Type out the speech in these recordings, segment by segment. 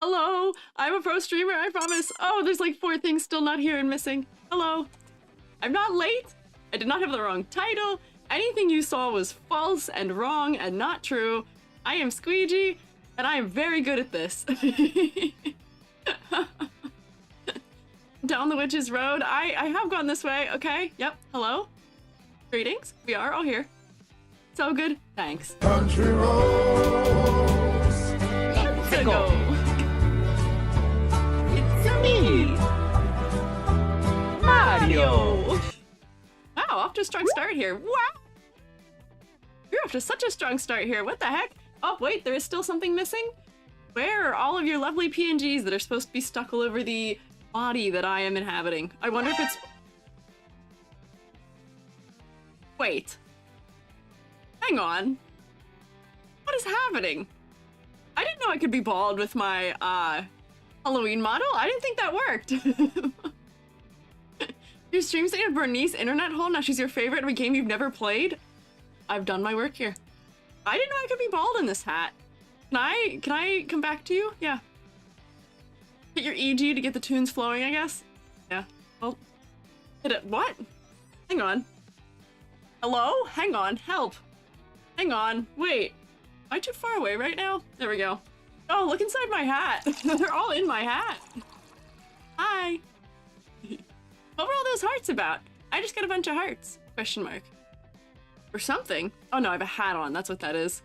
Hello, I'm a pro streamer, I promise. Oh, there's like 4 things still not here and missing. Hello. I'm not late. I did not have the wrong title. Anything you saw was false and wrong and not true. I am Squiiji, and I am very good at this. Down the Witch's Road. I have gone this way, okay? Yep, hello? Greetings, we are all here. So good, thanks. Country roads. Let's go. It's me, Mario. Wow, off to a strong start here. Wow. You're off to such a strong start here. What the heck? Oh, wait, there is still something missing? Where are all of your lovely PNGs that are supposed to be stuck all over the body that I am inhabiting? I wonder if it's... Wait. Hang on. What is happening? I didn't know I could be bald with my, Halloween model. I didn't think that worked. Your stream saved Bernice internet hole. Now she's your favorite in a game you've never played. I've done my work here. I didn't know I could be bald in this hat. Can I come back to you? Yeah. Hit your EG to get the tunes flowing, I guess? Yeah. Well, hit it. What? Hang on. Hello? Hang on. Help. Hang on. Wait. Am I too far away right now? There we go. Oh, look inside my hat. They're all in my hat. Hi. What were all those hearts about? I just got a bunch of hearts. Question mark. Or something. Oh no, I have a hat on. That's what that is.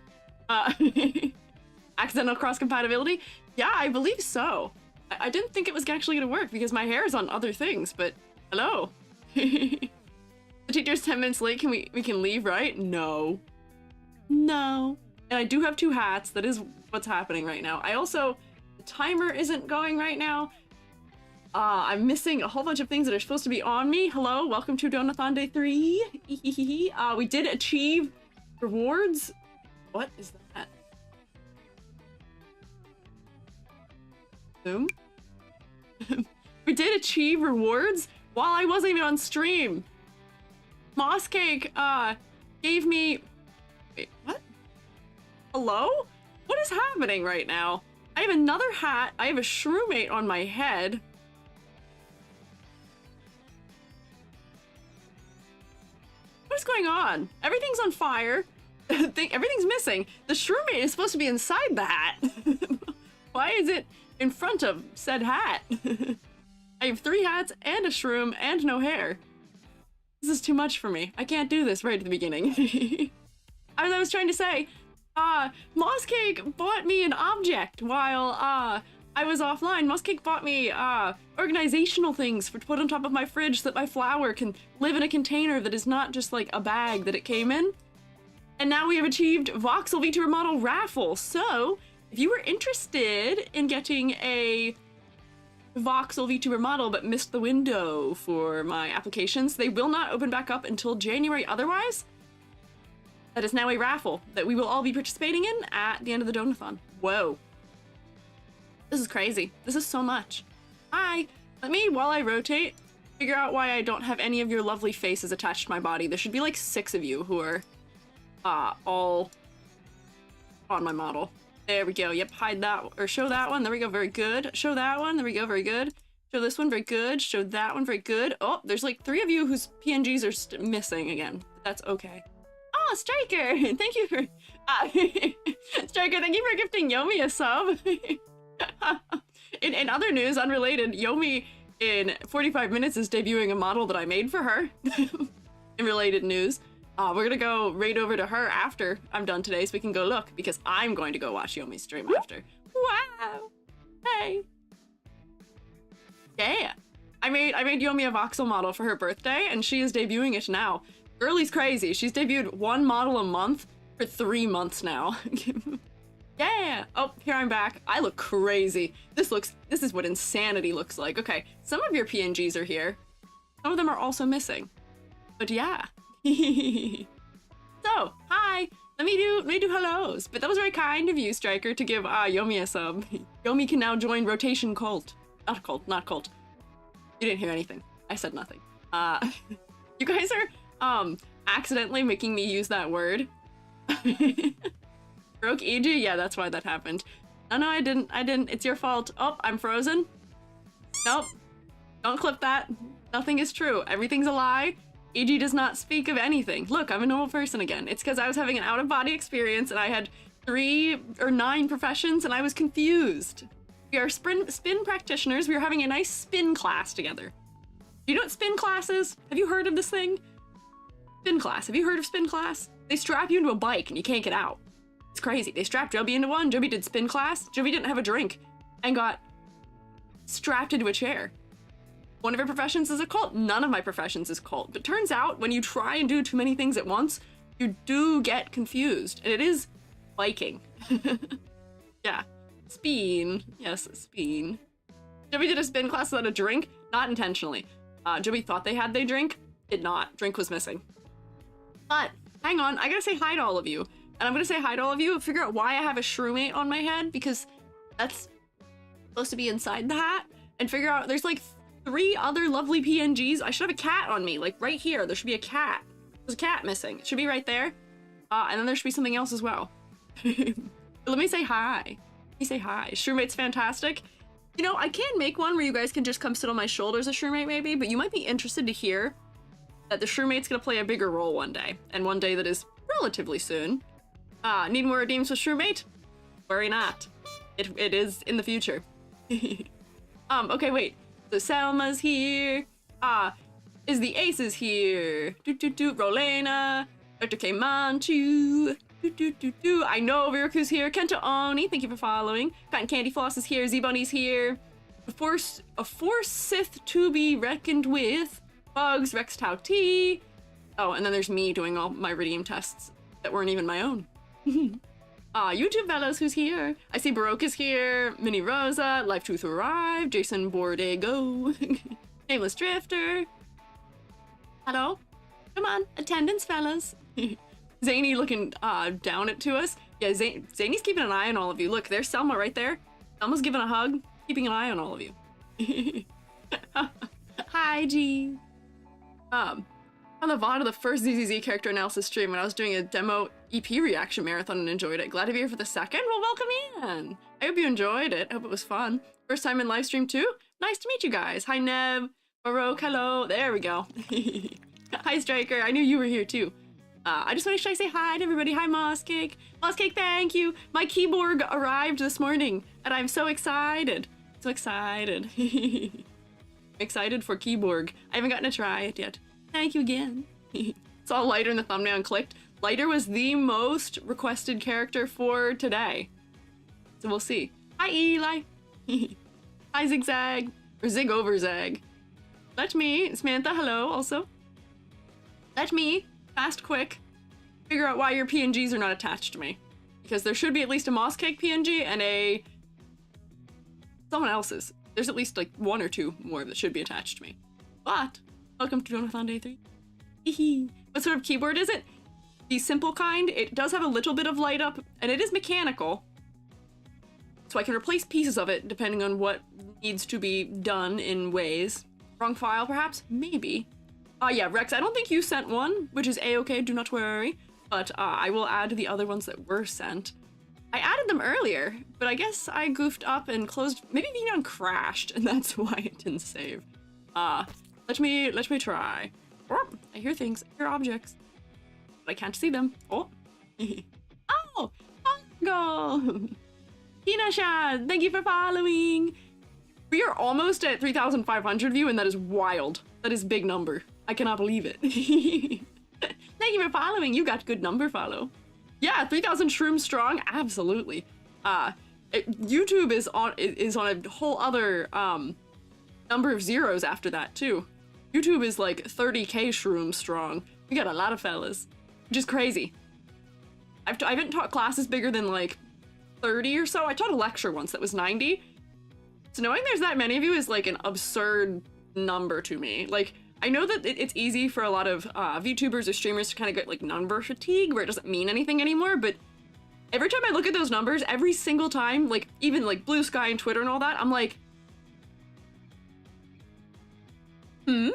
Accidental cross-compatibility? Yeah, I believe so. I didn't think it was actually gonna work because my hair is on other things, but hello. The teacher's 10 minutes late. We can leave, right? No. No. And I do have 2 hats. That is what's happening right now. I also, the timer isn't going right now. I'm missing a whole bunch of things that are supposed to be on me. Hello, welcome to Donathon Day 3. We did achieve rewards. What is that? Zoom? We did achieve rewards while I wasn't even on stream. Moss Cake, gave me... Wait, what? Hello? What is happening right now? I have another hat. I have a shroomate on my head. What is going on? Everything's on fire. Everything's missing. The shroomate is supposed to be inside the hat. Why is it in front of said hat? I have 3 hats and a shroom and no hair. This is too much for me. I can't do this right at the beginning. As I was trying to say, Moss Cake bought me an object while I was offline. Moss Cake bought me organizational things to put on top of my fridge so that my flour can live in a container that is not just like a bag that it came in. And now we have achieved Voxel VTuber model raffle. So if you were interested in getting a Voxel VTuber model but missed the window for my applications, they will not open back up until January otherwise. That is now a raffle that we will all be participating in at the end of the Donathon. Whoa. This is crazy. This is so much. Hi. Let me, while I rotate, figure out why I don't have any of your lovely faces attached to my body. There should be like 6 of you who are all on my model. There we go. Yep, hide that, or show that one. There we go, very good. Show that one. There we go, very good. Show this one, very good. Show that one, very good. Oh, there's like 3 of you whose PNGs are missing again. But that's okay. Oh, Striker! Thank you for... Striker, thank you for gifting Yomi a sub. In other news, unrelated, Yomi in 45 minutes is debuting a model that I made for her. In related news. We're gonna go right over to her after I'm done today so we can go look, because I'm going to go watch Yomi's stream after. Wow! Hey! Yeah! I made Yomi a voxel model for her birthday, and she is debuting it now. Girlie's crazy. She's debuted 1 model a month for 3 months now. Yeah! Oh, here I'm back. I look crazy. This is what insanity looks like. Okay, some of your PNGs are here. Some of them are also missing. But yeah. So, hi! Let me do hellos. But that was very kind of you, Striker, to give Yomi a sub. Yomi can now join Rotation Cult. Not cult. You didn't hear anything. I said nothing. You guys are accidentally making me use that word. Broke EG? Yeah, that's why that happened. No, I didn't. It's your fault. Oh, I'm frozen. Nope. Don't clip that. Nothing is true. Everything's a lie. EG does not speak of anything. Look, I'm a normal person again. It's because I was having an out-of-body experience and I had 3 or 9 professions and I was confused. We are spin practitioners. We are having a nice spin class together. Do you know what spin class is? Have you heard of this thing? Spin class. Have you heard of spin class? They strap you into a bike and you can't get out. It's crazy. They strapped Joby into one. Joby did spin class. Joby didn't have a drink and got strapped into a chair. One of your professions is a cult. None of my professions is cult. But turns out when you try and do too many things at once, you do get confused. And it is biking. Yeah. Spin. Yes, spin. Joby did a spin class without a drink. Not intentionally. Joby thought they had their drink. Did not. Drink was missing. But, hang on. I gotta say hi to all of you. And I'm gonna say hi to all of you. Figure out why I have a shroomate on my head. Because that's supposed to be inside the hat. And figure out, there's like 3 other lovely PNGs. I should have a cat on me. Like right here. There should be a cat. There's a cat missing. It should be right there. And then there should be something else as well. Let me say hi. Let me say hi. Shroomate's fantastic. You know, I can make one where you guys can just come sit on my shoulders as Shroomate maybe, but you might be interested to hear that the Shroomate's gonna play a bigger role one day, and one day that is relatively soon. Need more redeems with Shroomate? Worry not. It is in the future. Okay, wait. So Selma's here. Is the Aces here? Rolena. Dr. K. Manchu. I know Viraku's here. Kenta Oni, thank you for following. Cotton Candy Floss is here. Z-Bunny's here. A force Sith to be reckoned with. Bugs, Rex Tau T. Oh, and then there's me doing all my redeem tests that weren't even my own. YouTube fellows, who's here? I see Baroque is here. Minnie Rosa, Life Truth Arrive, Jason Bordego, Nameless Drifter. Hello? Come on, attendance fellas. Zany looking down to us. Yeah, Zany's keeping an eye on all of you. Look, there's Selma right there. Selma's giving a hug, keeping an eye on all of you. Hi, G. On the VOD of the first ZZZ character analysis stream when I was doing a demo EP reaction marathon and enjoyed it. Glad to be here for the second. Well, welcome in. I hope you enjoyed it. I hope it was fun. First time in live stream too. Nice to meet you guys. Hi, Neb. Baroque, hello. There we go. Hi, Striker. I knew you were here too. I just want to say hi to everybody. Hi, Moss Cake. Moss Cake, thank you. My keyboard arrived this morning, and I'm so excited. So excited. Excited for keyboard. I haven't gotten to try it yet. Thank you again. Saw Lighter in the thumbnail and clicked. Lighter was the most requested character for today. So we'll see. Hi, Eli. Hi, Zigzag. Or Zig over Zag. Let me, Samantha, hello, also. Let me, fast, quick, figure out why your PNGs are not attached to me. Because there should be at least a Moss Cake PNG and a... someone else's. There's at least like 1 or 2 more that should be attached to me. But, welcome to Jonathan Day 3. What sort of keyboard is it? The simple kind. It does have a little bit of light up, and it is mechanical. So I can replace pieces of it depending on what needs to be done in ways. Wrong file, perhaps? Maybe. Yeah, Rex, I don't think you sent one, which is a-okay, do not worry. But I will add the other ones that were sent. I added them earlier, but I guess I goofed up and closed. Maybe VNon crashed, and that's why it didn't save. Let me try. Oh, I hear things. I hear objects, but I can't see them. Oh, oh, Pongo. Hinasha, thank you for following. We are almost at 3,500 view, and that is wild. That is a big number. I cannot believe it. Thank you for following. You got good number follow. Yeah, 3,000 shrooms strong. Absolutely. YouTube is on a whole other number of zeros after that too. YouTube is like 30k shrooms strong. We got a lot of fellas, which is crazy. I haven't taught classes bigger than like 30 or so. I taught a lecture once that was 90. So knowing there's that many of you is like an absurd number to me. Like, I know that it's easy for a lot of VTubers or streamers to kind of get like number fatigue where it doesn't mean anything anymore, but every time I look at those numbers, every single time, like even like Blue Sky and Twitter and all that, I'm like, And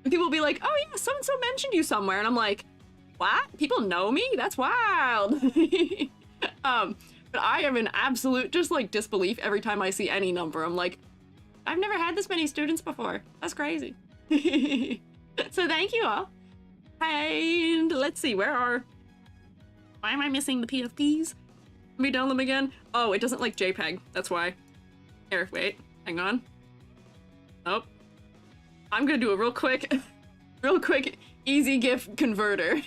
people will be like, oh yeah, so-and-so mentioned you somewhere, and I'm like, what? People know me? That's wild. But I am in absolute, just like, disbelief every time I see any number. I'm like, I've never had this many students before. That's crazy. So thank you all. And let's see, why am I missing the PFPs? Let me download them again. Oh, it doesn't like JPEG. That's why. Here, wait, hang on. Nope. I'm gonna do a real quick easy GIF converter.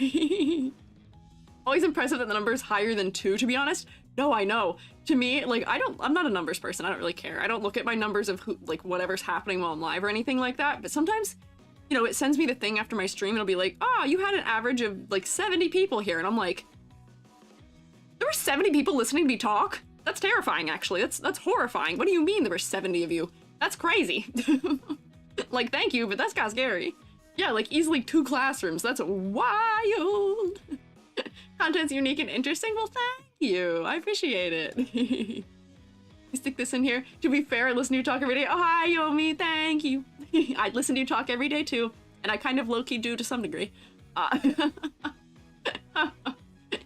Always impressive that the number is higher than 2, to be honest. No, I know. To me, like, I'm not a numbers person. I don't really care. I don't look at my numbers of who, like, whatever's happening while I'm live or anything like that. But sometimes, you know, it sends me the thing after my stream and it'll be like, oh, you had an average of like 70 people here. And I'm like, there were 70 people listening to me talk? That's terrifying, actually. That's horrifying. What do you mean there were 70 of you? That's crazy. Like, thank you, but that's kind of scary. Yeah, like easily 2 classrooms. That's wild. Content's unique and interesting. Well, thank you. I appreciate it. You stick this in here. To be fair, I listen to you talk every day. Oh, hi, Yomi. Thank you. I listen to you talk every day, too. And I kind of low-key do to some degree.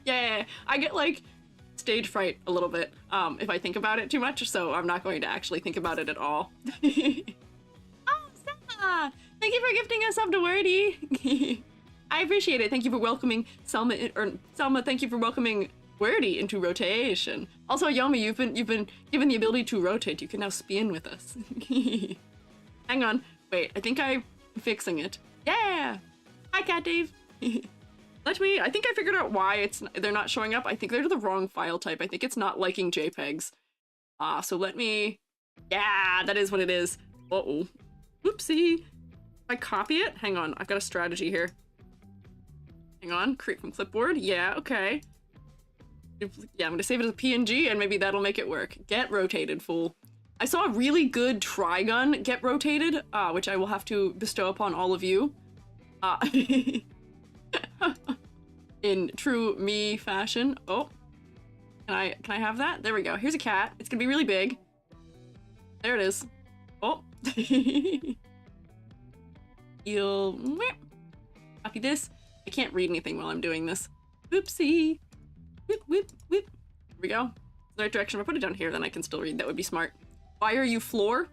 Yeah, I get, like, stage fright a little bit if I think about it too much, so I'm not going to actually think about it at all. Oh, Selma! Thank you for gifting us up to Wordy. I appreciate it. Thank you for welcoming Selma, thank you for welcoming Wordy into rotation. Also, Yomi, you've been given the ability to rotate. You can now spin with us. Hang on. Wait, I think I'm fixing it. Yeah! Hi, Cat Dave. I think I figured out why they're not showing up. I think they're the wrong file type. I think it's not liking JPEGs. So let me... Yeah, that is what it is. Uh-oh. Oopsie. If I copy it? Hang on, I've got a strategy here. Hang on, create from clipboard. Yeah, okay. Yeah, I'm gonna save it as a PNG and maybe that'll make it work. Get rotated, fool. I saw a really good Trigun get rotated, which I will have to bestow upon all of you. In true me fashion. Oh, can I have that? There we go. Here's a cat. It's gonna be really big. There it is. Oh. You'll copy this. I can't read anything while I'm doing this. Oopsie. Whip, whip, whip. Here we go. The right direction. If I put it down here, then I can still read. That would be smart. Why are you floor?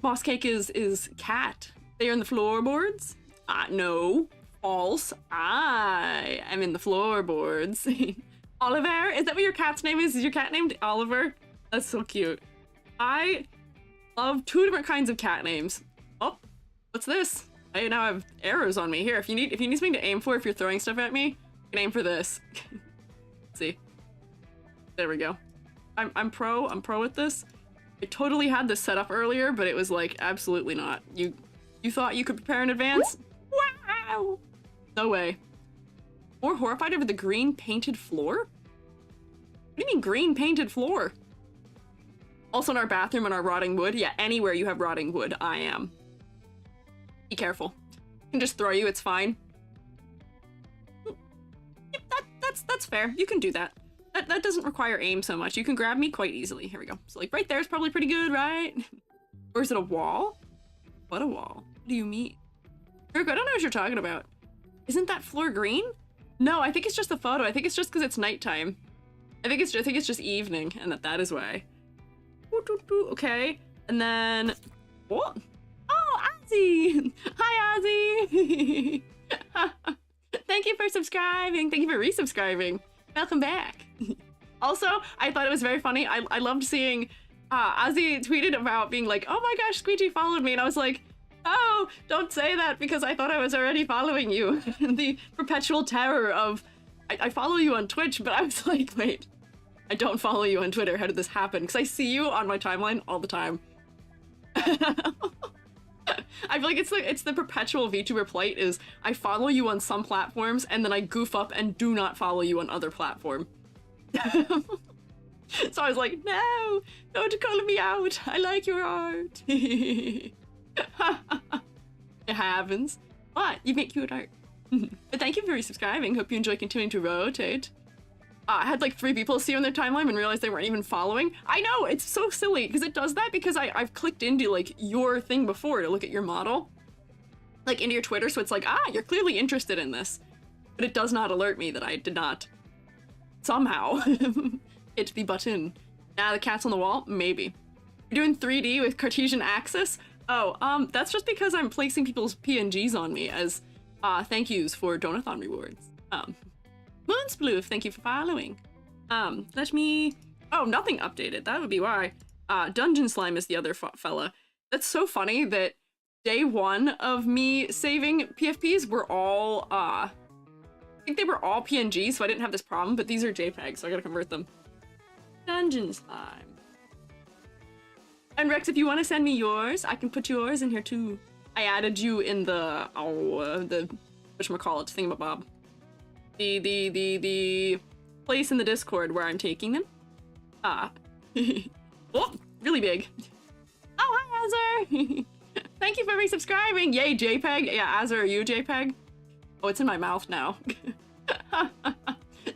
Boss Cake is cat. They are in the floorboards? No. False. I am in the floorboards. Oliver? Is that what your cat's name is? Is your cat named Oliver? That's so cute. I love 2 different kinds of cat names. Oh, what's this? I now have arrows on me. Here, if you need something to aim for, if you're throwing stuff at me, you can aim for this. Let's see. There we go. I'm pro with this. I totally had this set up earlier, but it was like, absolutely not. You thought you could prepare in advance? Wow! No way. More horrified over the green painted floor? What do you mean green painted floor? Also in our bathroom and our rotting wood. Yeah, anywhere you have rotting wood, I am. Be careful. I can just throw you, it's fine. Yep, that's fair. You can do that. That doesn't require aim so much. You can grab me quite easily. Here we go. So like right there is probably pretty good, right? Or is it a wall? What a wall? What do you mean? Kirk, I don't know what you're talking about. Isn't that floor green? No, I think it's just the photo. I think it's just because it's nighttime. I think it's just evening, and that is why. Okay, and then what? Oh, Ozzy! Hi, Ozzy! Thank you for subscribing. Thank you for resubscribing. Welcome back. Also, I thought it was very funny. I loved seeing Ozzy tweeted about being like, oh my gosh, Squiiji followed me, and I was like, oh, don't say that because I thought I was already following you. The perpetual terror of, I follow you on Twitch, but I was like, wait, I don't follow you on Twitter. How did this happen? Because I see you on my timeline all the time. I feel like it's the perpetual VTuber plight is I follow you on some platforms and then I goof up and do not follow you on other platform. So I was like, no, don't call me out. I like your art. It happens. But you make cute art. But thank you for resubscribing. Hope you enjoy continuing to rotate. I had like 3 people see on their timeline and realized they weren't even following. I know, it's so silly because it does that because I've clicked into like your thing before to look at your model. Like into your Twitter, so it's like, you're clearly interested in this. But it does not alert me that I did not somehow hit the button. Now the cat's on the wall? Maybe. You're doing 3D with Cartesian axis? Oh, that's just because I'm placing people's PNGs on me as thank yous for Donathon rewards. Moonsploof, thank you for following. Let me... Oh, nothing updated. That would be why. Dungeon Slime is the other fella. That's so funny that day one of me saving PFPs were all, I think they were all PNGs, so I didn't have this problem, but these are JPEGs, so I gotta convert them. Dungeon Slime. And Rex, if you want to send me yours, I can put yours in here too. I added you in the, whatchamacallit, thingamabob. The place in the Discord where I'm taking them. Oh, really big. Oh, hi, Azur! Thank you for resubscribing! Yay, JPEG! Yeah, Azur, are you a JPEG? Oh, it's in my mouth now.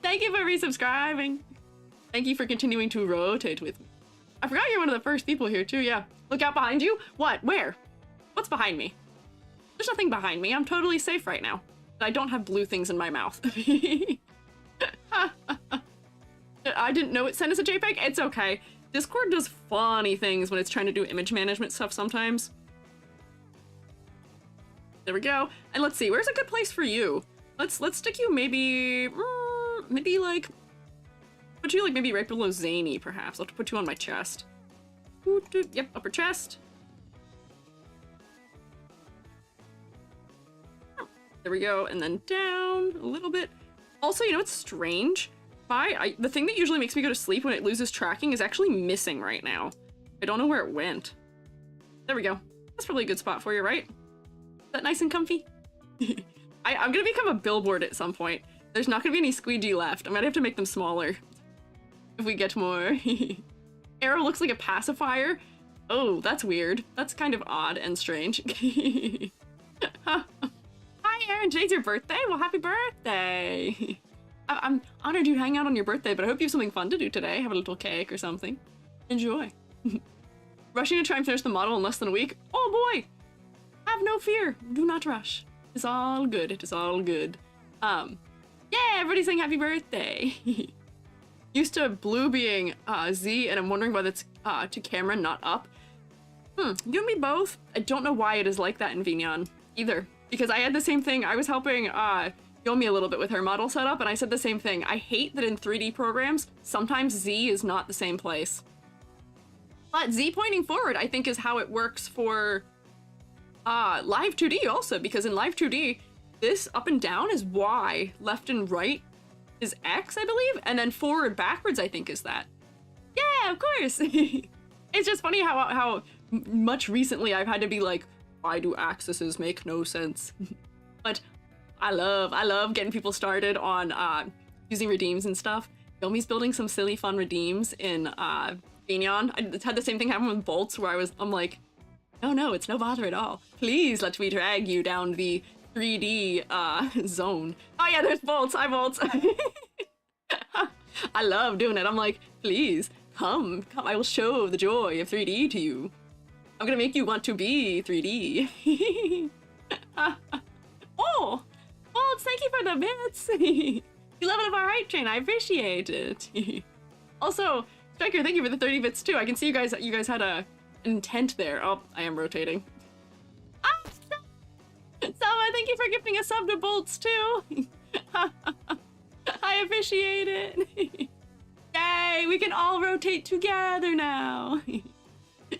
Thank you for resubscribing! Thank you for continuing to rotate with me. I forgot you're one of the first people here too, yeah. Look out behind you! What? Where? What's behind me? There's nothing behind me, I'm totally safe right now. I don't have blue things in my mouth. I didn't know it sent us a JPEG. It's okay. Discord does funny things when it's trying to do image management stuff sometimes. There we go. And let's see, where's a good place for you? Let's stick you maybe like, put you like maybe right below Zany perhaps. I'll have to put you on my chest. Yep, upper chest. There we go, and then down a little bit. Also, you know what's strange? The thing that usually makes me go to sleep when it loses tracking is actually missing right now. I don't know where it went. There we go. That's probably a good spot for you, right? Is that nice and comfy? I'm gonna become a billboard at some point. There's not gonna be any Squiiji left. I might have to make them smaller if we get more. Arrow looks like a pacifier. Oh, that's weird. That's kind of odd and strange. Hi, Aaron. Today's your birthday? Well, happy birthday. I'm honored you hang out on your birthday, but I hope you have something fun to do today. Have a little cake or something. Enjoy. Rushing to try and finish the model in less than a week? Oh boy! Have no fear. Do not rush. It's all good. It is all good. Yeah, everybody's saying happy birthday. Used to blue being Z, and I'm wondering why that's to camera, not up. You and me both. I don't know why it is like that in Vignon either, because I had the same thing. I was helping Yomi a little bit with her model setup, and I said the same thing. I hate that in 3D programs, sometimes Z is not the same place. But Z pointing forward, I think, is how it works for Live 2D also, because in Live 2D, this up and down is Y, left and right is X, I believe, and then forward backwards, I think, is that. Yeah, of course! It's just funny how much recently I've had to be like, why do axes make no sense? But I love getting people started on using redeems and stuff. Yomi's building some silly fun redeems in Vignon. I had the same thing happen with bolts where I'm like, no, it's no bother at all. Please let me drag you down the 3D zone. Oh yeah, there's bolts. Hi, bolts. I love doing it. I'm like, please come. I will show the joy of 3D to you. I'm gonna make you want to be 3D. Oh, bolts, thank you for the bits. You leveled up our hype train. I appreciate it. Also, Striker, thank you for the 30 bits too. I can see you guys had an intent there. Oh, I am rotating. Ah, Selma, thank you for gifting a sub to bolts too. I appreciate it. Yay, we can all rotate together now.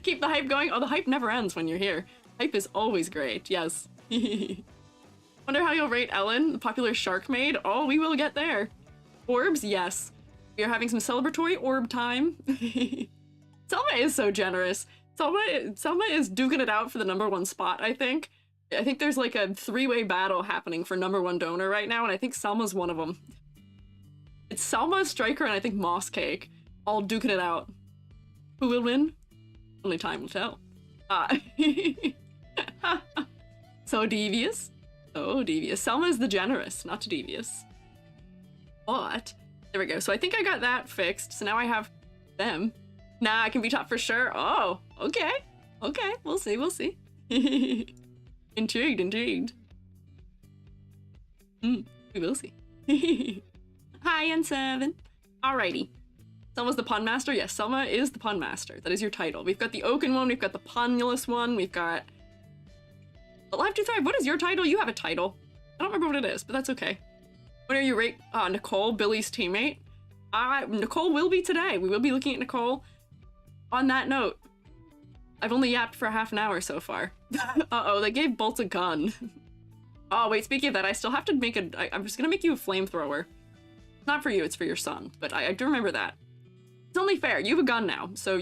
Keep the hype going. Oh, the hype never ends when you're here. Hype is always great, yes. Wonder how you'll rate Ellen, the popular shark maid. Oh, we will get there. Orbs, yes. We are having some celebratory orb time. Selma is so generous. Selma is duking it out for the #1 spot, I think. I think there's like a 3-way battle happening for #1 donor right now, and I think Selma's one of them. It's Selma, Striker, and I think Moss Cake, all duking it out. Who will win? Only time will tell. So devious. So devious. Selma is the generous, not devious. But, there we go. So I think I got that fixed, so now I have them. Nah, I can be top for sure. Oh, okay. Okay, we'll see, we'll see. Intrigued. We will see. Hi, N7. Alrighty. Selma's the pun master? Yes, Selma is the pun master. That is your title. We've got the Oaken one, we've got the punulous one, we've got... Alive to Thrive, what is your title? You have a title. I don't remember what it is, but that's okay. When are you rate? Nicole, Billy's teammate. Nicole will be today. We will be looking at Nicole. On that note, I've only yapped for half an hour so far. Uh-oh, they gave Bolt a gun. Oh, wait, speaking of that, I still have to make I'm just gonna make you a flamethrower. Not for you, it's for your son, but I do remember that. It's only fair, you have a gun now, so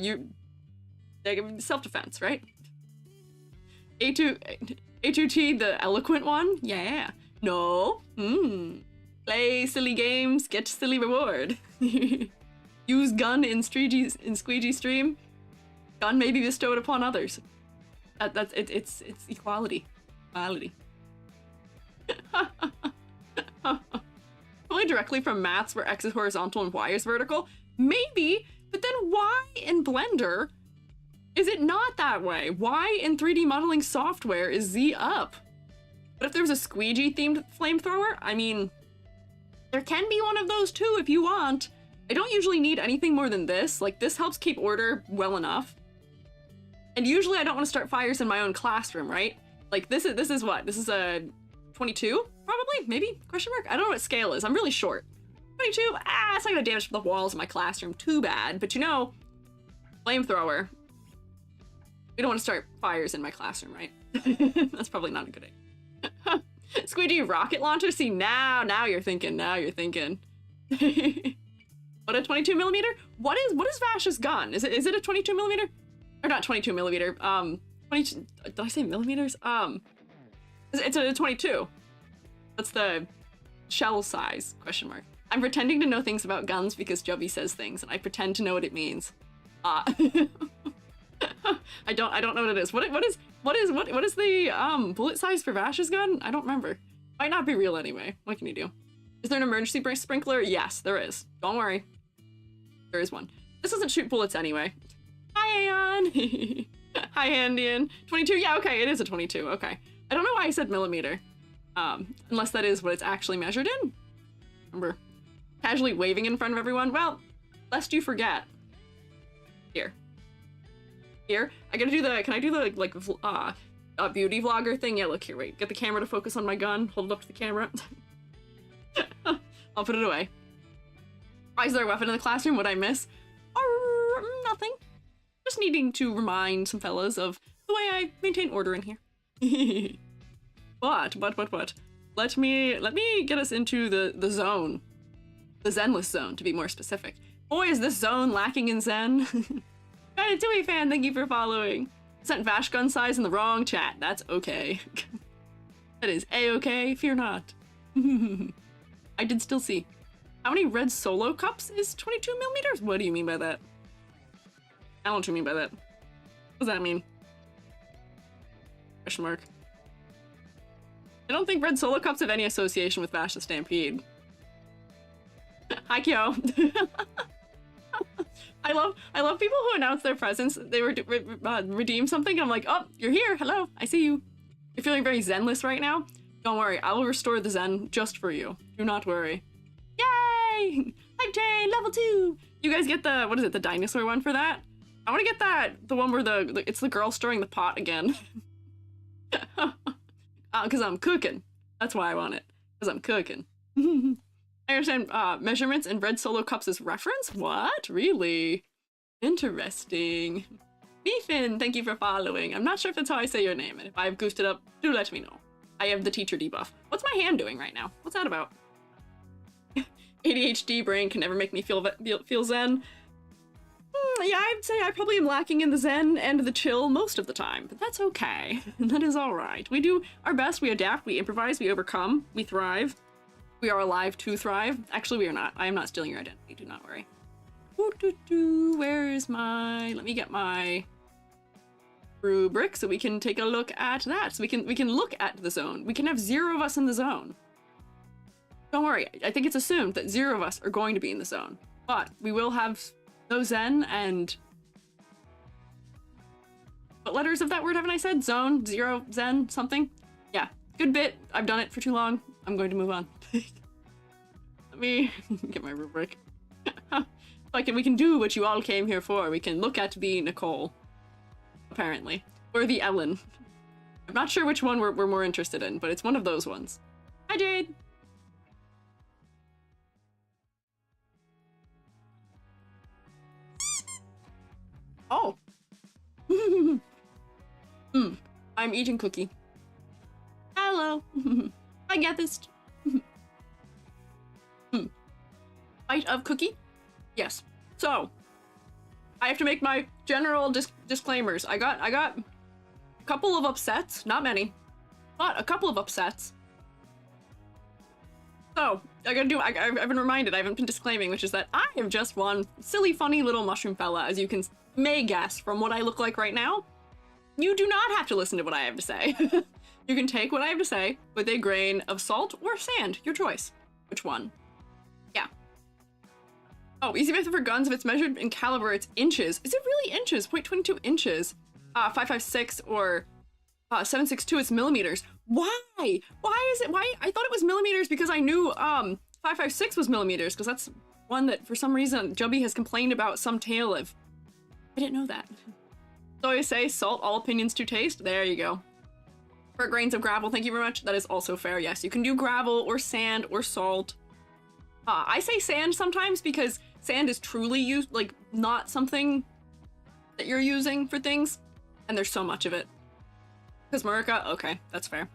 self-defense, right? A2T, the eloquent one? Yeah. No. Play silly games, get silly reward. Use gun in Squiiji stream. Gun may be bestowed upon others. It's equality. Equality. Only directly from maths where X is horizontal and Y is vertical? Maybe, but then why in Blender is it not that way? Why in 3D modeling software is Z up? But if there was a Squiiji themed flamethrower, I mean, there can be one of those too if you want. I don't usually need anything more than this. Like, this helps keep order well enough. And usually I don't want to start fires in my own classroom, right? Like, this is what? This is a 22? Probably? Maybe? Question mark? I don't know what scale is. I'm really short. 22? It's not gonna damage the walls of my classroom too bad. But you know, flamethrower. We don't want to start fires in my classroom, right? That's probably not a good idea. Squiiji rocket launcher? See, now you're thinking. Now you're thinking. What, a 22 millimeter? What is Vash's gun? Is it a 22 millimeter? Or not 22 millimeter? 22. Did I say millimeters? It's a 22. That's the shell size? Question mark. I'm pretending to know things about guns because Joby says things, and I pretend to know what it means. I don't know what it is. What is the bullet size for Vash's gun? I don't remember. Might not be real anyway. What can you do? Is there an emergency brake sprinkler? Yes, there is. Don't worry. There is one. This doesn't shoot bullets anyway. Hi, Aeon. Hi, Andian. 22. Yeah, okay, it is a 22. Okay. I don't know why I said millimeter. Unless that is what it's actually measured in. Remember, casually waving in front of everyone. Well, lest you forget. Here. I gotta do the, can I do the, like, beauty vlogger thing? Yeah, look here, wait. Get the camera to focus on my gun. Hold it up to the camera. I'll put it away. Why is there a weapon in the classroom? What'd I miss? Nothing. Just needing to remind some fellas of the way I maintain order in here. What? Let me get us into the zone. The Zenless zone, to be more specific. Boy, is this zone lacking in Zen. Ratatouille fan, thank you for following. Sent Vash gun size in the wrong chat. That's okay. That is a-okay, fear not. I did still see. How many red solo cups is 22 millimeters? What do you mean by that? I don't know what you mean by that. What does that mean? Question mark. I don't think red solo cups have any association with Vash the Stampede. Hi, Kyo. I love people who announce their presence. They redeem something. I'm like, oh, you're here. Hello, I see you. You're feeling very Zenless right now? Don't worry, I will restore the Zen just for you. Do not worry. Yay! Hype train, level 2! You guys get the, what is it, the dinosaur one for that? I want to get that, the one where it's the girl stirring the pot again. Because I'm cooking. That's why I want it. Because I'm cooking. I understand measurements in red solo cups as reference? What? Really? Interesting. Ethan, thank you for following. I'm not sure if that's how I say your name, and if I've goofed it up, do let me know. I have the teacher debuff. What's my hand doing right now? What's that about? ADHD brain can never make me feel zen. Yeah, I'd say I probably am lacking in the zen and the chill most of the time, but that's okay. That is all right. We do our best, we adapt, we improvise, we overcome, we thrive. We are alive to thrive. Actually, we are not. I am not stealing your identity, do not worry. Where is my... Let me get my rubric so we can take a look at that. So we can look at the zone. We can have 0 of us in the zone. Don't worry, I think it's assumed that 0 of us are going to be in the zone. But we will have no Zen and... What letters of that word haven't I said? Zone, 0, Zen, something? Yeah, good bit. I've done it for too long. I'm going to move on. Let me get my rubric. We can do what you all came here for. We can look at the Nicole, apparently, or the Ellen. I'm not sure which one we're more interested in, but it's one of those ones. Hi, Jade. Oh. I'm eating cookie. Hello. I get this. Bite of cookie? Yes. So, I have to make my general disclaimers. I got a couple of upsets, not many, but a couple of upsets. So, I've been reminded, I haven't been disclaiming, which is that I am just one silly, funny little mushroom fella, as you may guess from what I look like right now. You do not have to listen to what I have to say. You can take what I have to say with a grain of salt or sand, your choice. Which one? Yeah. Oh, easy method for guns. If it's measured in caliber, it's inches. Is it really inches? 0.22 inches. 5.56 or 7.62, it's millimeters. Why? Why is it? Why? I thought it was millimeters because I knew 5.56 was millimeters, because that's one that for some reason Jubby has complained about some tale of. I didn't know that. So I say salt, all opinions to taste. There you go. For grains of gravel, thank you very much. That is also fair. Yes, you can do gravel or sand or salt. I say sand sometimes because sand is truly used, like, not something that you're using for things, and there's so much of it. Because Murica, okay, that's fair.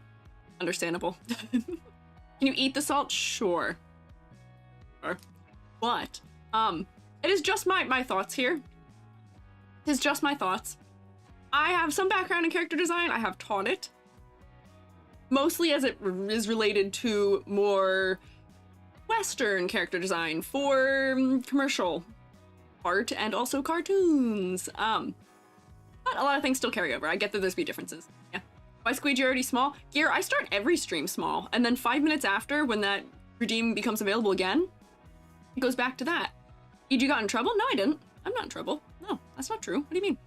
Understandable. Can you eat the salt? Sure. But, it is just my thoughts here. It is just my thoughts. I have some background in character design. I have taught it. Mostly as it is related to more Western character design for commercial art and also cartoons. But a lot of things still carry over. I get that there's be differences. Yeah. Why Squiiji already small? Gear, I start every stream small, and then 5 minutes after, when that redeem becomes available again, it goes back to that. EG got in trouble? No, I didn't. I'm not in trouble. No, that's not true. What do you mean?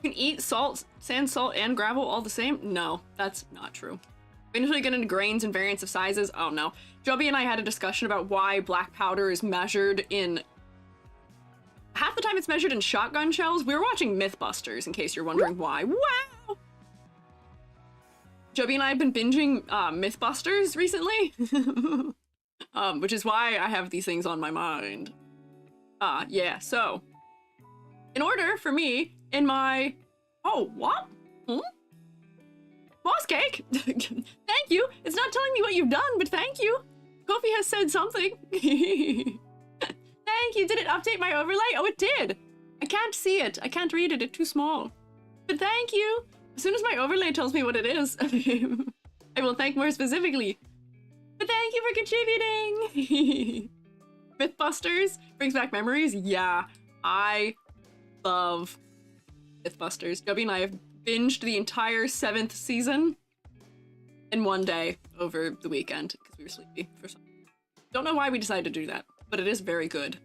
You can eat salt, sand, salt, and gravel all the same? No, that's not true. Eventually get into grains and variants of sizes? Oh no. Joby and I had a discussion about why black powder is measured in... Half the time it's measured in shotgun shells. We were watching Mythbusters, in case you're wondering why. Wow! Joby and I have been binging Mythbusters recently. Which is why I have these things on my mind. Yeah, so... In order for me, in my... Oh, what? Moss cake? Thank you. It's not telling me what you've done, but thank you. Kofi has said something. Thank you. Did it update my overlay? Oh, it did. I can't see it. I can't read it. It's too small. But thank you. As soon as my overlay tells me what it is, I will thank more specifically. But thank you for contributing. Mythbusters brings back memories. Yeah, I love Mythbusters. Joby and I have binged the entire 7th season in one day over the weekend because we were sleepy for some reason. Don't know why we decided to do that, but it is very good.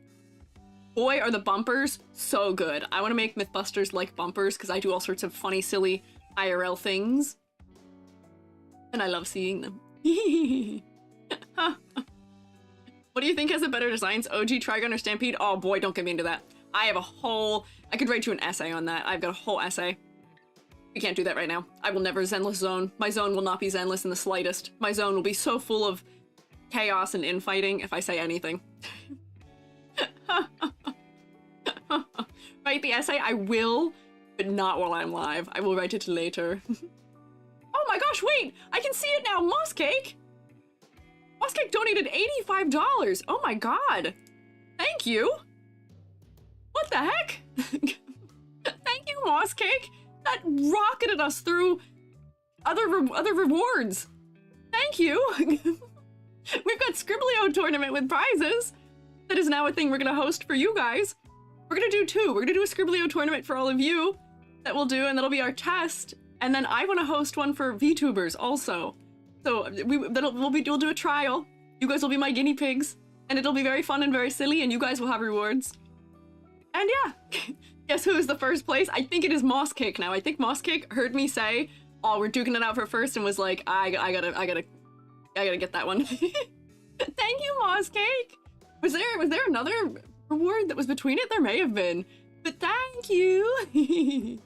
Boy, are the bumpers so good. I want to make Mythbusters like bumpers because I do all sorts of funny, silly IRL things. And I love seeing them. What do you think has the better designs? OG, Trigun, or Stampede? Oh boy, don't get me into that. I have a whole... I could write you an essay on that. I've got a whole essay. We can't do that right now. I will never Zenless zone. My zone will not be Zenless in the slightest. My zone will be so full of chaos and infighting if I say anything. Write the essay? I will, but not while I'm live. I will write it later. Oh my gosh, wait! I can see it now! Moss Cake! Moss Cake donated $85! Oh my god! Thank you! What the heck? Thank you, Moss Cake! That rocketed us through other rewards. Thank you. We've got Scribblio tournament with prizes. That is now a thing we're gonna host for you guys. We're gonna do 2. We're gonna do a Scribblio tournament for all of you that we'll do, and that'll be our test. And then I want to host one for VTubers also. So we'll do a trial. You guys will be my guinea pigs, and it'll be very fun and very silly, and you guys will have rewards. And yeah. Guess who is the first place? I think it is Moss Cake now. I think Moss Cake heard me say, "Oh, we're duking it out for first," and was like, "I gotta get that one." Thank you, Moss Cake. Was there another reward that was between it? There may have been, but thank you.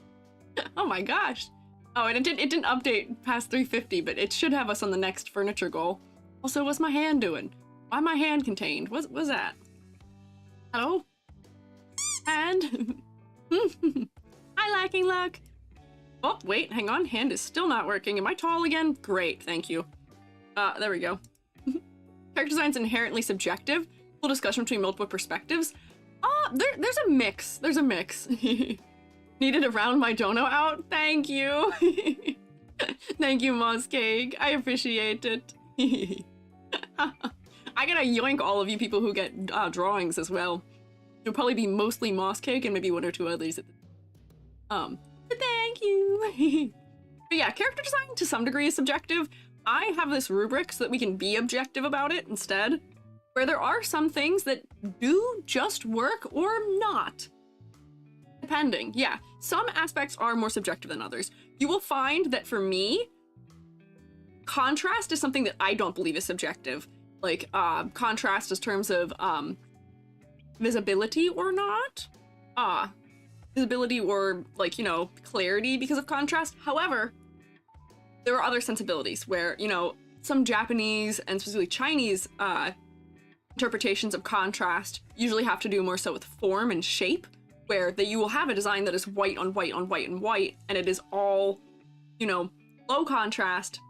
Oh my gosh. Oh, and it didn't update past 350, but it should have us on the next furniture goal. Also, what's my hand doing? Why my hand contained? What's that? Hello? Hand? Hi, lacking luck. Oh, wait, hang on. Hand is still not working. Am I tall again? Great, thank you. There we go. Character design's inherently subjective. Full discussion between multiple perspectives. There's a mix. There's a mix. Needed to round my dono out? Thank you. Thank you, Moss Cake. I appreciate it. I gotta yoink all of you people who get drawings as well. It'll probably be mostly Moss Cake and maybe one or two others. But thank you. But yeah, character design to some degree is subjective. I have this rubric so that we can be objective about it instead, where there are some things that do just work or not. Depending, yeah. Some aspects are more subjective than others. You will find that for me, contrast is something that I don't believe is subjective. Like, contrast in terms of, visibility or not. Visibility or, like, you know, clarity because of contrast. However, there are other sensibilities where, you know, some Japanese and specifically Chinese, interpretations of contrast usually have to do more so with form and shape, where you will have a design that is white on white on white and white, and it is all, you know, low contrast,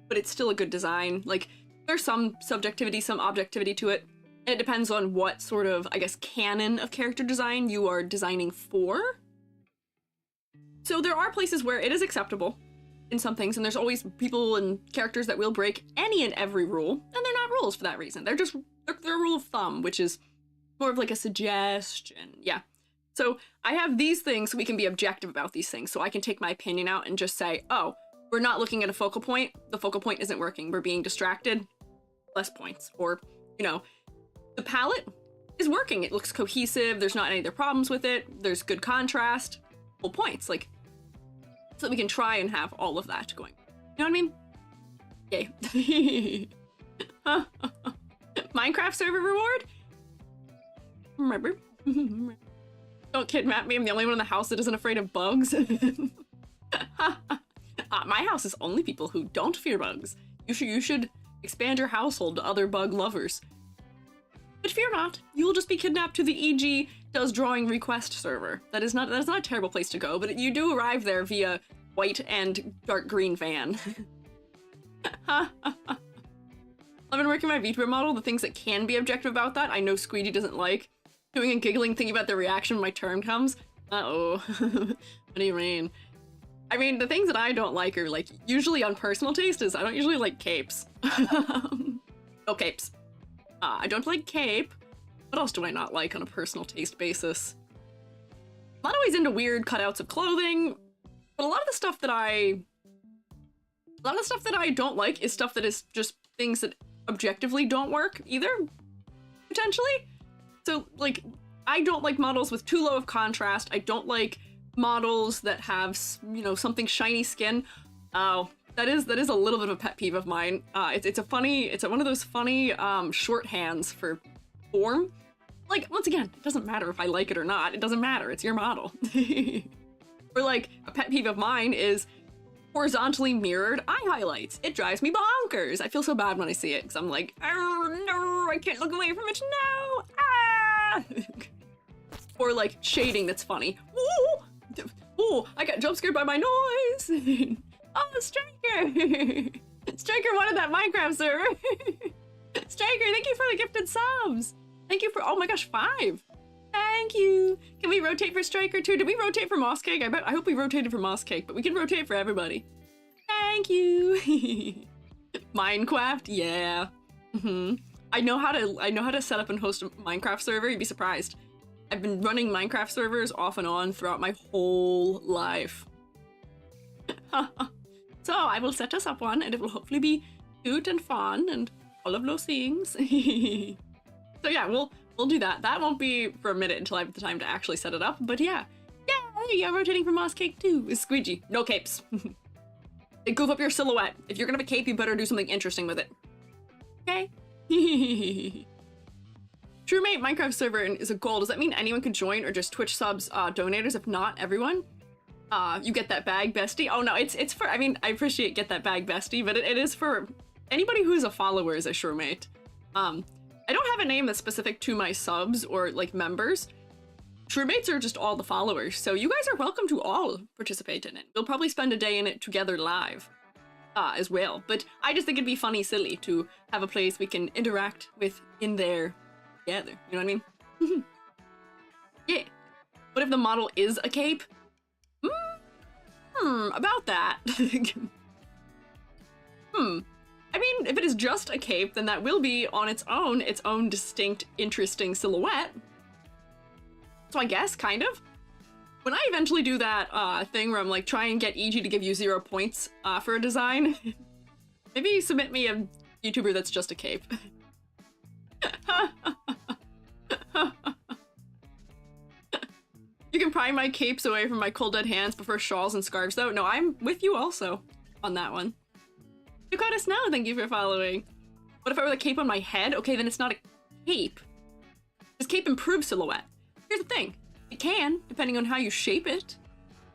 but it's still a good design. Like, there's some subjectivity, some objectivity to it, and it depends on what sort of, I guess, canon of character design you are designing for. So there are places where it is acceptable in some things, and there's always people and characters that will break any and every rule, and they're not rules for that reason. They're just, they're a rule of thumb, which is more of like a suggestion, yeah. So I have these things so we can be objective about these things, so I can take my opinion out and just say, oh, we're not looking at a focal point, the focal point isn't working, we're being distracted, less points. Or, you know, the palette is working, it looks cohesive, there's not any other problems with it, there's good contrast, full points, like, so that we can try and have all of that going. You know what I mean? Yay. Minecraft server reward? Remember? Don't kidnap me, I'm the only one in the house that isn't afraid of bugs. My house is only people who don't fear bugs. You should expand your household to other bug lovers. But fear not, you will just be kidnapped to the EG does drawing request server. That is not a terrible place to go, but you do arrive there via white and dark green van. I've been working my VTuber model, the things that can be objective about that, I know Squiiji doesn't like. Doing and giggling, thinking about the reaction when my turn comes. Uh-oh. What do you mean? I mean, the things that I don't like are, like, usually on personal taste is I don't usually like capes. No capes. I don't like cape. What else do I not like on a personal taste basis? I'm not always into weird cutouts of clothing, but a lot of the stuff that I don't like is stuff that is just things that objectively don't work either, potentially. So, like, I don't like models with too low of contrast. I don't like models that have, you know, something shiny skin. Oh, that is a little bit of a pet peeve of mine. It's one of those funny shorthands for form. Like, once again, it doesn't matter if I like it or not. It doesn't matter. It's your model. Or like, a pet peeve of mine is horizontally mirrored eye highlights. It drives me bonkers. I feel so bad when I see it because I'm like, oh no, I can't look away from it now. Ah! Or like shading that's funny. Ooh, ooh, I got jump scared by my noise. Oh, Striker! Striker wanted that Minecraft server. Striker, thank you for the gifted subs. Thank you for, oh my gosh, 5. Thank you. Can we rotate for Striker too? Did we rotate for Moss Cake? I hope we rotated for Moss Cake, but we can rotate for everybody. Thank you. Minecraft, yeah. I know how to set up and host a Minecraft server. You'd be surprised. I've been running Minecraft servers off and on throughout my whole life. So I will set us up one, and it will hopefully be cute and fun and all of those things. So yeah, we'll do that. That won't be for a minute until I have the time to actually set it up, but yeah. Yeah, rotating for Moss Cake too is Squiiji. No capes. They goof up your silhouette. If you're gonna have a cape, you better do something interesting with it. Okay? TrueMate Minecraft server is a goal. Does that mean anyone can join or just Twitch subs donators? If not, everyone? You get that bag, bestie? Oh no, it's for, I mean, I appreciate get that bag, bestie, but it is for anybody who's a follower is a TrueMate. I don't have a name that's specific to my subs or like members. TrueMates are just all the followers, so you guys are welcome to all participate in it. We'll probably spend a day in it together live as well, but I just think it'd be funny, silly to have a place we can interact with in there together, you know what I mean? Yeah. What if the model is a cape? About that. I mean, if it is just a cape, then that will be on its own distinct, interesting silhouette. So I guess, kind of. When I eventually do that thing where I'm like, try and get EG to give you 0 points for a design, maybe submit me a YouTuber that's just a cape. You can pry my capes away from my cold dead hands, prefer shawls and scarves though. No, I'm with you also on that one. You got us now, thank you for following. What if I were the cape on my head? Okay, then it's not a cape. Does cape improve silhouette? Here's the thing, it can, depending on how you shape it.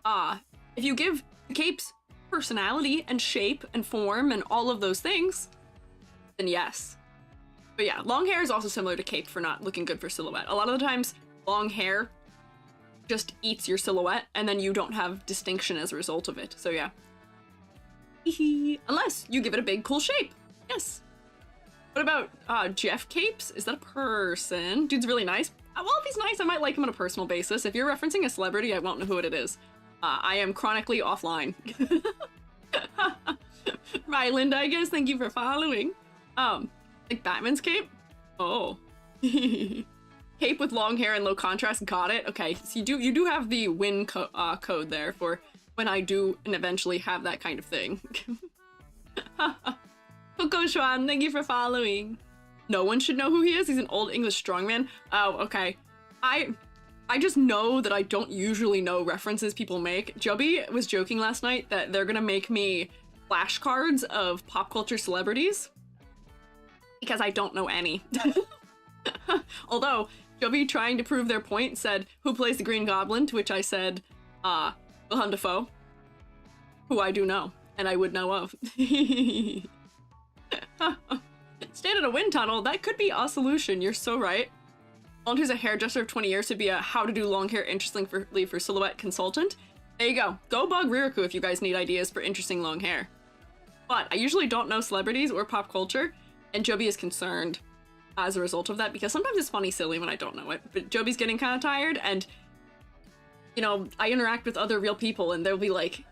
If you give the capes personality and shape and form and all of those things, then yes. But yeah, long hair is also similar to cape for not looking good for silhouette. A lot of the times, long hair just eats your silhouette and then you don't have distinction as a result of it, so yeah. Unless you give it a big cool shape, yes. What about Jeff Capes? Is that a person? Dude's really nice. Well, if he's nice, I might like him on a personal basis. If you're referencing a celebrity, I won't know who it is. I am chronically offline. Right, Linda, I guess, thank you for following. Like Batman's cape? Oh. Cape with long hair and low contrast, got it. Okay, so you do have the win code there for when I do and eventually have that kind of thing. Coco Schwan, thank you for following. No one should know who he is. He's an old English strongman. Oh, okay. I just know that I don't usually know references people make. Joby was joking last night that they're gonna make me flashcards of pop culture celebrities because I don't know any. Although Joby, trying to prove their point, said, "Who plays the Green Goblin?" To which I said, Willem Dafoe, who I do know, and I would know of. Stayed at a wind tunnel, that could be a solution, you're so right. Volunteers a hairdresser of 20 years to be a how to do long hair interestingly for silhouette consultant. There you go. Go bug Ririku if you guys need ideas for interesting long hair. But I usually don't know celebrities or pop culture, and Joby is concerned as a result of that because sometimes it's funny silly when I don't know it. But Joby's getting kind of tired, and you know, I interact with other real people and they'll be like,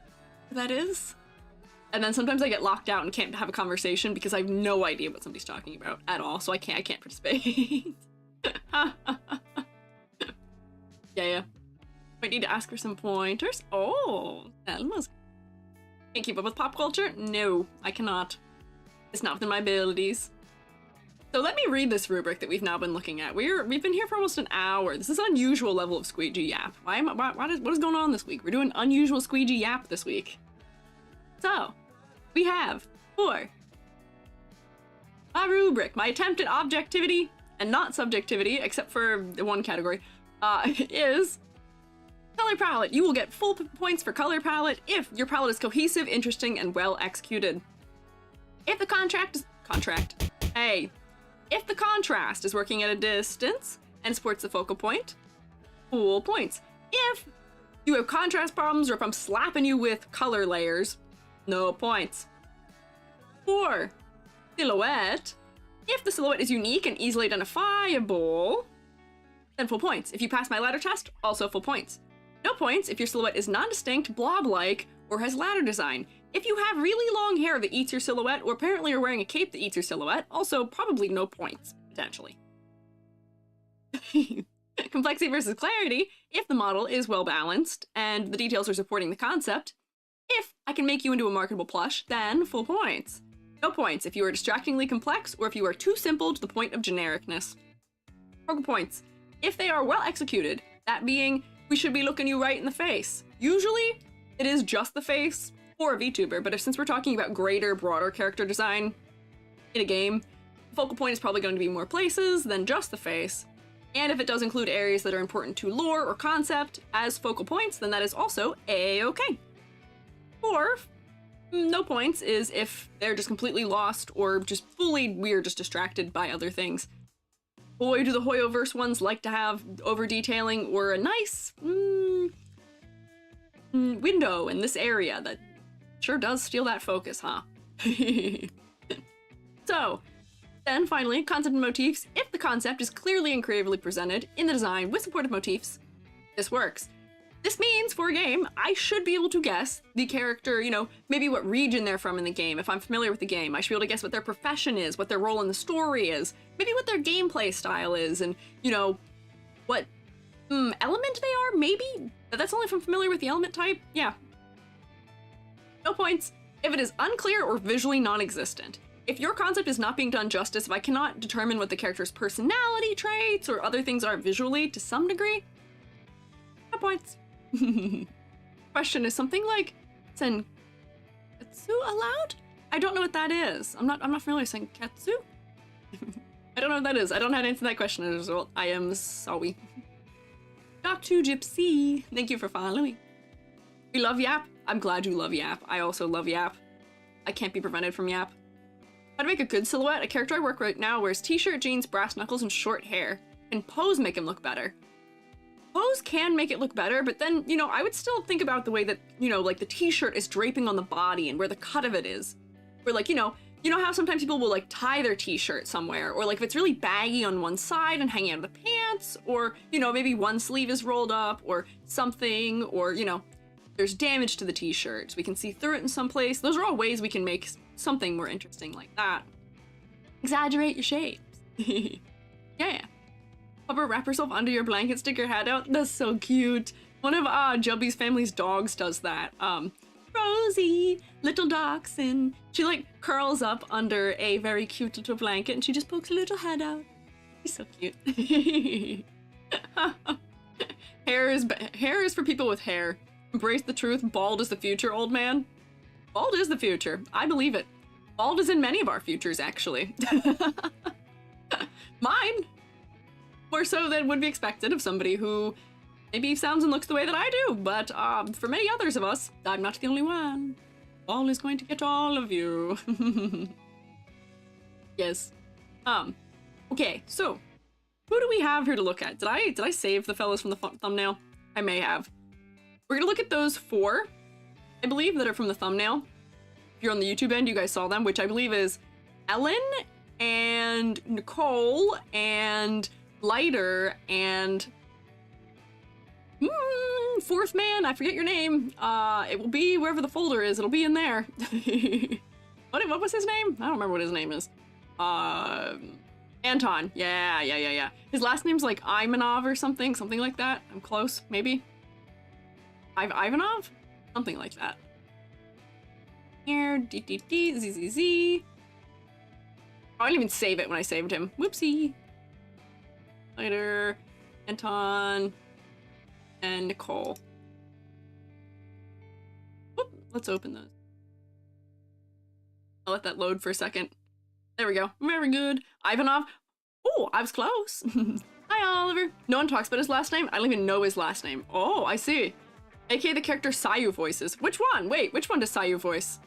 that is? And then sometimes I get locked out and can't have a conversation because I have no idea what somebody's talking about at all, so I can't participate. Yeah. Might need to ask for some pointers. Oh, Elma's. Can't keep up with pop culture? No, I cannot. It's not within my abilities. So let me read this rubric that we've now been looking at. We've been here for almost an hour. This is an unusual level of Squiiji yap. What is going on this week? We're doing unusual Squiiji yap this week. So, we have for a rubric, my attempt at objectivity and not subjectivity, except for the one category, is color palette. You will get full points for color palette if your palette is cohesive, interesting, and well executed. If the if the contrast is working at a distance and supports the focal point, full points. If you have contrast problems or if I'm slapping you with color layers, no points. For silhouette, if the silhouette is unique and easily identifiable, then full points. If you pass my ladder test, also full points. No points if your silhouette is non-distinct, blob-like, or has ladder design. If you have really long hair that eats your silhouette, or apparently are wearing a cape that eats your silhouette, also probably no points, potentially. Complexity versus clarity, if the model is well balanced and the details are supporting the concept. If I can make you into a marketable plush, then full points. No points if you are distractingly complex or if you are too simple to the point of genericness. Focal points. If they are well executed, that being, we should be looking you right in the face. Usually, it is just the face for a VTuber, but since we're talking about greater, broader character design in a game, the focal point is probably going to be more places than just the face. And if it does include areas that are important to lore or concept as focal points, then that is also a-okay. Or no points is if they're just completely lost or just fully we're just distracted by other things. Boy, do the Hoyoverse ones like to have over-detailing or a nice window in this area that sure does steal that focus, huh? So, then finally, concept and motifs. If the concept is clearly and creatively presented in the design with supportive motifs, this works. This means, for a game, I should be able to guess the character, you know, maybe what region they're from in the game. If I'm familiar with the game, I should be able to guess what their profession is, what their role in the story is, maybe what their gameplay style is, and, you know, what element they are, maybe? That's only if I'm familiar with the element type? Yeah. No points if it is unclear or visually non-existent. If your concept is not being done justice, if I cannot determine what the character's personality traits or other things are visually to some degree, no points. Question is something like senketsu allowed? I don't know what that is. I'm not familiar with senketsu. I don't know what that is. I don't know how to answer that question as a result. I am sorry. Dr. Gypsy, thank you for following. We love Yap. I'm glad you love Yap. I also love Yap. I can't be prevented from Yap. How to make a good silhouette? A character I work right now wears t-shirt, jeans, brass knuckles, and short hair. Can pose make him look better? Pose can make it look better, but then, you know, I would still think about the way that, you know, like the t-shirt is draping on the body and where the cut of it is. Where, like, you know how sometimes people will like tie their t-shirt somewhere, or like if it's really baggy on one side and hanging out of the pants, or, you know, maybe one sleeve is rolled up or something, or, you know, there's damage to the t-shirt, so we can see through it in some place. Those are all ways we can make something more interesting like that. Exaggerate your shapes. Yeah. Pupper, wrap yourself under your blanket, stick your head out. That's so cute. One of Jubby's family's dogs does that. Rosie, little dachshund. She like curls up under a very cute little blanket and she just pokes her little head out. She's so cute. Hair is for people with hair. Embrace the truth. Bald is the future, old man. Bald is the future. I believe it. Bald is in many of our futures, actually. Mine. More so than would be expected of somebody who maybe sounds and looks the way that I do, but for many others of us, I'm not the only one. Bald is going to get all of you. Yes. Okay, so who do we have here to look at? Did I save the fellas from the thumbnail? I may have. We're gonna look at those 4, I believe, that are from the thumbnail. If you're on the YouTube end, you guys saw them, which I believe is Ellen and Nicole and Lighter and 4th man, I forget your name. It will be wherever the folder is, it'll be in there. What was his name? I don't remember what his name is. Anton. Yeah. His last name's like Ivanov or something like that. I'm close, maybe. Ivanov? Something like that. Here, ZZZ. I didn't even save it when I saved him. Whoopsie. Later, Anton, and Nicole. Whoop, let's open those. I'll let that load for a second. There we go. Very good. Ivanov. Oh, I was close. Hi, Oliver. No one talks about his last name. I don't even know his last name. Oh, I see. AKA the character Sayu voices. Which one? Wait, which one does Sayu voice?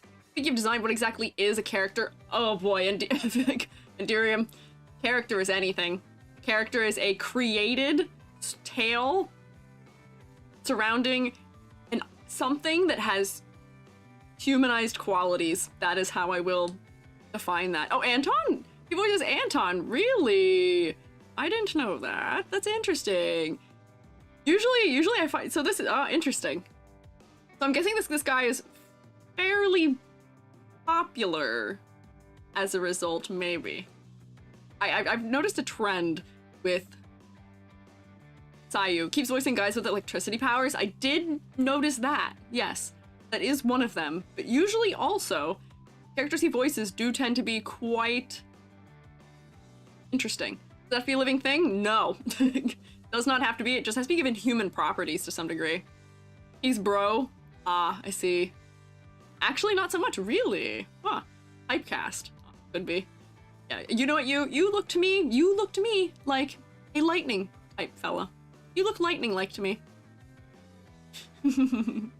I think you've designed what exactly is a character. Oh boy, Enderium. Character is anything. Character is a created tale surrounding something that has humanized qualities. That is how I will define that. Oh, Anton! He voices Anton. Really? I didn't know that. That's interesting. Usually I find, so this is interesting. So I'm guessing this guy is fairly popular as a result, maybe. I've noticed a trend with Sayu. Keeps voicing guys with electricity powers. I did notice that. Yes, that is one of them. But usually also, characters he voices do tend to be quite interesting. Does that have to be a living thing? No. Does not have to be. It just has to be given human properties to some degree. He's bro. Ah, I see. Actually, not so much. Really? Huh. Typecast. Could be. Yeah, you know what, you look to me like a lightning type fella. You look lightning-like to me. You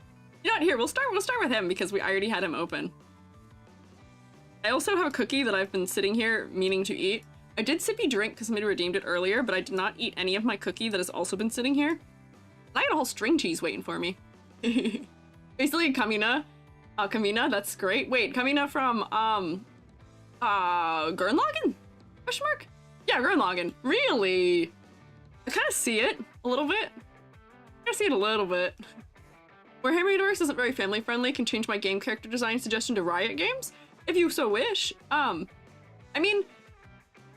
know what, here, we'll start with him because I already had him open. I also have a cookie that I've been sitting here meaning to eat. I did sippy drink because somebody redeemed it earlier, but I did not eat any of my cookie that has also been sitting here. I had a whole string cheese waiting for me. Basically, Kamina. Kamina, that's great. Wait, Kamina from, Gurnlagen? Question mark? Yeah, Gurnlagen. Really? I kind of see it a little bit. I see it a little bit. Where Hoyoverse isn't very family friendly, can change my game character design suggestion to Riot Games, if you so wish. I mean,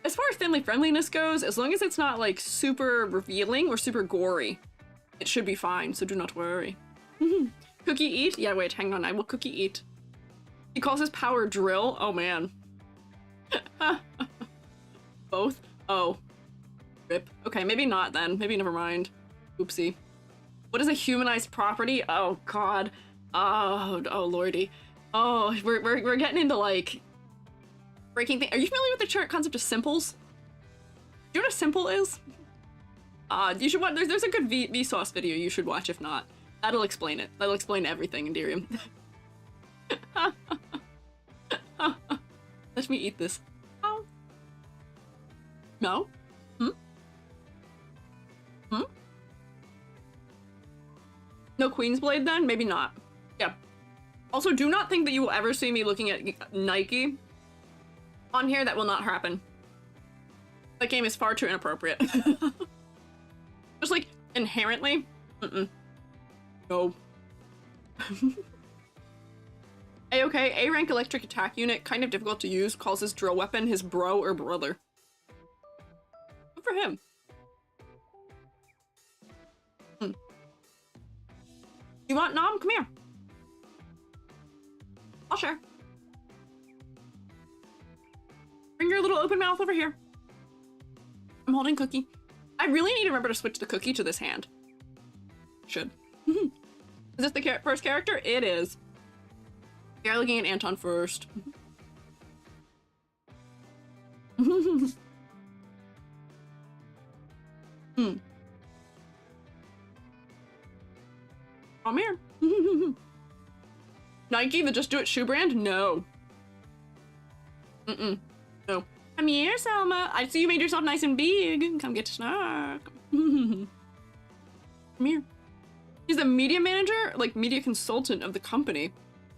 as far as family friendliness goes, as long as it's not like super revealing or super gory, it should be fine, so do not worry. Cookie eat? Yeah, wait, hang on, I will cookie eat. He calls his power drill? Oh man. Both? Oh. Rip. Okay, maybe not then. Maybe never mind. Oopsie. What is a humanized property? Oh god. Oh lordy. Oh, we're getting into like breaking things. Are you familiar with the concept of simples? Do you know what a simple is? You should watch. There's a good Vsauce video you should watch. If not, that'll explain it. That'll explain everything in Dirium. Let me eat this. Oh. No. No Queen's Blade then? Maybe not. Yeah. Also, do not think that you will ever see me looking at Nike on here. That will not happen. That game is far too inappropriate. Just like inherently. No. A-okay, A-rank electric attack unit, kind of difficult to use, calls his drill weapon his bro or brother. Good for him. You want Nom? Come here. I'll share. Bring your little open mouth over here. I'm holding cookie. I really need to remember to switch the cookie to this hand. Should. Is this the first character? It is. You're looking at Anton first. Come here. Nike, the Just Do It shoe brand? No. No. Come here, Selma. I see you made yourself nice and big. Come get a snack. Come here. He's the media manager, like media consultant of the company.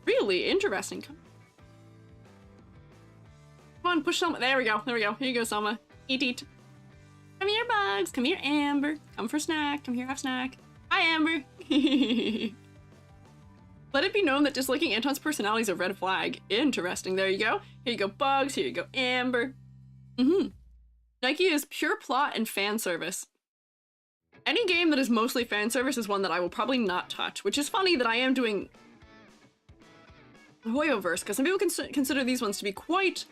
Really interesting. Come on, push Selma. There we go. There we go. Here you go, Selma. Eat, eat. Come here, Bugs. Come here, Amber. Come for snack. Come here, have snack. Hi, Amber. Let it be known that disliking Anton's personality is a red flag. Interesting. There you go. Here you go, Bugs. Here you go, Amber. Nike is pure plot and fan service. Any game that is mostly fan service is one that I will probably not touch, which is funny that I am doing Hoyoverse, because some people consider these ones to be quite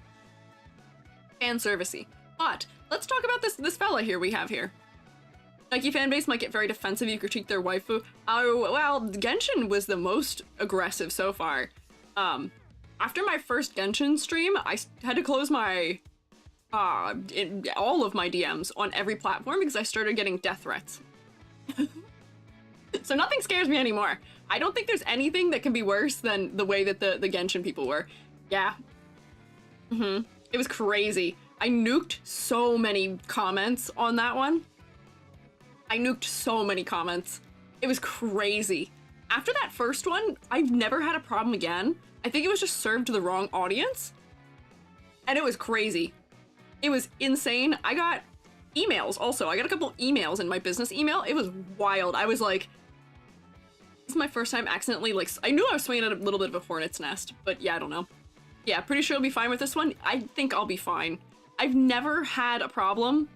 fan servicey. But let's talk about this fella here we have here. Nike fanbase might get very defensive if you critique their waifu. Oh, well, Genshin was the most aggressive so far. After my first Genshin stream, I had to close my all of my DMs on every platform because I started getting death threats. So nothing scares me anymore. I don't think there's anything that can be worse than the way that the Genshin people were. Yeah. It was crazy. I nuked so many comments on that one. I nuked so many comments. It was crazy. After that first one, I've never had a problem again. I think it was just served to the wrong audience. And it was crazy. It was insane. I got emails also. I got a couple emails in my business email. It was wild. I was like, this is my first time accidentally, like, I knew I was swinging at a little bit of a hornet's nest, but yeah, I don't know. Yeah, pretty sure I'll be fine with this one. I think I'll be fine. I've never had a problem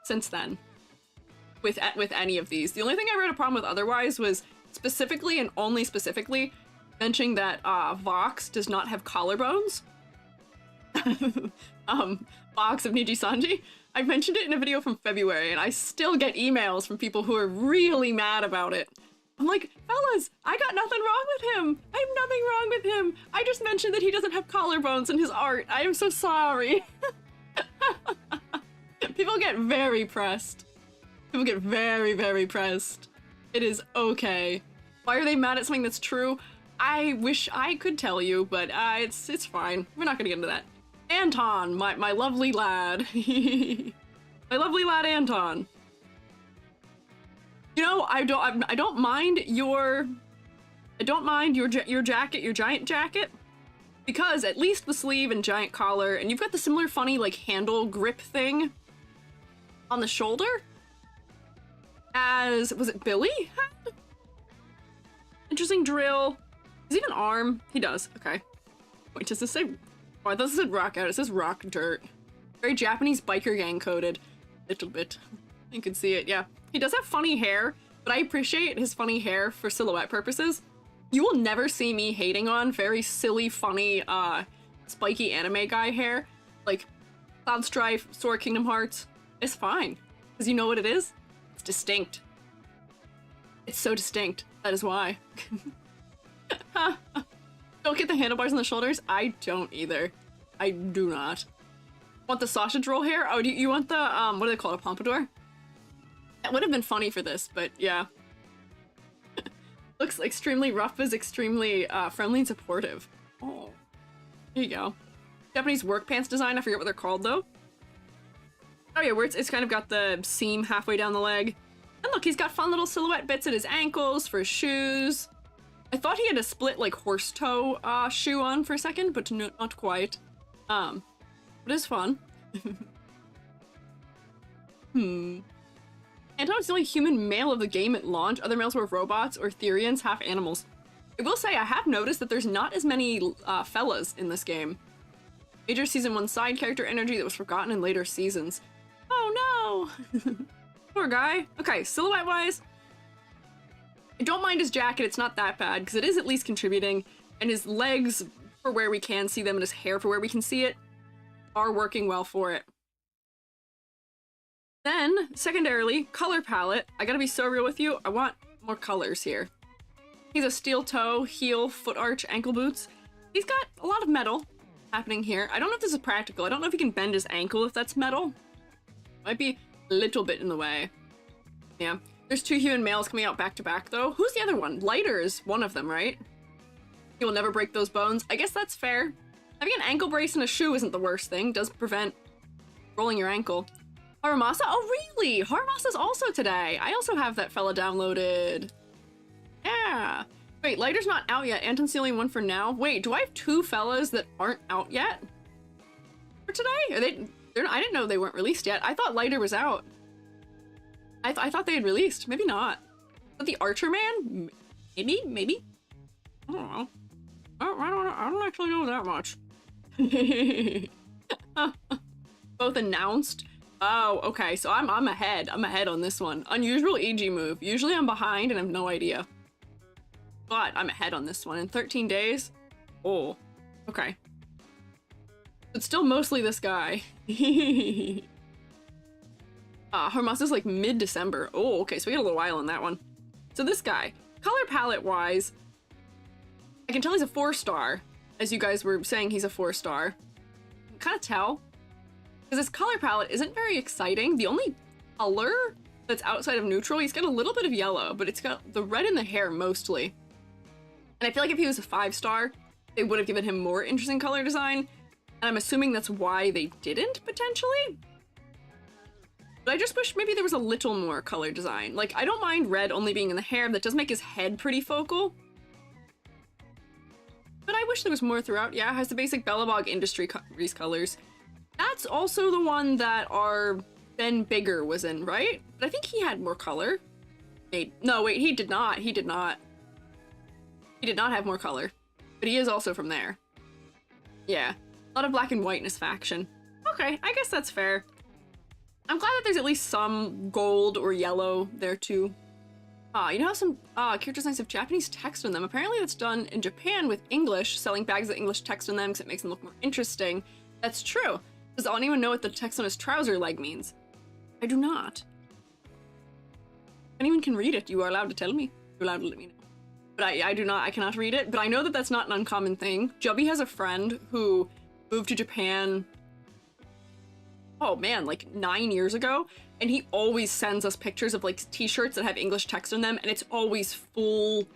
since then with any of these. The only thing I ever had a problem with otherwise was specifically and only specifically mentioning that Vox does not have collarbones. Vox of Niji Sanji. I mentioned it in a video from February and I still get emails from people who are really mad about it. I'm like, fellas, I got nothing wrong with him. I have nothing wrong with him. I just mentioned that he doesn't have collarbones in his art. I am so sorry. People get very pressed. People get very, very pressed. It is okay. Why are they mad at something that's true? I wish I could tell you, but it's fine. We're not gonna get into that. Anton, my lovely lad. My lovely lad Anton. You know, I don't mind your jacket, your giant jacket, because at least the sleeve and giant collar, and you've got the similar funny like handle grip thing on the shoulder as, was it Billy had? Interesting drill. Does he have an arm? He does. Okay. Wait, does this say? Oh, I thought this said rock out. It says rock dirt. Very Japanese biker gang coded. Little bit. You can see it. Yeah. He does have funny hair, but I appreciate his funny hair for silhouette purposes. You will never see me hating on very silly, funny, spiky anime guy hair. Like Cloud Strife, Sora Kingdom Hearts. It's fine. Because you know what it is? It's distinct. It's so distinct. That is why. Don't get the handlebars on the shoulders? I don't either. I do not. Want the sausage roll hair? Oh, do you want the, what do they call it, a pompadour? That would have been funny for this, but yeah. Looks extremely rough, is extremely friendly and supportive. Oh, there you go. Japanese work pants design, I forget what they're called though. Oh yeah, where it's kind of got the seam halfway down the leg. And look, he's got fun little silhouette bits at his ankles for his shoes. I thought he had a split like horse toe shoe on for a second, but not quite. But it's fun. Anton's the only human male of the game at launch. Other males were robots or Therians, half animals. I will say I have noticed that there's not as many fellas in this game. Major season 1 side character energy that was forgotten in later seasons. Oh no! Poor guy. Okay, silhouette wise, I don't mind his jacket, it's not that bad, because it is at least contributing, and his legs, for where we can see them, and his hair, for where we can see it, are working well for it. Then, secondarily, color palette. I gotta be so real with you, I want more colors here. He's a steel toe, heel, foot arch, ankle boots. He's got a lot of metal happening here. I don't know if this is practical. I don't know if he can bend his ankle if that's metal. Might be a little bit in the way. Yeah. There's 2 human males coming out back to back though. Who's the other one? Lighter is one of them, right? He will never break those bones. I guess that's fair. Having an ankle brace and a shoe isn't the worst thing. Does prevent rolling your ankle. Harumasa? Oh really? Harumasa's also today. I also have that fella downloaded. Yeah. Wait, Lighter's not out yet. Anton's the only one for now. Wait, do I have 2 fellas that aren't out yet? For today? Are they? I didn't know they weren't released yet. I thought Lighter was out. I thought they had released. Maybe not. But the Archer Man? Maybe? Maybe? I don't know. I don't actually know that much. Both announced. Oh, okay. So I'm ahead. I'm ahead on this one. Unusual EG move. Usually I'm behind and I have no idea. But I'm ahead on this one. In 13 days? Oh. Okay. It's still mostly this guy. Harumasa's like mid-December. Oh, okay, so we got a little while on that one. So this guy, color palette wise, I can tell he's a 4-star. As you guys were saying, he's a 4-star. I can kind of tell. Because his color palette isn't very exciting. The only color that's outside of neutral, he's got a little bit of yellow, but it's got the red in the hair mostly. And I feel like if he was a 5-star, they would have given him more interesting color design. And I'm assuming that's why they didn't, potentially. But I just wish maybe there was a little more color design. Like, I don't mind red only being in the hair, that does make his head pretty focal. But I wish there was more throughout. Yeah, it has the basic Bellabog Industries colors. That's also the one that our Ben Bigger was in, right? But I think he had more color. Maybe. No, wait, he did not. He did not. He did not have more color. But he is also from there. Yeah. A lot of black and white in his faction. Okay, I guess that's fair. I'm glad that there's at least some gold or yellow there too. You know how some character designs have Japanese text on them? Apparently that's done in Japan with English, selling bags with English text on them because it makes them look more interesting. That's true. Does anyone know what the text on his trouser leg means? I do not. If anyone can read it, you are allowed to tell me. You're allowed to let me know. But I do not, I cannot read it, but I know that that's not an uncommon thing. Jubby has a friend who moved to Japan oh man, like 9 years ago, and he always sends us pictures of like t-shirts that have English text on them, and it's always full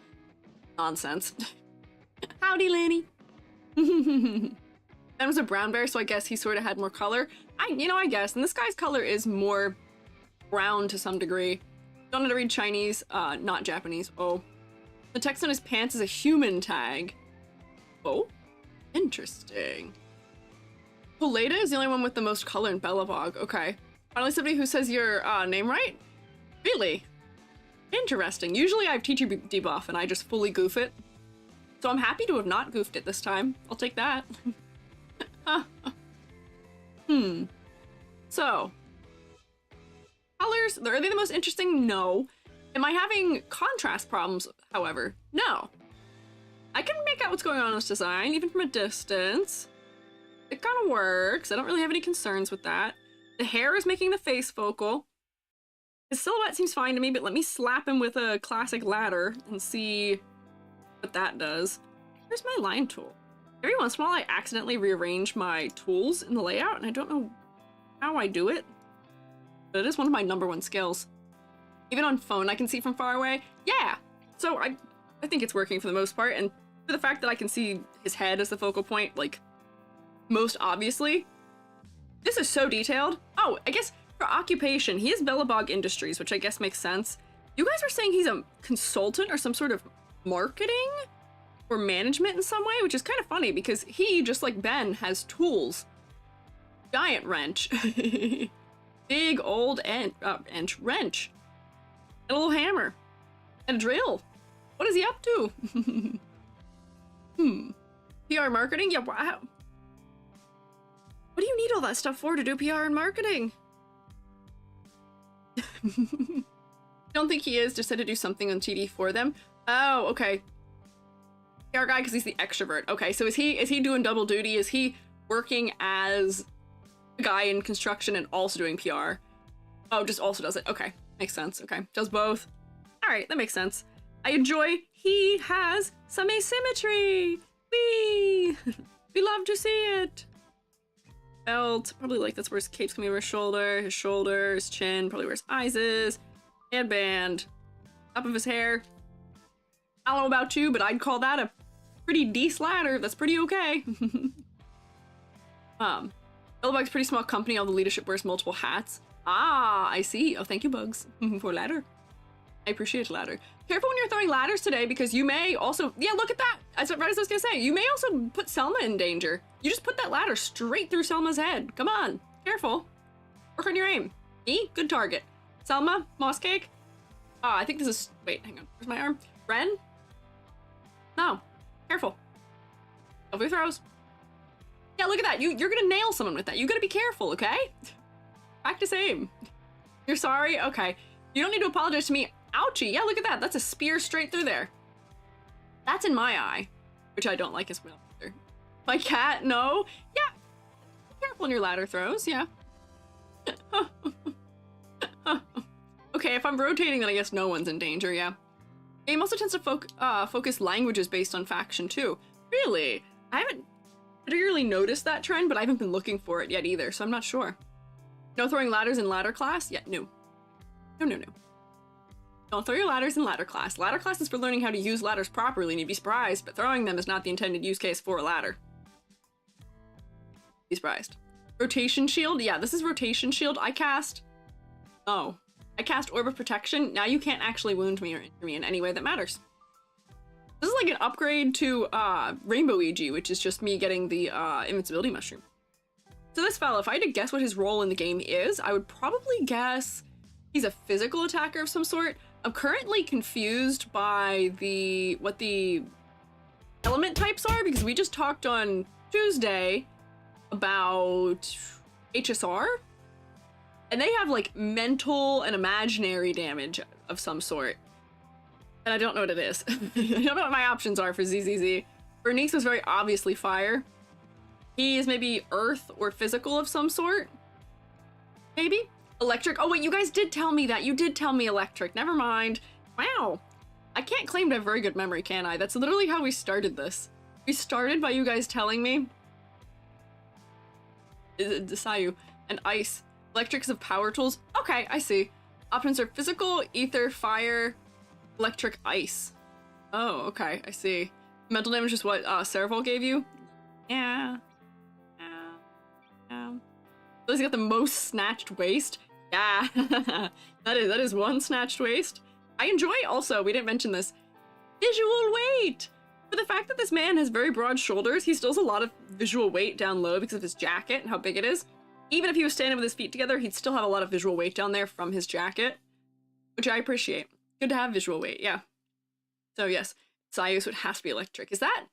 nonsense. Howdy, Lanny. That was a brown bear, so I guess he sort of had more color. I guess, and this guy's color is more brown to some degree. Don't know how to read Chinese, not Japanese. Oh. The text on his pants is a human tag. Oh, interesting. Poleta is the only one with the most color in Belobog. Okay. Finally somebody who says your name right? Really? Interesting. Usually I have teacher debuff and I just fully goof it. So I'm happy to have not goofed it this time. I'll take that. So, colors, are they the most interesting? No. Am I having contrast problems, however? No. I can make out what's going on in this design, even from a distance. It kind of works. I don't really have any concerns with that. The hair is making the face focal. His silhouette seems fine to me, but let me slap him with a classic ladder and see what that does. Where's my line tool? Every once in a while, I accidentally rearrange my tools in the layout, and I don't know how I do it. But it is one of my #1 skills. Even on phone, I can see from far away. Yeah! So I think it's working for the most part, and for the fact that I can see his head as the focal point, like, most obviously. This is so detailed. Oh, I guess for occupation, he is Belobog Industries, which I guess makes sense. You guys are saying he's a consultant or some sort of marketing or management in some way, which is kind of funny because he, just like Ben, has tools. Giant wrench. Big old wrench. And a little hammer. And a drill. What is he up to? PR marketing? Yeah, wow. What do you need all that stuff for to do PR and marketing? Don't think he is, just said to do something on TV for them. Oh, okay. PR guy because he's the extrovert. Okay, so is he doing double duty? Is he working as a guy in construction and also doing PR? Oh, just also does it. Okay, makes sense. Okay, does both. All right, that makes sense. I enjoy. He has some asymmetry. Whee! We love to see it. Belt, probably like that's where his cape's coming over his shoulder, his chin, probably where his eyes is. Headband, top of his hair. I don't know about you, but I'd call that a pretty decent ladder. That's pretty okay. Belobog's pretty small company. All the leadership wears multiple hats. Ah, I see. Oh, thank you, Bugs, for ladder. I appreciate ladder. Careful when you're throwing ladders today, because you may also, yeah, look at that. Right as I was gonna say, you may also put Selma in danger. You just put that ladder straight through Selma's head. Come on, careful. Work on your aim. Me, good target. Selma, moss cake. I think this is, wait, hang on. Where's my arm? Ren? No, careful. Over throws. Yeah, look at that. You're gonna nail someone with that. You gotta be careful, okay? Practice aim. You're sorry? Okay. You don't need to apologize to me. Ouchie. Yeah, look at that. That's a spear straight through there. That's in my eye, which I don't like as well either. My cat, no. Yeah. Be careful in your ladder throws, yeah. Okay, if I'm rotating, then I guess no one's in danger, yeah. Game also tends to focus languages based on faction too. Really? I haven't particularly noticed that trend, but I haven't been looking for it yet either, so I'm not sure. No throwing ladders in ladder class? Yeah, no. No. Don't throw your ladders in ladder class. Ladder class is for learning how to use ladders properly, and you'd be surprised, but throwing them is not the intended use case for a ladder. Be surprised. Rotation shield? Yeah, this is rotation shield. I cast Orb of Protection. Now you can't actually wound me or injure me in any way that matters. This is like an upgrade to Rainbow EG, which is just me getting the invincibility mushroom. So this fella, if I had to guess what his role in the game is, I would probably guess he's a physical attacker of some sort. I'm currently confused by what the element types are, because we just talked on Tuesday about HSR, and they have like mental and imaginary damage of some sort. And I don't know what it is. I don't know what my options are for ZZZ. Bernice was very obviously fire. He is maybe earth or physical of some sort. Maybe? Electric. Oh wait, you guys did tell me that. You did tell me electric. Never mind. Wow. I can't claim to have very good memory, can I? That's literally how we started this. We started by you guys telling me. Desayu. and ice. Electrics of power tools. Okay, I see. Options are physical, ether, fire, electric, ice. Oh, okay, I see. Mental damage is what Cereval gave you? Yeah. He's got the most snatched waist. Yeah, that is one snatched waist. I enjoy also, we didn't mention this, visual weight. For the fact that this man has very broad shoulders, he still has a lot of visual weight down low because of his jacket and how big it is. Even if he was standing with his feet together, he'd still have a lot of visual weight down there from his jacket, which I appreciate. Good to have visual weight, yeah. So yes, Sayus would have to be electric. Is that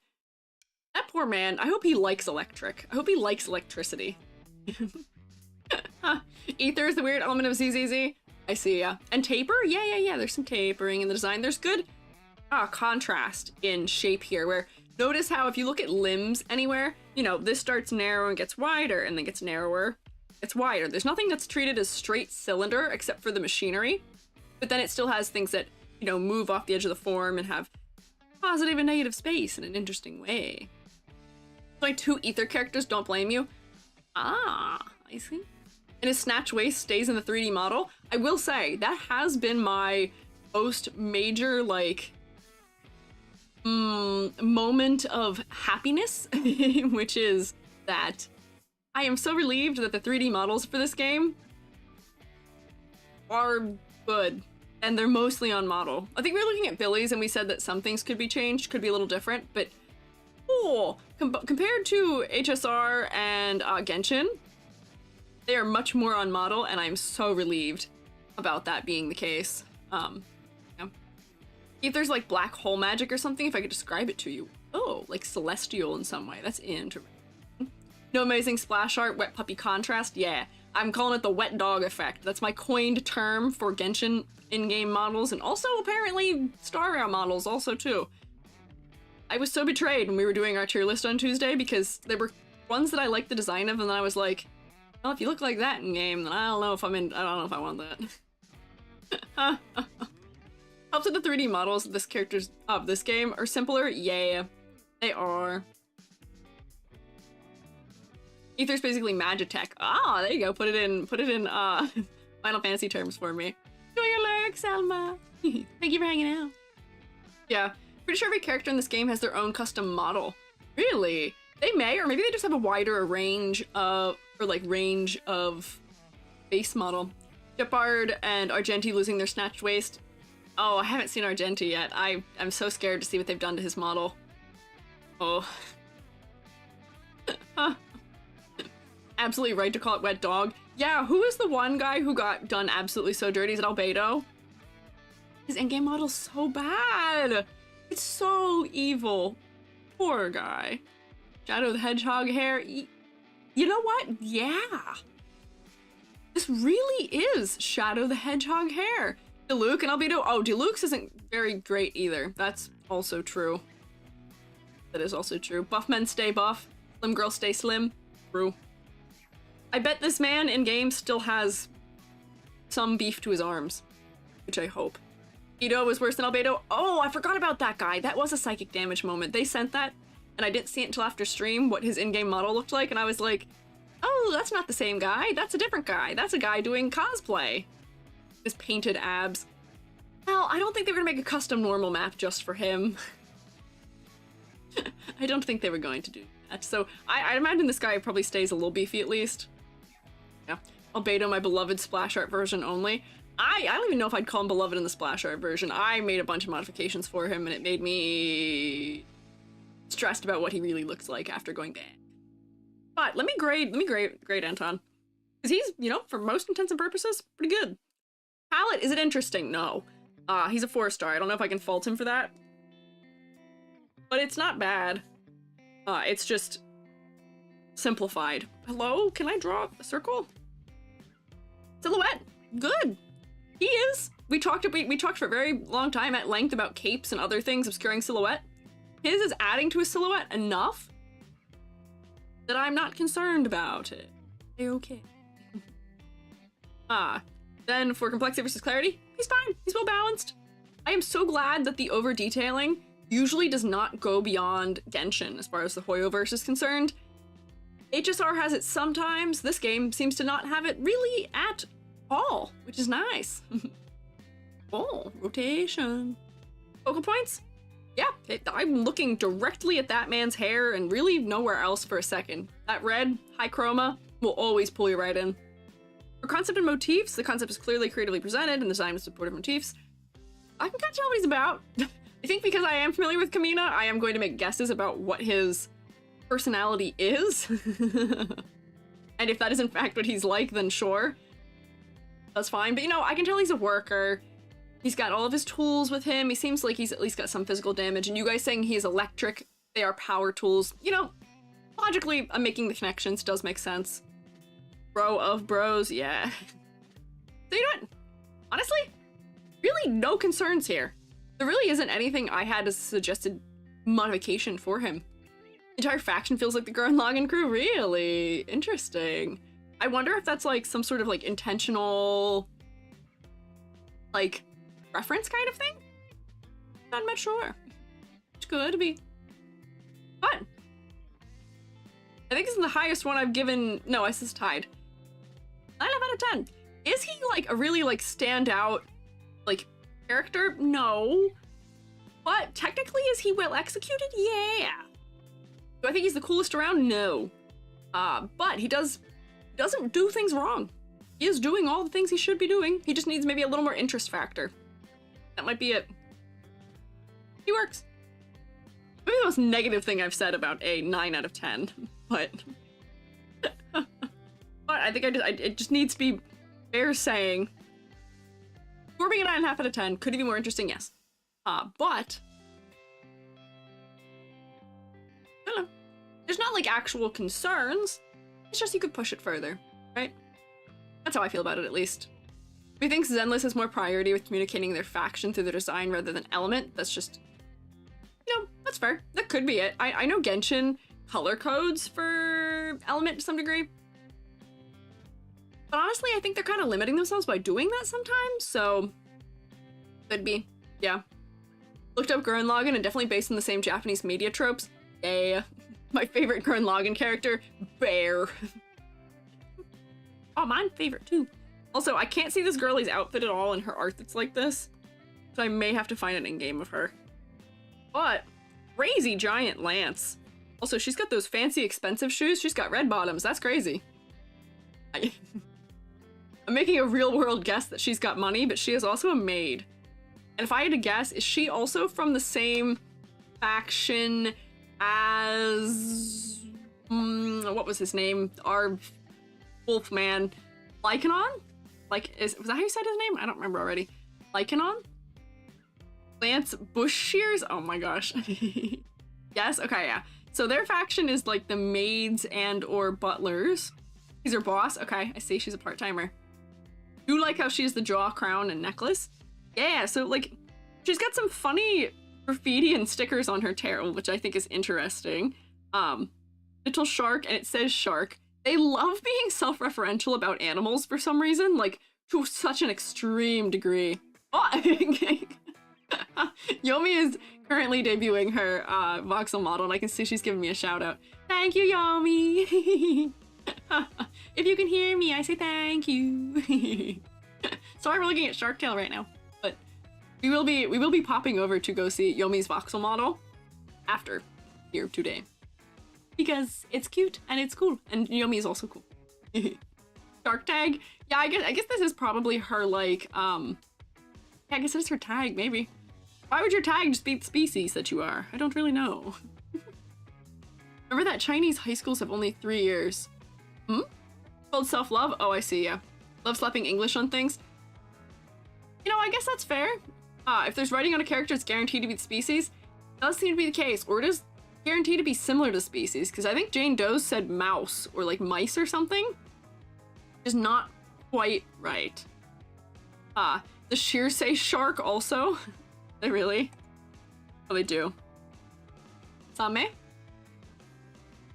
poor man? I hope he likes electric. I hope he likes electricity. Huh. Ether is the weird element of ZZZ. I see, yeah. And taper? Yeah. There's some tapering in the design. There's good contrast in shape here, where notice how if you look at limbs anywhere, you know, this starts narrow and gets wider and then gets narrower. It's wider. There's nothing that's treated as straight cylinder except for the machinery, but then it still has things that, you know, move off the edge of the form and have positive and negative space in an interesting way. So my 2 ether characters, don't blame you. Ah, I see. And his snatch waist stays in the 3D model. I will say, that has been my most major, like, moment of happiness, which is that I am so relieved that the 3D models for this game are good, and they're mostly on model. I think we were looking at Billy's and we said that some things could be changed, could be a little different, but compared to HSR and Genshin, they are much more on model, and I'm so relieved about that being the case. Yeah. If there's like black hole magic or something, if I could describe it to you. Oh, like celestial in some way. That's interesting. No amazing splash art, wet puppy contrast. Yeah, I'm calling it the wet dog effect. That's my coined term for Genshin in-game models, and also apparently Star Rail models also too. I was so betrayed when we were doing our tier list on Tuesday because there were ones that I liked the design of, and then I was like, well, if you look like that in game, then I don't know if I don't know if I want that. Helps with the 3D models of this game are simpler. Yeah, they are. Ether's basically Magitech. Ah, there you go. Put it in Final Fantasy terms for me. Enjoy your lurk, Selma. Thank you for hanging out. Yeah, pretty sure every character in this game has their own custom model. Really? They may, or maybe they just have a wider range of base model. Shepard and Argenti losing their snatched waist. Oh, I haven't seen Argenti yet. I'm so scared to see what they've done to his model. Oh. Absolutely right to call it wet dog. Yeah, who is the one guy who got done absolutely so dirty? Is it Albedo? His in-game model's so bad. It's so evil. Poor guy. Shadow the Hedgehog hair. You know what? Yeah. This really is Shadow the Hedgehog hair. Diluc and Albedo. Oh, Diluc's isn't very great either. That's also true. That is also true. Buff men stay buff. Slim girls stay slim. True. I bet this man in game still has some beef to his arms, which I hope. Ito was worse than Albedo. Oh, I forgot about that guy. That was a psychic damage moment. They sent that, and I didn't see it until after stream what his in-game model looked like, and I was like, oh, that's not the same guy. That's a different guy. That's a guy doing cosplay. His painted abs. Well, I don't think they were gonna make a custom normal map just for him. I don't think they were going to do that. So I imagine this guy probably stays a little beefy at least. Yeah. Albedo, my beloved splash art version only. I don't even know if I'd call him beloved in the splash art version. I made a bunch of modifications for him, and it made me stressed about what he really looks like after going back. But let me grade Anton. Because he's, you know, for most intents and purposes, pretty good. Palette, is it interesting? No. He's a 4-star. I don't know if I can fault him for that. But it's not bad. It's just simplified. Hello? Can I draw a circle? Silhouette. Good. He is. We talked for a very long time at length about capes and other things obscuring silhouette. His is adding to his silhouette enough that I'm not concerned about it. They're okay. Then for complexity versus clarity, he's fine. He's well balanced. I am so glad that the over detailing usually does not go beyond Genshin as far as the Hoyoverse is concerned. HSR has it sometimes. This game seems to not have it really at all, which is nice. Oh, rotation. Focal points? Yeah, I'm looking directly at that man's hair and really nowhere else for a second. That red, high chroma, will always pull you right in. For concept and motifs, the concept is clearly creatively presented and the design is supportive motifs. I can kind of tell what he's about. I think because I am familiar with Kamina, I am going to make guesses about what his personality is. And if that is in fact what he's like, then sure. That's fine, but you know, I can tell he's a worker. He's got all of his tools with him. He seems like he's at least got some physical damage. And you guys saying he is electric, they are power tools. You know, logically, I'm making the connections. Does make sense. Bro of bros, yeah. So you know what? Honestly, really no concerns here. There really isn't anything I had as a suggested modification for him. The entire faction feels like the Gurren Lagann crew. Really interesting. I wonder if that's like some sort of like intentional, like, reference kind of thing? Not much sure. It could be. But I think this is the highest one I've given. No, this is tied. 9 out of 10. Is he like a really like standout like character? No. But technically, is he well executed? Yeah. Do I think he's the coolest around? No. But he doesn't do things wrong. He is doing all the things he should be doing. He just needs maybe a little more interest factor. That might be it. He works. Maybe the most negative thing I've said about a 9 out of 10, but but I think it just needs to be fair saying. We're being a 9.5 out of 10. Could it be more interesting? Yes. But I don't know. There's not like actual concerns. It's just you could push it further, right? That's how I feel about it, at least. We think Zenless has more priority with communicating their faction through their design rather than element. That's just, you know, that's fair. That could be it. I know Genshin color codes for element to some degree. But honestly, I think they're kind of limiting themselves by doing that sometimes, so could be, yeah. Looked up Gurren Lagann and definitely based on the same Japanese media tropes. Yeah. My favorite Gurren Lagann character, Bear. Oh, mine favorite too. Also, I can't see this girlie's outfit at all in her art that's like this, so I may have to find an in-game of her. But, crazy giant lance. Also, she's got those fancy expensive shoes. She's got red bottoms. That's crazy. I'm making a real-world guess that she's got money, but she is also a maid. And if I had to guess, is she also from the same faction as... what was his name? Our wolf man. Lycanon? Was that how you said his name? I don't remember already. Lycanon? Lance Bushshears? Oh my gosh. Yes? Okay, yeah. So their faction is like the maids and or butlers. He's her boss? Okay, I see. She's a part-timer. Do like how she has the jaw, crown, and necklace. Yeah, so like, she's got some funny graffiti and stickers on her tail, which I think is interesting. Little shark, and it says shark. They love being self-referential about animals for some reason, like, to such an extreme degree. Oh, Yomi is currently debuting her voxel model, and I can see she's giving me a shout-out. Thank you, Yomi! If you can hear me, I say thank you. Sorry we're looking at Shark Tale right now, but we will be popping over to go see Yomi's voxel model after here today. Because it's cute and it's cool, and Yomi is also cool. Shark tag? Yeah, I guess this is probably her, like, yeah, I guess it's her tag, maybe. Why would your tag just be the species that you are? I don't really know. Remember that Chinese high schools have only 3 years? Called self-love? Oh, I see, yeah. Love slapping English on things. You know, I guess that's fair. If there's writing on a character, it's guaranteed to be the species. Does seem to be the case, or it is guaranteed to be similar to species, because I think Jane Doe said mouse, or like mice or something. Is not quite right. Does Sheer say shark also? They really? Oh, they do. Same?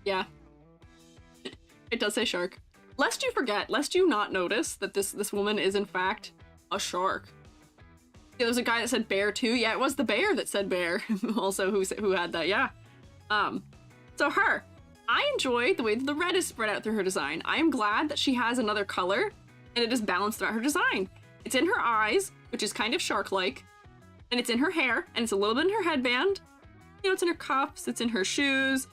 Yeah. It does say shark. Lest you forget, lest you not notice that this woman is in fact a shark. Yeah, there was a guy that said bear too. Yeah, it was the bear that said bear. Also, who had that, yeah. So her. I enjoy the way that the red is spread out through her design. I am glad that she has another color and it is balanced throughout her design. It's in her eyes, which is kind of shark-like, and it's in her hair, and it's a little bit in her headband. You know, it's in her cuffs, it's in her shoes.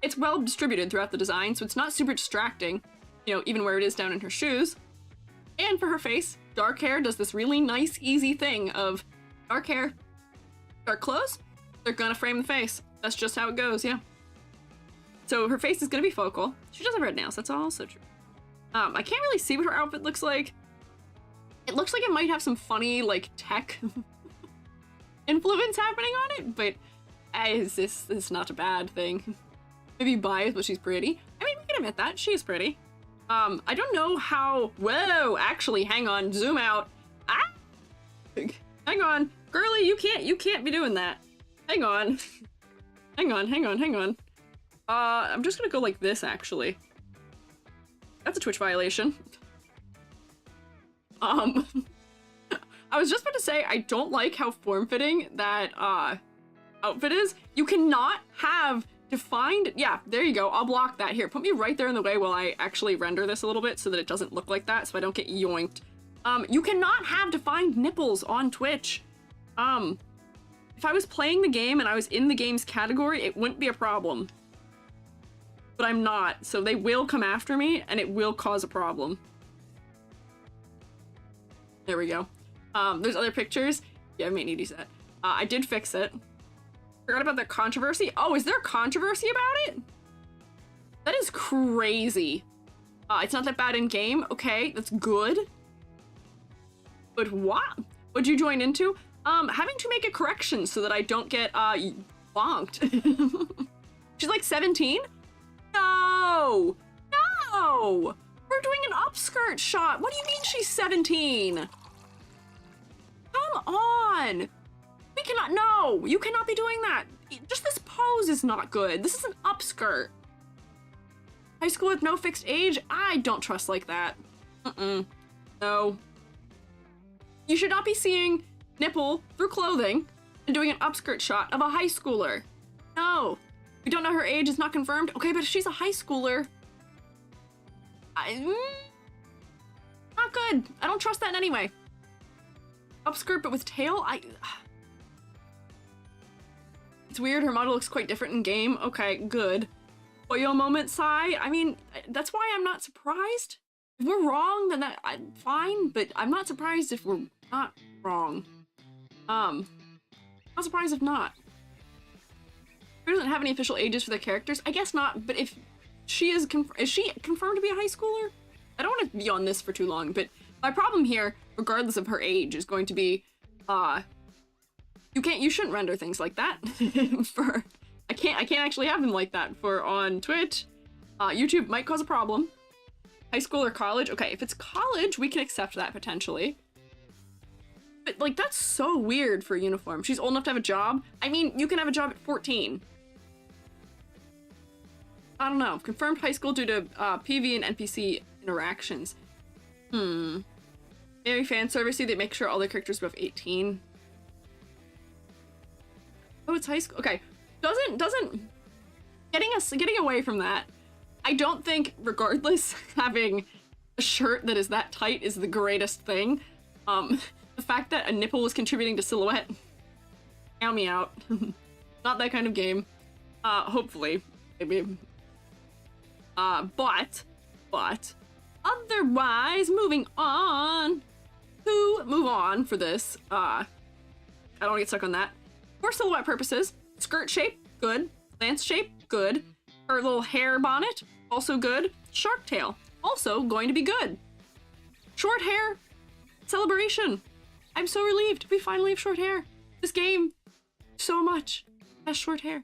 It's well distributed throughout the design, so it's not super distracting, you know, even where it is down in her shoes. And for her face, dark hair does this really nice, easy thing of dark hair, dark clothes, they're gonna frame the face. That's just how it goes, yeah. So her face is gonna be focal. She does have red nails, that's also true. I can't really see what her outfit looks like. It looks like it might have some funny, like, tech influence happening on it, but it's not a bad thing. Maybe biased, but she's pretty. I mean, we can admit that. She is pretty. I don't know how... Whoa, actually, hang on. Zoom out. Ah! Hang on. Girly, you can't be doing that. Hang on. hang on. I'm just gonna go like this, actually. That's a Twitch violation. I was just about to say, I don't like how form-fitting that, outfit is. You cannot have defined... Yeah, there you go. I'll block that. Here, put me right there in the way while I actually render this a little bit so that it doesn't look like that, so I don't get yoinked. You cannot have defined nipples on Twitch. If I was playing the game and I was in the game's category, it wouldn't be a problem. But I'm not, so they will come after me, and it will cause a problem. There we go. There's other pictures. Yeah, I may need to use that. I did fix it. Forgot about the controversy. Oh, is there a controversy about it? That is crazy. It's not that bad in game. Okay, that's good. But what? What'd you join into? Having to make a correction so that I don't get, bonked. She's like 17? No! No! We're doing an upskirt shot. What do you mean she's 17? Come on! We cannot, no! You cannot be doing that! Just this pose is not good. This is an upskirt. High school with no fixed age? I don't trust like that. No. You should not be seeing nipple through clothing and doing an upskirt shot of a high schooler. No. We don't know her age, it's not confirmed. Okay, but if she's a high schooler... not good. I don't trust that in any way. Upskirt but with tail? It's weird, her model looks quite different in game. Okay, good. Oyo moment sigh. I mean, that's why I'm not surprised. If we're wrong, then I'm fine, but I'm not surprised if we're not wrong. Not surprised if not. Who doesn't have any official ages for their characters? I guess not, but if she is she confirmed to be a high schooler? I don't want to be on this for too long, but my problem here, regardless of her age, is going to be, you shouldn't render things like that. I can't actually have them like that for on Twitch. YouTube might cause a problem. High school or college? Okay, if it's college, we can accept that potentially. But like, that's so weird for a uniform. She's old enough to have a job. I mean, you can have a job at 14. I don't know. Confirmed high school due to PV and NPC interactions. Maybe fan servicey, they make sure all their characters above 18. Oh, it's high school. Okay. Doesn't getting away from that. I don't think, regardless, having a shirt that is that tight is the greatest thing. The fact that a nipple was contributing to silhouette, count me out. Not that kind of game. Hopefully, maybe. But, otherwise, moving on. To move on for this, I don't get stuck on that. For silhouette purposes, skirt shape, good. Lance shape, good. Her little hair bonnet, also good. Shark tail, also going to be good. Short hair, celebration. I'm so relieved we finally have short hair. This game, so much, has short hair.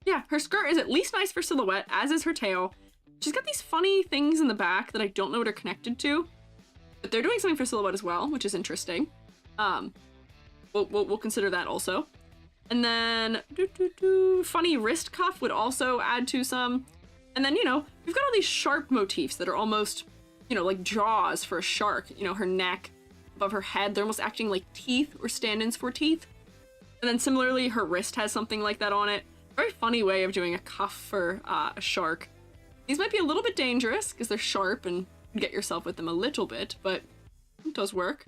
Yeah, her skirt is at least nice for silhouette, as is her tail. She's got these funny things in the back that I don't know what are connected to, but they're doing something for silhouette as well, which is interesting. We'll consider that also. And then, funny wrist cuff would also add to some. And then, you know, we've got all these shark motifs that are almost, you know, like jaws for a shark. You know, her neck, above her head, they're almost acting like teeth or stand-ins for teeth. And then similarly, her wrist has something like that on it. Very funny way of doing a cuff for a shark. These might be a little bit dangerous because they're sharp and you get yourself with them a little bit, but it does work.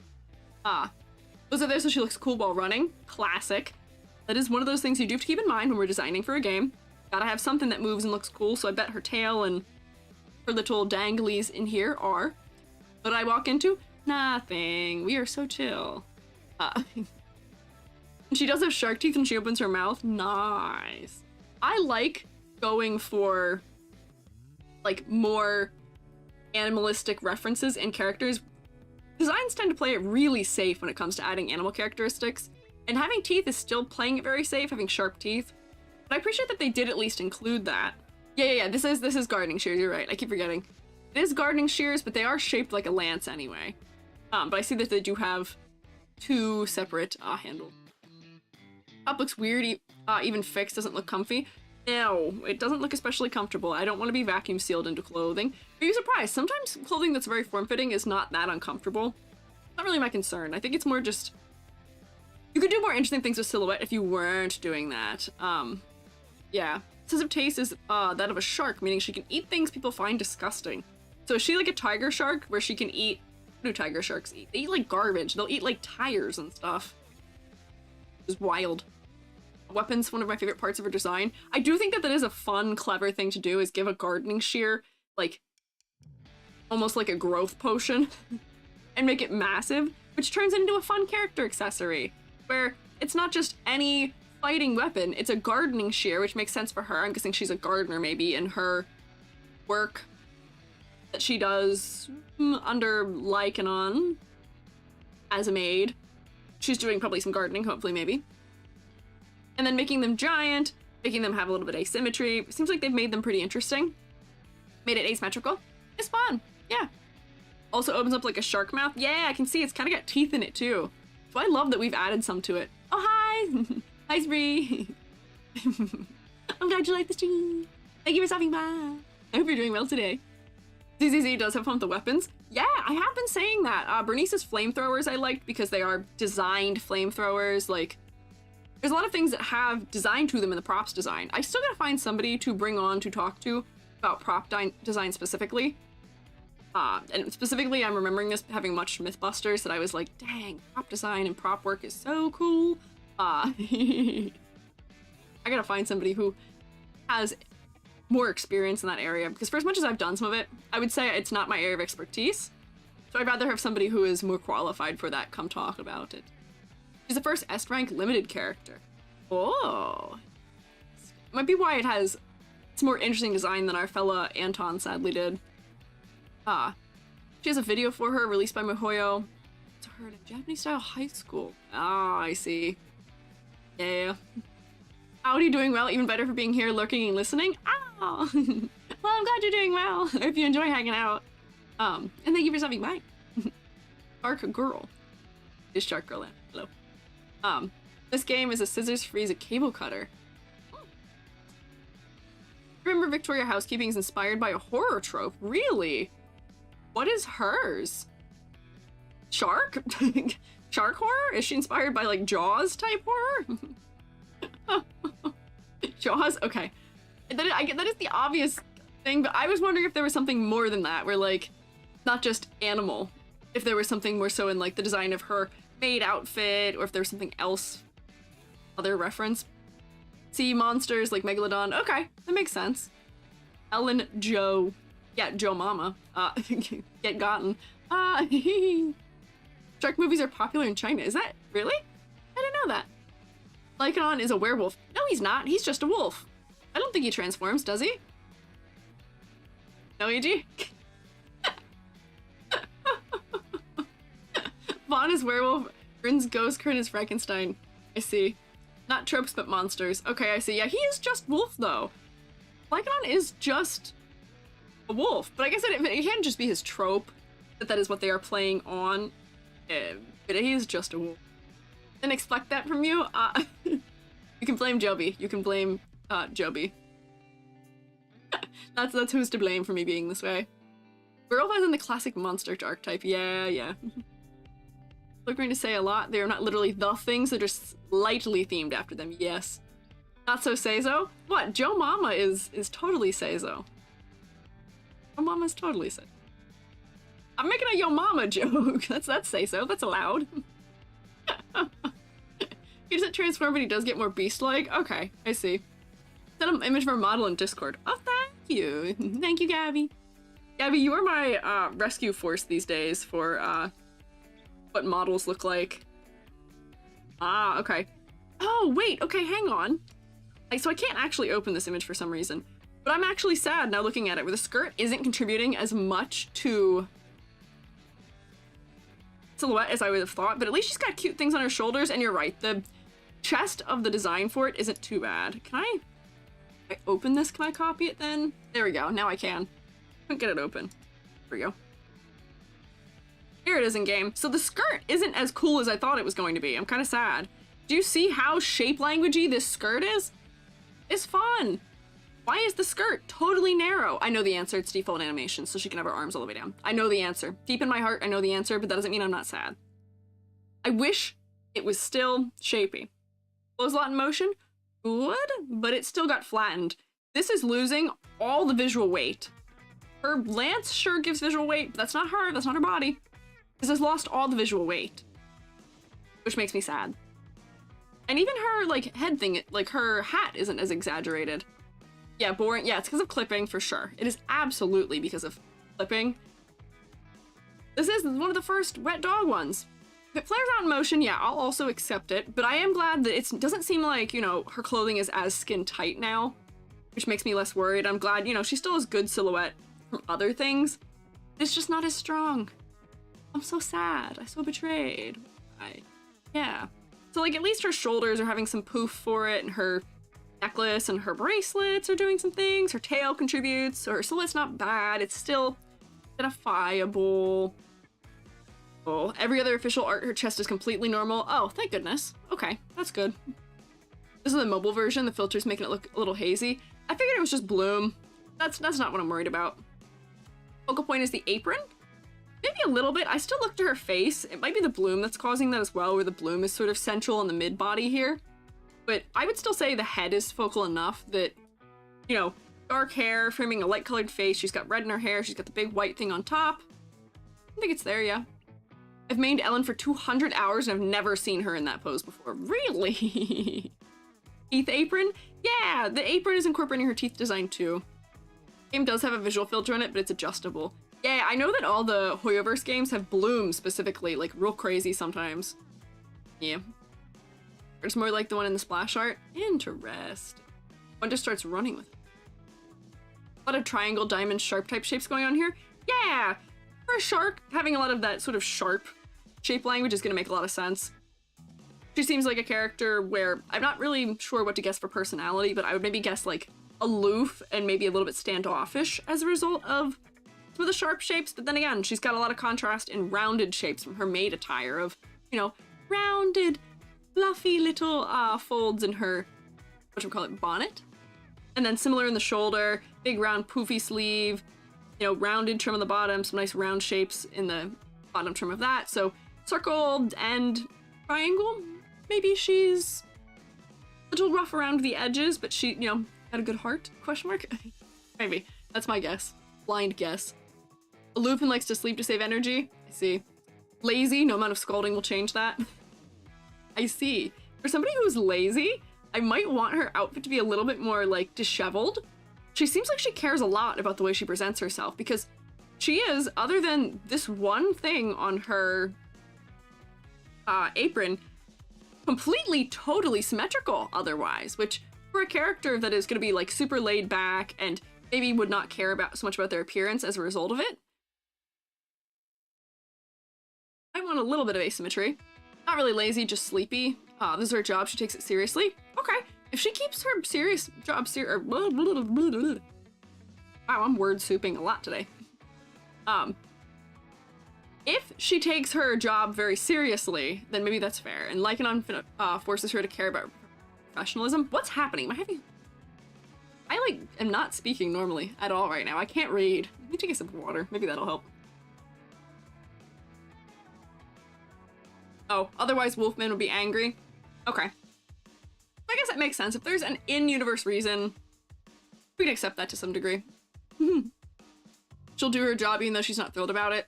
Those are there so she looks cool while running. Classic. That is one of those things you do have to keep in mind when we're designing for a game. Gotta have something that moves and looks cool, so I bet her tail and her little danglies in here are. What did I walk into? Nothing. We are so chill. She does have shark teeth when she opens her mouth. Nice. I like going for like more animalistic references in characters. Designs tend to play it really safe when it comes to adding animal characteristics, and having teeth is still playing it very safe, having sharp teeth. But I appreciate that they did at least include that. Yeah, this is gardening shears, you're right, I keep forgetting. It is gardening shears, but they are shaped like a lance anyway. But I see that they do have two separate handles. Top looks weird, even fixed doesn't look comfy. No, it doesn't look especially comfortable. I don't want to be vacuum sealed into clothing. Are you surprised? Sometimes clothing that's very form-fitting is not that uncomfortable. Not really my concern. I think it's more just... You could do more interesting things with silhouette if you weren't doing that. Yeah. Sense of taste is that of a shark, meaning she can eat things people find disgusting. So is she like a tiger shark where she can eat... What do tiger sharks eat? They eat like garbage. They'll eat like tires and stuff. It's wild. Weapons, one of my favorite parts of her design. I do think that is a fun, clever thing to do, is give a gardening shear, like, almost like a growth potion, and make it massive, which turns into a fun character accessory, where it's not just any fighting weapon, it's a gardening shear, which makes sense for her. I'm guessing she's a gardener, maybe, in her work that she does under Lycanon as a maid. She's doing probably some gardening, hopefully, maybe. And then making them giant, making them have a little bit of asymmetry. It seems like they've made them pretty interesting. Made it asymmetrical. It's fun. Yeah. Also opens up like a shark mouth. Yeah, I can see it's kind of got teeth in it too. So I love that we've added some to it. Oh, hi. Hi, Spree. I'm glad you like the stream. Thank you for stopping by. I hope you're doing well today. ZZZ does have fun with the weapons. Yeah, I have been saying that. Bernice's flamethrowers I liked because they are designed flamethrowers. Like, there's a lot of things that have design to them in the props design. I still gotta find somebody to bring on to talk to about prop design specifically. And specifically, I'm remembering this having watched Mythbusters that I was like, dang, prop design and prop work is so cool. I gotta find somebody who has more experience in that area, because for as much as I've done some of it, I would say it's not my area of expertise. So I'd rather have somebody who is more qualified for that come talk about it. She's the first S-rank limited character. Oh. Might be why it's more interesting design than our fella Anton sadly did. She has a video for her released by MiHoYo. It's her at a Japanese-style high school. Ah, I see. Yeah. Howdy, doing well. Even better for being here, lurking and listening. Oh. Well, I'm glad you're doing well. I hope you enjoy hanging out. And thank you for stopping by. Shark Girl. Is Shark Girl in? Hello. This game is a scissors freeze a cable cutter. Remember Victoria Housekeeping is inspired by a horror trope. Really? What is hers? Shark? Shark horror? Is she inspired by like Jaws type horror? Jaws? Okay. I get that is the obvious thing, but I was wondering if there was something more than that, where like, not just animal. If there was something more so in like the design of her maid outfit, or if there's something else, other reference. Sea monsters like Megalodon. Okay, that makes sense. Ellen Joe. Yeah, Joe Mama. Get gotten. Shark movies are popular in China. Is that really? I didn't know that. Lycanon is a werewolf. No, he's not. He's just a wolf. I don't think he transforms, does he? No, EG? Vaughn is werewolf. Rin's ghost. Corin is Frankenstein. I see. Not tropes, but monsters. Okay, I see. Yeah, he is just wolf, though. Lycanon is just a wolf. But I guess it can't just be his trope that is what they are playing on. But he is just a wolf. Didn't expect that from you. You can blame Joby. You can blame Joby. That's who's to blame for me being this way. Werewolf is in the classic monster archetype. Yeah. We're going to say a lot. They are not literally the things, they're just lightly themed after them. Yes. Not so Seizo? What? Joe Mama is totally Seizo. Joe Mama's totally Seizo. I'm making a Yo Mama joke. That's Seizo. That's allowed. He doesn't transform, but he does get more beast-like. Okay, I see. Send an image of our model in Discord. Oh, thank you. Thank you, Gabby. Gabby, you are my rescue force these days for what models look like. Ah, okay. Oh, wait. Okay, hang on. So I can't actually open this image for some reason, but I'm actually sad now looking at it, where the skirt isn't contributing as much to silhouette as I would have thought, but at least she's got cute things on her shoulders, and you're right, the chest of the design for it isn't too bad. Can I open this? Can I copy it then? There we go. Now I can. Couldn't get it open. There we go. Here it is in game. So the skirt isn't as cool as I thought it was going to be. I'm kind of sad. Do you see how shape languagey this skirt is? It's fun. Why is the skirt totally narrow? I know the answer. It's default animation, so she can have her arms all the way down. I know the answer. Deep in my heart, I know the answer, but that doesn't mean I'm not sad. I wish it was still shapy. Flows a lot in motion? Good, but it still got flattened. This is losing all the visual weight. Her lance sure gives visual weight, but that's not her. That's not her body. This has lost all the visual weight, which makes me sad. And even her, like, head thing, like, her hat isn't as exaggerated. Yeah, boring. Yeah, it's because of clipping, for sure. It is absolutely because of clipping. This is one of the first wet dog ones. If it flares out in motion, yeah, I'll also accept it. But I am glad that it doesn't seem like, you know, her clothing is as skin tight now, which makes me less worried. I'm glad, you know, she still has good silhouette from other things. It's just not as strong. I'm so sad. I'm so betrayed. Yeah. So, like, at least her shoulders are having some poof for it, and her necklace and her bracelets are doing some things. Her tail contributes, so her silhouette's not bad. It's still identifiable. Oh, every other official art, her chest is completely normal. Oh, thank goodness. Okay, that's good. This is the mobile version. The filter's making it look a little hazy. I figured it was just bloom. That's not what I'm worried about. Focal point is the apron. Maybe a little bit. I still look to her face. It might be the bloom that's causing that as well, where the bloom is sort of central in the mid-body here. But I would still say the head is focal enough that, you know, dark hair, framing a light-colored face. She's got red in her hair. She's got the big white thing on top. I think it's there, yeah. I've mained Ellen for 200 hours and I've never seen her in that pose before. Really? Teeth apron? Yeah, the apron is incorporating her teeth design too. The game does have a visual filter on it, but it's adjustable. Yeah, I know that all the Hoyoverse games have bloom specifically, like real crazy sometimes. Yeah. It's more like the one in the splash art. Interesting. One just starts running with it. A lot of triangle, diamond, sharp type shapes going on here. Yeah! For a shark, having a lot of that sort of sharp shape language is going to make a lot of sense. She seems like a character where I'm not really sure what to guess for personality, but I would maybe guess like aloof and maybe a little bit standoffish as a result of some of the sharp shapes. But then again, she's got a lot of contrast in rounded shapes from her maid attire of, you know, rounded, fluffy little folds in her, whatchamacallit, bonnet. And then similar in the shoulder, big round poofy sleeve, you know, rounded trim on the bottom, some nice round shapes in the bottom trim of that. So circled and triangle. Maybe she's a little rough around the edges, but she, you know, had a good heart, question mark? Maybe. That's my guess. Blind guess. Aloof and likes to sleep to save energy. I see. Lazy, no amount of scalding will change that. I see. For somebody who's lazy, I might want her outfit to be a little bit more, like, disheveled. She seems like she cares a lot about the way she presents herself, because she is, other than this one thing on her apron, completely, totally symmetrical otherwise, which for a character that is going to be, like, super laid back and maybe would not care about so much about their appearance as a result of it, I want a little bit of asymmetry. Not really lazy, just sleepy. This is her job, she takes it seriously. Okay, if she keeps her serious job wow, I'm word souping a lot today. If she takes her job very seriously, then maybe that's fair. And Lycanon forces her to care about professionalism. What's happening? I like am not speaking normally at all right now. I can't read. Let me take a sip of water. Maybe that'll help. Oh, otherwise Wolfman would be angry. Okay. I guess it makes sense. If there's an in-universe reason, we can accept that to some degree. She'll do her job even though she's not thrilled about it.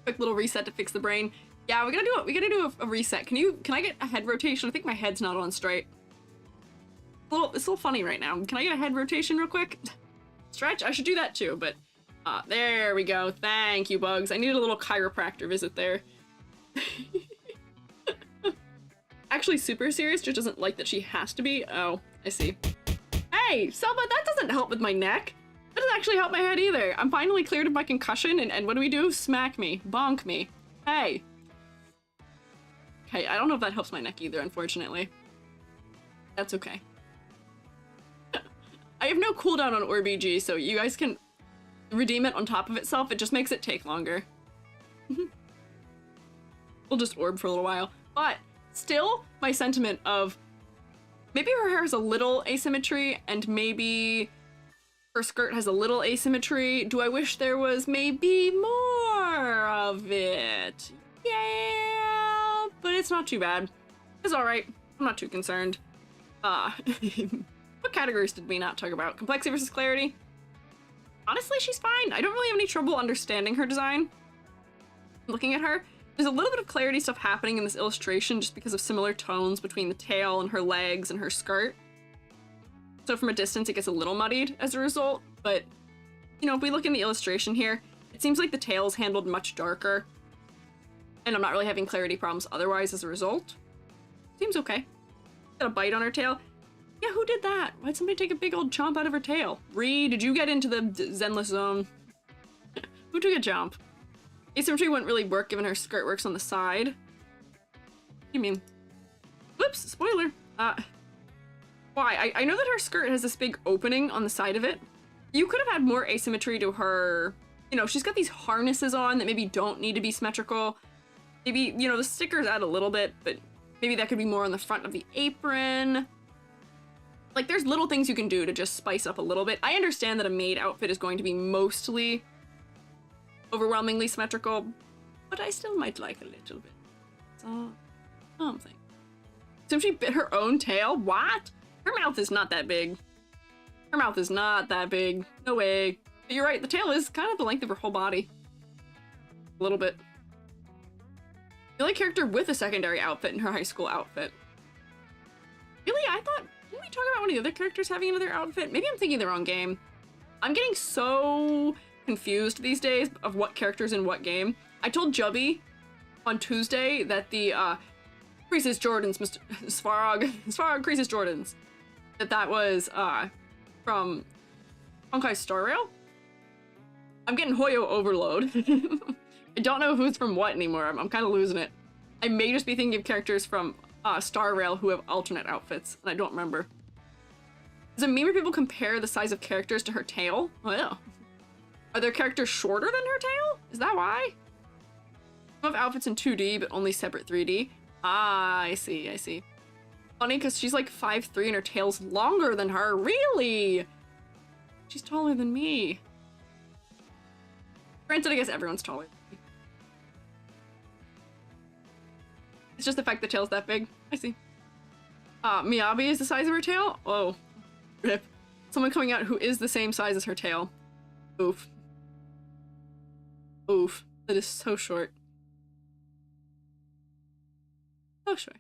Quick little reset to fix the brain. Yeah, we gotta do it. We gotta do a reset. Can I get a head rotation? I think my head's not on straight. It's a little funny right now. Can I get a head rotation real quick? Stretch? I should do that too, but there we go. Thank you, Bugs. I needed a little chiropractor visit there. Actually super serious, just doesn't like that she has to be. Oh, I see. Hey, Selma, that doesn't help with my neck. That doesn't actually help my head either. I'm finally cleared of my concussion, and what do? Smack me. Bonk me. Hey. Okay, I don't know if that helps my neck either, unfortunately. That's okay. I have no cooldown on OrbEG, so you guys can redeem it on top of itself. It just makes it take longer. We'll just orb for a little while. But still, my sentiment of maybe her hair has a little asymmetry and maybe her skirt has a little asymmetry. Do I wish there was maybe more of it? Yeah, but it's not too bad. It's alright. I'm not too concerned. What categories did we not talk about? Complexity versus clarity? Honestly, she's fine. I don't really have any trouble understanding her design. Looking at her, there's a little bit of clarity stuff happening in this illustration just because of similar tones between the tail and her legs and her skirt. So from a distance, it gets a little muddied as a result, but, you know, if we look in the illustration here, it seems like the tail is handled much darker, and I'm not really having clarity problems otherwise as a result. Seems okay. Got a bite on her tail. Yeah, who did that? Why'd somebody take a big old chomp out of her tail? Ree, did you get into the Zenless zone? Who took a chomp? Asymmetry wouldn't really work given her skirt works on the side. What do you mean? Whoops, spoiler. Why? I know that her skirt has this big opening on the side of it. You could have had more asymmetry to her. You know, she's got these harnesses on that maybe don't need to be symmetrical. Maybe, you know, the stickers add a little bit, but maybe that could be more on the front of the apron. Like, there's little things you can do to just spice up a little bit. I understand that a maid outfit is going to be mostly overwhelmingly symmetrical, but I still might like a little bit. So, something. So she bit her own tail? What? Her mouth is not that big. Her mouth is not that big. No way. But you're right, the tail is kind of the length of her whole body. A little bit. The only character with a secondary outfit in her high school outfit. Really? I thought, didn't we talk about one of the other characters having another outfit? Maybe I'm thinking the wrong game. I'm getting so confused these days of what character's in what game. I told Jubby on Tuesday that the Creases Jordans, Mr. Svarog Creases Jordans, that was from Honkai Star Rail. I'm getting Hoyo overload. I don't know who's from what anymore. I'm kind of losing it. I may just be thinking of characters from Star Rail who have alternate outfits, and I don't remember. Does it mean where people compare the size of characters to her tail? Oh yeah. Are their characters shorter than her tail? Is that why? Some have outfits in 2D, but only separate 3D. Ah, I see, I see. Funny, because she's like 5'3" and her tail's longer than her. Really? She's taller than me. Granted, I guess everyone's taller than me. It's just the fact the tail's that big. I see. Miyabi is the size of her tail? Oh, rip. Someone coming out who is the same size as her tail. Oof. Oof. That is so short. So short.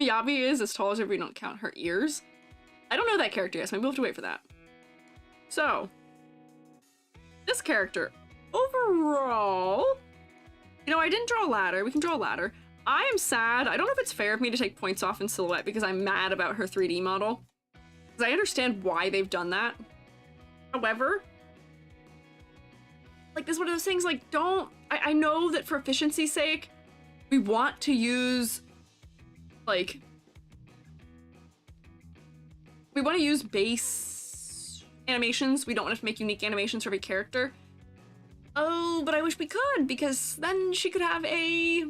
Miyabi is as tall as her if we don't count her ears. I don't know that character yet, so maybe we'll have to wait for that. So, this character, overall, you know, I didn't draw a ladder. We can draw a ladder. I am sad. I don't know if it's fair of me to take points off in silhouette because I'm mad about her 3D model. Because I understand why they've done that. However, like, this is one of those things, like, don't... I know that for efficiency's sake, we want to use, like... We want to use base animations. We don't want to have to make unique animations for every character. Oh, but I wish we could, because then she could have a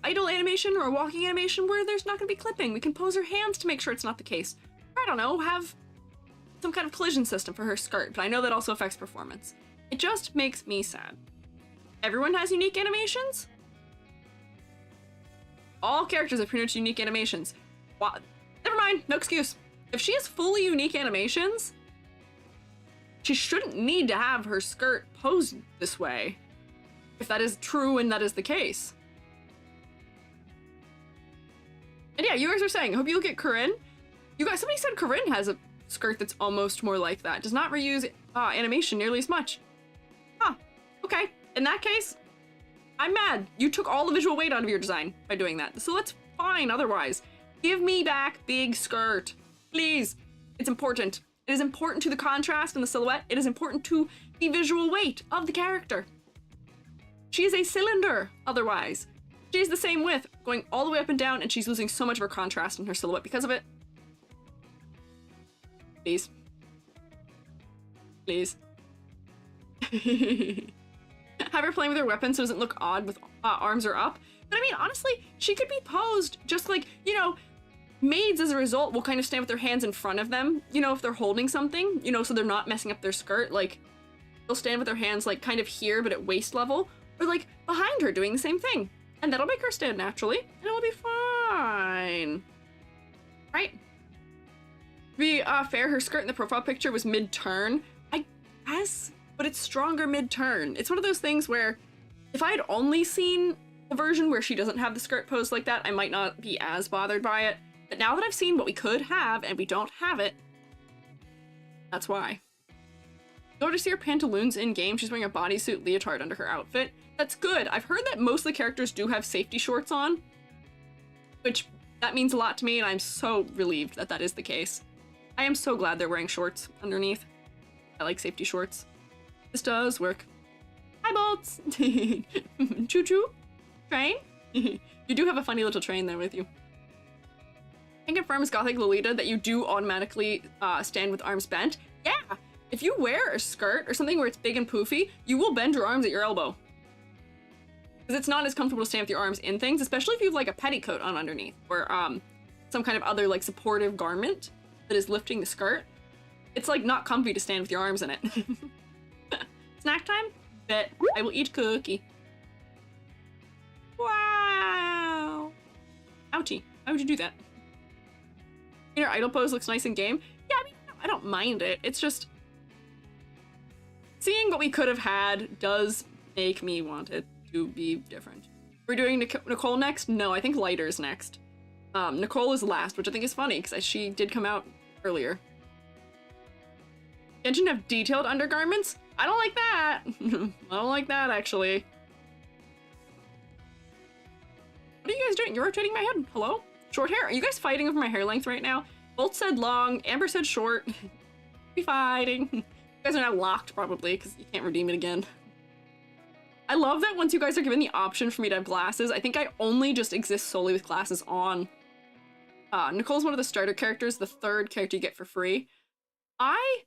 idle animation or a walking animation where there's not going to be clipping. We can pose her hands to make sure it's not the case. Or, I don't know, have some kind of collision system for her skirt, but I know that also affects performance. It just makes me sad. Everyone has unique animations? All characters have pretty much unique animations. Wow. Never mind, no excuse. If she has fully unique animations, she shouldn't need to have her skirt posed this way. If that is true and that is the case. And yeah, you guys are saying, I hope you look at Corin. You guys, somebody said Corin has a skirt that's almost more like that. Does not reuse animation nearly as much. Huh, okay. In that case, I'm mad. You took all the visual weight out of your design by doing that. So that's fine otherwise. Give me back big skirt, please. It's important. It is important to the contrast and the silhouette. It is important to the visual weight of the character. She is a cylinder otherwise. She's the same width, going all the way up and down, and she's losing so much of her contrast in her silhouette because of it. Please. Please. Have her playing with her weapon so it doesn't look odd with arms are up. But I mean, honestly, she could be posed just like, you know, maids as a result will kind of stand with their hands in front of them, you know, if they're holding something, you know, so they're not messing up their skirt. Like, they'll stand with their hands like kind of here, but at waist level, or like behind her doing the same thing. And that'll make her stand naturally, and it'll be fine. Right? To be fair, her skirt in the profile picture was mid-turn, I guess, but it's stronger mid-turn. It's one of those things where if I had only seen a version where she doesn't have the skirt posed like that, I might not be as bothered by it. But now that I've seen what we could have and we don't have it, that's why. Go to see her pantaloons in-game. She's wearing a bodysuit leotard under her outfit. That's good. I've heard that most of the characters do have safety shorts on, which that means a lot to me, and I'm so relieved that that is the case. I am so glad they're wearing shorts underneath. I like safety shorts. This does work. Hi, Bolts! Choo-choo? Train? You do have a funny little train there with you. I can confirm as Gothic Lolita that you do automatically stand with arms bent. Yeah! If you wear a skirt or something where it's big and poofy, you will bend your arms at your elbow. Because it's not as comfortable to stand with your arms in things, especially if you have like a petticoat on underneath, or some kind of other like supportive garment that is lifting the skirt. It's like not comfy to stand with your arms in it. Snack time? Bet. I will eat cookie. Wow. Ouchie. Why would you do that? Your idle pose looks nice in game. Yeah, I mean, I don't mind it. It's just seeing what we could have had does make me want it to be different. We're doing Nicole next? No, I think Lighter is next. Nicole is last, which I think is funny because she did come out earlier. Genshin have detailed undergarments? I don't like that. I don't like that, actually. What are you guys doing? You're rotating my head. Hello? Short hair? Are you guys fighting over my hair length right now? Bolt said long, Amber said short. Be fighting. You guys are now locked, probably, because you can't redeem it again. I love that once you guys are given the option for me to have glasses, I think I only just exist solely with glasses on. Nicole's one of the starter characters, the third character you get for free. I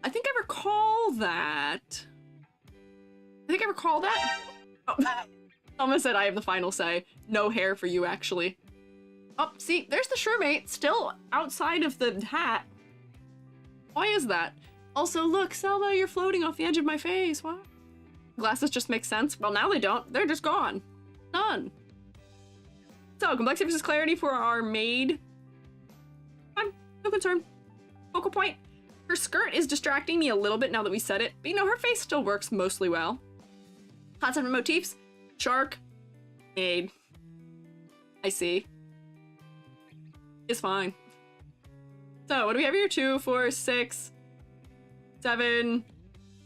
think I recall that. Oh, Thomas said I have the final say. No hair for you, actually. Oh, see, there's the shrewmate, still outside of the hat. Why is that? Also, look, Selma, you're floating off the edge of my face. What? Glasses just make sense. Well, now they don't. They're just gone. None. So, complexity versus clarity for our maid. I'm no concern. Focal point. Her skirt is distracting me a little bit now that we said it, but you know, her face still works mostly well. Concept of motifs. Shark. Maid. I see. It's fine. So, what do we have here? 2, 4, 6, 7,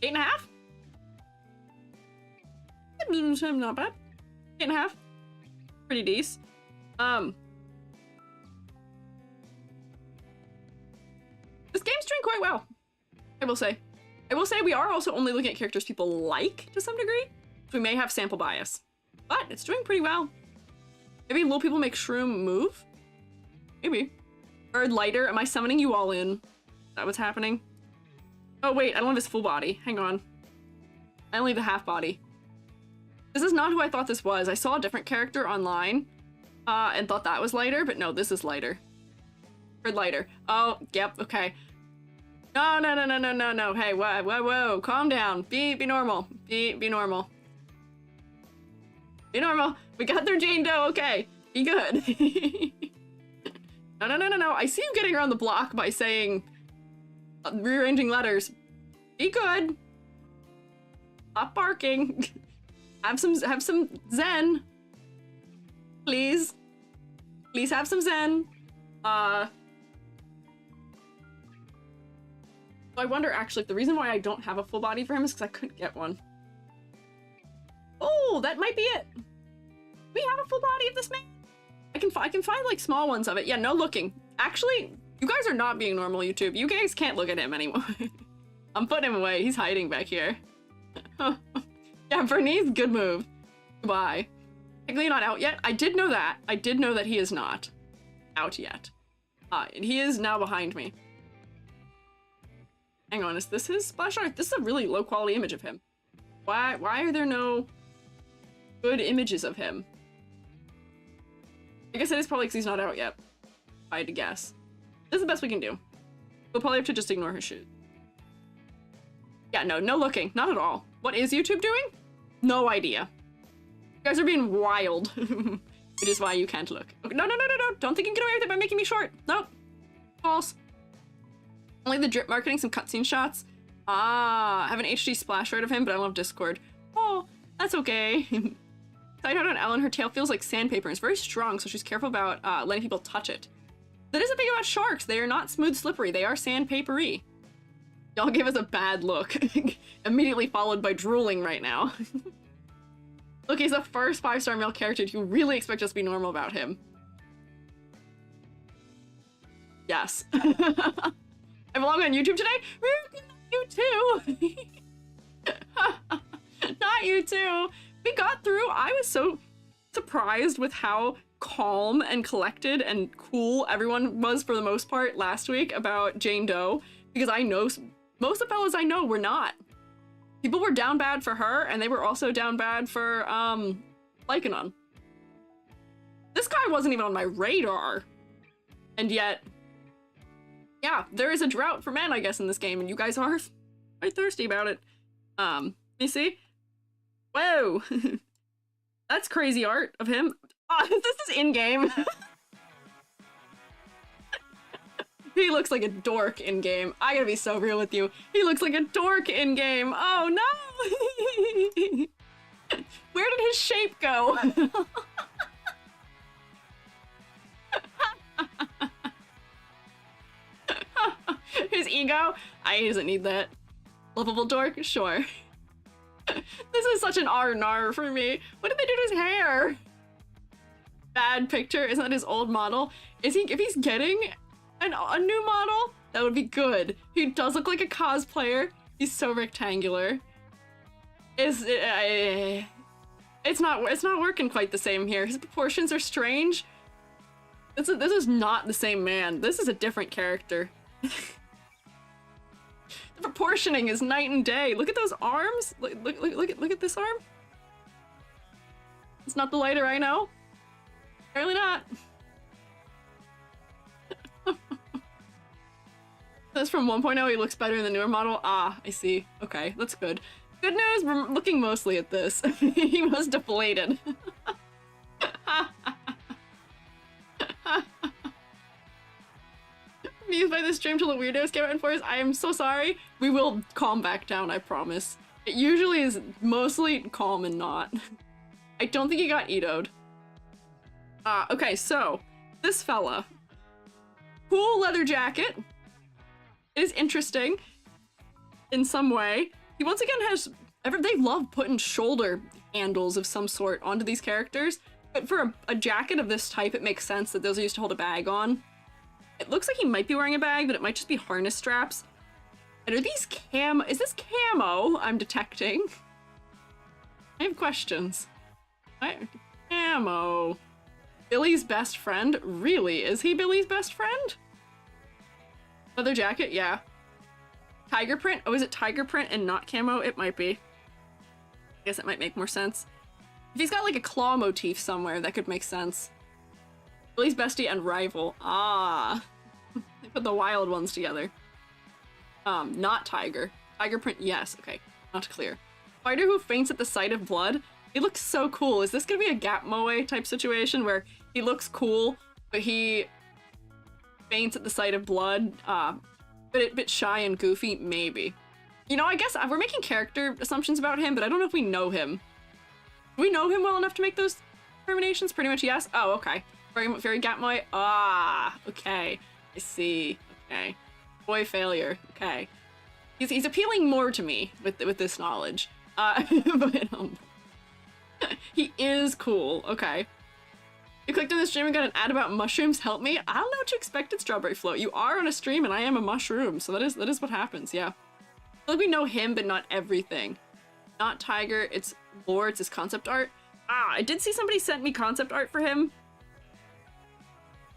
8.5? Not bad. 8.5. Pretty decent. This game's doing quite well, I will say. I will say we are also only looking at characters people like to some degree, so we may have sample bias. But it's doing pretty well. Maybe little people make shroom move? Maybe. Or Lighter, am I summoning you all in? Is that what's happening? Oh wait, I don't have his full body. Hang on. I only have the half body. This is not who I thought this was. I saw a different character online and thought that was Lighter, but no, this is Lighter. Or Lighter. Oh, yep, okay. No, no, no, no, no, no, no. Hey, whoa, whoa, whoa. Calm down. Be normal. Be normal. Be normal. We got their Jane Doe, okay. Be good. No. I see you getting around the block by saying, rearranging letters. Be good. Stop barking. Have some zen. Please. Please have some zen. So I wonder actually if the reason why I don't have a full body for him is because I couldn't get one. Oh, that might be it. We have a full body of this man. I can find like small ones of it. Yeah, no looking. Actually, you guys are not being normal, YouTube. You guys can't look at him anymore. I'm putting him away. He's hiding back here. Yeah, Bernice, good move. Goodbye. Technically not out yet. I did know that. I did know that he is not out yet. And he is now behind me. Hang on, is this his splash art? This is a really low quality image of him. Why are there no good images of him? I guess it is probably because he's not out yet. If I had to guess. This is the best we can do. We'll probably have to just ignore his shoes. Yeah, no looking. Not at all. What is YouTube doing? No idea. You guys are being wild. Which is why you can't look. Okay, no. Don't think you can get away with it by making me short. Nope. False. Only the drip marketing, some cutscene shots. I have an HD splash art of him, but I don't have Discord. Oh, that's okay. Side note on Ellen, her tail feels like sandpaper and it's very strong, so she's careful about letting people touch it. That is a thing about sharks. They are not smooth slippery. They are sandpapery. Y'all gave us a bad look. Immediately followed by drooling right now. Look, he's the first 5-star male character. You really expect us to be normal about him. Yes. I belong on YouTube today? You too. Not you too. We got through. I was so surprised with how calm and collected and cool everyone was for the most part last week about Jane Doe, because I know most of the fellas I know were not. People were down bad for her, and they were also down bad for Lycanon. This guy wasn't even on my radar, and yet, yeah, there is a drought for men, I guess, in this game, and you guys are quite thirsty about it. You see? Whoa! That's crazy art of him. Oh, this is in-game. He looks like a dork in-game. I gotta be so real with you. He looks like a dork in-game. Oh no! Where did his shape go? His ego? He doesn't need that. Lovable dork? Sure. This is such an R&R for me. What did they do to his hair? Bad picture. Isn't that his old model? If he's getting a new model, that would be good. He does look like a cosplayer. He's so rectangular. It's not working quite the same here. His proportions are strange. This is not the same man. This is a different character. The proportioning is night and day. Look at those arms. Look at this arm. It's not the lighter I know. Apparently not. That's from 1.0. He looks better in the newer model. Ah, I see. Okay, that's good. Good news, we're looking mostly at this. He was deflated. Amused by this stream till the weirdos came out in force. I am so sorry. We will calm back down, I promise. It usually is mostly calm and not. I don't think he got Ito'd. Okay, so this fella. Cool leather jacket. It is interesting in some way. He once again has, they love putting shoulder handles of some sort onto these characters, but for a jacket of this type, it makes sense that those are used to hold a bag on. It looks like he might be wearing a bag, but it might just be harness straps. And are these is this camo I'm detecting? I have questions. Camo. Billy's best friend? Really? Is he Billy's best friend? Leather jacket? Yeah. Tiger print? Oh, is it tiger print and not camo? It might be. I guess it might make more sense. If he's got like a claw motif somewhere, that could make sense. Billy's bestie and rival. Ah. They put the wild ones together. Not tiger. Tiger print, yes. Okay, not clear. Fighter who faints at the sight of blood. It looks so cool. Is this gonna be a Gap Moe type situation where He looks cool, but he faints at the sight of blood. Bit shy and goofy, maybe. You know, I guess we're making character assumptions about him, but I don't know if we know him. Do we know him well enough to make those determinations? Pretty much yes. Oh, okay. Very Gatmoy. Ah, okay. I see. Okay. Boy failure. Okay. He's appealing more to me with this knowledge. But he is cool. Okay. You clicked on the stream and got an ad about mushrooms. Help me. I don't know what you expected, Strawberry Float. You are on a stream and I am a mushroom, so that is what happens. Yeah. I feel like we know him, but not everything. Not Tiger. It's Lore. It's his concept art. Ah, I did see somebody sent me concept art for him.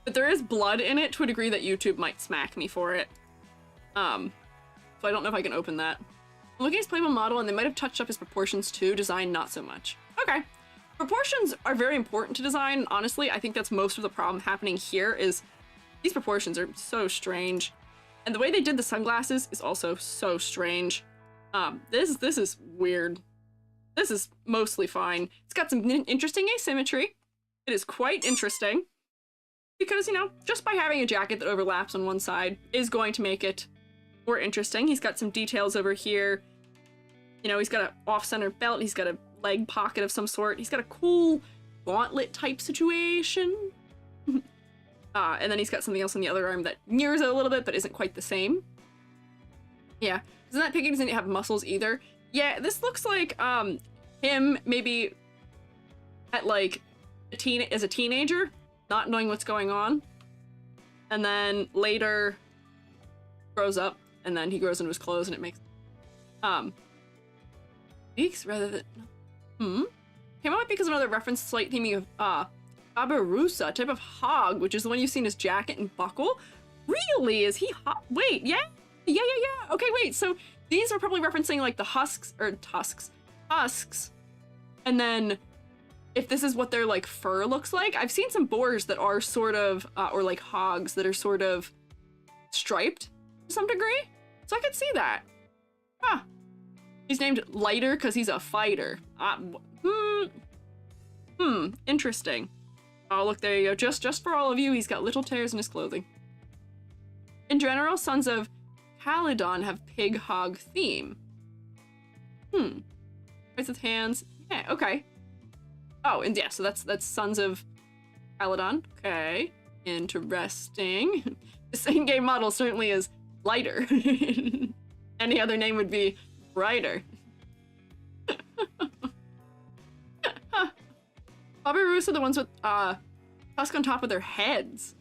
But there is blood in it to a degree that YouTube might smack me for it. So I don't know if I can open that. I'm looking at his playable model and they might have touched up his proportions too. Design, not so much. Okay. Proportions are very important to design. Honestly, I think that's most of the problem happening here is these proportions are so strange. And the way they did the sunglasses is also so strange. This is weird. This is mostly fine. It's got some interesting asymmetry. It is quite interesting. Because, you know, just by having a jacket that overlaps on one side is going to make it more interesting. He's got some details over here. You know, he's got an off-center belt. He's got a leg pocket of some sort. He's got a cool gauntlet type situation. And then he's got something else on the other arm that mirrors it a little bit, but isn't quite the same. Yeah. Doesn't that piggy doesn't have muscles either? Yeah, this looks like, him maybe at like as a teenager, not knowing what's going on. And then later grows up and then he grows into his clothes and it makes, weeks rather than, came out because of another reference to slight theming of, Babarusa, type of hog, which is the one you've seen his jacket and buckle. Really? Is he hog? Wait, yeah? Yeah. Okay, wait, so these are probably referencing like the husks, and then if this is what their like fur looks like. I've seen some boars that are sort of, or like hogs that are sort of striped to some degree, so I could see that. Huh. He's named Lighter because he's a fighter. Interesting. Oh, look, there you go. Just for all of you, he's got little tears in his clothing. In general, Sons of Caledon have pig hog theme. Face with hands. Yeah, okay. Oh, and yeah, so that's Sons of Caledon. Okay. Interesting. This in-game model certainly is lighter. Any other name would be brighter. Babaroos are the ones with tusk on top of their heads.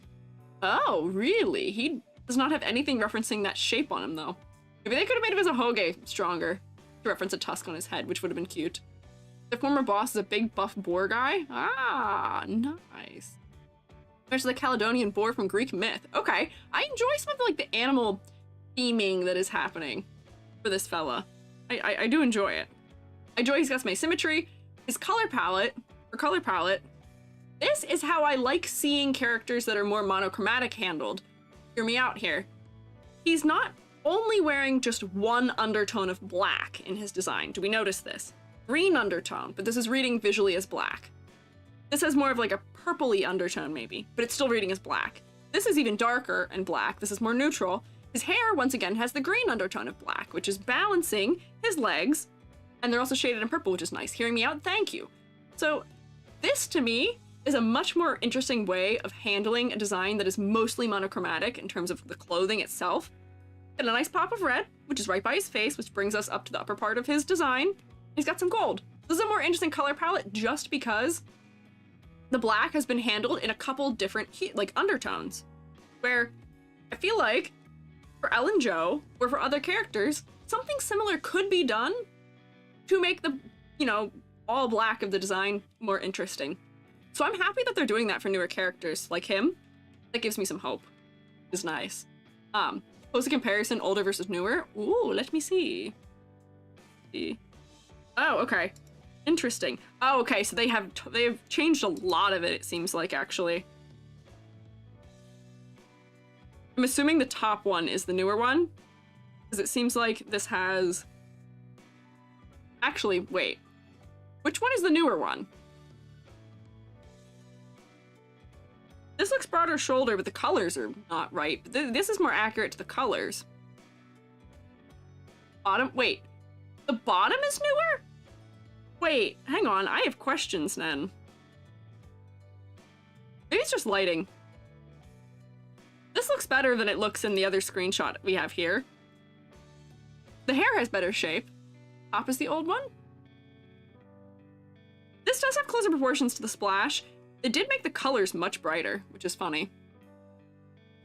Oh, really? He does not have anything referencing that shape on him, though. Maybe they could have made him as a Hoge stronger to reference a tusk on his head, which would have been cute. The former boss is a big buff boar guy. Ah, nice. There's the Caledonian boar from Greek myth. Okay, I enjoy some of the animal theming that is happening for this fella. I do enjoy it. I enjoy he's got some asymmetry. His color palette. This is how I like seeing characters that are more monochromatic handled. Hear me out here. He's not only wearing just one undertone of black in his design. Do we notice this? Green undertone, but this is reading visually as black. This has more of like a purpley undertone maybe, but it's still reading as black. This is even darker and black. This is more neutral. His hair, once again, has the green undertone of black, which is balancing his legs, and they're also shaded in purple, which is nice. Hearing me out? Thank you. So this, to me, is a much more interesting way of handling a design that is mostly monochromatic in terms of the clothing itself. Got a nice pop of red, which is right by his face, which brings us up to the upper part of his design. He's got some gold. This is a more interesting color palette just because the black has been handled in a couple different undertones, where I feel like for Ellen Joe or for other characters, something similar could be done to make the, all black of the design more interesting. So I'm happy that they're doing that for newer characters like him. That gives me some hope. It's nice. Post a comparison, older versus newer. Ooh, let me see. Oh, okay. Interesting. Oh, okay, so they have changed a lot of it seems like, actually. I'm assuming the top one is the newer one, because it seems like this has... Actually, wait. Which one is the newer one? This looks broader shoulder, but the colors are not right. This is more accurate to the colors. Bottom, wait. The bottom is newer? Wait, hang on, I have questions then. Maybe it's just lighting. This looks better than it looks in the other screenshot we have here. The hair has better shape. Top is the old one. This does have closer proportions to the splash. They did make the colors much brighter, which is funny.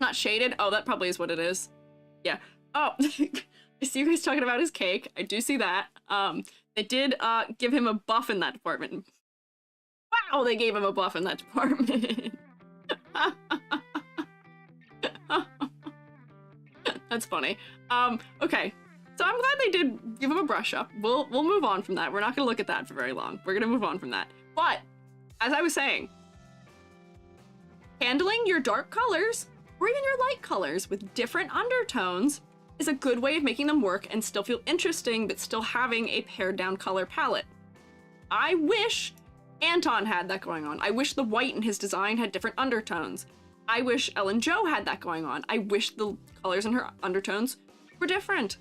Not shaded. Oh, that probably is what it is. Yeah. Oh, I see you guys talking about his cake. I do see that. They did give him a buff in that department. Wow, they gave him a buff in that department. That's funny. Okay. So I'm glad they did give him a brush up. We'll move on from that. We're not going to look at that for very long. We're going to move on from that. But, as I was saying, handling your dark colors, or even your light colors with different undertones, is a good way of making them work and still feel interesting, but still having a pared down color palette. I wish Anton had that going on. I wish the white in his design had different undertones. I wish Ellen Jo had that going on. I wish the colors in her undertones were different.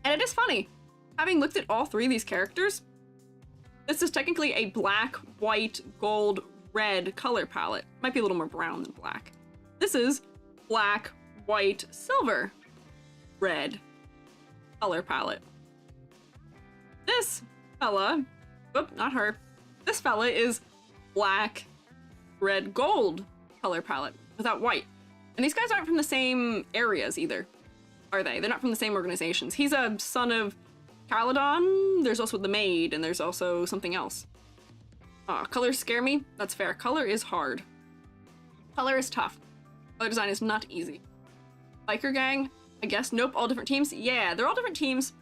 And it is funny, having looked at all three of these characters, this is technically a black, white, gold, red color palette. Might be a little more brown than black. This is black, white, silver, red color palette. This fella, whoop, not her. This fella is black, red, gold color palette without white. And these guys aren't from the same areas either, are they? They're not from the same organizations. He's a son of Caledon. There's also the maid, and there's also something else. Colors scare me. That's fair. Color is hard. Color is tough. Color design is not easy. Biker gang, I guess. Nope, all different teams. Yeah, they're all different teams.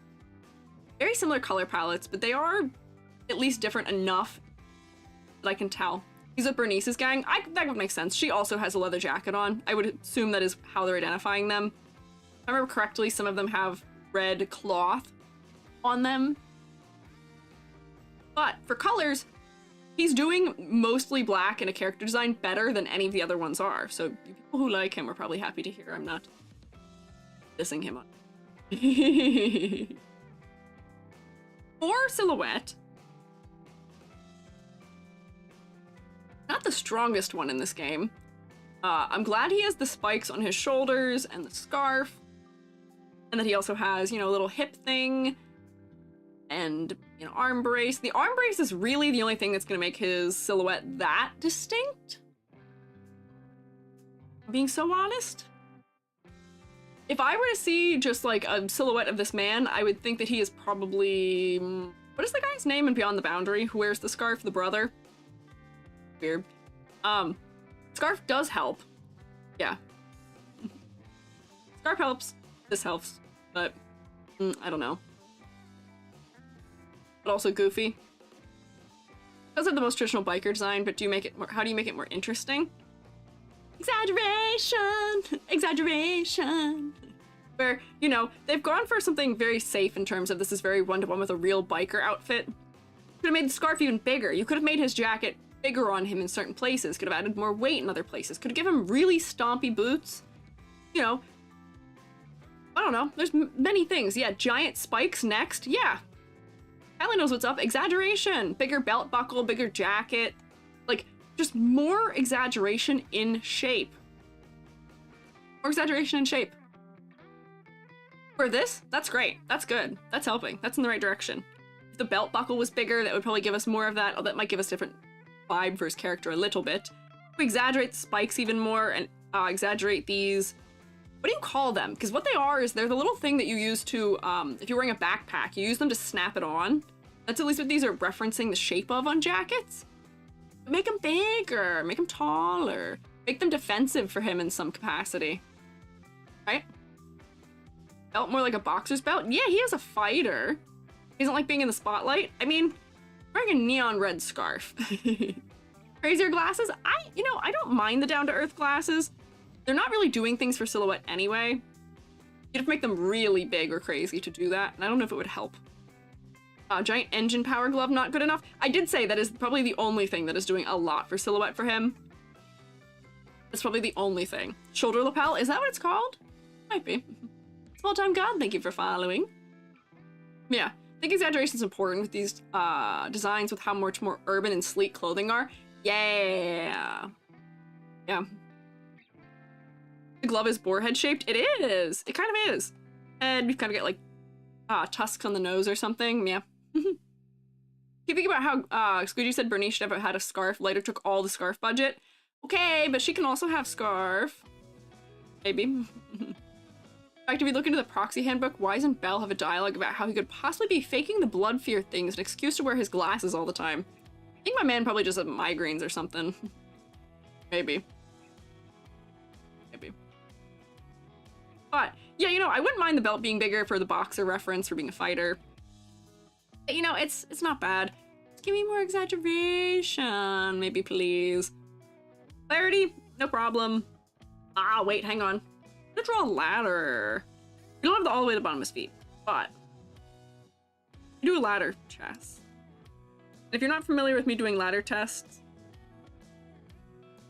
Very similar color palettes, but they are at least different enough that I can tell. He's with Bernice's gang. That would make sense. She also has a leather jacket on. I would assume that is how they're identifying them. If I remember correctly, some of them have red cloth on them. But for colors, he's doing mostly black in a character design better than any of the other ones are. So you people who like him are probably happy to hear I'm not dissing him on. For silhouette, not the strongest one in this game. I'm glad he has the spikes on his shoulders and the scarf, and that he also has, you know, a little hip thing and, you know, arm brace. The arm brace is really the only thing that's going to make his silhouette that distinct. Being so honest. If I were to see just like a silhouette of this man, I would think that he is probably, what is the guy's name in Beyond the Boundary who wears the scarf, the brother? Weird. Scarf does help. Yeah. Scarf helps. This helps. But, I don't know. But also goofy. Does have the most traditional biker design, but do you make it more, how do you make it more interesting? Exaggeration! Exaggeration! Where, you know, they've gone for something very safe in terms of this is very one-to-one with a real biker outfit. Could have made the scarf even bigger. You could have made his jacket bigger on him in certain places. Could have added more weight in other places. Could have given him really stompy boots. You know, I don't know. There's many things. Yeah, giant spikes next. Yeah. Kylie knows what's up. Exaggeration. Bigger belt buckle, bigger jacket. Like, just more exaggeration in shape. More exaggeration in shape. For this, that's great. That's good. That's helping. That's in the right direction. If the belt buckle was bigger, that would probably give us more of that. Oh, that might give us different vibe for his character a little bit. We exaggerate the spikes even more and exaggerate these. What do you call them? Because what they are is they're the little thing that you use to, if you're wearing a backpack, you use them to snap it on. That's at least what these are referencing the shape of on jackets. Make them bigger, make them taller, make them defensive for him in some capacity. Right? Belt more like a boxer's belt? Yeah, he is a fighter. He doesn't like being in the spotlight. I mean, wearing a neon red scarf. Crazier glasses? You know, I don't mind the down-to-earth glasses. They're not really doing things for silhouette anyway. You'd have to make them really big or crazy to do that, and I don't know if it would help. Giant engine power glove, not good enough. I did say that is probably the only thing that is doing a lot for silhouette for him. That's probably the only thing. Shoulder lapel, is that what it's called? Might be. Small-time god, thank you for following. Yeah, I think exaggeration is important with these designs with how much more urban and sleek clothing are. Yeah. Yeah. The glove is boar head shaped. It is. It kind of is. And we kind of get like tusks on the nose or something. Yeah. Keep thinking about how Squiiji said Bernice should have had a scarf. Lighter took all the scarf budget. Okay, but she can also have scarf. Maybe. In fact, if you look into the proxy handbook, why doesn't Bell have a dialogue about how he could possibly be faking the blood fear thing as an excuse to wear his glasses all the time? I think my man probably just had migraines or something. Maybe. Maybe. But, yeah, you know, I wouldn't mind the belt being bigger for the boxer reference for being a fighter. But, you know, it's not bad. Just give me more exaggeration, maybe, please. Clarity, no problem. Ah, wait, hang on. I'm gonna draw a ladder. You don't have the all the way to the bottom of his feet, but you do a ladder chest. And if you're not familiar with me doing ladder tests,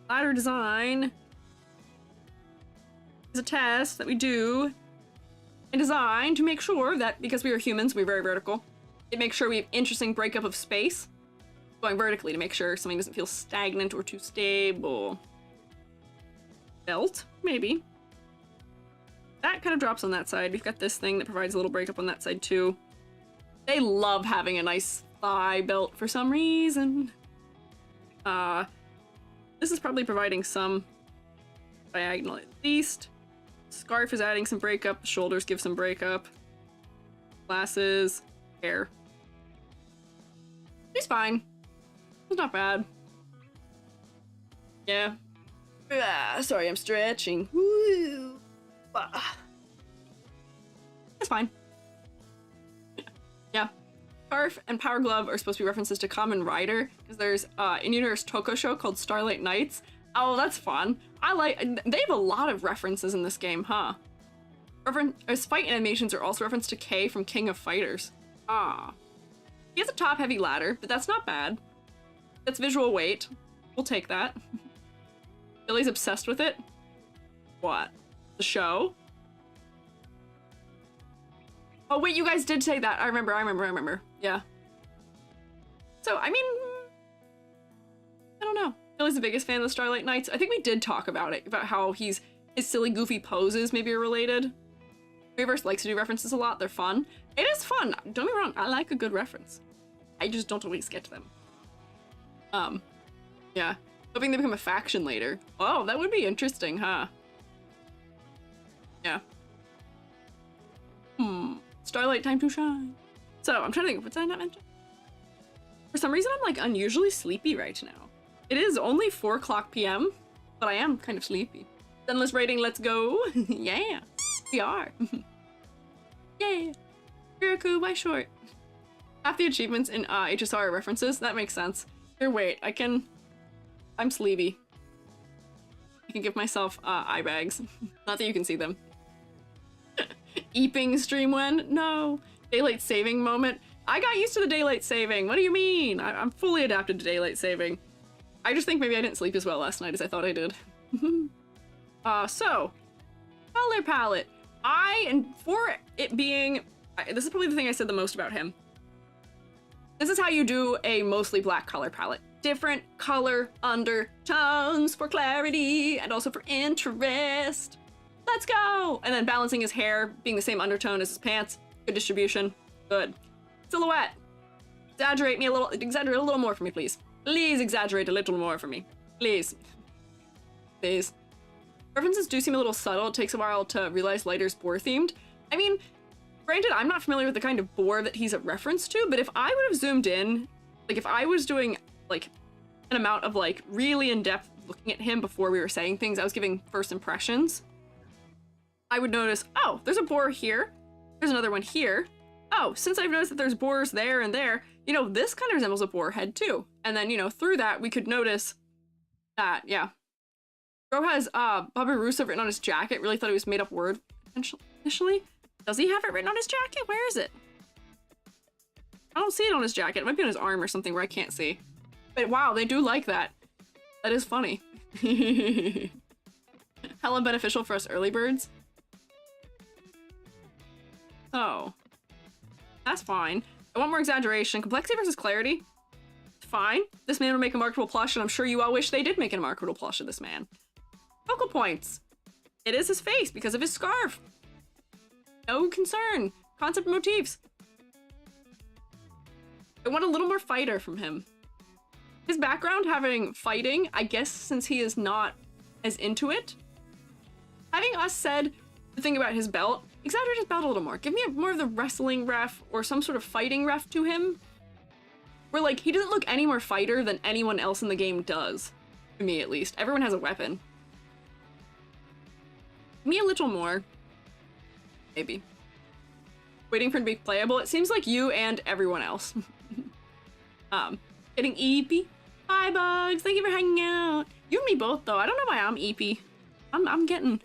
ladder design is a test that we do and design to make sure that, because we are humans, we're very vertical, it makes sure we have interesting breakup of space going vertically to make sure something doesn't feel stagnant or too stable. Belt, maybe. That kind of drops on that side. We've got this thing that provides a little breakup on that side too. They love having a nice thigh belt for some reason. This is probably providing some diagonal at least. Scarf is adding some breakup. Shoulders give some breakup. Glasses, hair. He's fine. It's not bad. Yeah. Sorry, I'm stretching. Woo. That's fine. Yeah. Scarf and Power Glove are supposed to be references to Kamen Rider, because there's in-universe Toko show called Starlight Nights. Oh, that's fun. They have a lot of references in this game, huh? His fight animations are also referenced to K from King of Fighters. Ah. He has a top-heavy ladder, but that's not bad. That's visual weight. We'll take that. Billy's obsessed with it. What? The show? Oh wait, you guys did say that. I remember. Yeah. So, I mean, I don't know. Billy's the biggest fan of the Starlight Nights. I think we did talk about it, about how his silly, goofy poses maybe are related. Hoyoverse likes to do references a lot. They're fun. It is fun. Don't get me wrong. I like a good reference. I just don't always get to them. Yeah. Hoping they become a faction later. Oh, that would be interesting, huh? Yeah. Starlight time to shine. So, I'm trying to think, what did I not mention? For some reason, I'm like unusually sleepy right now. It is only 4:00 p.m., but I am kind of sleepy. Zenless rating, let's go. Yeah, we are. Yay. Kiraku, why short? Half the achievements in HSR are references. That makes sense. Here, wait, I'm sleepy. I can give myself eye bags. Not that you can see them. Eeping stream when? No. Daylight saving moment. I got used to the daylight saving. What do you mean? I'm fully adapted to daylight saving. I just think maybe I didn't sleep as well last night as I thought I did. So, color palette. And for it being, this is probably the thing I said the most about him. This is how you do a mostly black color palette. Different color undertones for clarity and also for interest. Let's go! And then balancing his hair, being the same undertone as his pants. Good distribution. Good. Silhouette. Exaggerate a little more for me, please. Please exaggerate a little more for me. Please. Please. References do seem a little subtle. It takes a while to realize Lighter's boar themed. I mean, granted, I'm not familiar with the kind of boar that he's a reference to, but if I would have zoomed in, like if I was doing like an amount of like really in-depth looking at him before we were saying things, I was giving first impressions, I would notice, oh, there's a boar here. There's another one here. Oh, since I've noticed that there's boars there and there, you know, this kind of resembles a boar head too. And then, you know, through that, we could notice that, yeah. Bro has Baba Russo written on his jacket. Really thought it was made up word initially. Does he have it written on his jacket? Where is it? I don't see it on his jacket. It might be on his arm or something where I can't see. But wow, they do like that. That is funny. Hella beneficial for us early birds. Oh. That's fine. I want more exaggeration. Complexity versus clarity. Fine. This man would make a marketable plush, and I'm sure you all wish they did make a marketable plush of this man. Focal points. It is his face because of his scarf. No concern. Concept motifs. I want a little more fighter from him. His background having fighting, I guess since he is not as into it. Having us said the thing about his belt, exaggerate his belt a little more. Give me more of the wrestling ref or some sort of fighting ref to him. Where like, he doesn't look any more fighter than anyone else in the game does. To me at least. Everyone has a weapon. Give me a little more. Maybe. Waiting for it to be playable. It seems like you and everyone else. Getting eepy. Bye, Bugs. Thank you for hanging out. You and me both, though. I don't know why I'm eepy. I'm getting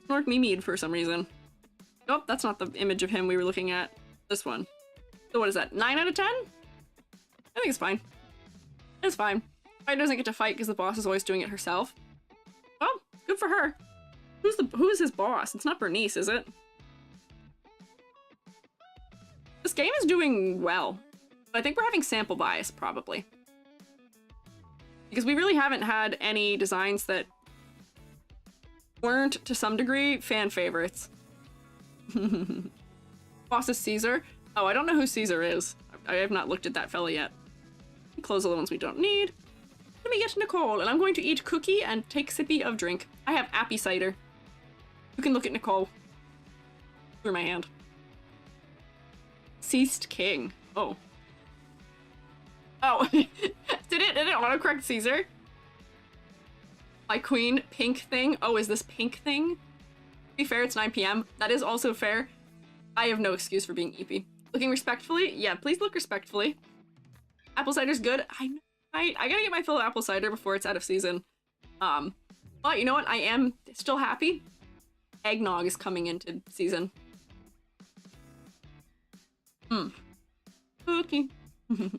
Snork Mimi'd for some reason. Nope, that's not the image of him we were looking at. This one. So what is that? 9 out of 10? I think it's fine. It's fine. Fighter doesn't get to fight because the boss is always doing it herself. Well, good for her. Who is his boss? It's not Bernice, is it? This game is doing well. But I think we're having sample bias, probably. Because we really haven't had any designs that weren't, to some degree, fan favorites. Boss is Caesar. Oh, I don't know who Caesar is. I have not looked at that fella yet. Close all the ones we don't need. Let me get Nicole, and I'm going to eat cookie and take sippy of drink. I have appy cider. You can look at Nicole. Through my hand. Ceased king. Oh. Oh. Did it autocorrect Caesar? My queen, pink thing. Oh, is this pink thing? To be fair, it's 9 p.m. That is also fair. I have no excuse for being eepy. Looking respectfully? Yeah, please look respectfully. Apple cider's good. I gotta get my fill of apple cider before it's out of season. But you know what? I am still happy. Eggnog is coming into season. Cookie. The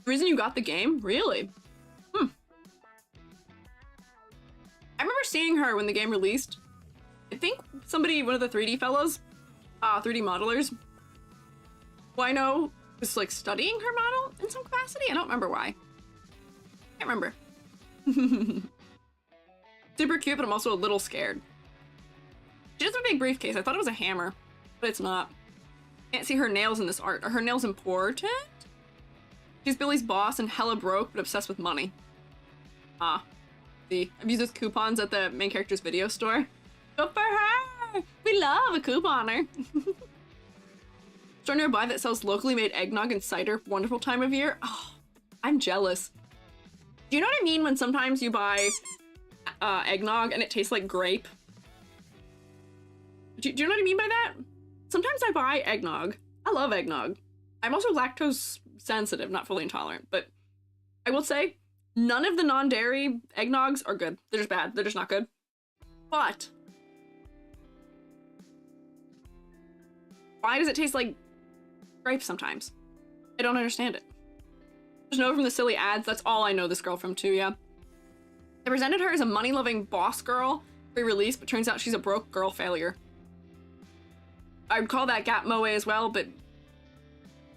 reason you got the game? Really? I remember seeing her when the game released. I think somebody, one of the 3D fellows, 3D modelers, who I know was like studying her model in some capacity. I don't remember why. Can't remember. Super cute, but I'm also a little scared. She does have a big briefcase. I thought it was a hammer, but it's not. Can't see her nails in this art. Are her nails important? She's Billy's boss and hella broke, but obsessed with money. See, I've used those coupons at the main character's video store. Go for her! We love a couponer. Store nearby that sells locally made eggnog and cider. Wonderful time of year. Oh, I'm jealous. Do you know what I mean when sometimes you buy eggnog and it tastes like grape? Do you know what I mean by that? Sometimes I buy eggnog. I love eggnog. I'm also lactose sensitive, not fully intolerant, but I will say none of the non-dairy eggnogs are good. They're just bad. They're just not good. But why does it taste like grape sometimes? I don't understand it. Just know from the silly ads, that's all I know this girl from too, yeah. They presented her as a money-loving boss girl pre-release, but turns out she's a broke girl failure. I would call that Gap Moe as well, but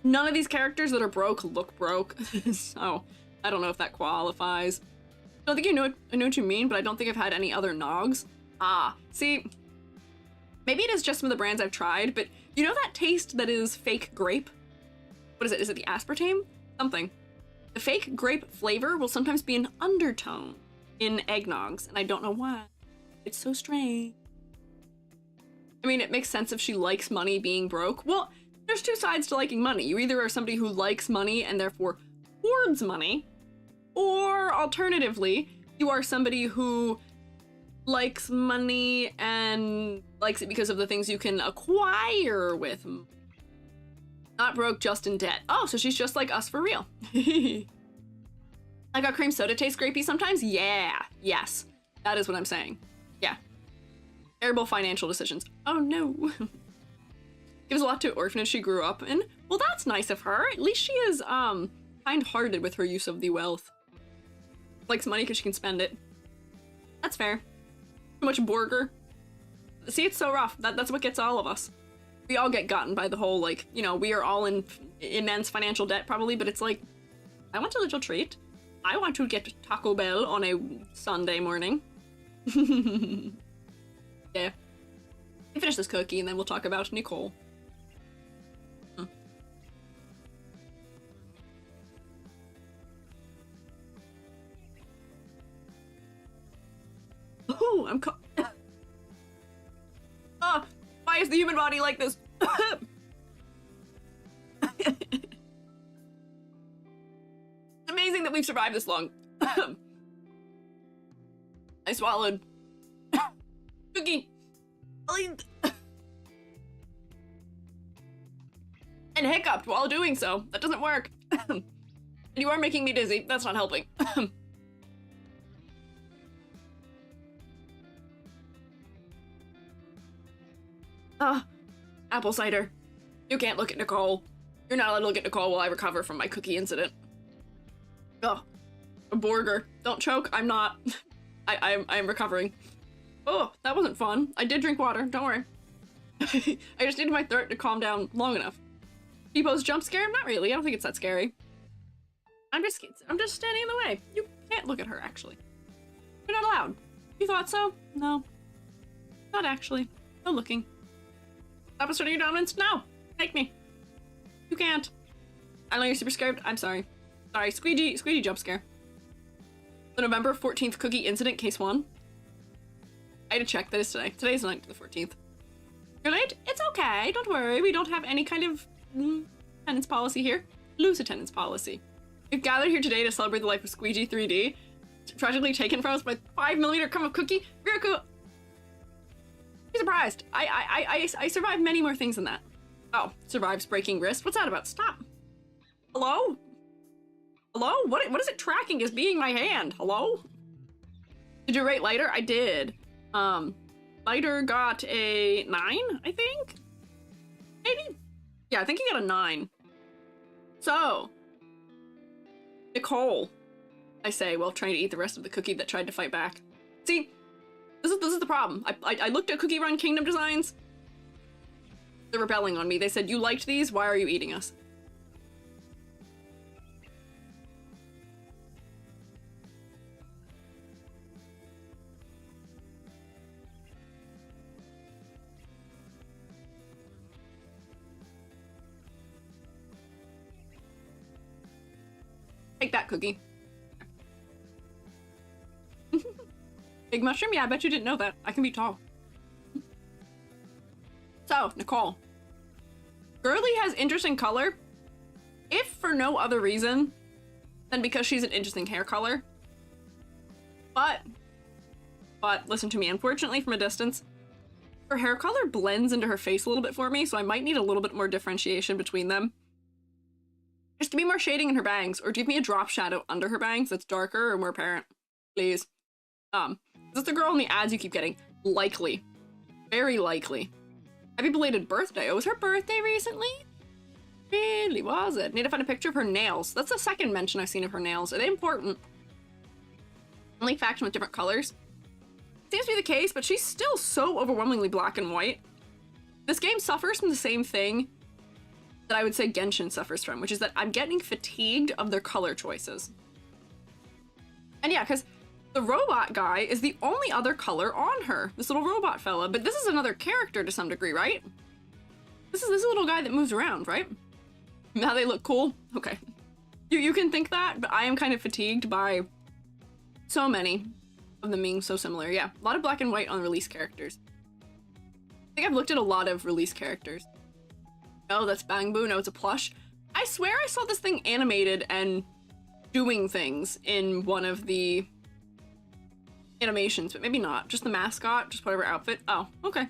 none of these characters that are broke look broke, so I don't know if that qualifies. I don't think I know what you mean, but I don't think I've had any other nogs. See, maybe it is just some of the brands I've tried, but you know that taste that is fake grape? What is it? Is it the aspartame? Something. The fake grape flavor will sometimes be an undertone in eggnogs, and I don't know why. It's so strange. I mean, it makes sense if she likes money being broke. Well, there's two sides to liking money. You either are somebody who likes money and therefore hoards money, or alternatively, you are somebody who likes money and likes it because of the things you can acquire with them. Not broke, just in debt. Oh, so she's just like us for real. I got cream soda taste grapey sometimes? Yeah. Yes. That is what I'm saying. Yeah. Terrible financial decisions. Oh no. Gives a lot to orphanage she grew up in. Well, that's nice of her. At least she is, kind-hearted with her use of the wealth. Likes money because she can spend it. That's fair. Too much burger. See, it's so rough. That's what gets all of us. We all get gotten by the whole, like, you know, we are all in immense financial debt probably, but it's like, I want a little treat. I want to get Taco Bell on a Sunday morning. Yeah. We finish this cookie and then we'll talk about Nicole. Oh, I'm oh, why is the human body like this? It's amazing that we've survived this long. I swallowed cookie. And hiccuped while doing so. That doesn't work. And you are making me dizzy. That's not helping. Apple cider. You can't look at Nicole. You're not allowed to look at Nicole while I recover from my cookie incident. Oh, a burger. Don't choke. I'm not. I'm recovering. Oh, that wasn't fun. I did drink water. Don't worry. I just needed my throat to calm down long enough. People's jump scare? Not really. I don't think it's that scary. I'm just standing in the way. You can't look at her, actually. You're not allowed. You thought so? No. Not actually. No looking. Stop asserting your dominance? No! Take me. You can't. I know you're super scared. I'm sorry. Sorry, Squiiji jump scare. The November 14th cookie incident, case 1. I had to check. That is today. Today's the 9th to the 14th. You're late? It's okay. Don't worry. We don't have any kind of attendance policy here. Loose attendance policy. We've gathered here today to celebrate the life of Squiiji 3D, tragically taken from us by 5mm crumb of cookie. Miracle. Be surprised. I survived many more things than that. Oh, survives breaking wrist. What's that about? Stop. Hello? Hello? What is it tracking as being my hand? Hello? Did you rate lighter? I did. Lighter got a 9, I think? Maybe? Yeah, I think he got a 9. So, Nicole, I say, while trying to eat the rest of the cookie that tried to fight back. See, this is the problem. I looked at Cookie Run Kingdom designs. They're rebelling on me. They said, you liked these, why are you eating us? Take that, cookie. Big mushroom? Yeah, I bet you didn't know that. I can be tall. So, Nicole. Girly has interesting color, if for no other reason than because she's an interesting hair color. But, listen to me, unfortunately from a distance, her hair color blends into her face a little bit for me, so I might need a little bit more differentiation between them. Just give me more shading in her bangs, or give me a drop shadow under her bangs that's darker or more apparent. Please. Is this the girl in the ads you keep getting? Likely. Very likely. Happy belated birthday. Oh, was her birthday recently? Really, was it? Need to find a picture of her nails. That's the second mention I've seen of her nails. Are they important? Only faction with different colors. Seems to be the case, but she's still so overwhelmingly black and white. This game suffers from the same thing that I would say Genshin suffers from, which is that I'm getting fatigued of their color choices. And yeah, because the robot guy is the only other color on her, this little robot fella, but this is another character to some degree, right? This is this little guy that moves around, right? Now they look cool? Okay. You can think that, but I am kind of fatigued by so many of them being so similar. Yeah, a lot of black and white on release characters. I think I've looked at a lot of release characters. Oh, that's Bang Boo. No, it's a plush. I swear I saw this thing animated and doing things in one of the animations, but maybe not. Just the mascot, just whatever outfit. Oh, okay.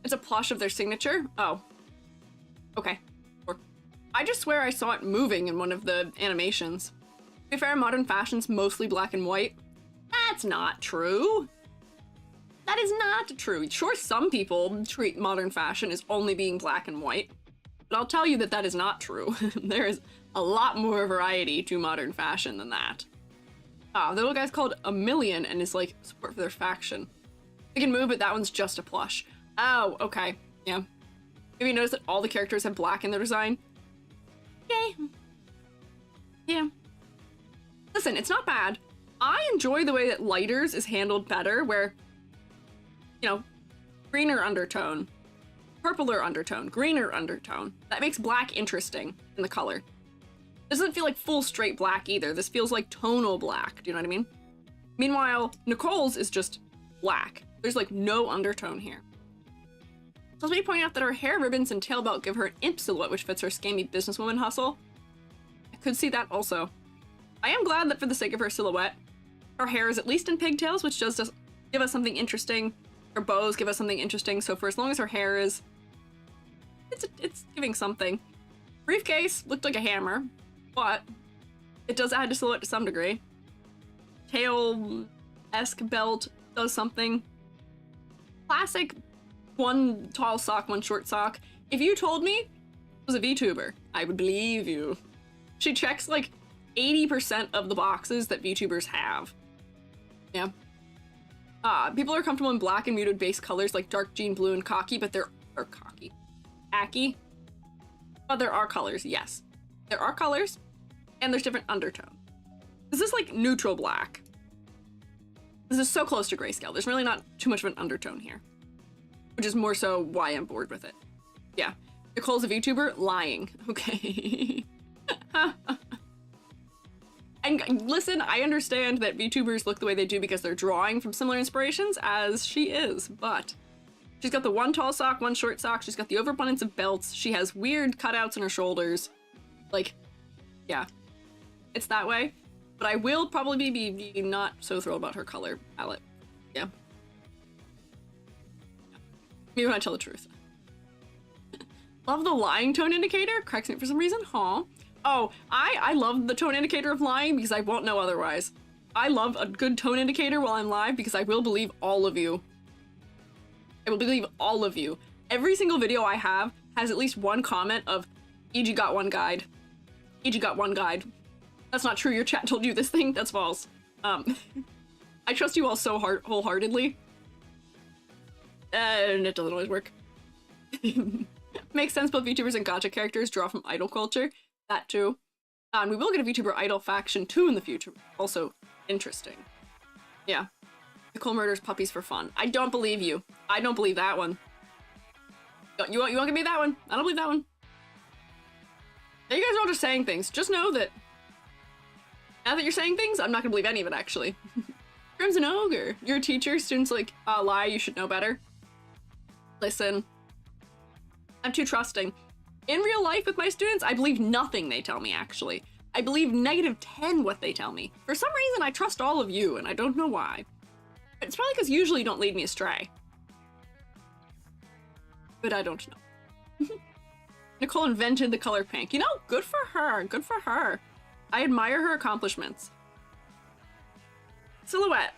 It's a plush of their signature. Oh, okay. Or I just swear I saw it moving in one of the animations. To be fair, modern fashion's mostly black and white. That's not true. That is not true. Sure, some people treat modern fashion as only being black and white, but I'll tell you that that is not true. There is a lot more variety to modern fashion than that. Ah, the little guy's called a million and is like support for their faction. They can move, but that one's just a plush. Oh, okay. Yeah. Maybe you notice that all the characters have black in their design? Yay. Yeah. Listen, it's not bad. I enjoy the way that lighters is handled better, where, you know, greener undertone, purpler undertone, greener undertone. That makes black interesting in the color. This doesn't feel like full straight black either. This feels like tonal black. Do you know what I mean? Meanwhile, Nicole's is just black. There's like no undertone here. So let me point out that her hair ribbons and tail belt give her an imp silhouette, which fits her scammy businesswoman hustle. I could see that also. I am glad that for the sake of her silhouette, her hair is at least in pigtails, which does just give us something interesting. Her bows give us something interesting. So for as long as her hair is, it's giving something. Briefcase looked like a hammer, but it does add to silhouette to some degree. Tail-esque belt does something. Classic, one tall sock, one short sock. If you told me it was a VTuber, I would believe you. She checks like 80% of the boxes that VTubers have. Yeah. People are comfortable in black and muted base colors like dark jean blue and khaki, but khaki. But there are colors, yes. There are colors, and there's different undertone. This is like neutral black. This is so close to grayscale. There's really not too much of an undertone here, which is more so why I'm bored with it. Yeah. Nicole's a VTuber? Lying. Okay. And listen, I understand that VTubers look the way they do because they're drawing from similar inspirations as she is, but she's got the one tall sock, one short sock, she's got the overabundance of belts, she has weird cutouts in her shoulders. Like, yeah, it's that way. But I will probably be not so thrilled about her color palette. Yeah. Maybe when I tell the truth. Love the lying tone indicator, corrects me for some reason, huh? Oh, I love the tone indicator of lying because I won't know otherwise. I love a good tone indicator while I'm live because I will believe all of you. I will believe all of you. Every single video I have has at least one comment of, EG got one guide. EG got one guide. That's not true, your chat told you this thing, that's false. I trust you all so wholeheartedly. And it doesn't always work. Makes sense, both VTubers and gacha characters draw from idol culture. That too. And we will get a VTuber idol faction too in the future. Also interesting. Yeah. Nicole murders puppies for fun. I don't believe you. I don't believe that one. You won't give me that one. I don't believe that one. Now you guys are all just saying things. Just know that now that you're saying things, I'm not gonna believe any of it actually. Crimson Ogre. You're a teacher. Students like, lie, you should know better. Listen. I'm too trusting. In real life with my students, I believe nothing they tell me, actually. I believe -10 what they tell me. For some reason, I trust all of you, and I don't know why. It's probably because usually you don't lead me astray. But I don't know. Nicole invented the color pink. You know, good for her. Good for her. I admire her accomplishments. Silhouette.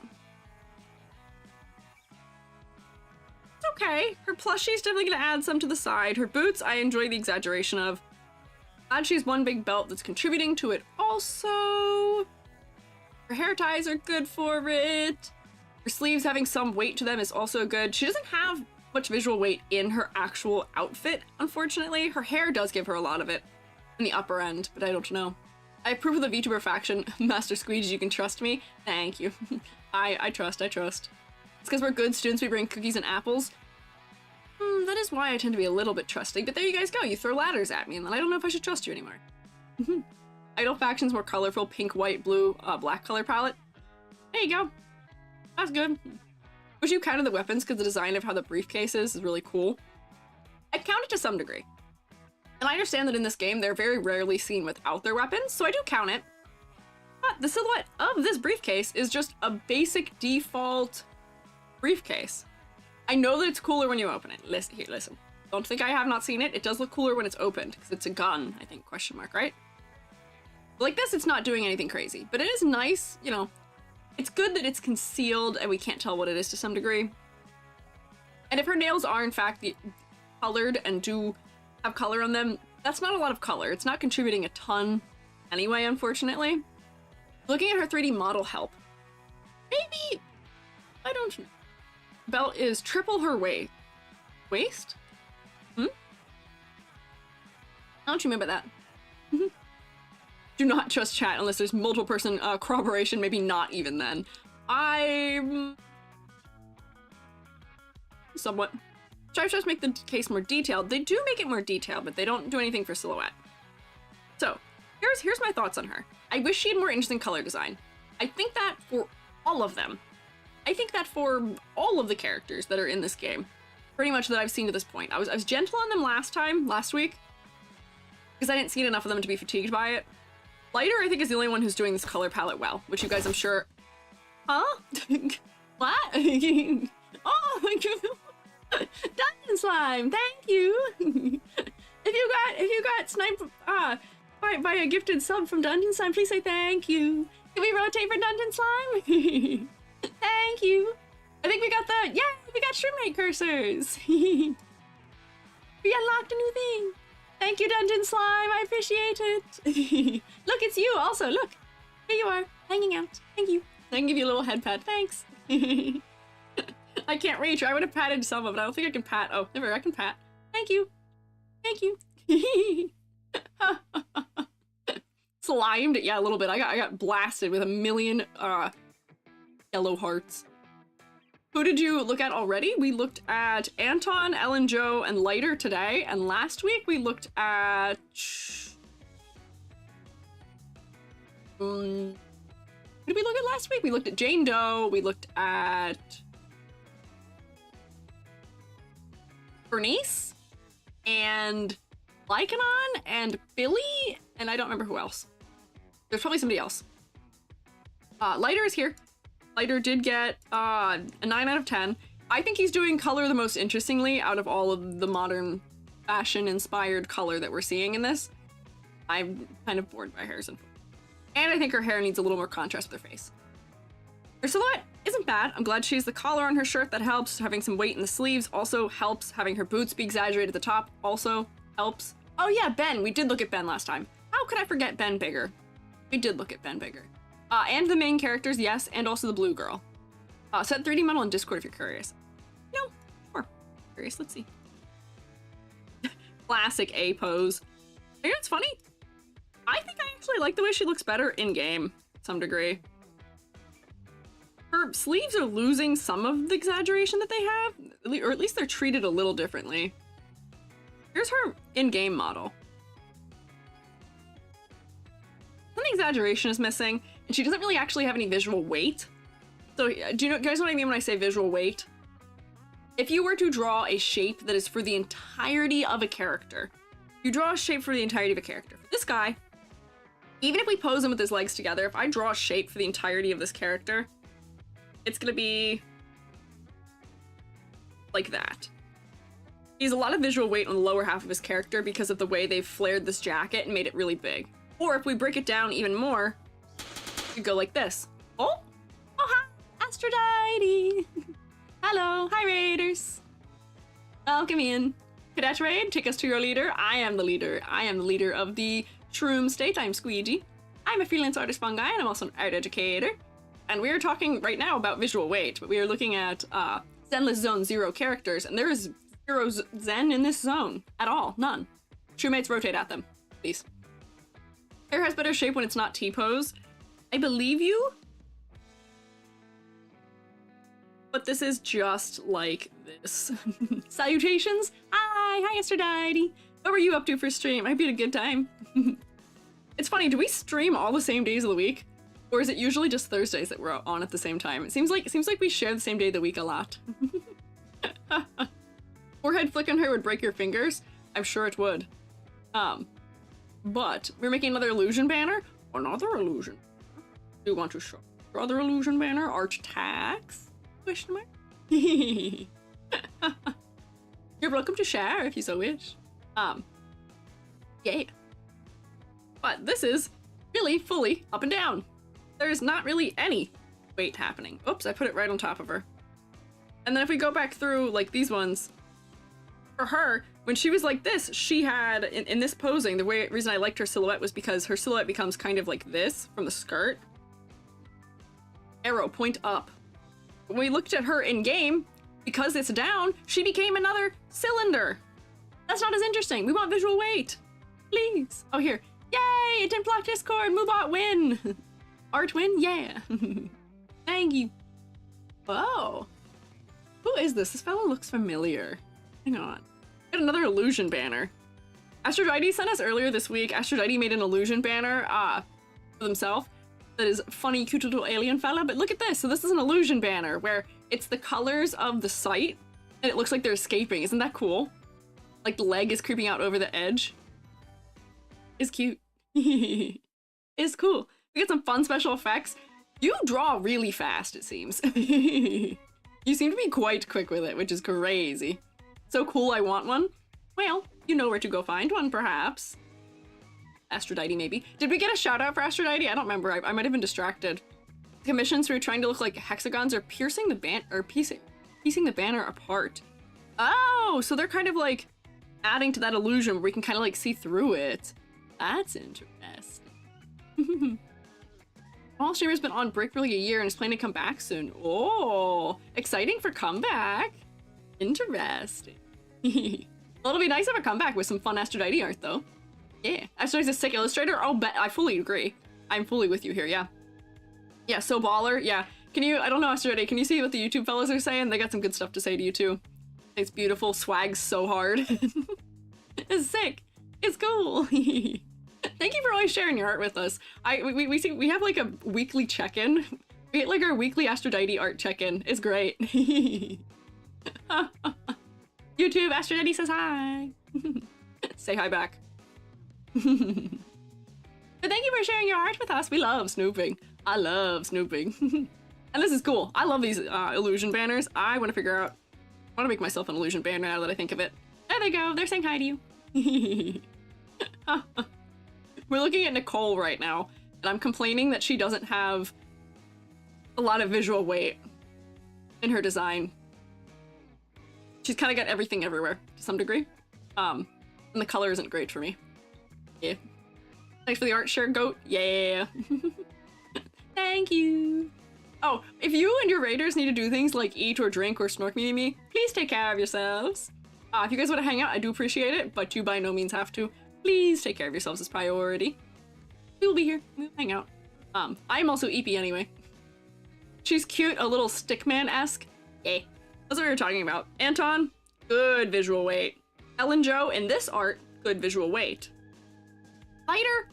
Okay, her plushie's definitely gonna add some to the side. Her boots, I enjoy the exaggeration of. Glad she's one big belt that's contributing to it also. Her hair ties are good for it. Her sleeves having some weight to them is also good. She doesn't have much visual weight in her actual outfit, unfortunately. Her hair does give her a lot of it in the upper end, but I don't know. I approve of the VTuber faction. Master Squiiji, you can trust me. Thank you. I trust. It's because we're good students, we bring cookies and apples. That is why I tend to be a little bit trusting, but there you guys go. You throw ladders at me, and then I don't know if I should trust you anymore. Idol faction's more colorful, pink, white, blue, black color palette. There you go. That's good. Wish you counted the weapons, because the design of how the briefcase is really cool. I count it to some degree. And I understand that in this game, they're very rarely seen without their weapons, so I do count it. But the silhouette of this briefcase is just a basic default briefcase. I know that it's cooler when you open it. Listen. Don't think I have not seen it. It does look cooler when it's opened, because it's a gun, I think, question mark, right? Like this, it's not doing anything crazy, but it is nice, you know. It's good that it's concealed and we can't tell what it is to some degree. And if her nails are, in fact, colored and do have color on them, that's not a lot of color. It's not contributing a ton anyway, unfortunately. Looking at her 3D model help. Maybe, I don't know. Belt is triple her weight. Waist? How don't you mean by that? Do not trust chat unless there's multiple person corroboration, maybe not even then. I'm somewhat. Stripe shows make the case more detailed. They do make it more detailed, but they don't do anything for silhouette. So, here's my thoughts on her. I wish she had more interesting color design. I think that for all of them. I think that for all of the characters that are in this game, pretty much that I've seen to this point. I was gentle on them last week, because I didn't see enough of them to be fatigued by it. Lighter, I think, is the only one who's doing this color palette well, which you guys, I'm sure... Huh? What? Oh, Dungeon Slime, thank you! if you got sniped by a gifted sub from Dungeon Slime, please say thank you. Can we rotate for Dungeon Slime? Thank you. I think we got we got Shroomate cursors. We unlocked a new thing. Thank you, Dungeon Slime. I appreciate it. Look, it's you also. Look. Here you are, hanging out. Thank you. I can give you a little head pat. Thanks. I can't reach. I would have patted some of it. I don't think I can pat. Oh, never. I can pat. Thank you. Thank you. Slimed. Yeah, a little bit. I got blasted with a million yellow hearts. Who did you look at already? We looked at Anton, Ellen Joe, and Lighter today, and last week we looked at... Who did we look at last week? We looked at Jane Doe, we looked at... Bernice, and Lycanon, and Billy, and I don't remember who else. There's probably somebody else. Lighter is here. Lighter did get a 9 out of 10. I think he's doing color the most interestingly out of all of the modern fashion-inspired color that we're seeing in this. I'm kind of bored by hers. And I think her hair needs a little more contrast with her face. Her silhouette isn't bad. I'm glad she has the collar on her shirt. That helps. Having some weight in the sleeves also helps. Having her boots be exaggerated at the top also helps. Oh yeah, Ben. We did look at Ben last time. How could I forget Ben Bigger? We did look at Ben Bigger. And the main characters, yes, and also the blue girl. Set 3D model in Discord if you're curious. No, sure. Curious, let's see. Classic A pose. You know what's funny? I think I actually like the way she looks better in-game, to some degree. Her sleeves are losing some of the exaggeration that they have, or at least they're treated a little differently. Here's her in-game model. Some exaggeration is missing, and she doesn't really actually have any visual weight. So, do you guys know what I mean when I say visual weight? If you were to draw a shape that is for the entirety of a character, you draw a shape for the entirety of a character. For this guy, even if we pose him with his legs together, if I draw a shape for the entirety of this character, it's gonna be like that. He has a lot of visual weight on the lower half of his character because of the way they've flared this jacket and made it really big. Or if we break it down even more, you go like this. Oh, hi, Aphrodite. Hello, hi Raiders. Welcome in. Cadet Raid, take us to your leader. I am the leader. I am the leader of the Shroom State. I'm Squiiji. I'm a freelance artist fungi, and I'm also an art educator. And we are talking right now about visual weight, but we are looking at Zenless Zone 0 characters, and there is 0 Zen in this zone at all. None. Shroommates, rotate at them, please. Hair has better shape when it's not T-pose. I believe you. But this is just like this. Salutations. Hi Aphrodite. What were you up to for stream? I hope you had a good time. It's funny, do we stream all the same days of the week? Or is it usually just Thursdays that we're on at the same time? It seems like we share the same day of the week a lot. Forehead flick on her would break your fingers. I'm sure it would. But we're making another illusion banner. Another illusion. Do you want to show another illusion banner? Arch tags? Question mark? You're welcome to share if you so wish. Yeah. But this is really fully up and down. There's not really any weight happening. Oops, I put it right on top of her. And then if we go back through, like these ones, for her, when she was like this, she had, in this posing, the reason I liked her silhouette was because her silhouette becomes kind of like this from the skirt. Arrow, point up. When we looked at her in game, because it's down, she became another cylinder. That's not as interesting. We want visual weight. Please. Oh, here. Yay! It didn't block Discord. Moobot win. Art win? Yeah. Thank you. Whoa. Who is this? This fellow looks familiar. Hang on. Got another illusion banner. Aphrodite sent us earlier this week. Aphrodite made an illusion banner for themselves that is funny, cute little alien fella. But look at this. So this is an illusion banner where it's the colors of the site and it looks like they're escaping. Isn't that cool? Like the leg is creeping out over the edge. It's cute. It's cool. We get some fun special effects. You draw really fast, it seems. You seem to be quite quick with it, which is crazy. So cool, I want one. Well, you know where to go find one, perhaps. Aphrodite, maybe. Did we get a shout out for Aphrodite? I don't remember. I might have been distracted. Commissions for trying to look like hexagons or piecing the banner apart. Oh, so they're kind of like adding to that illusion where we can kind of like see through it. That's interesting. All streamer's been on break for like a year and is planning to come back soon. Oh, exciting for comeback. Interesting. Well, it'll be nice to have a comeback with some fun Aphrodite art though. Yeah, Aphrodite's a sick illustrator. Oh, bet I fully agree. I'm fully with you here. Yeah. Yeah, so baller. Yeah. Can you? I don't know, Aphrodite. Can you see what the YouTube fellas are saying? They got some good stuff to say to you too. It's beautiful. Swag's so hard. It's sick. It's cool. Thank you for always sharing your art with us. We have like a weekly check-in. We get like our weekly Aphrodite art check-in. It's great. YouTube, Aphrodite says hi. Say hi back. But thank you for sharing your art with us. We love snooping. I love snooping. And this is cool. I love these illusion banners. I want to figure out, I want to make myself an illusion banner now that I think of it. There they go. They're saying hi to you. We're looking at Nicole right now, and I'm complaining that she doesn't have a lot of visual weight in her design. She's kind of got everything everywhere to some degree. And the color isn't great for me. Yeah. Thanks for the art share, goat. Yeah. Thank you. Oh, if you and your raiders need to do things like eat or drink or snork me, please take care of yourselves. If you guys want to hang out, I do appreciate it, but you by no means have to. Please take care of yourselves as priority. We will be here. We'll hang out. I'm also EP anyway. She's cute, a little stickman-esque. Yeah. That's what we were talking about. Anton, good visual weight. Ellen Joe, in this art, good visual weight. Fighter?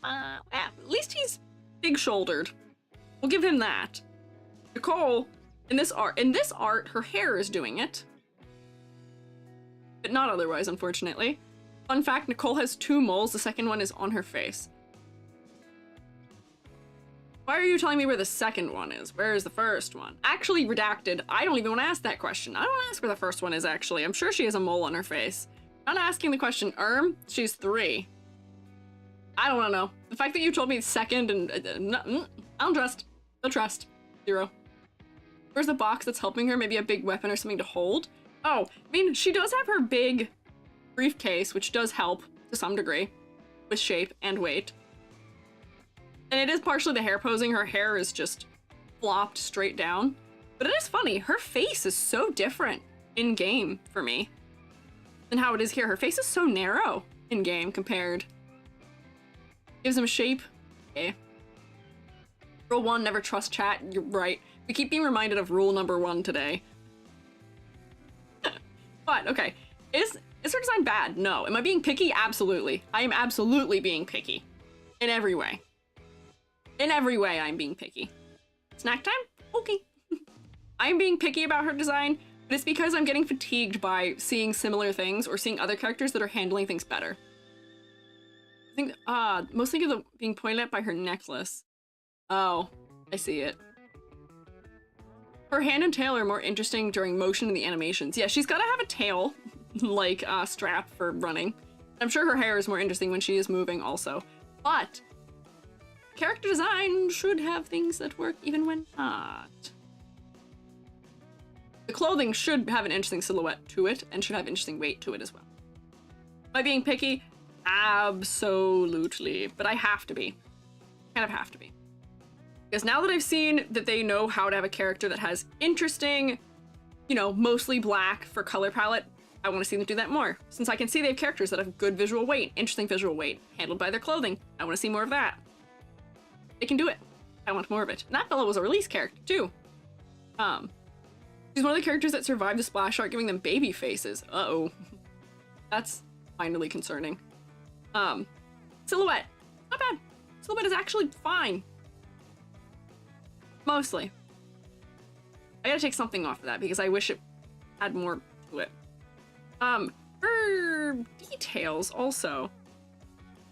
At least he's big-shouldered. We'll give him that. Nicole, in this art, her hair is doing it. But not otherwise, unfortunately. Fun fact, Nicole has 2 moles. The second one is on her face. Why are you telling me where the second one is? Where is the first one? Actually, redacted. I don't even want to ask that question. I don't want to ask where the first one is, actually. I'm sure she has a mole on her face. I'm not asking the question. She's 3. I don't want to know. The fact that you told me second and... I don't trust. No trust. 0. Where's the box that's helping her? Maybe a big weapon or something to hold? Oh, I mean, she does have her big briefcase, which does help to some degree with shape and weight. And it is partially the hair posing. Her hair is just flopped straight down. But it is funny. Her face is so different in game for me than how it is here. Her face is so narrow in game compared. Gives him a shape. Okay. Rule 1, never trust chat. You're right. We keep being reminded of rule number 1 today. But, okay. Is her design bad? No. Am I being picky? Absolutely. I am absolutely being picky. In every way. In every way, I'm being picky. Snack time? Okay. I'm being picky about her design, but it's because I'm getting fatigued by seeing similar things or seeing other characters that are handling things better. I think, most think of the being pointed at by her necklace. Oh, I see it. Her hand and tail are more interesting during motion in the animations. Yeah, she's gotta have a tail, like, strap for running. I'm sure her hair is more interesting when she is moving also. But character design should have things that work even when not. The clothing should have an interesting silhouette to it and should have interesting weight to it as well. Am I being picky? Absolutely. But I have to be. Kind of have to be. Because now that I've seen that they know how to have a character that has interesting, you know, mostly black for color palette, I want to see them do that more. Since I can see they have characters that have good visual weight, interesting visual weight, handled by their clothing, I want to see more of that. They can do it. I want more of it. And that fella was a release character, too. She's one of the characters that survived the splash art, giving them baby faces. Uh-oh. That's finally concerning. Silhouette. Not bad. Silhouette is actually fine. Mostly. I gotta take something off of that because I wish it had more to it. Her details also.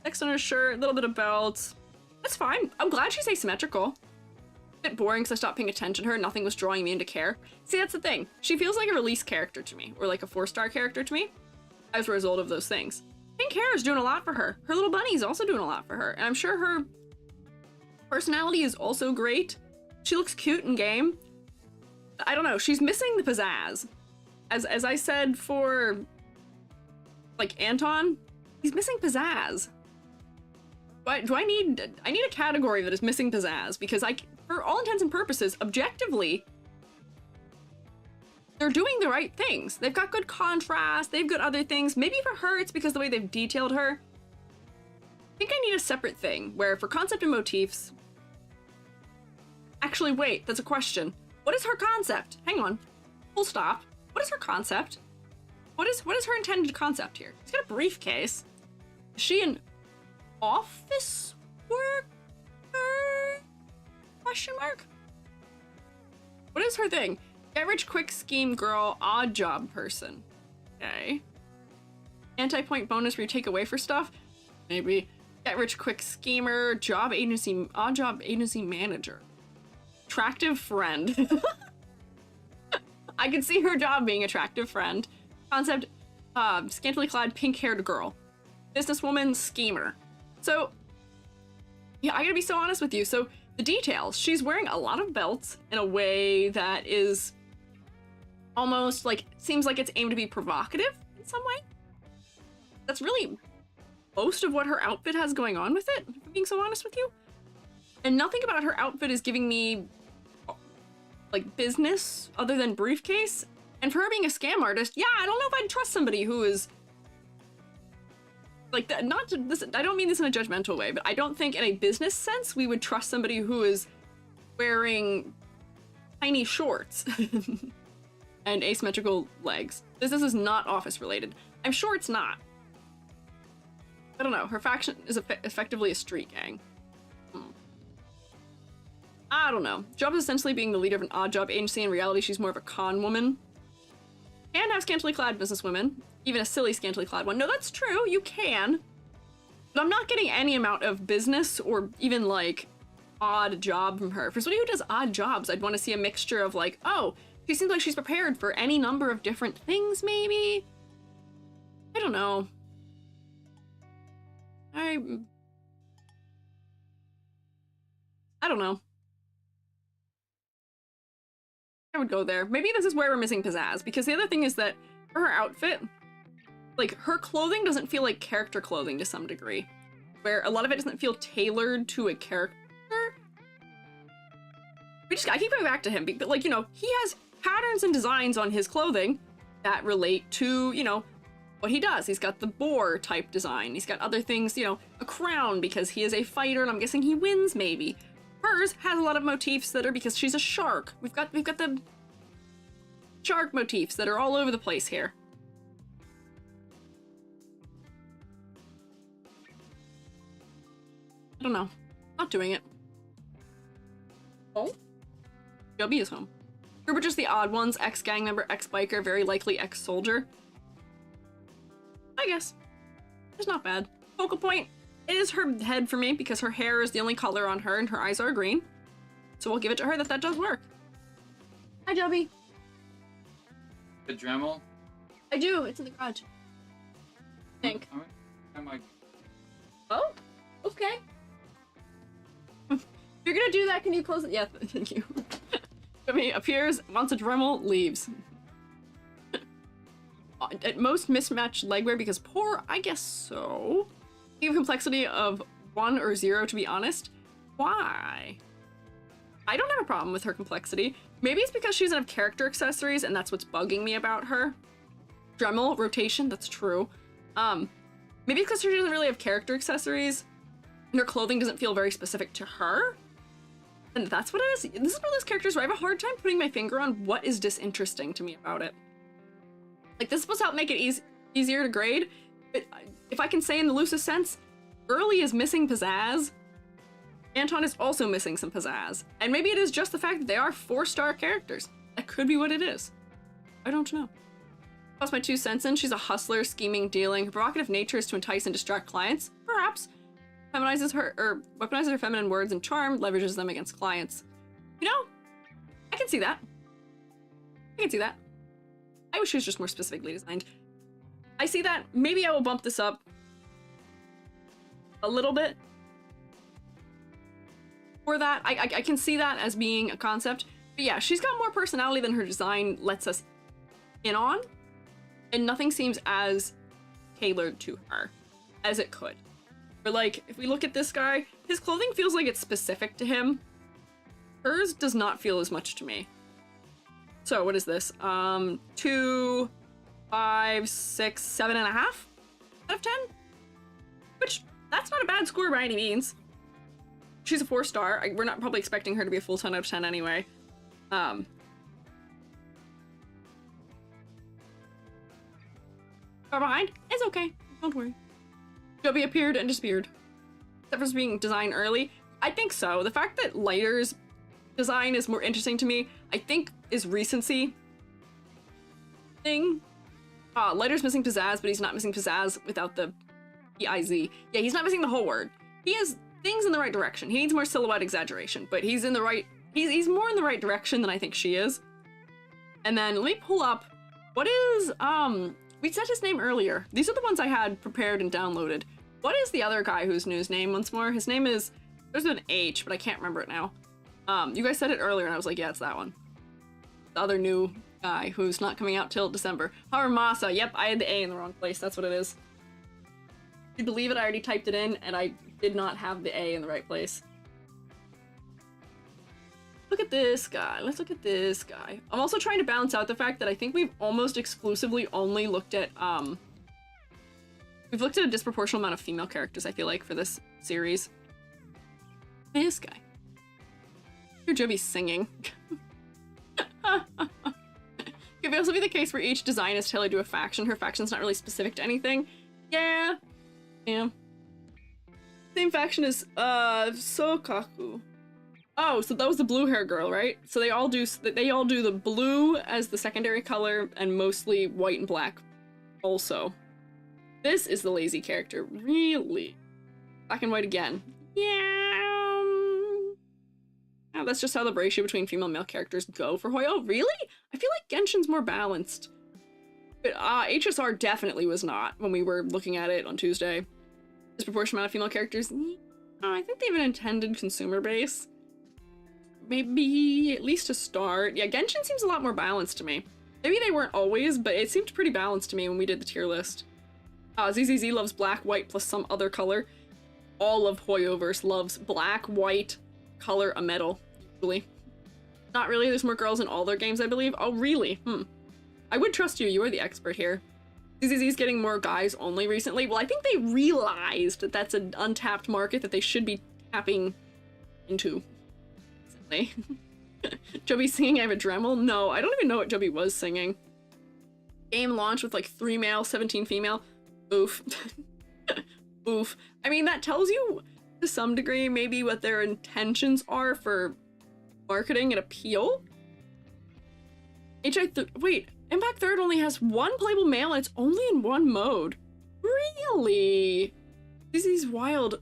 Text on her shirt, a little bit of belts. That's fine. I'm glad she's asymmetrical. A bit boring because I stopped paying attention to her. Nothing was drawing me into care. See, that's the thing. She feels like a release character to me, or like a 4-star character to me, as a result of those things. Pink hair is doing a lot for her. Her little bunny is also doing a lot for her, and I'm sure her personality is also great. She looks cute in game. I don't know. She's missing the pizzazz. As I said for, like, Anton, he's missing pizzazz. I need a category that is missing pizzazz, because for all intents and purposes, objectively, they're doing the right things. They've got good contrast, they've got other things. Maybe for her, it's because the way they've detailed her. I think I need a separate thing, where for concept and motifs... Actually, wait, that's a question. What is her concept? Hang on. Full stop. What is her concept? What is her intended concept here? She's got a briefcase. Is she an office worker? Question mark? What is her thing? Get rich quick scheme girl, odd job person. Okay. Anti-point bonus where you take away for stuff? Maybe. Get rich quick schemer, job agency, odd job agency manager. Attractive friend. I could see her job being attractive friend. Concept, scantily clad pink-haired girl. Businesswoman, schemer. So, yeah, I gotta be so honest with you. So, the details. She's wearing a lot of belts in a way that is almost like, seems like it's aimed to be provocative in some way. That's really most of what her outfit has going on with it, if I'm being so honest with you. And nothing about her outfit is giving me, like, business other than briefcase. And for her being a scam artist, yeah, I don't know if I'd trust somebody who is, like, not to this, I don't mean this in a judgmental way, but I don't think in a business sense we would trust somebody who is wearing tiny shorts and asymmetrical legs. This is not office related. I'm sure it's not. I don't know. Her faction is effectively a street gang. I don't know. Job is essentially being the leader of an odd job agency. In reality, she's more of a con woman. Can have scantily clad businesswomen. Even a silly scantily clad one. No, that's true. You can. But I'm not getting any amount of business or even, like, odd job from her. For somebody who does odd jobs, I'd want to see a mixture of, like, oh, she seems like she's prepared for any number of different things, maybe? I don't know. I don't know. I would go there. Maybe this is where we're missing pizzazz, because the other thing is that for her outfit, like, her clothing doesn't feel like character clothing to some degree, where a lot of it doesn't feel tailored to a character. I keep going back to him, but, like, you know, he has patterns and designs on his clothing that relate to, you know, what he does. He's got the boar type design. He's got other things, you know, a crown because he is a fighter, and I'm guessing he wins, maybe. Hers has a lot of motifs that are because she's a shark. We've got the shark motifs that are all over the place here. I don't know. Not doing it. Oh? Joby is home. Group are just the odd ones. Ex-gang member, ex-biker, very likely ex-soldier. I guess. It's not bad. Focal point. It is her head for me because her hair is the only color on her and her eyes are green. So we'll give it to her that does work. Hi, Joby. The Dremel? I do. It's in the garage. I think. Oh? Okay. If you're gonna do that, can you close it? Yeah, thank you. Jimmy appears, wants a Dremel, leaves. At most mismatched legwear because poor, I guess so. Give complexity of 1 or 0 to be honest. Why? I don't have a problem with her complexity. Maybe it's because she doesn't have character accessories and that's what's bugging me about her. Dremel, rotation, that's true. Maybe it's because she doesn't really have character accessories and her clothing doesn't feel very specific to her. And that's what it is. This is one of those characters where I have a hard time putting my finger on what is disinteresting to me about it. Like, this is supposed to help make it easier to grade, but if I can say in the loosest sense, Early is missing pizzazz. Anton is also missing some pizzazz. And maybe it is just the fact that they are 4-star characters. That could be what it is. I don't know. Plus my 2 cents in, she's a hustler, scheming, dealing. Her provocative nature is to entice and distract clients. Perhaps. Weaponizes her feminine words and charm, leverages them against clients. You know, I can see that. I can see that. I wish she was just more specifically designed. I see that. Maybe I will bump this up a little bit. For that, I can see that as being a concept. But yeah, she's got more personality than her design lets us in on. And nothing seems as tailored to her as it could. Or like, if we look at this guy, his clothing feels like it's specific to him. Hers does not feel as much to me. So what is this? 2, 5, 6, 7.5 out of 10? Which, that's not a bad score by any means. She's a 4-star. We're not probably expecting her to be a full 10 out of 10 anyway. Far behind? It's okay. Don't worry. Joby appeared and disappeared. Except for being designed early. I think so. The fact that Lighter's design is more interesting to me, I think, is recency thing. Lighter's missing pizzazz, but he's not missing pizzazz without the P-I-Z. Yeah, he's not missing the whole word. He has things in the right direction. He needs more silhouette exaggeration, but he's in the right, he's more in the right direction than I think she is. And then let me pull up, what is, we said his name earlier. These are the ones I had prepared and downloaded. What is the other guy whose news name once more? His name is, there's an H, but I can't remember it now. You guys said it earlier and I was like, yeah, it's that one. The other new guy who's not coming out till December. Harumasa. Yep, I had the A in the wrong place. That's what it is. You believe it? I already typed it in and I did not have the A in the right place. Look at this guy. Let's look at this guy. I'm also trying to balance out the fact that I think we've almost exclusively only looked at, we've looked at a disproportional amount of female characters, I feel like, for this series. This guy. Your Joby's singing. Could also be the case where each design is tailored to a faction. Her faction's not really specific to anything. Yeah. Yeah. Same faction as, Sokaku. Oh, so that was the blue hair girl, right? So they all do the blue as the secondary color and mostly white and black also. This is the lazy character. Really? Black and white again. Yeah. Oh, that's just how the ratio between female and male characters go for Hoyo. Really? I feel like Genshin's more balanced. But HSR definitely was not when we were looking at it on Tuesday. Disproportionate amount of female characters. I think they have an intended consumer base. Maybe at least to start. Yeah, Genshin seems a lot more balanced to me. Maybe they weren't always, but it seemed pretty balanced to me when we did the tier list. ZZZ loves black, white, plus some other color. All of Hoyoverse loves black, white, color, a metal, usually. Not really, there's more girls in all their games, I believe. Oh, really? I would trust you, you are the expert here. ZZZ's getting more guys only recently. Well, I think they realized that that's an untapped market that they should be tapping into. Joby singing I have a Dremel? No, I don't even know what Joby was singing. Game launched with like 3 male, 17 female. Oof. Oof. I mean, that tells you to some degree maybe what their intentions are for marketing and appeal. Wait, Impact Third only has 1 playable male and it's only in 1 mode. Really? This is wild.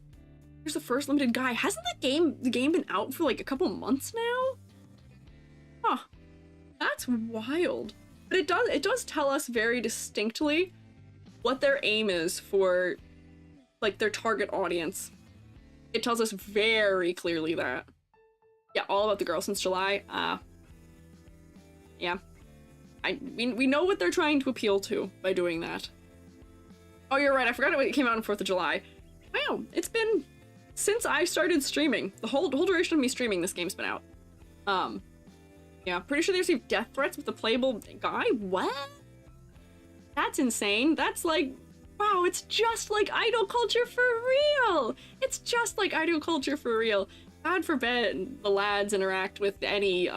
Here's the first limited guy. Hasn't the game been out for like a couple months now? Huh. That's wild. But it does tell us very distinctly what their aim is for like their target audience. It tells us very clearly that. Yeah, all about the girl since July. Yeah. We know what they're trying to appeal to by doing that. Oh, you're right. I forgot it came out on 4th of July. Wow, it's been since I started streaming. The whole duration of me streaming, this game's been out. Yeah, pretty sure they received death threats with the playable guy. What? That's insane. That's like, wow, it's just like idol culture for real. It's just like idol culture for real. God forbid the lads interact with any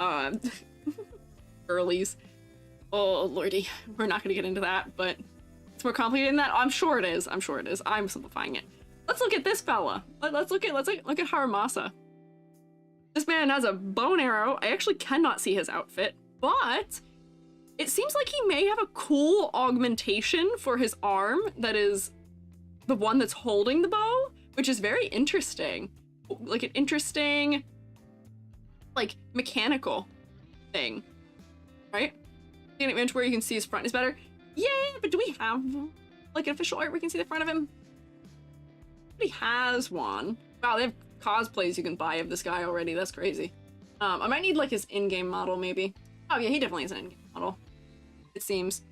girlies. Oh lordy, we're not gonna get into that, but it's more complicated than that. I'm sure it is. I'm sure it is. I'm simplifying it. Let's look at this fella. Let's look at Harumasa. This man has a bow and arrow. I actually cannot see his outfit, but it seems like he may have a cool augmentation for his arm that is the one that's holding the bow, which is very interesting. Like an interesting, like, mechanical thing, right? An image where you can see his front is better. Yeah, but do we have like an official art where we can see the front of him? He has one. Wow, they have cosplays you can buy of this guy already. That's crazy. I might need like his in-game model maybe. Oh yeah, he definitely is an in-game model. It seems.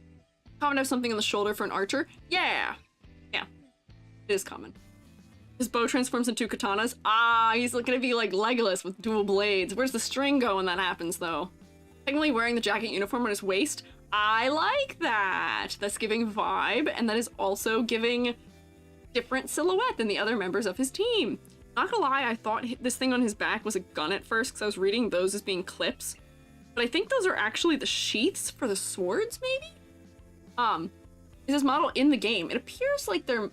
Common to have something on the shoulder for an archer. Yeah. Yeah. It is common. His bow transforms into katanas. Ah, he's gonna be like Legolas with dual blades. Where's the string go when that happens though? Technically wearing the jacket uniform on his waist. I like that. That's giving vibe, and that is also giving different silhouette than the other members of his team. Not gonna lie, I thought this thing on his back was a gun at first because I was reading those as being clips, but I think those are actually the sheaths for the swords, maybe? Is his model in the game? It appears like they're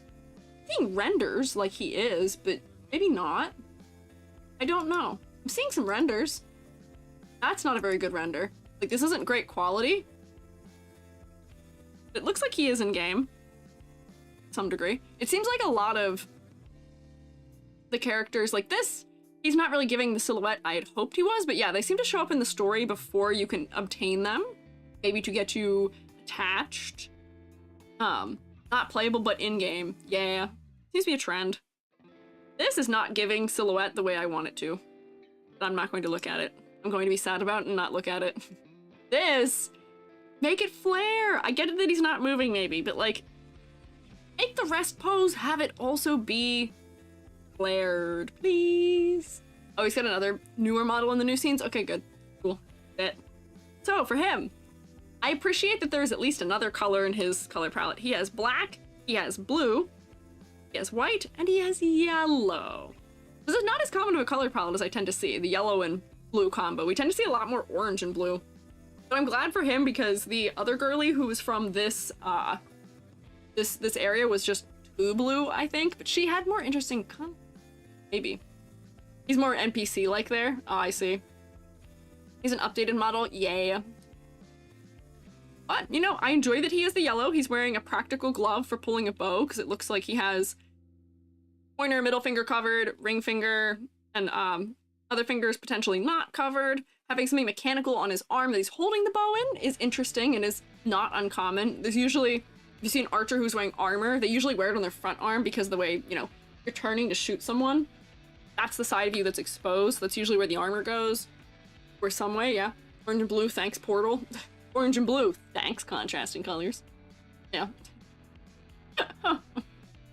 seeing renders like he is, but maybe not. I don't know. I'm seeing some renders. That's not a very good render. Like, this isn't great quality. It looks like he is in game. To some degree. It seems like a lot of the characters like this, he's not really giving the silhouette I had hoped he was, but yeah, they seem to show up in the story before you can obtain them. Maybe to get you attached. Not playable, but in-game. Yeah. Seems to be a trend. This is not giving silhouette the way I want it to. But I'm not going to look at it. I'm going to be sad about it and not look at it. This! Make it flare! I get it that he's not moving maybe, but like, make the rest pose have it also be flared, please. Oh, he's got another newer model in the new scenes? Okay, good. Cool. That. So, for him, I appreciate that there's at least another color in his color palette. He has black, he has blue, he has white, and he has yellow. This is not as common of a color palette as I tend to see, the yellow and blue combo. We tend to see a lot more orange and blue. But I'm glad for him because the other girly who was from this this area was just too blue, I think, but she had more interesting maybe. He's more NPC-like there. Oh, I see. He's an updated model, yeah. But, you know, I enjoy that he has the yellow. He's wearing a practical glove for pulling a bow because it looks like he has pointer, middle finger covered, ring finger, and other fingers potentially not covered. Having something mechanical on his arm that he's holding the bow in is interesting and is not uncommon. There's usually, if you see an archer who's wearing armor, they usually wear it on their front arm because of the way, you know, you're turning to shoot someone. That's the side of you that's exposed. That's usually where the armor goes. Or some way, yeah. Orange and blue, thanks, Portal. Orange and blue, thanks, contrasting colors. Yeah.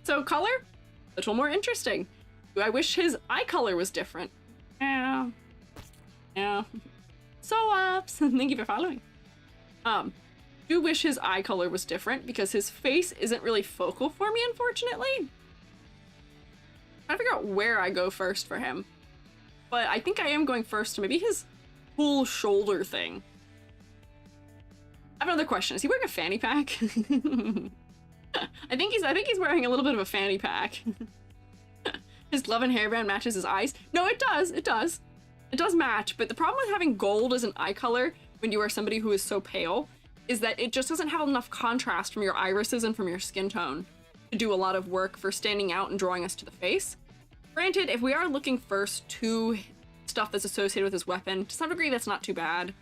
So, color? A little more interesting. I wish his eye color was different. Yeah. Yeah. So, thank you for following. Do wish his eye color was different because his face isn't really focal for me, unfortunately. I figure out where I go first for him. But I think I am going first to maybe his full shoulder thing. I have another question. Is he wearing a fanny pack? I think he's wearing a little bit of a fanny pack. His glove and hairband matches his eyes. No, it does. It does. It does match, but the problem with having gold as an eye color when you are somebody who is so pale is that it just doesn't have enough contrast from your irises and from your skin tone to do a lot of work for standing out and drawing us to the face. Granted, if we are looking first to stuff that's associated with his weapon, to some degree that's not too bad.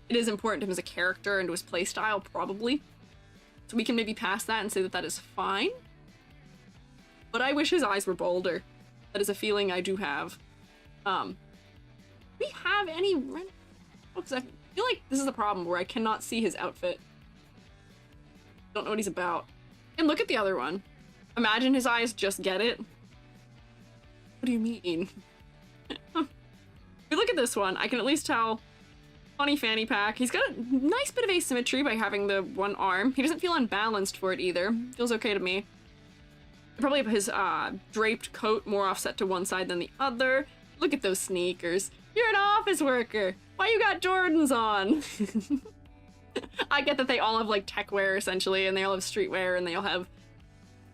It is important to him as a character and to his playstyle, probably. So we can maybe pass that and say that that is fine. But I wish his eyes were bolder. That is a feeling I do have. We have any... Oh, I feel like this is a problem where I cannot see his outfit. Don't know what he's about. And look at the other one. Imagine his eyes just get it. What do you mean? If we look at this one, I can at least tell. Funny fanny pack. He's got a nice bit of asymmetry by having the one arm. He doesn't feel unbalanced for it either. Feels okay to me. Probably his draped coat more offset to one side than the other. Look at those sneakers. You're an office worker. Why you got Jordans on? I get that they all have like tech wear essentially, and they all have streetwear, and they all have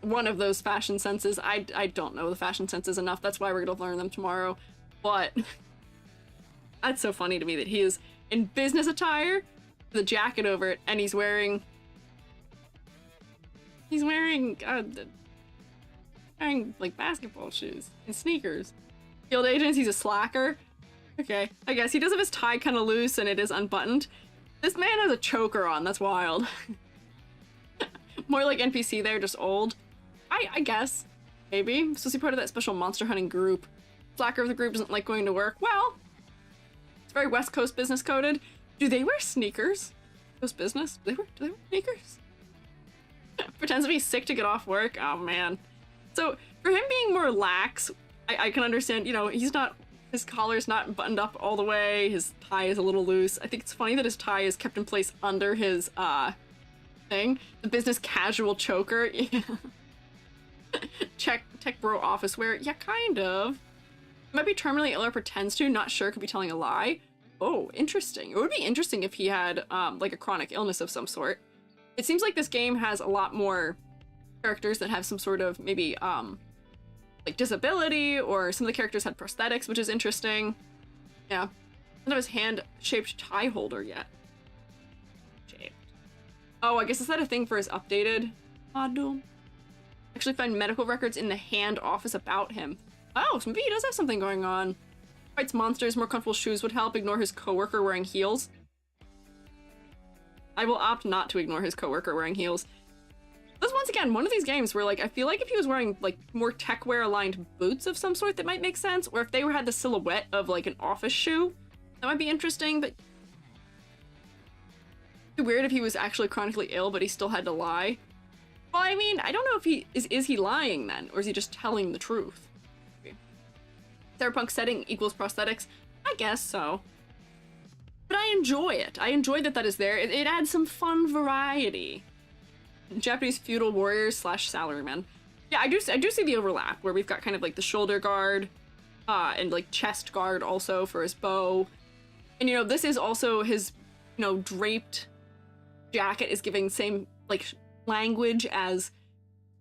one of those fashion senses. I don't know the fashion senses enough. That's why we're gonna learn them tomorrow. But that's so funny to me that he is in business attire, the jacket over it, and he's wearing like basketball shoes and sneakers. Field agents, he's a slacker. Okay, I guess he does have his tie kind of loose and it is unbuttoned. This man has a choker on, that's wild. More like NPC there, just old. I guess, maybe. Supposed to be part of that special monster hunting group. Slacker of the group doesn't like going to work. Well, it's very West Coast business coded. Do they wear sneakers? Coast business? Do they wear sneakers? Pretends to be sick to get off work. Oh man. So for him being more lax, I can understand, you know, his collar's not buttoned up all the way, his tie is a little loose. I think it's funny that his tie is kept in place under his thing. The business casual choker. Tech bro office wear. Yeah, kind of. Might be terminally ill or pretends to, not sure, could be telling a lie. Oh, interesting. It would be interesting if he had like a chronic illness of some sort. It seems like this game has a lot more characters that have some sort of maybe like disability, or some of the characters had prosthetics, which is interesting. Yeah. Doesn't have his hand-shaped tie holder yet. Shaped. Oh, I guess is that a thing for his updated module? Actually find medical records in the hand office about him. Oh, so maybe he does have something going on. Fights monsters, more comfortable shoes would help. Ignore his coworker wearing heels. I will opt not to ignore his coworker wearing heels. This once again, one of these games where like I feel like if he was wearing like more tech wear aligned boots of some sort that might make sense, or if they had the silhouette of like an office shoe, that might be interesting, but it'd be weird if he was actually chronically ill but he still had to lie. Well, I mean, I don't know if he is he lying then, or is he just telling the truth? Okay. Cyberpunk setting equals prosthetics? I guess so. But I enjoy it. I enjoy that is there. It adds some fun variety. Japanese feudal warriors / salarymen. Yeah, I do see the overlap where we've got kind of like the shoulder guard and like chest guard also for his bow. And you know, this is also his, you know, draped jacket is giving same like language as,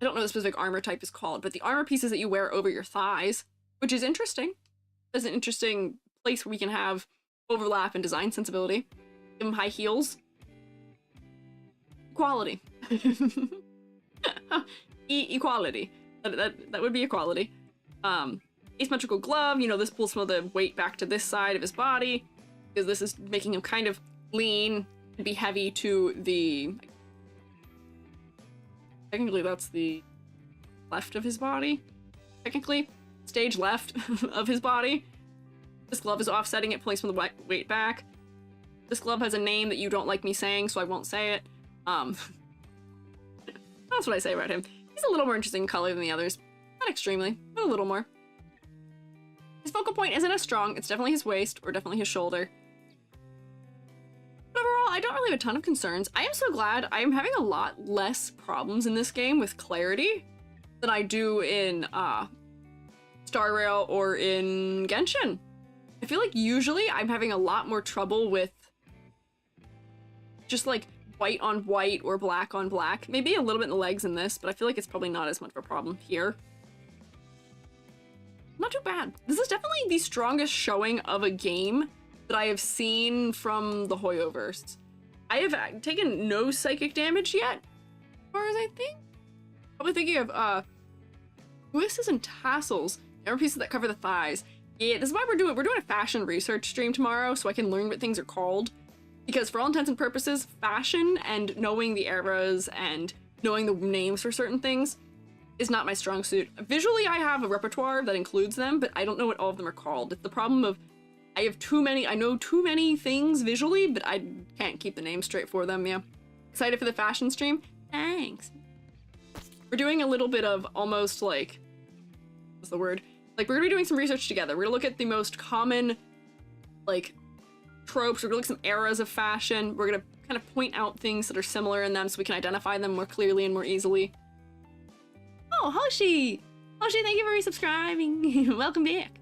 I don't know what the specific armor type is called, but the armor pieces that you wear over your thighs, which is interesting. There's an interesting place where we can have overlap and design sensibility. Give him high heels. Equality. Equality. That would be equality. Asymmetrical glove, you know, this pulls some of the weight back to this side of his body, because this is making him kind of lean and be heavy to the... Technically, that's the left of his body. Technically, stage left of his body. This glove is offsetting it, pulling some of the weight back. This glove has a name that you don't like me saying, so I won't say it. That's what I say about him. He's a little more interesting in color than the others. Not extremely, but a little more. His focal point isn't as strong. It's definitely his waist, or definitely his shoulder. But overall, I don't really have a ton of concerns. I am so glad I am having a lot less problems in this game with clarity than I do in Star Rail or in Genshin. I feel like usually I'm having a lot more trouble with just like white on white or black on black. Maybe a little bit in the legs in this, but I feel like it's probably not as much of a problem here. Not too bad. This is definitely the strongest showing of a game that I have seen from the Hoyoverse. I have taken no psychic damage yet, as far as I think. Probably thinking of twists and tassels, armor pieces that cover the thighs. Yeah, this is why we're doing a fashion research stream tomorrow, so I can learn what things are called. Because for all intents and purposes, fashion and knowing the eras and knowing the names for certain things is not my strong suit. Visually, I have a repertoire that includes them, but I don't know what all of them are called. It's the problem of I have too many, I know too many things visually, but I can't keep the name straight for them, yeah. Excited for the fashion stream? Thanks. We're doing a little bit of almost like, what's the word? Like, we're gonna be doing some research together. We're gonna look at the most common, like, tropes. We're gonna look at some eras of fashion. We're gonna kind of point out things that are similar in them so we can identify them more clearly and more easily. Oh, Hoshi! Hoshi, thank you for resubscribing. Welcome back.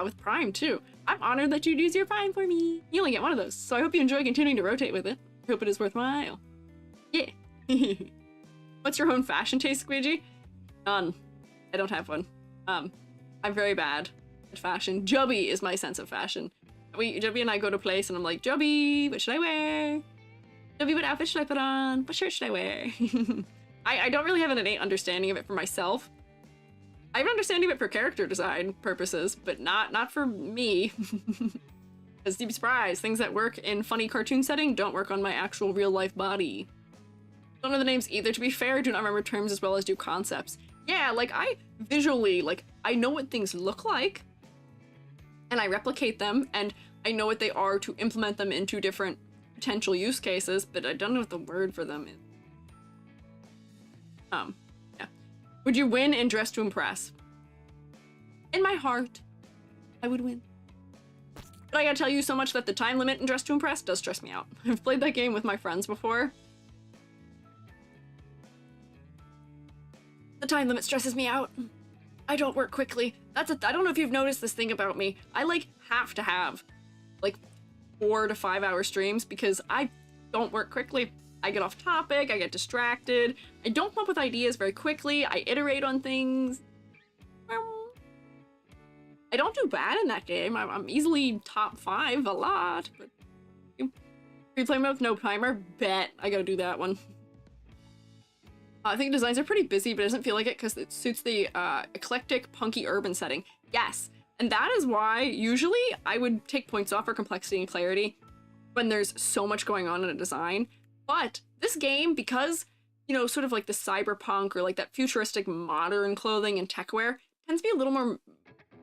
With Prime, too. I'm honored that you'd use your Prime for me. You only get one of those, so I hope you enjoy continuing to rotate with it. I hope it is worthwhile. Yeah. What's your own fashion taste, Squiiji? None. I don't have one. I'm very bad at fashion. Jubby is my sense of fashion. Jubby and I go to a place and I'm like, Jubby, what should I wear? Jubby, what outfit should I put on? What shirt should I wear? I don't really have an innate understanding of it for myself. I have an understanding of it for character design purposes, but not for me. Because you'd be surprised, things that work in funny cartoon setting don't work on my actual real life body. Don't know the names either, to be fair, do not remember terms as well as do concepts. Yeah, like I visually, like I know what things look like, and I replicate them, and I know what they are to implement them into different potential use cases, but I don't know what the word for them is. Yeah. Would you win in Dress to Impress? In my heart, I would win. But I gotta tell you so much that the time limit in Dress to Impress does stress me out. I've played that game with my friends before. The time limit stresses me out. I don't work quickly. I don't know if you've noticed this thing about me. I like have to have like 4 to 5 hour streams because I don't work quickly. I get off topic, I get distracted, I don't come up with ideas very quickly, I iterate on things. I don't do bad in that game. I'm easily top 5 a lot, but free play mode with no timer? Bet. I gotta do that one. I think designs are pretty busy, but it doesn't feel like it because it suits the eclectic, punky urban setting. Yes, and that is why usually I would take points off for complexity and clarity when there's so much going on in a design. But this game, because, you know, sort of like the cyberpunk or like that futuristic modern clothing and techwear, tends to be a little more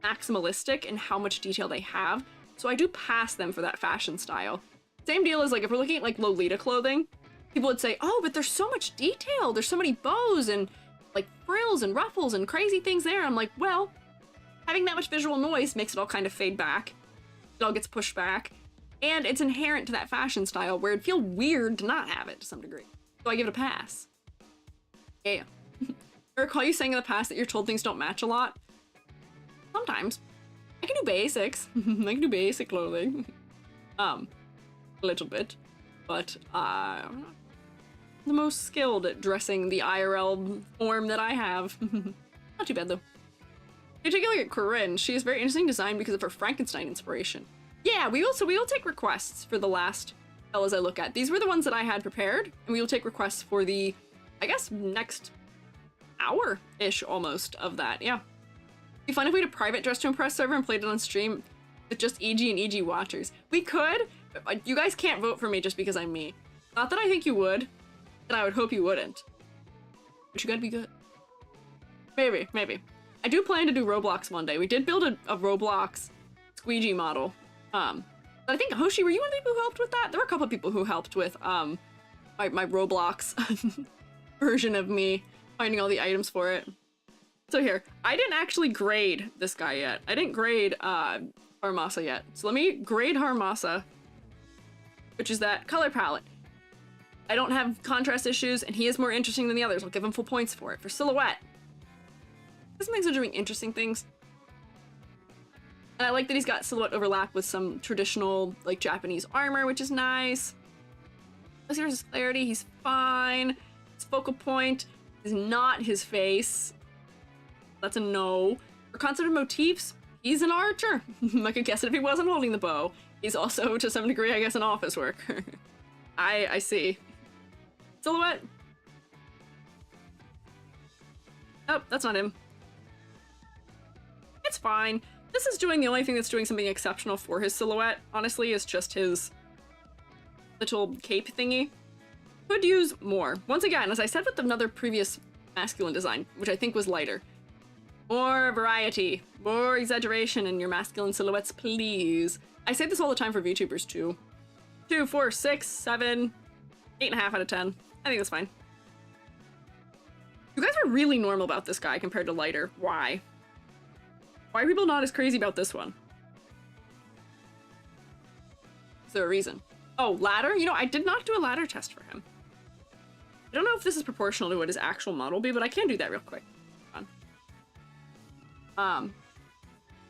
maximalistic in how much detail they have. So I do pass them for that fashion style. Same deal as like if we're looking at like Lolita clothing, people would say, oh, but there's so much detail. There's so many bows and like frills and ruffles and crazy things there. I'm like, well, having that much visual noise makes it all kind of fade back. It all gets pushed back. And it's inherent to that fashion style where it'd feel weird to not have it to some degree. So I give it a pass. Yeah. I recall you saying in the past that you're told things don't match a lot. Sometimes. I can do basics. I can do basic clothing. A little bit. But I'm not the most skilled at dressing the IRL form that I have. Not too bad though. You take a look at Corin. She has very interesting design because of her Frankenstein inspiration. Yeah, we will take requests for the last fellas I look at. These were the ones that I had prepared, and we will take requests for the, I guess, next hour-ish almost of that, yeah. It'd be fun if we had a private Dress to Impress server and played it on stream with just EG and EG watchers. We could, but you guys can't vote for me just because I'm me. Not that I think you would, and I would hope you wouldn't. But you gotta be good. Maybe, maybe. I do plan to do Roblox one day. We did build a Roblox Squiiji model. But I think, Hoshi, were you one of the people who helped with that? There were a couple of people who helped with, my Roblox version of me finding all the items for it. So here, I didn't actually grade this guy yet. I didn't grade, Harumasa yet. So let me grade Harumasa, which is that color palette. I don't have contrast issues, and he is more interesting than the others. I'll give him full points for it. For silhouette, some things are doing interesting things. And I like that he's got silhouette overlap with some traditional, like, Japanese armor, which is nice. As far as clarity, he's fine. His focal point is not his face. That's a no. For concept of motifs, he's an archer. I could guess it if he wasn't holding the bow. He's also, to some degree, I guess, an office worker. I see. Silhouette. Oh, that's not him. It's fine. This is doing the only thing that's doing something exceptional for his silhouette, honestly, is just his little cape thingy. Could use more. Once again, as I said with another previous masculine design, which I think was lighter, More variety. More exaggeration in your masculine silhouettes, please. I say this all the time for VTubers too. 2, 4, 6, 7, 8.5 out of 10. I think that's fine. You guys are really normal about this guy compared to lighter. Why? Why are people not as crazy about this one? Is there a reason? Oh, ladder? You know, I did not do a ladder test for him. I don't know if this is proportional to what his actual model will be, but I can do that real quick.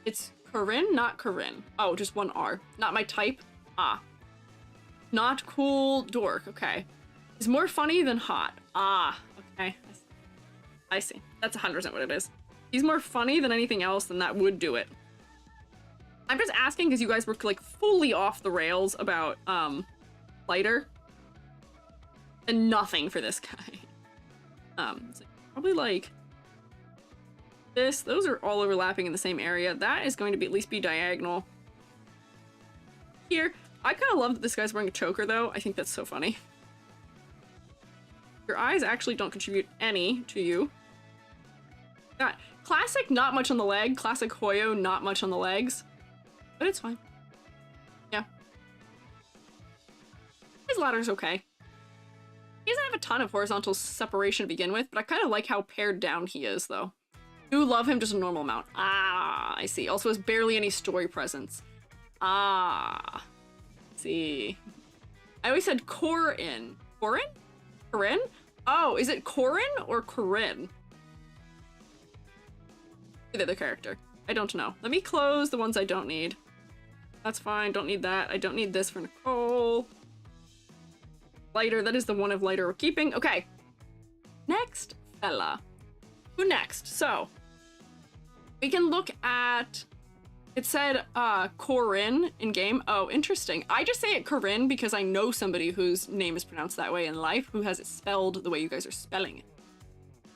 It's Corin, not Corin. Oh, just one R. Not my type. Ah. Not cool dork. Okay. He's more funny than hot. Ah. Okay. I see. That's 100% what it is. He's more funny than anything else, then that would do it. I'm just asking because you guys were like fully off the rails about lighter. And nothing for this guy. So probably like this. Those are all overlapping in the same area. That is going to be at least be diagonal. Here. I kind of love that this guy's wearing a choker though. I think that's so funny. Your eyes actually don't contribute any to you. Got classic, not much on the leg. Classic Hoyo, not much on the legs. But it's fine. Yeah. His ladder's okay. He doesn't have a ton of horizontal separation to begin with, but I kind of like how pared down he is, though. Do love him just a normal amount. Ah, I see. Also has barely any story presence. Ah. See. I always said Corin. Corin? Corin? Oh, is it Corin or Corin? The other character. I don't know. Let me close the ones I don't need. That's fine. Don't need that. I don't need this for Nicole. Lighter. That is the one of lighter we're keeping. Okay. Next fella. Who next? So, we can look at... It said Corin in game. Oh, interesting. I just say it Corin because I know somebody whose name is pronounced that way in life who has it spelled the way you guys are spelling it.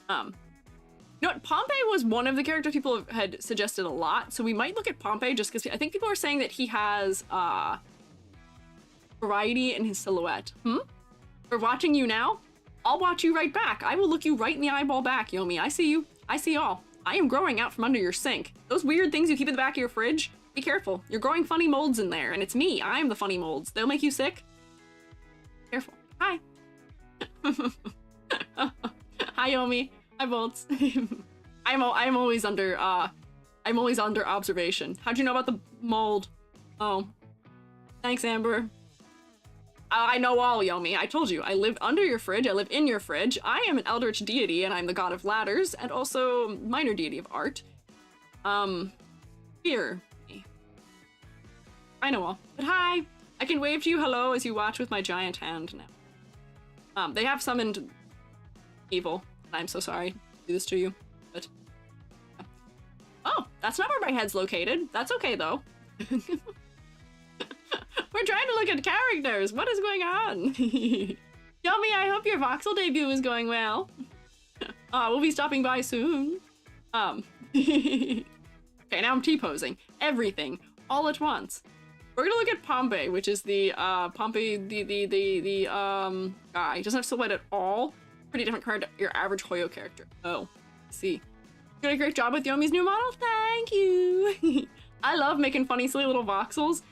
You know what? Pompey was one of the characters people had suggested a lot, so we might look at Pompey just because I think people are saying that he has variety in his silhouette. We're watching you now? I'll watch you right back. I will look you right in the eyeball back, Yomi. I see you. I see all. I am growing out from under your sink. Those weird things you keep in the back of your fridge, be careful. You're growing funny molds in there, and it's me. I'm the funny molds. They'll make you sick. Careful. Hi. Hi, Yomi. Hi, Bolts. I'm always under observation. How'd you know about the mold? Oh. Thanks, Amber. I know all, Yomi. I told you. I live under your fridge. I live in your fridge. I am an eldritch deity, and I'm the god of ladders, and also minor deity of art. Here. I know all. But hi! I can wave to you hello as you watch with my giant hand now. They have summoned evil. I'm so sorry to do this to you, but... Oh, that's not where my head's located. That's okay, though. We're trying to look at characters. What is going on? Yummy, I hope your voxel debut is going well. We'll be stopping by soon. Okay, now I'm T-posing. Everything, all at once. We're gonna look at Pompey, which is the, Pompey, the guy. He doesn't have silhouette at all. Pretty different card to your average Hoyo character. Oh, I see. You did a great job with Yomi's new model. Thank you. I love making funny, silly little voxels.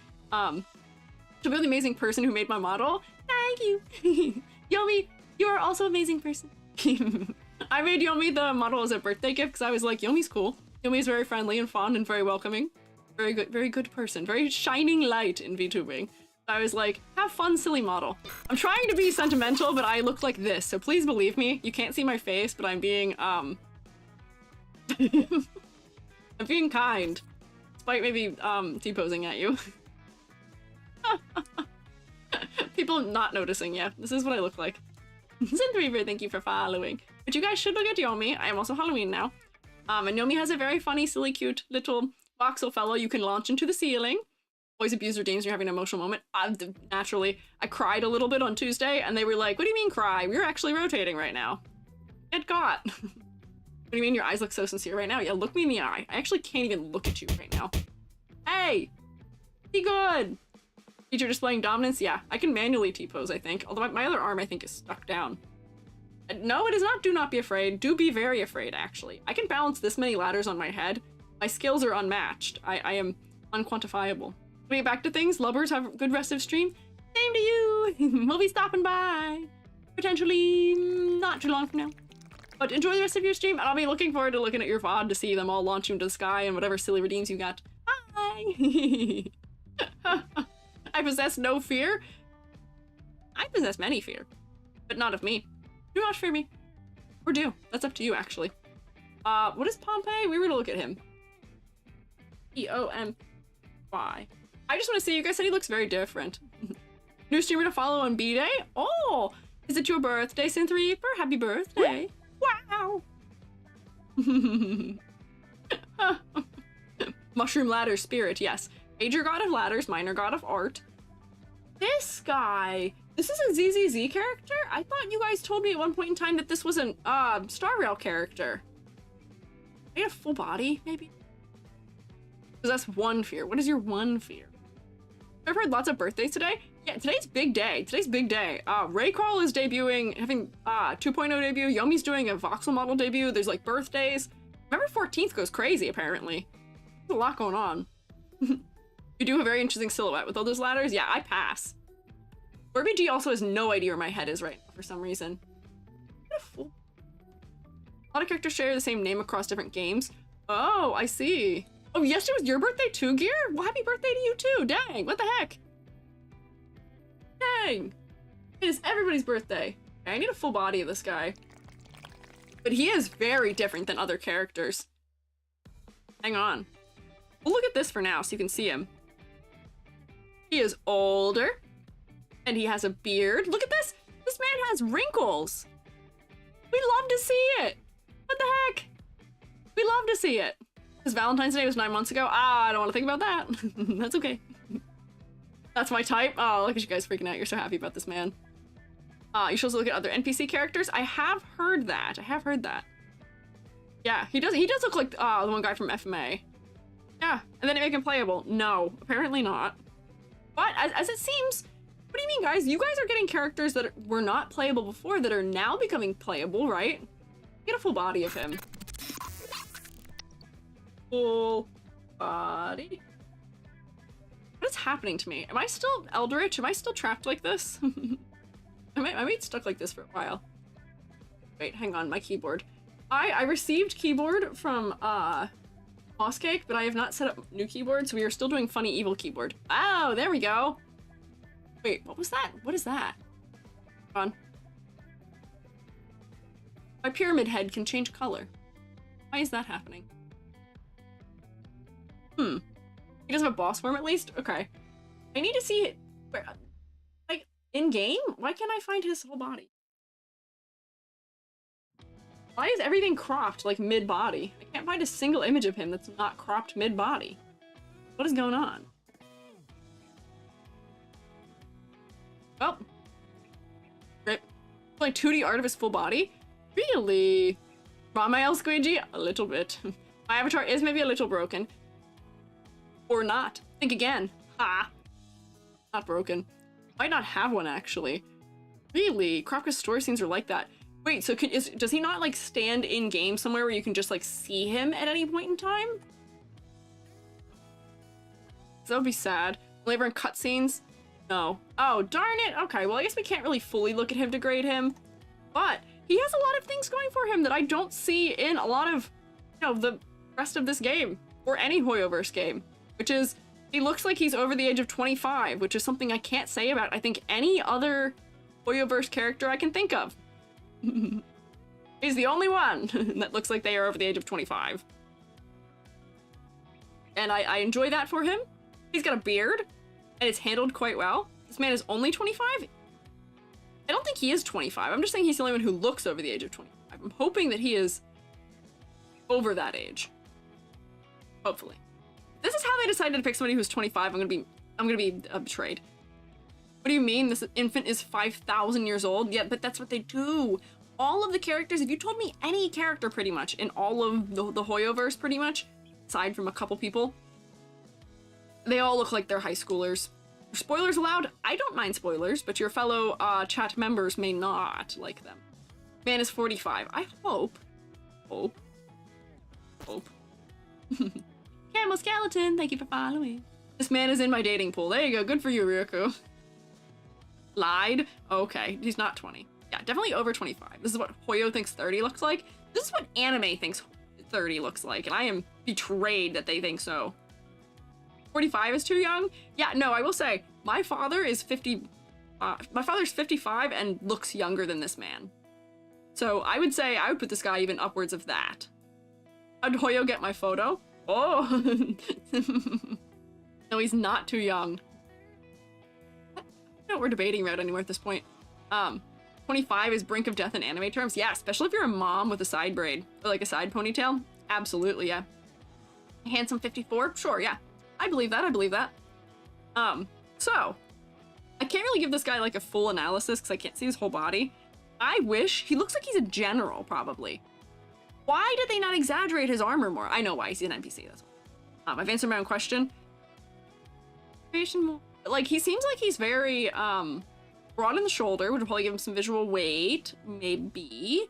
To be the amazing person who made my model, thank you. Yomi, you are also an amazing person. I made Yomi the model as a birthday gift because I was like, Yomi's cool. Yomi's very friendly and fun and very welcoming. Very good person. Very shining light in VTubing. I was like, have fun, silly model. I'm trying to be sentimental, but I look like this, so please believe me. You can't see my face, but I'm being, I'm being kind. Despite maybe, T-posing at you. People not noticing, yeah. This is what I look like. Zenless, thank you for following. But you guys should look at Yomi. I am also Halloween now. And Yomi has a very funny, silly, cute little voxel fellow you can launch into the ceiling. Always abuse your dames when you're having an emotional moment. Naturally, I cried a little bit on Tuesday, and they were like, what do you mean cry? We're actually rotating right now. Get got. What do you mean your eyes look so sincere right now? Yeah, look me in the eye. I actually can't even look at you right now. Hey! Be good! Feature displaying dominance? Yeah, I can manually T-pose, I think. Although my other arm, I think, is stuck down. No, it is not do not be afraid. Do be very afraid, actually. I can balance this many ladders on my head. My skills are unmatched. I am unquantifiable. Getting back to things, lubbers, have a good rest of stream. Same to you. We'll be stopping by. Potentially not too long from now. But enjoy the rest of your stream, and I'll be looking forward to looking at your VOD to see them all launch into the sky and whatever silly redeems you got. Bye! I possess no fear. I possess many fear, but not of me. Do not fear me. Or do. That's up to you, actually. What is Pompey? We were gonna look at him. P-O-M-Y. I just want to say, you guys said he looks very different. New streamer to follow on B-Day? Oh! Is it your birthday, Synth Reaper? Happy birthday! Wow! Mushroom ladder spirit, yes. Major god of ladders, minor god of art. This guy! This is a ZZZ character? I thought you guys told me at one point in time that this was an, Star Rail character. I have full body, maybe? Because that's one fear. What is your one fear? I've heard lots of birthdays today. Yeah, today's big day. Today's big day. Raycrawl is debuting, having 2.0 debut. Yomi's doing a voxel model debut. There's like birthdays. November 14th goes crazy, apparently. There's a lot going on. You do a very interesting silhouette with all those ladders. Yeah, I pass. RBG also has no idea where my head is right now for some reason. What a fool. A lot of characters share the same name across different games. Oh, I see. Oh, yesterday was your birthday too, Gear? Well, happy birthday to you too. Dang, what the heck? Dang. It is everybody's birthday. Okay, I need a full body of this guy. But he is very different than other characters. Hang on. We'll look at this for now so you can see him. He is older. And he has a beard. Look at this! This man has wrinkles! We love to see it! What the heck? We love to see it. Because Valentine's Day was 9 months ago. I don't want to think about that. That's okay. That's my type. Oh, look at you guys freaking out. You're so happy about this man. You should also look at other NPC characters. I have heard that. I have heard that. Yeah, he does look like the one guy from FMA. Yeah, and then it make him playable. No, apparently not. But as it seems, what do you mean, guys? You guys are getting characters that were not playable before that are now becoming playable, right? Get a full body of him. Full body. What is happening to me? Am I still Eldritch? Am I still trapped like this? I might stuck like this for a while. Wait, hang on, my keyboard. I received keyboard from Moss Cake, but I have not set up new keyboard, so we are still doing funny evil keyboard. Oh, there we go. Wait, what was that? What is that? Hold on. My pyramid head can change color. Why is that happening? He does have a boss form at least? Okay. I need to see it. Where, like, in-game? Why can't I find his whole body? Why is everything cropped, like, mid-body? I can't find a single image of him that's not cropped mid-body. What is going on? Well. Great. Like, 2D art of his full body? Really? Ramael Squiiji? A little bit. My avatar is maybe a little broken. Or not. Think again. Ha! Not broken. Might not have one, actually. Really? Kropka's story scenes are like that. Wait, so does he not, like, stand in-game somewhere where you can just, like, see him at any point in time? That would be sad. Will he ever in cutscenes? No. Oh, darn it! Okay, well, I guess we can't really fully look at him to grade him. But he has a lot of things going for him that I don't see in a lot of, you know, the rest of this game. Or any Hoyoverse game. Which is, he looks like he's over the age of 25, which is something I can't say about, I think, any other Hoyoverse character I can think of. He's the only one that looks like they are over the age of 25. And I enjoy that for him. He's got a beard, and it's handled quite well. This man is only 25? I don't think he is 25. I'm just saying he's the only one who looks over the age of 25. I'm hoping that he is over that age. Hopefully. This is how they decided to pick somebody who's 25. I'm gonna be betrayed. What do you mean this infant is 5,000 years old? Yeah, but that's what they do. All of the characters, if you told me any character pretty much in all of the Hoyoverse pretty much, aside from a couple people, they all look like they're high schoolers. Are spoilers allowed? I don't mind spoilers, but your fellow chat members may not like them. Man is 45. I hope. Camel skeleton, thank you for following. This man is in my dating pool. There you go. Good for you, Ryuko. Lied? Okay, he's not 20. Yeah, definitely over 25. This is what Hoyo thinks 30 looks like. This is what anime thinks 30 looks like, and I am betrayed that they think so. 45 is too young? Yeah, no, I will say, my father is 50. My father's 55 and looks younger than this man. So I would say I would put this guy even upwards of that. How'd Hoyo get my photo? Oh! No, he's not too young. I don't know what we're debating about anymore at this point. 25 is brink of death in anime terms. Yeah, especially if you're a mom with a side braid or like a side ponytail. Absolutely, yeah. Handsome 54? Sure, yeah. I believe that, I believe that. So, I can't really give this guy like a full analysis because I can't see his whole body. I wish, he looks like he's a general, probably. Why did they not exaggerate his armor more? I know why, he's an NPC, that's why. I've answered my own question. Like, he seems like he's very, broad in the shoulder, which would probably give him some visual weight, maybe.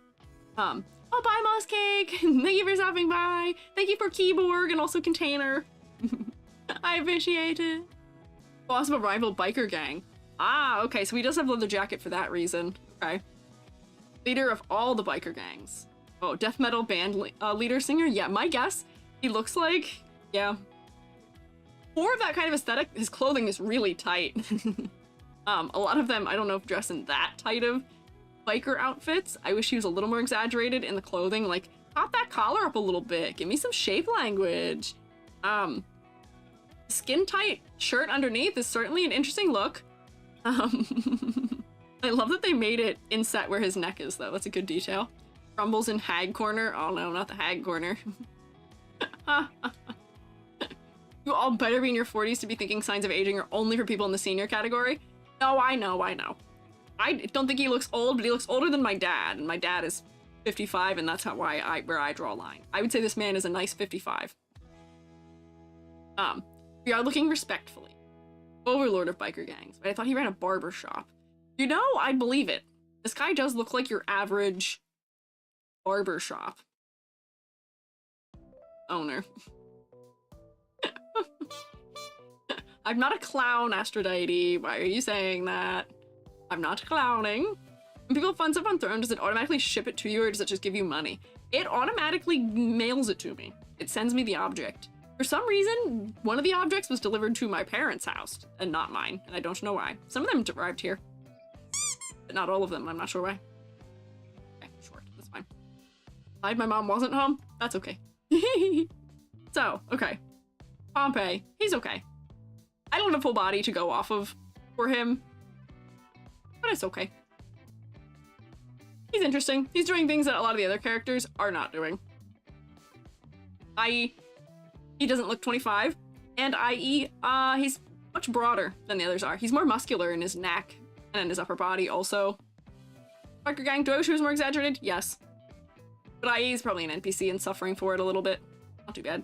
Oh, bye, Moss Cake! Thank you for stopping by! Thank you for Keyboard and also Container. I appreciate it. Boss of a rival biker gang. Ah, okay, so he does have leather jacket for that reason. Okay. Leader of all the biker gangs. Oh, death metal band leader singer? Yeah, my guess, he looks like, yeah. For that kind of aesthetic, his clothing is really tight. A lot of them, I don't know if dress in that tight of biker outfits. I wish he was a little more exaggerated in the clothing, like, pop that collar up a little bit, give me some shape language. Skin tight shirt underneath is certainly an interesting look. I love that they made it inset where his neck is, though. That's a good detail. Rumbles in hag corner. Oh no, not the hag corner. You all better be in your 40s to be thinking signs of aging are only for people in the senior category. No, I know. I don't think he looks old, but he looks older than my dad, and my dad is 55, and that's where I draw a line. I would say this man is a nice 55. We are looking respectfully. Overlord of biker gangs, but I thought he ran a barber shop. You know, I believe it. This guy does look like your average barber shop owner. I'm not a clown, Aphrodite. Why are you saying that? I'm not clowning. When people fund stuff on Throne, does it automatically ship it to you or does it just give you money? It automatically mails it to me. It sends me the object. For some reason, one of the objects was delivered to my parents' house and not mine, and I don't know why. Some of them arrived here, but not all of them. I'm not sure why. Okay, sure, that's fine. Lied my mom wasn't home? That's okay. So, okay. Pompey, he's okay. I don't have full body to go off of for him, but it's okay. He's interesting. He's doing things that a lot of the other characters are not doing. I.e., he doesn't look 25, and i.e., he's much broader than the others are. He's more muscular in his neck and in his upper body also. Biker gang, do I wish he was more exaggerated? Yes. But i.e. is probably an NPC and suffering for it a little bit. Not too bad.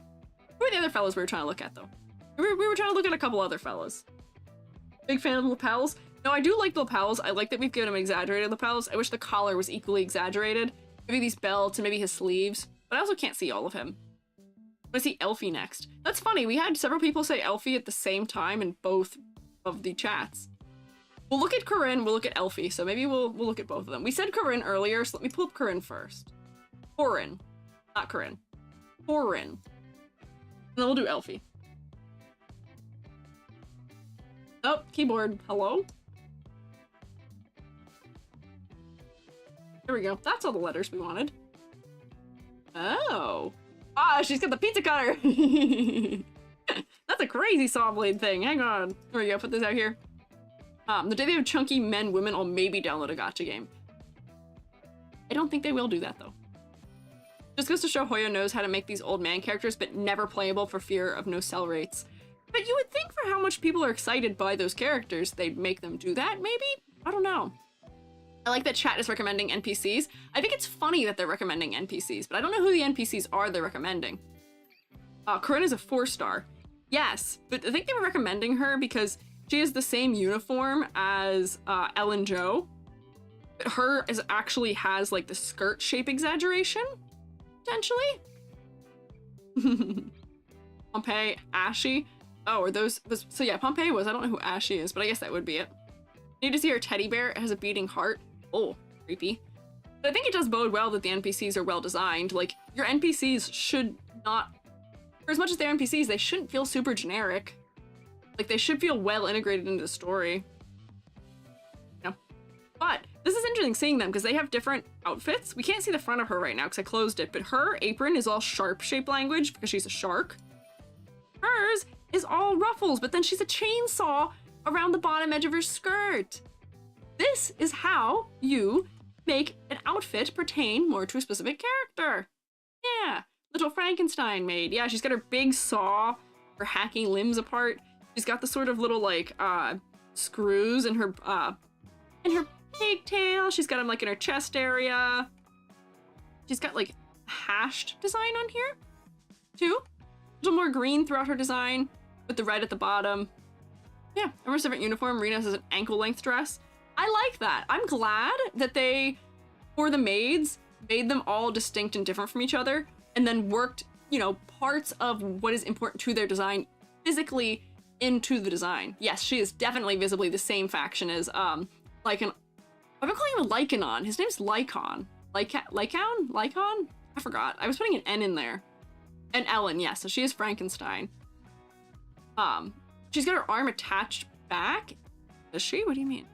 Who are the other fellows we were trying to look at, though? We were trying to look at a couple other fellows. Big fan of the lapels. No, I do like the lapels. I like that we've given him exaggerated lapels. I wish the collar was equally exaggerated. Maybe these belts and maybe his sleeves. But I also can't see all of him. I see Elfy next. That's funny. We had several people say Elfy at the same time in both of the chats. We'll look at Corin, we'll look at Elfy, so maybe we'll look at both of them. We said Corin earlier, so let me pull up Corin first. Corin. Not Corin. Corin. And then we'll do Elfy. Oh, keyboard. Hello? There we go. That's all the letters we wanted. Oh. Ah, she's got the pizza cutter! That's a crazy saw blade thing. Hang on. There we go. Put this out here. The day they have chunky men, women, I'll maybe download a gacha game. I don't think they will do that, though. Just goes to show Hoyo knows how to make these old man characters, but never playable for fear of no sell rates. But you would think for how much people are excited by those characters, they'd make them do that, maybe? I don't know. I like that chat is recommending NPCs. I think it's funny that they're recommending NPCs, but I don't know who the NPCs are they're recommending. Corin is a 4-star. Yes, but I think they were recommending her because she has the same uniform as Ellen Jo. But her is actually has like the skirt shape exaggeration, potentially. Pompey, Ashy. Oh, are those, so yeah, Pompey was, I don't know who Ashy is, but I guess that would be it. You need to see her teddy bear. It has a beating heart. Oh, creepy. But I think it does bode well that the NPCs are well designed. Like, your NPCs should not, for as much as they're NPCs, they shouldn't feel super generic. Like, they should feel well integrated into the story. You know? But this is interesting seeing them because they have different outfits. We can't see the front of her right now because I closed it, but her apron is all sharp shape language because she's a shark. Hers is all ruffles, but then she's a chainsaw around the bottom edge of her skirt. This is how you make an outfit pertain more to a specific character. Yeah, little Frankenstein maid. Yeah, she's got her big saw for hacking limbs apart. She's got the sort of little like screws in her pigtail. She's got them like in her chest area. She's got like hashed design on here too. A little more green throughout her design with the red at the bottom. Yeah, and different uniform. Rina has an ankle-length dress. I like that. I'm glad that they, for the maids, made them all distinct and different from each other, and then worked, you know, parts of what is important to their design physically into the design. Yes, she is definitely visibly the same faction as, I've been calling him a Lycanon. His name's Lycon. Lycon? I forgot. I was putting an N in there. And Ellen, yes, so she is Frankenstein. She's got her arm attached back. Does she? What do you mean?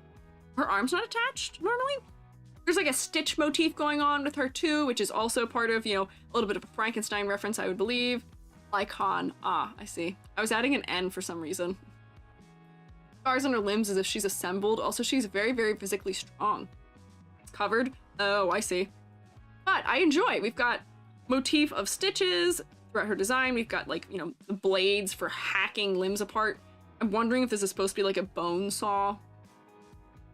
Her arm's not attached normally? There's like a stitch motif going on with her too, which is also part of, you know, a little bit of a Frankenstein reference, I would believe. Lycon. Ah, I see. I was adding an N for some reason. Scars on her limbs as if she's assembled. Also, she's very, very physically strong. It's covered. Oh, I see. But I enjoy. We've got motif of stitches throughout her design. We've got like, you know, the blades for hacking limbs apart. I'm wondering if this is supposed to be like a bone saw.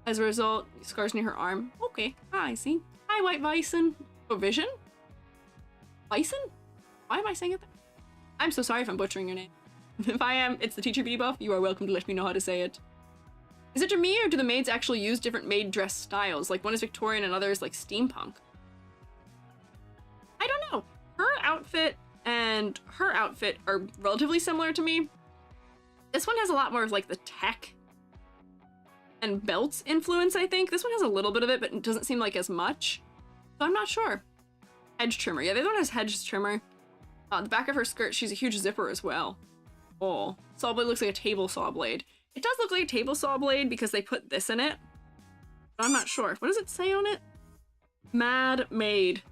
As a result, scars near her arm. Okay, I see. Hi, White Bison. Oh, Vision? Bison? Why am I saying it? I'm so sorry if I'm butchering your name. If I am, it's the teacher beauty buff. You are welcome to let me know how to say it. Is it to me, or do the maids actually use different maid dress styles? Like one is Victorian and other is like steampunk. I don't know. Her outfit and her outfit are relatively similar to me. This one has a lot more of like the tech and belts influence, I think. This one has a little bit of it, but it doesn't seem like as much. So I'm not sure. Hedge trimmer. Yeah, the other one has hedge trimmer. The back of her skirt, she's a huge zipper as well. Oh, saw blade looks like a table saw blade. It does look like a table saw blade because they put this in it. But I'm not sure. What does it say on it? Mad Maid.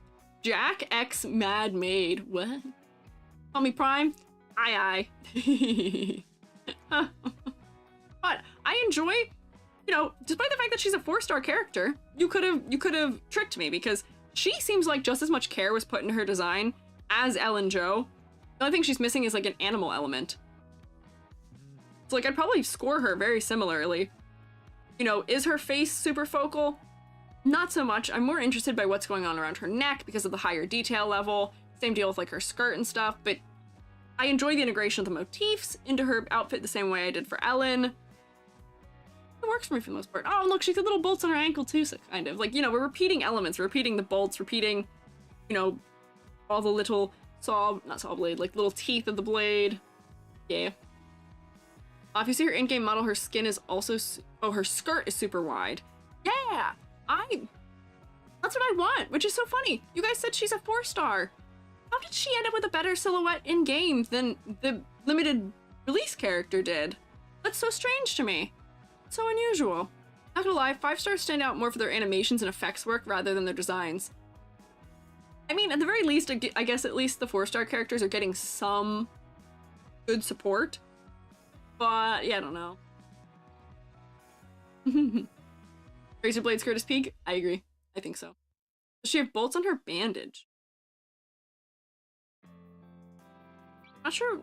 Jack X Mad Maid. What? Call me Prime? Aye aye. But I enjoy, you know, despite the fact that she's a 4-star character, you could have tricked me because she seems like just as much care was put into her design as Ellen Jo. The only thing she's missing is like an animal element. So like I'd probably score her very similarly. You know, is her face super focal? Not so much. I'm more interested by what's going on around her neck because of the higher detail level. Same deal with like her skirt and stuff, but I enjoy the integration of the motifs into her outfit the same way I did for Ellen. It works for me for the most part. Oh, look, she's got little bolts on her ankle too, so kind of. Like, you know, we're repeating elements, we're repeating the bolts, repeating, you know, all the little not saw blade, like little teeth of the blade. Yeah. If you see her in-game model, her skin is also, her skirt is super wide. Yeah, that's what I want, which is so funny. You guys said she's a 4-star. How did she end up with a better silhouette in-game than the limited release character did? That's so strange to me. So unusual. Not gonna lie, 5-stars stand out more for their animations and effects work rather than their designs. I mean, at the very least, I guess at least the 4-star characters are getting some good support. But, yeah, I don't know. Razor blade skirt is peak? I agree. I think so. Does she have bolts on her bandage? Not sure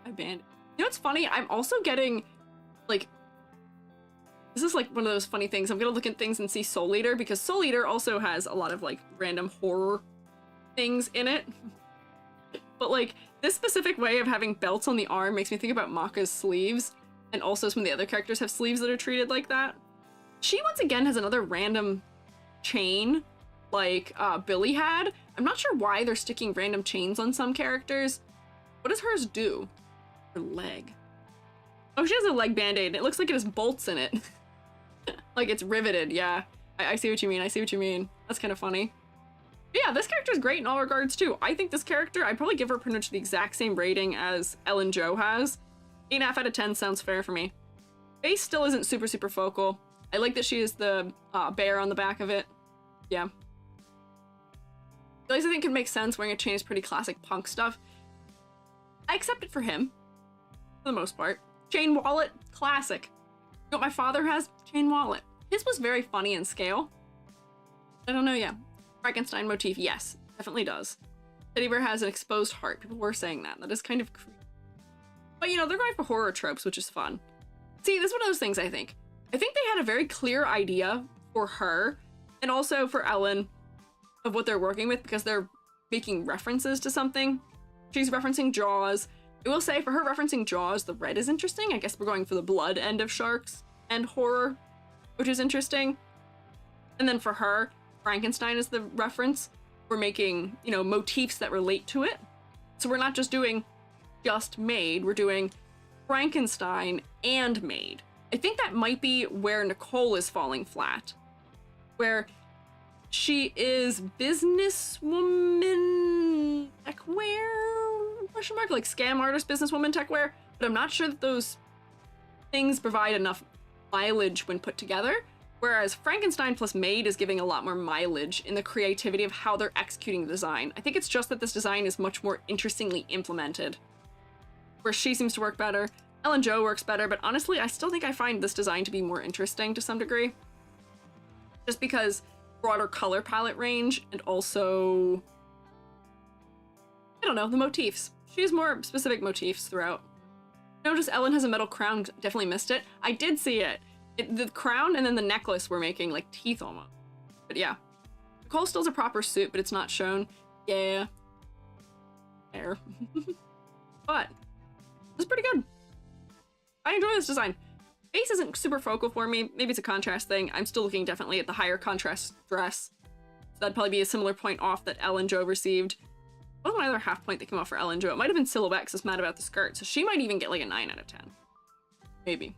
I bandage. You know what's funny? I'm also getting, like, this is like one of those funny things. I'm gonna look at things and see Soul Eater because Soul Eater also has a lot of like random horror things in it. But like this specific way of having belts on the arm makes me think about Maka's sleeves, and also some of the other characters have sleeves that are treated like that. She once again has another random chain like Billy had. I'm not sure why they're sticking random chains on some characters. What does hers do? Her leg. Oh, she has a leg band-aid and it looks like it has bolts in it. Like it's riveted, yeah. I see what you mean, I see what you mean. That's kind of funny. But yeah, this character is great in all regards too. I think this character, I'd probably give her pretty much the exact same rating as Ellen Jo has. 8.5 out of 10 sounds fair for me. Face still isn't super focal. I like that she is the bear on the back of it. Yeah. At least I think it makes sense. Wearing a chain is pretty classic punk stuff. I accept it for him, for the most part. Chain wallet, classic. You know what my father has? Chain wallet. His was very funny in scale. I don't know, yeah. Frankenstein motif, yes, definitely does. Teddy bear has an exposed heart. People were saying that. That is kind of creepy. But you know, they're going for horror tropes, which is fun. See, this is one of those things, I think. I think they had a very clear idea for her, and also for Ellen, of what they're working with, because they're making references to something. She's referencing Jaws. I will say, for her referencing Jaws, the red is interesting. I guess we're going for the blood end of sharks and horror, which is interesting. And then for her, Frankenstein is the reference. We're making, you know, motifs that relate to it. So we're not just doing just made, we're doing Frankenstein and made. I think that might be where Nicole is falling flat. Where she is businesswoman techwear, question mark, like scam artist, businesswoman techwear, but I'm not sure that those things provide enough mileage when put together. Whereas Frankenstein plus Made is giving a lot more mileage in the creativity of how they're executing the design. I think it's just that this design is much more interestingly implemented. Where she seems to work better, Ellen Jo works better, but honestly, I still think I find this design to be more interesting to some degree. Just because broader color palette range and also, I don't know, the motifs. She has more specific motifs throughout. Notice Ellen has a metal crown, definitely missed it. I did see it. The crown and then the necklace were making like teeth almost. But yeah. Nicole still has a proper suit, but it's not shown. Yeah. There. But it's pretty good. I enjoy this design. Face isn't super focal for me. Maybe it's a contrast thing. I'm still looking definitely at the higher contrast dress. So that'd probably be a similar point off that Ellen Jo received. What was my other half point that came off for Ellen Jo? It might have been silhouette because it's mad about the skirt. So she might even get like a 9 out of 10. Maybe.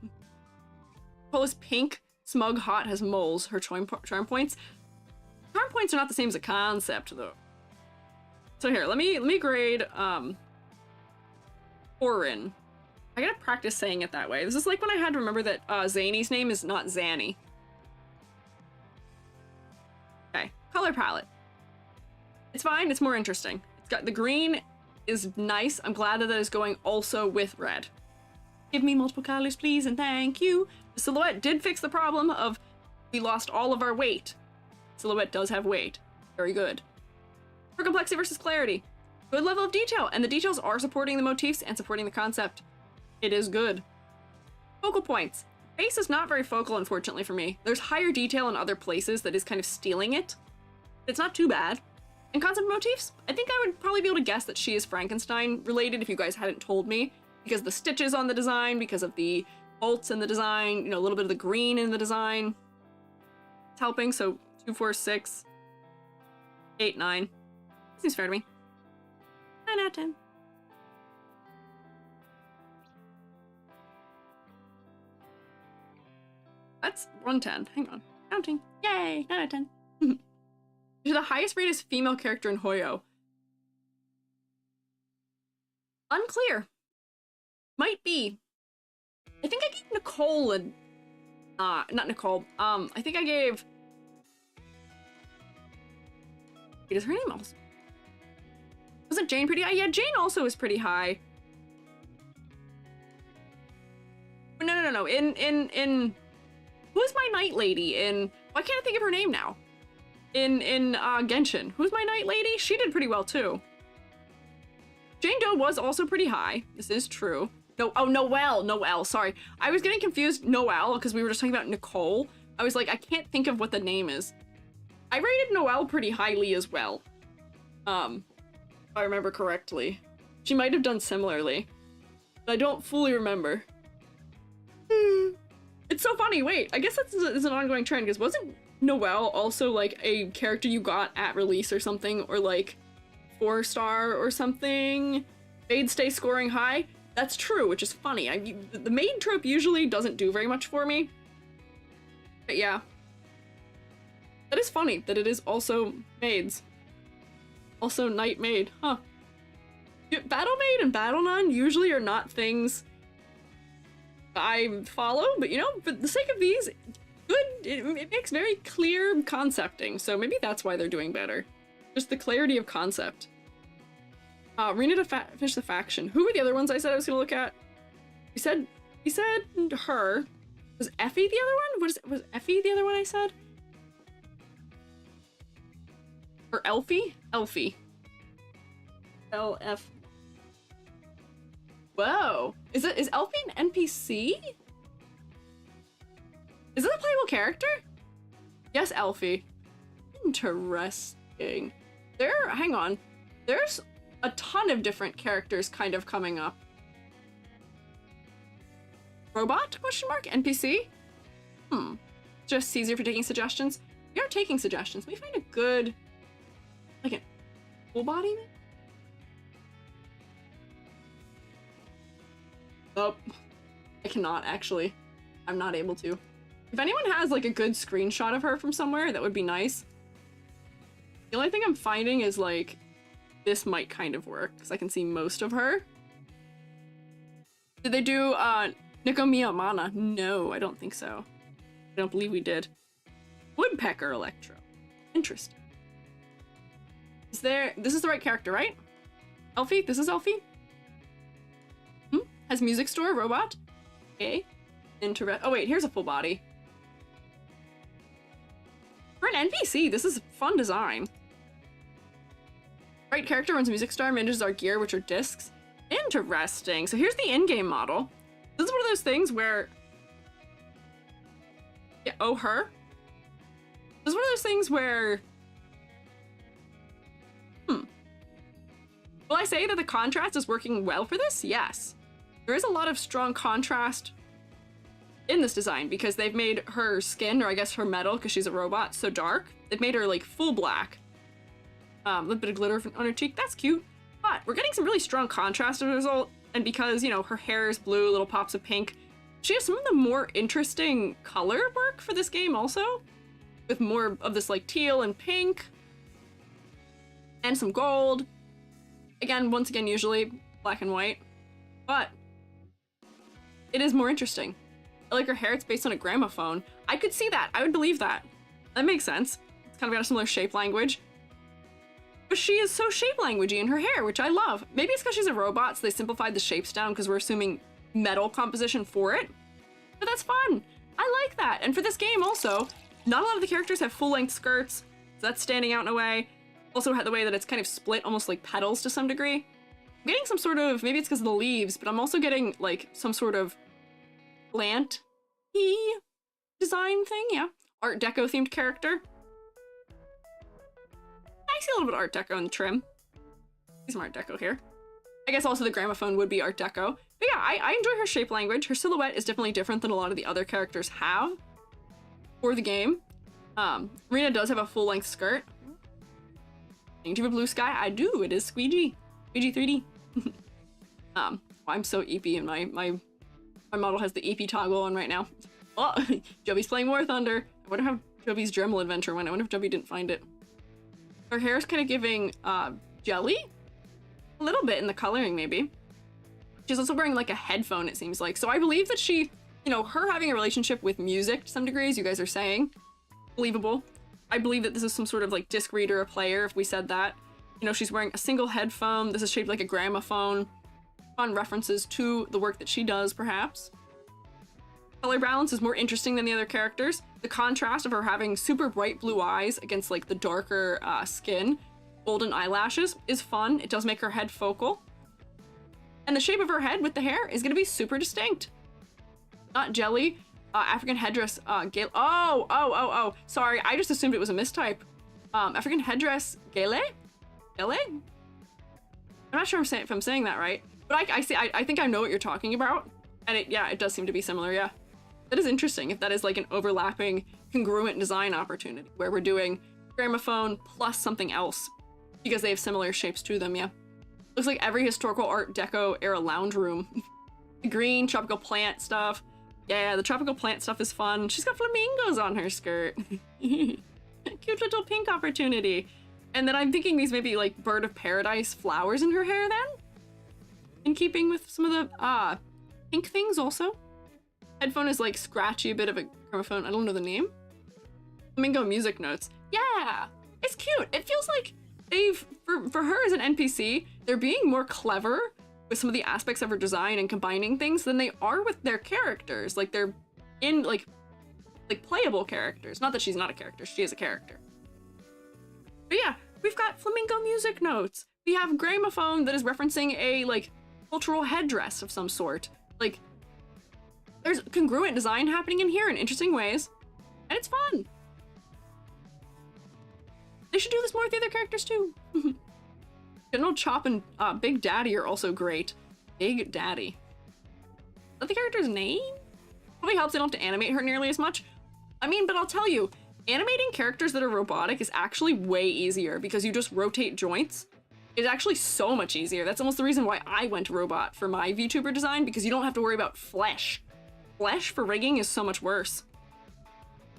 Nicole is pink, smug, hot, has moles. Her charm points. Charm points are not the same as a concept though. So here, let me grade Corin. I gotta practice saying it that way. This is like when I had to remember that Zany's name is not Zanny. Okay, color palette. It's fine, it's more interesting. It's got the green is nice. I'm glad that that is going also with red. Give me multiple colors, please, and thank you. The silhouette did fix the problem of we lost all of our weight. Silhouette does have weight. Very good. For complexity versus clarity. Good level of detail, and the details are supporting the motifs and supporting the concept. It is good. Focal points. Face is not very focal, unfortunately, for me. There's higher detail in other places that is kind of stealing it. It's not too bad. And concept motifs, I think I would probably be able to guess that she is Frankenstein related if you guys hadn't told me. Because the stitches on the design, because of the bolts in the design, you know, a little bit of the green in the design. It's helping, so 2, 4, 6, 8, 9. Seems fair to me. 9 out of 10. That's 110. Hang on. Counting. Yay! 9 out of 10. She's the highest rated female character in Hoyo. Unclear. Might be. I think I gave Nicole a... not Nicole. I think I gave... Wait, is her name also... Wasn't Jane pretty high? Yeah, Jane also is pretty high. No. In... Who's my knight lady in... Why can't I think of her name now? In Genshin. Who's my knight lady? She did pretty well, too. Jane Doe was also pretty high. This is true. No, oh, Noelle, sorry. I was getting confused, Noelle, because we were just talking about Nicole. I was like, I can't think of what the name is. I rated Noelle pretty highly as well. If I remember correctly. She might have done similarly. But I don't fully remember. It's so funny. Wait, I guess that's an ongoing trend, because wasn't Noelle also like a character you got at release or something, or like 4-star or something? Maids stay scoring high. That's true, which is funny. The maid trope usually doesn't do very much for me. But yeah. That is funny that it is also maids. Also knight maid, huh? Battle maid and battle nun usually are not things I follow, but you know, for the sake of these, good, it makes very clear concepting, so maybe that's why they're doing better. Just the clarity of concept. Rina to finish the faction. Who were the other ones I said I was gonna look at? You said her. Was Effie the other one? Was Effie the other one I said? Or Elfy? Elfy. LF. Whoa. Is Elfy an NPC? Is it a playable character? Yes, Elfy. Interesting. Hang on. There's a ton of different characters kind of coming up. Robot? Question mark? NPC? Just Caesar for taking suggestions. We are taking suggestions. Let me find a good, like a full body? Oh, I cannot actually. I'm not able to. If anyone has like a good screenshot of her from somewhere, that would be nice. The only thing I'm finding is like, this might kind of work because I can see most of her. Did they do Nico Mana? No, I don't think so. I don't believe we did. Woodpecker Electro. Interesting. This is the right character, right? Elfy? This is Elfy? Has music store, robot. Okay. Oh wait, here's a full body. For an NPC, this is a fun design. Right character runs music store, manages our gear, which are discs. Interesting. So here's the in-game model. This is one of those things where... Yeah, oh, her? This is one of those things where... Will I say that the contrast is working well for this? Yes. There is a lot of strong contrast in this design because they've made her skin, or I guess her metal, because she's a robot, so dark. They've made her like full black. A little bit of glitter on her cheek. That's cute. But we're getting some really strong contrast as a result. And because, you know, her hair is blue, little pops of pink, she has some of the more interesting color work for this game also. With more of this like teal and pink. And some gold. Again, once again, usually black and white. But it is more interesting. I like her hair. It's based on a gramophone. I could see that. I would believe that. That makes sense. It's kind of got a similar shape language. But she is so shape languagey in her hair, which I love. Maybe it's because she's a robot, so they simplified the shapes down because we're assuming metal composition for it. But that's fun. I like that. And for this game also, not a lot of the characters have full-length skirts, so that's standing out in a way. Also the way that it's kind of split, almost like petals to some degree. I'm getting some sort of, maybe it's because of the leaves, but I'm also getting like some sort of plant-y design thing, yeah. Art Deco themed character. I see a little bit of Art Deco in the trim. See some Art Deco here. I guess also the gramophone would be Art Deco. But yeah, I enjoy her shape language. Her silhouette is definitely different than a lot of the other characters have for the game. Rina does have a full-length skirt. Do you have a blue sky? I do. It is Squiiji. Squiiji 3D. I'm so EP and my model has the EP toggle on right now. Oh, Joby's playing War Thunder. I wonder how Joby's Dremel adventure went. I wonder if Joby didn't find it. Her hair is kind of giving jelly? A little bit in the coloring, maybe. She's also wearing like a headphone, it seems like. So I believe that she, you know, her having a relationship with music to some degree, as you guys are saying, believable. I believe that this is some sort of like disc reader or player, if we said that. You know, she's wearing a single headphone. This is shaped like a gramophone. Fun references to the work that she does, perhaps. Color balance is more interesting than the other characters. The contrast of her having super bright blue eyes against like the darker skin, golden eyelashes, is fun. It does make her head focal. And the shape of her head with the hair is gonna be super distinct. Not jelly. African headdress, sorry, I just assumed it was a mistype. African headdress, gele? Gele? I'm not sure if I'm saying that right, but I think I know what you're talking about. And it does seem to be similar, yeah. That is interesting if that is like an overlapping congruent design opportunity where we're doing gramophone plus something else because they have similar shapes to them, yeah. Looks like every historical art deco era lounge room. The green tropical plant stuff. Yeah, the tropical plant stuff is fun. She's got flamingos on her skirt. Cute little pink opportunity. And then I'm thinking these may be like bird of paradise flowers in her hair then? In keeping with some of the pink things also. Headphone is like scratchy, a bit of a gramophone. I don't know the name. Flamingo music notes. Yeah, it's cute. It feels like they've, for her as an NPC, they're being more clever with some of the aspects of her design and combining things than they are with their characters. Like they're in like playable characters. Not that she's not a character, she is a character. But yeah, we've got flamingo music notes. We have gramophone that is referencing a like cultural headdress of some sort. Like there's congruent design happening in here in interesting ways, and it's fun. They should do this more with the other characters too. General Chop and Big Daddy are also great. Big Daddy. Is that the character's name? Probably helps they don't have to animate her nearly as much. I mean, but I'll tell you, animating characters that are robotic is actually way easier because you just rotate joints. It's actually so much easier. That's almost the reason why I went robot for my VTuber design, because you don't have to worry about flesh. Flesh for rigging is so much worse.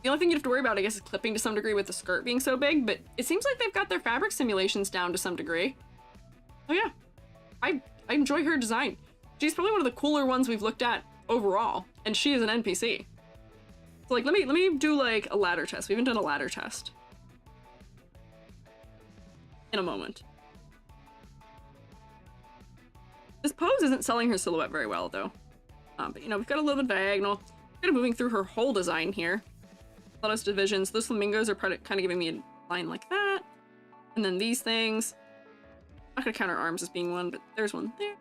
The only thing you have to worry about, I guess, is clipping to some degree with the skirt being so big, but it seems like they've got their fabric simulations down to some degree. Oh yeah, I enjoy her design. She's probably one of the cooler ones we've looked at overall, and she is an NPC. So like, let me do like a ladder test. We haven't done a ladder test in a moment. This pose isn't selling her silhouette very well though. But you know, we've got a little bit diagonal. Kind of moving through her whole design here. Those divisions. Those flamingos are kind of giving me a line like that. And then these things. I'm not gonna count her arms as being one, but there's one there.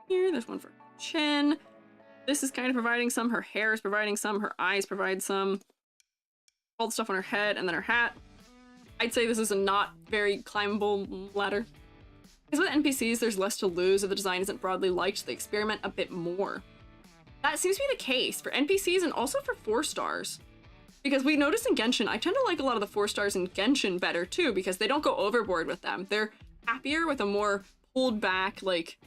Here, there's one for her chin. This is kind of providing some. Her hair is providing some. Her eyes provide some. All the stuff on her head and then her hat. I'd say this is a not very climbable ladder. Because with NPCs, there's less to lose if the design isn't broadly liked. They experiment a bit more. That seems to be the case for NPCs and also for 4 stars. Because we noticed in Genshin, I tend to like a lot of the 4 stars in Genshin better too, because they don't go overboard with them. They're happier with a more pulled back, like,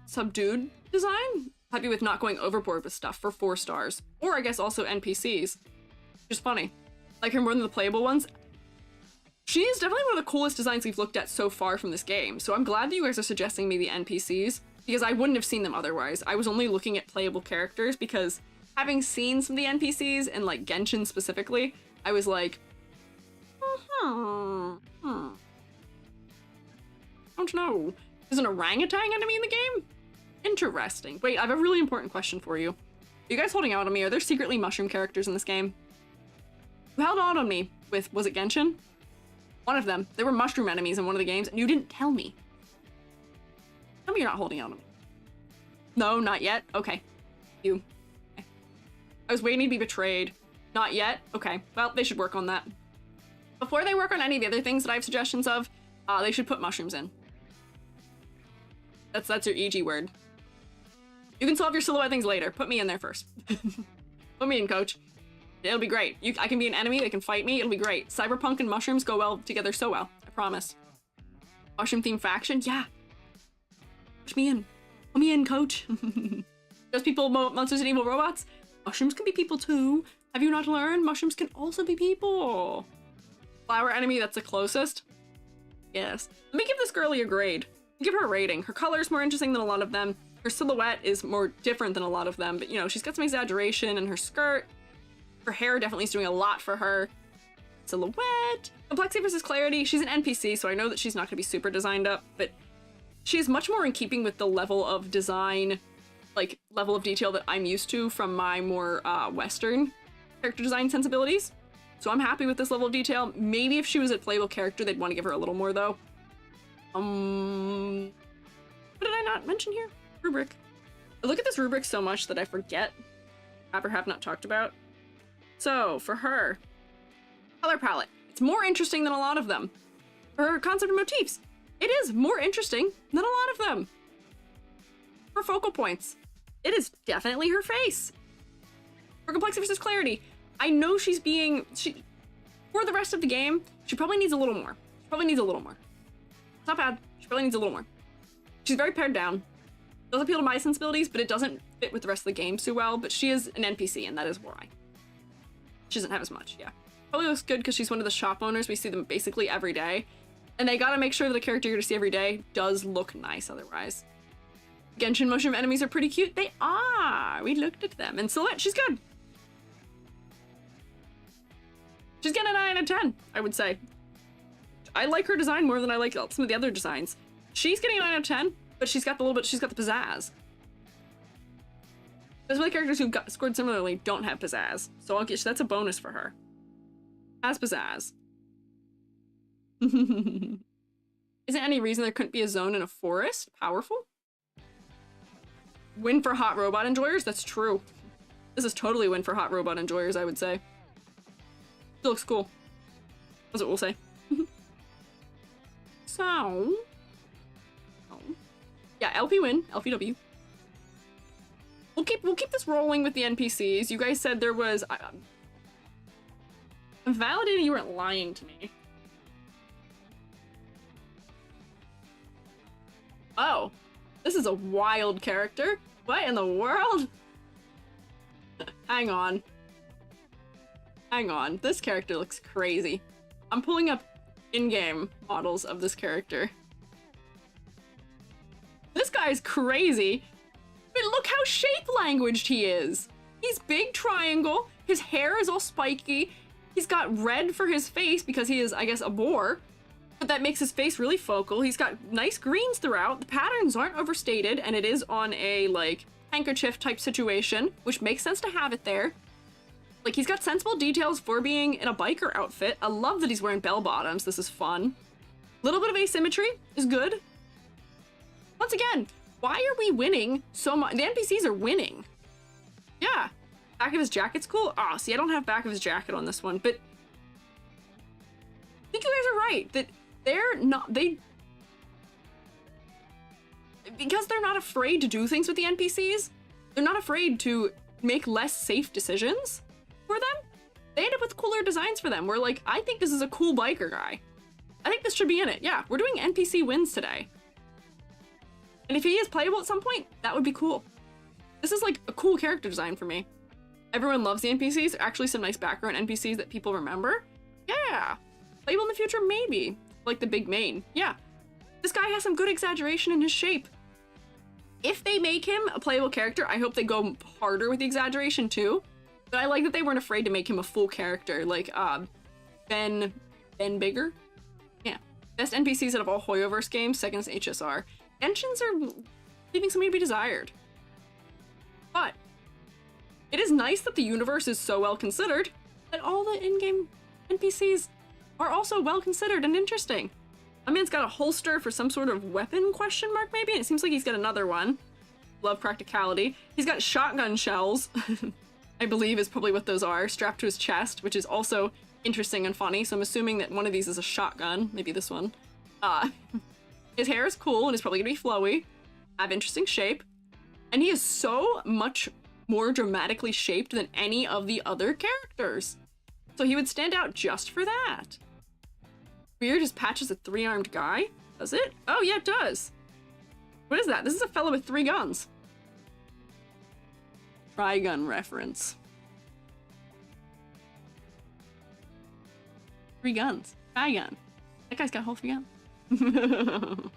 subdued design. Happy with not going overboard with stuff for 4 stars. Or I guess also NPCs. Which is funny. Like her more than the playable ones. She is definitely one of the coolest designs we've looked at so far from this game. So I'm glad that you guys are suggesting me the NPCs, because I wouldn't have seen them otherwise. I was only looking at playable characters because having seen some of the NPCs and like Genshin specifically, I was like, don't know. There's an orangutan enemy in the game? Interesting. Wait, I have a really important question for you. Are you guys holding out on me? Are there secretly mushroom characters in this game? You held out on me with, was it Genshin? One of them. There were mushroom enemies in one of the games and you didn't tell me. Tell me you're not holding out on me. No, not yet? Okay. You. Okay. I was waiting to be betrayed. Not yet? Okay. Well, they should work on that. Before they work on any of the other things that I have suggestions of, they should put mushrooms in. That's your EG word. You can solve your silhouette things later. Put me in there first. Put me in, coach. It'll be great. I can be an enemy, they can fight me, it'll be great. Cyberpunk and mushrooms go well together so well. I promise. Mushroom themed faction? Yeah. Push me in. Put me in, coach. Those people, monsters and evil robots? Mushrooms can be people too. Have you not learned? Mushrooms can also be people. Flower enemy, that's the closest. Yes. Let me give this girlie a grade. Give her a rating. Her color is more interesting than a lot of them. Her silhouette is more different than a lot of them, but you know, she's got some exaggeration in her skirt. Her hair definitely is doing a lot for her. Silhouette. Complexity versus clarity. She's an NPC, so I know that she's not going to be super designed up, but she's much more in keeping with the level of design, like level of detail that I'm used to from my more Western character design sensibilities. So I'm happy with this level of detail. Maybe if she was a playable character, they'd want to give her a little more though. What did I not mention here? Rubric. I look at this rubric so much that I forget have or have not talked about. So for her, color palette. It's more interesting than a lot of them. For her concept of motifs, it is more interesting than a lot of them. For focal points, it is definitely her face. For complexity versus clarity, I know she's being, for the rest of the game, she probably needs a little more. She probably needs a little more. It's not bad. She probably needs a little more. She's very pared down. Does appeal to my sensibilities, but it doesn't fit with the rest of the game so well, but she is an NPC, and that is why. She doesn't have as much, yeah. Probably looks good because she's one of the shop owners. We see them basically every day. And they gotta make sure that a character you're gonna see every day does look nice otherwise. Genshin motion of enemies are pretty cute. They are! We looked at them. And Silhouette, she's good. She's getting a 9 out of 10, I would say. I like her design more than I like some of the other designs. She's getting a 9 out of 10, but she's got the pizzazz. Those other characters who got scored similarly don't have pizzazz, so that's a bonus for her. Has pizzazz. Isn't any reason there couldn't be a zone in a forest? Powerful? Win for hot robot enjoyers? That's true. This is totally win for hot robot enjoyers, I would say. Still looks cool. That's what we'll say. So... yeah, LP win. LPW. We'll keep this rolling with the NPCs. You guys said there was... I'm validating you weren't lying to me. Oh, this is a wild character. What in the world? Hang on. Hang on. This character looks crazy. I'm pulling up in-game models of this character. This guy's crazy. But look how shape languaged he is. He's big triangle. His hair is all spiky. He's got red for his face because he is, I guess, a boar. But that makes his face really focal. He's got nice greens throughout. The patterns aren't overstated, and it is on a, like, handkerchief type situation, which makes sense to have it there. Like, he's got sensible details for being in a biker outfit. I love that he's wearing bell bottoms. This is fun. A little bit of asymmetry is good. Once again, why are we winning so much? The NPCs are winning. Yeah. Back of his jacket's cool. Oh, see, I don't have back of his jacket on this one, but I think you guys are right that they're not, because they're not afraid to do things with the NPCs, they're not afraid to make less safe decisions for them. They end up with cooler designs for them. We're like, I think this is a cool biker guy. I think this should be in it. Yeah, we're doing NPC wins today. And if he is playable at some point, that would be cool. This is like a cool character design for me. Everyone loves the NPCs. There are actually some nice background NPCs that people remember. Yeah. Playable in the future, maybe. Like the big main. Yeah. This guy has some good exaggeration in his shape. If they make him a playable character, I hope they go harder with the exaggeration too. But I like that they weren't afraid to make him a full character. Like, Ben Bigger? Yeah. Best NPCs out of all Hoyoverse games, second is HSR. Engines are leaving something to be desired. But it is nice that the universe is so well considered that all the in-game NPCs are also well considered and interesting. My man's got a holster for some sort of weapon question mark maybe, and it seems like he's got another one. Love practicality. He's got shotgun shells, I believe is probably what those are, strapped to his chest, which is also interesting and funny, so I'm assuming that one of these is a shotgun, maybe this one. His hair is cool and it's probably gonna be flowy, have interesting shape, and he is so much more dramatically shaped than any of the other characters. So he would stand out just for that. Beard just patches a 3-armed guy? Does it? Oh yeah, it does. What is that? This is a fellow with 3 guns. Trigun reference. 3 guns. Trigun. That guy's got a whole 3 guns.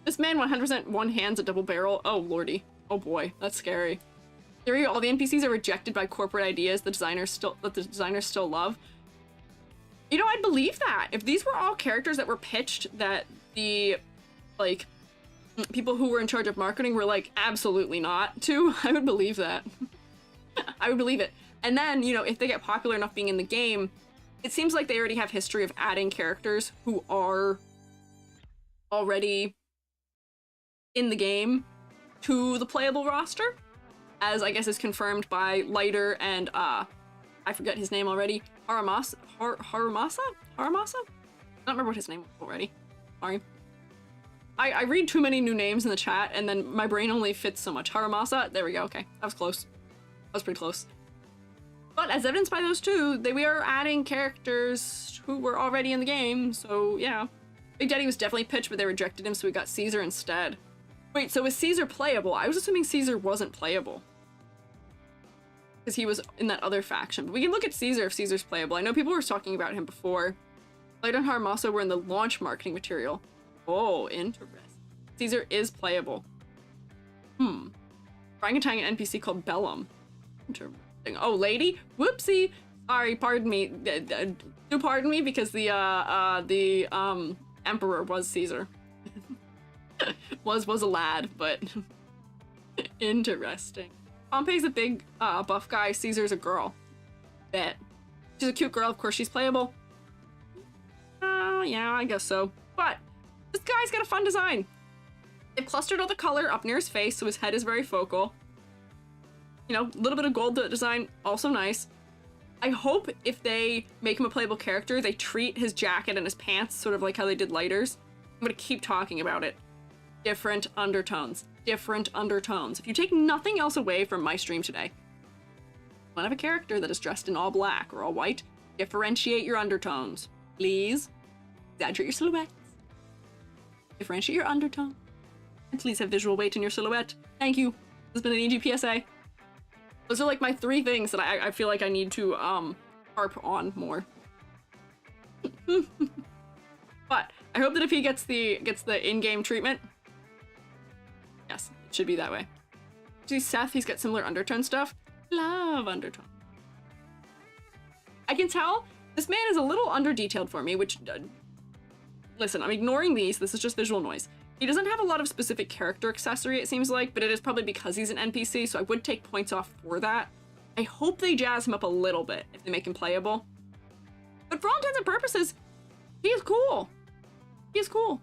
This man 100% one hands a double barrel. Oh lordy. Oh boy, that's scary. Theory, all the NPCs are rejected by corporate ideas the designers still love. You know, I'd believe that. If these were all characters that were pitched that the, like, people who were in charge of marketing were like, absolutely not to, I would believe that. I would believe it. And then, you know, if they get popular enough being in the game, it seems like they already have history of adding characters who are already in the game to the playable roster, as I guess is confirmed by Lighter and, I forget his name already, Harumasa? Harumasa? I don't remember what his name was already. Sorry. I read too many new names in the chat, and then my brain only fits so much. Harumasa? There we go, okay. That was close. was pretty close. But as evidenced by those two, we are adding characters who were already in the game, so yeah. Big Daddy was definitely pitched, but they rejected him, so we got Caesar instead. Wait, so was Caesar playable? I was assuming Caesar wasn't playable. Because he was in that other faction. But we can look at Caesar if Caesar's playable. I know people were talking about him before. Light and Harumasa were in the launch marketing material. Oh, interesting. Caesar is playable. Orangutan an NPC called Bellum. Interesting. Oh, lady? Whoopsie! Sorry, pardon me. Do pardon me because the Emperor was Caesar. was a lad, but interesting. Pompey's a big buff guy. Caesar's a girl. Bet. She's a cute girl. Of course she's playable. Yeah, I guess so. But this guy's got a fun design. They've clustered all the color up near his face, so his head is very focal. You know, a little bit of gold design, also nice. I hope if they make him a playable character, they treat his jacket and his pants sort of like how they did Lighters. I'm gonna keep talking about it. Different undertones. Different undertones. If you take nothing else away from my stream today, when I have a character that is dressed in all black or all white, differentiate your undertones. Please. Exaggerate your silhouettes. Differentiate your undertone. And please have visual weight in your silhouette. Thank you. This has been an EG PSA. Those are like my 3 things that I feel like I need to harp on more. But I hope that if he gets the in-game treatment, yes, it should be that way. See Seth, he's got similar undertone stuff. Love undertone. I can tell this man is a little under-detailed for me, which listen, I'm ignoring these. This is just visual noise. He doesn't have a lot of specific character accessory, it seems like, but it is probably because he's an NPC, so I would take points off for that. I hope they jazz him up a little bit if they make him playable. But for all intents and purposes, he is cool. He is cool.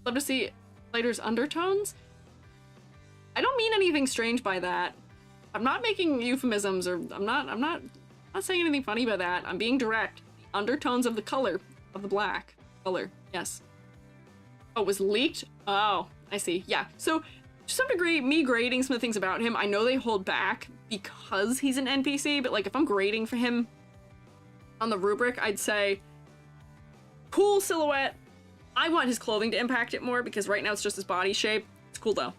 Love to see Lighter's undertones. I don't mean anything strange by that. I'm not making euphemisms, or I'm not saying anything funny by that. I'm being direct. The undertones of the color of the black color, yes. Oh, it was leaked? Oh, I see. Yeah. So, to some degree, me grading some of the things about him, I know they hold back because he's an NPC, but like if I'm grading for him on the rubric, I'd say cool silhouette. I want his clothing to impact it more because right now it's just his body shape. It's cool though.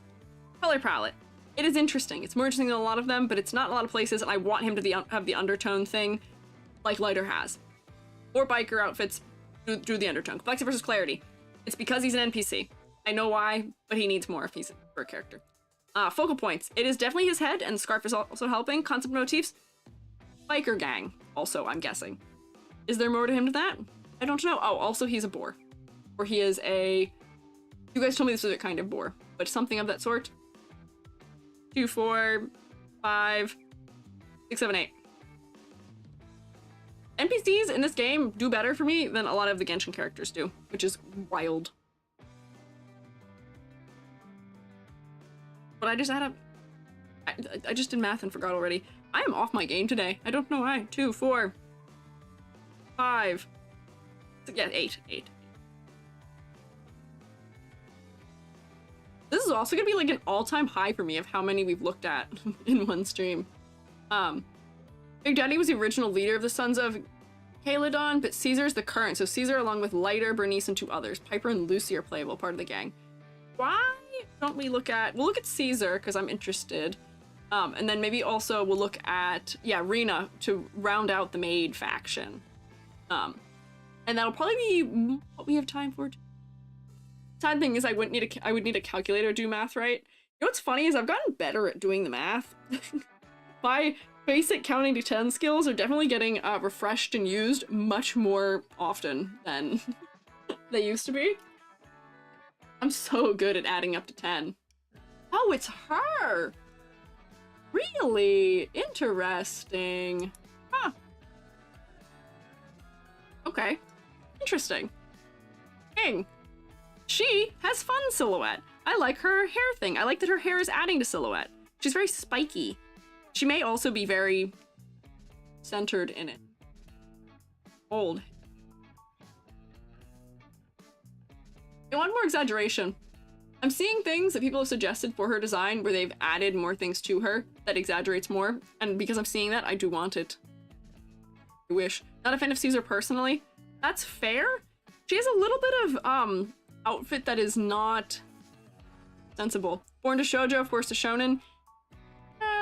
Color palette. It is interesting. It's more interesting than a lot of them, but it's not in a lot of places, and I want him to have the undertone thing like Lighter has. Or biker outfits do the undertone. Complexity versus clarity. It's because he's an NPC. I know why, but he needs more if he's for a character. Focal points. It is definitely his head, and the scarf is also helping. Concept motifs. Biker gang, also, I'm guessing. Is there more to him to that? I don't know. Oh, also he's a boar. Or he is a... You guys told me this was a kind of boar, but something of that sort. 2, 4, 5, 6, 7, 8. NPCs in this game do better for me than a lot of the Genshin characters do, which is wild. But I just had I just did math and forgot already. I am off my game today. I don't know why. 2, 4, 5, yeah, 8. This is also gonna be like an all-time high for me of how many we've looked at in one stream. Big Daddy was the original leader of the Sons of Caledon, but Caesar's the current. So Caesar, along with Lighter, Bernice, and 2 others. Piper and Lucy are playable, part of the gang. Why don't we look at... We'll look at Caesar, because I'm interested. And then maybe also we'll look at, yeah, Rina to round out the maid faction. And that'll probably be what we have time for. Sad thing is I would need a calculator to do math right. You know what's funny is I've gotten better at doing the math. My basic counting to 10 skills are definitely getting refreshed and used much more often than they used to be. I'm so good at adding up to 10. Oh, it's her! Really? Interesting. Huh. Okay. Interesting. Dang. She has fun silhouette. I like her hair thing. I like that her hair is adding to silhouette. She's very spiky. She may also be very centered in it. Old. I want more exaggeration. I'm seeing things that people have suggested for her design where they've added more things to her. that exaggerates more. And because I'm seeing that, I do want it. I wish. Not a fan of Caesar personally. That's fair. She has a little bit of outfit that is not sensible. Born to shoujo, forced to shonen.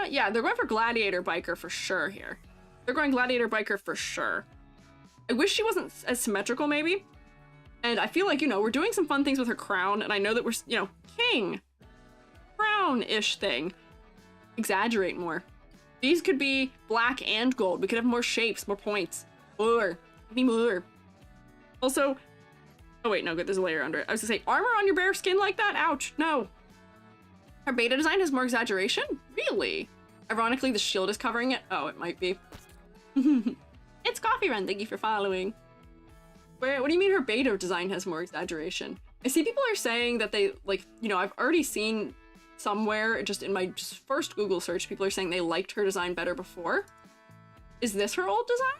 Yeah, they're going for gladiator biker for sure here. They're going gladiator biker for sure. I wish she wasn't as symmetrical maybe. And I feel like, you know, we're doing some fun things with her crown, and I know that we're, you know, king. Crown-ish thing. Exaggerate more. These could be black and gold. We could have more shapes, more points. More. Give me more. Also, oh wait, no, good, there's a layer under it. I was gonna say, armor on your bare skin like that? Ouch, no. Her beta design has more exaggeration? Really? Ironically, the shield is covering it. Oh, it might be. It's Coffee Run, thank you for following. What do you mean her beta design has more exaggeration? I see people are saying that they, like, you know, I've already seen somewhere, just in my first Google search, people are saying they liked her design better before. Is this her old design?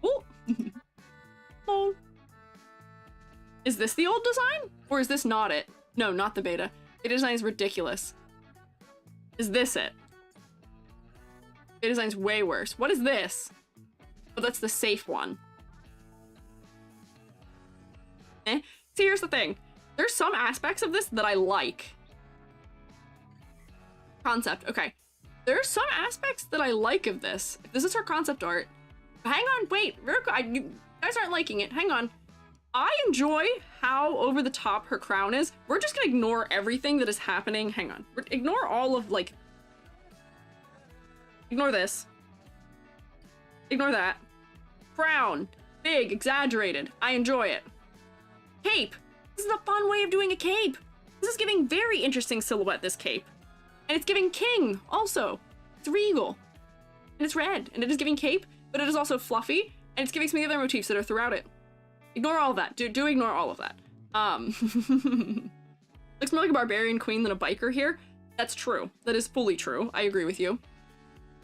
Oh. Oh. Is this the old design? Or is this not it? No, not the beta. Beta design is ridiculous. Is this it? Beta design's way worse. What is this? Oh, that's the safe one. Eh? See, here's the thing. There's some aspects of this that I like. Concept, okay. There's some aspects that I like of this. If this is her concept art. Hang on, wait. You guys aren't liking it. Hang on. I enjoy how over the top her crown is. We're just gonna ignore everything that is happening. Hang on. Ignore all of, like... Ignore this. Ignore that. Crown. Big, exaggerated. I enjoy it. Cape. This is a fun way of doing a cape. This is giving very interesting silhouette, this cape. And it's giving king, also. It's regal. And it's red. And it is giving cape, but it is also fluffy. And it's giving some of the other motifs that are throughout it. Ignore all of that. Do ignore all of that. Looks more like a barbarian queen than a biker here. That's true. That is fully true. I agree with you.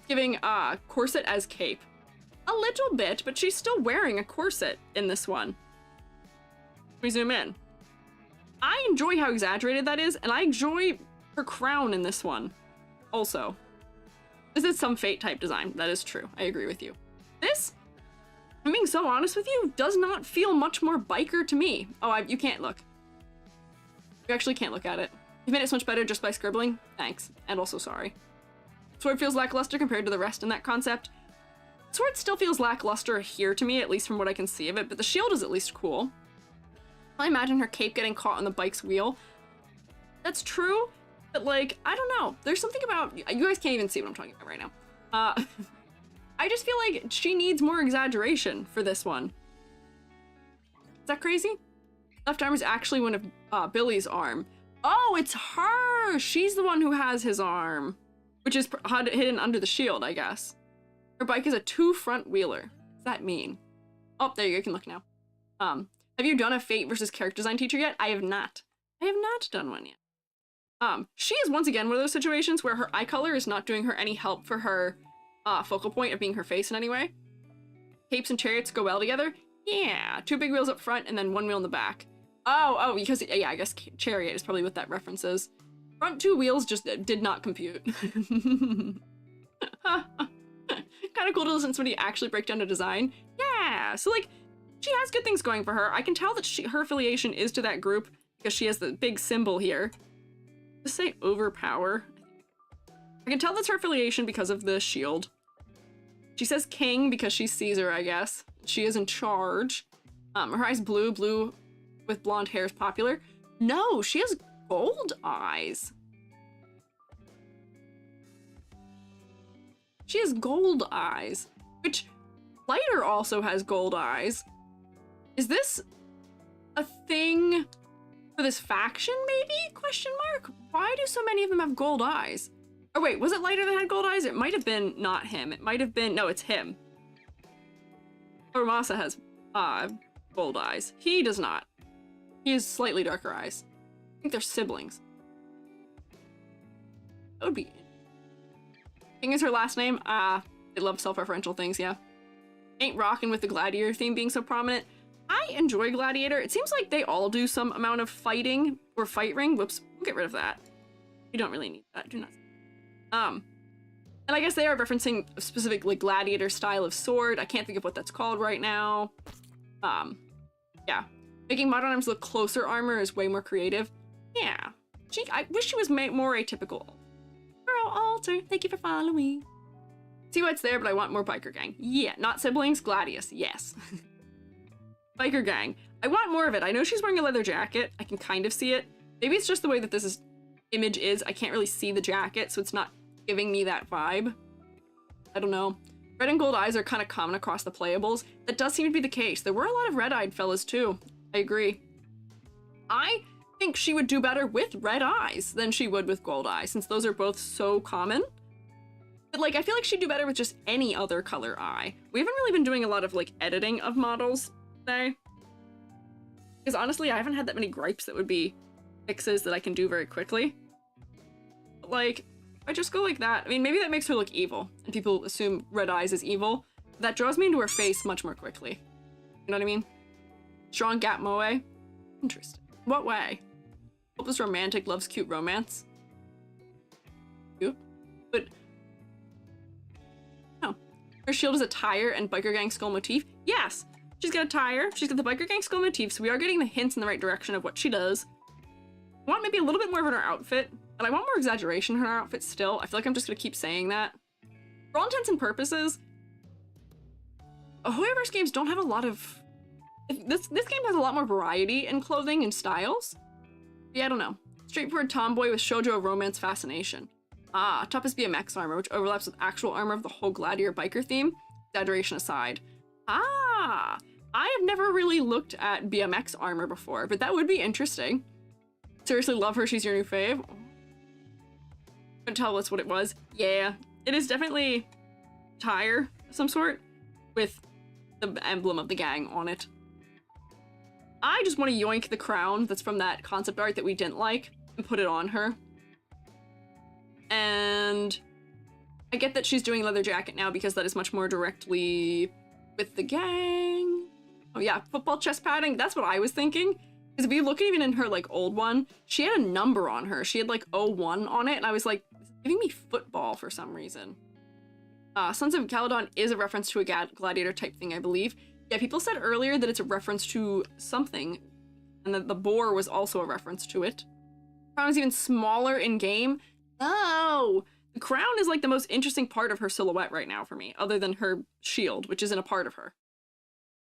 Giving corset as cape. A little bit, but she's still wearing a corset in this one. We zoom in. I enjoy how exaggerated that is, and I enjoy her crown in this one. Also. This is some Fate type design. That is true. I agree with you. This, I'm being so honest with you, does not feel much more biker to me. Oh, you can't look. You actually can't look at it. You've made it so much better just by scribbling. Thanks. And also sorry. Sword feels lackluster compared to the rest in that concept. Sword still feels lackluster here to me, at least from what I can see of it, but the shield is at least cool. I imagine her cape getting caught on the bike's wheel. That's true, but like, I don't know. There's something about, you guys can't even see what I'm talking about right now. I just feel like she needs more exaggeration for this one. Is that crazy? Left arm is actually one of Billy's arm. Oh, it's her! She's the one who has his arm, which is hidden under the shield, I guess. Her bike is a 2 front wheeler. What does that mean? Oh, there you go, you can look now. Have you done a Fate versus character design teacher yet? I have not. I have not done one yet. She is once again one of those situations where her eye color is not doing her any help for her focal point of being her face in any way. Capes and chariots go well together. Yeah, 2 big wheels up front and then 1 wheel in the back. Oh, because, yeah, I guess chariot is probably what that reference is. Front 2 wheels just did not compute. Kind of cool to listen to somebody actually break down a design. Yeah, so like, she has good things going for her. I can tell that her affiliation is to that group because she has the big symbol here. Just say overpower. I can tell that's her affiliation because of the shield. She says king because she's Caesar, I guess. She is in charge. Her eyes blue with blonde hair is popular. No, she has gold eyes. She has gold eyes, which Lighter also has gold eyes. Is this a thing for this faction, maybe? Question mark? Why do so many of them have gold eyes? Oh wait, was it Lighter that had gold eyes? It might have been not him. It might have been, no, it's him. Harumasa has gold eyes. He does not. He has slightly darker eyes. I think they're siblings. That would be... King is her last name? They love self-referential things, yeah. Ain't rockin' with the Gladiator theme being so prominent. I enjoy Gladiator. It seems like they all do some amount of fighting or fight ring. Whoops, we'll get rid of that. You don't really need that, do not. And I guess they are referencing a specific like gladiator style of sword. I can't think of what that's called right now. Yeah. Making modern arms look closer armor is way more creative. Yeah. I wish she was more atypical. Girl Alter, thank you for following. See what's there, but I want more biker gang. Yeah, not siblings, Gladius, yes. Biker gang. I want more of it. I know she's wearing a leather jacket. I can kind of see it. Maybe it's just the way that this image is. I can't really see the jacket, so it's not giving me that vibe. I don't know. Red and gold eyes are kind of common across the playables. That does seem to be the case. There were a lot of red-eyed fellas too. I agree. I think she would do better with red eyes than she would with gold eyes, since those are both so common. But like, I feel like she'd do better with just any other color eye. We haven't really been doing a lot of like editing of models today. Because honestly, I haven't had that many gripes that would be fixes that I can do very quickly. But like, I just go like that. I mean, maybe that makes her look evil, and people assume red eyes is evil. That draws me into her face much more quickly. You know what I mean? Strong gap moe. Interesting. What way? Hopeless romantic loves cute romance. Cute. But no. Her shield is a tire and biker gang skull motif. Yes! She's got a tire. She's got the biker gang skull motif, so we are getting the hints in the right direction of what she does. I want maybe a little bit more of in her outfit. And I want more exaggeration in her outfit still. I feel like I'm just gonna keep saying that. For all intents and purposes, Hoyoverse games don't have a lot of... This game has a lot more variety in clothing and styles. Yeah, I don't know. Straightforward tomboy with shoujo romance fascination. Ah, top is BMX armor, which overlaps with actual armor of the whole gladiator biker theme. Exaggeration aside. Ah, I have never really looked at BMX armor before, but that would be interesting. Seriously, love her. She's your new fave. Couldn't tell us what it was. Yeah, it is definitely tire of some sort with the emblem of the gang on it. I just want to yoink the crown that's from that concept art that we didn't like and put it on her. And I get that she's doing leather jacket now because that is much more directly with the gang. Oh yeah, football chest padding. That's what I was thinking. Because if you look even in her like old one, she had a number on her. She had like 01 on it, and I was like, it's giving me football for some reason. Sons of Caledon is a reference to a gladiator type thing, I believe. Yeah, people said earlier that it's a reference to something, and that the boar was also a reference to it. The crown is even smaller in game. Oh, the crown is like the most interesting part of her silhouette right now for me, other than her shield, which isn't a part of her.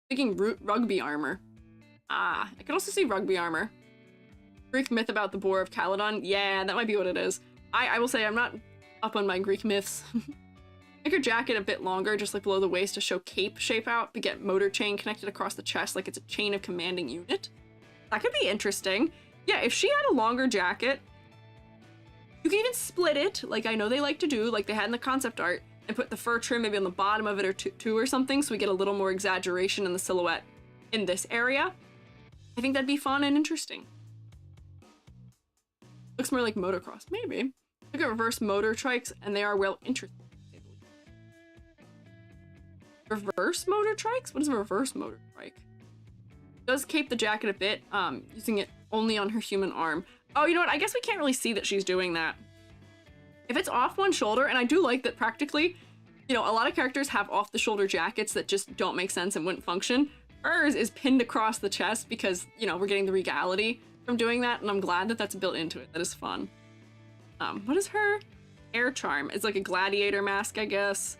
Thinking rugby armor. Ah, I could also see rugby armor. Greek myth about the boar of Caledon. Yeah, that might be what it is. I will say I'm not up on my Greek myths. Make her jacket a bit longer, just like below the waist to show cape shape out, but get motor chain connected across the chest like it's a chain of commanding unit. That could be interesting. Yeah, if she had a longer jacket, you can even split it, like I know they like to do, like they had in the concept art, and put the fur trim maybe on the bottom of it or two or something, so we get a little more exaggeration in the silhouette in this area. I think that'd be fun and interesting. Looks more like motocross, maybe. Look at reverse motor trikes, and they are well interesting. Reverse motor trikes? What is a reverse motor trike? Does cape the jacket a bit, using it only on her human arm. Oh, you know what? I guess we can't really see that she's doing that. If it's off one shoulder, and I do like that practically, you know, a lot of characters have off-the-shoulder jackets that just don't make sense and wouldn't function. Hers is pinned across the chest because, you know, we're getting the regality from doing that, and I'm glad that that's built into it. That is fun. What is her hair charm? It's like a gladiator mask, I guess.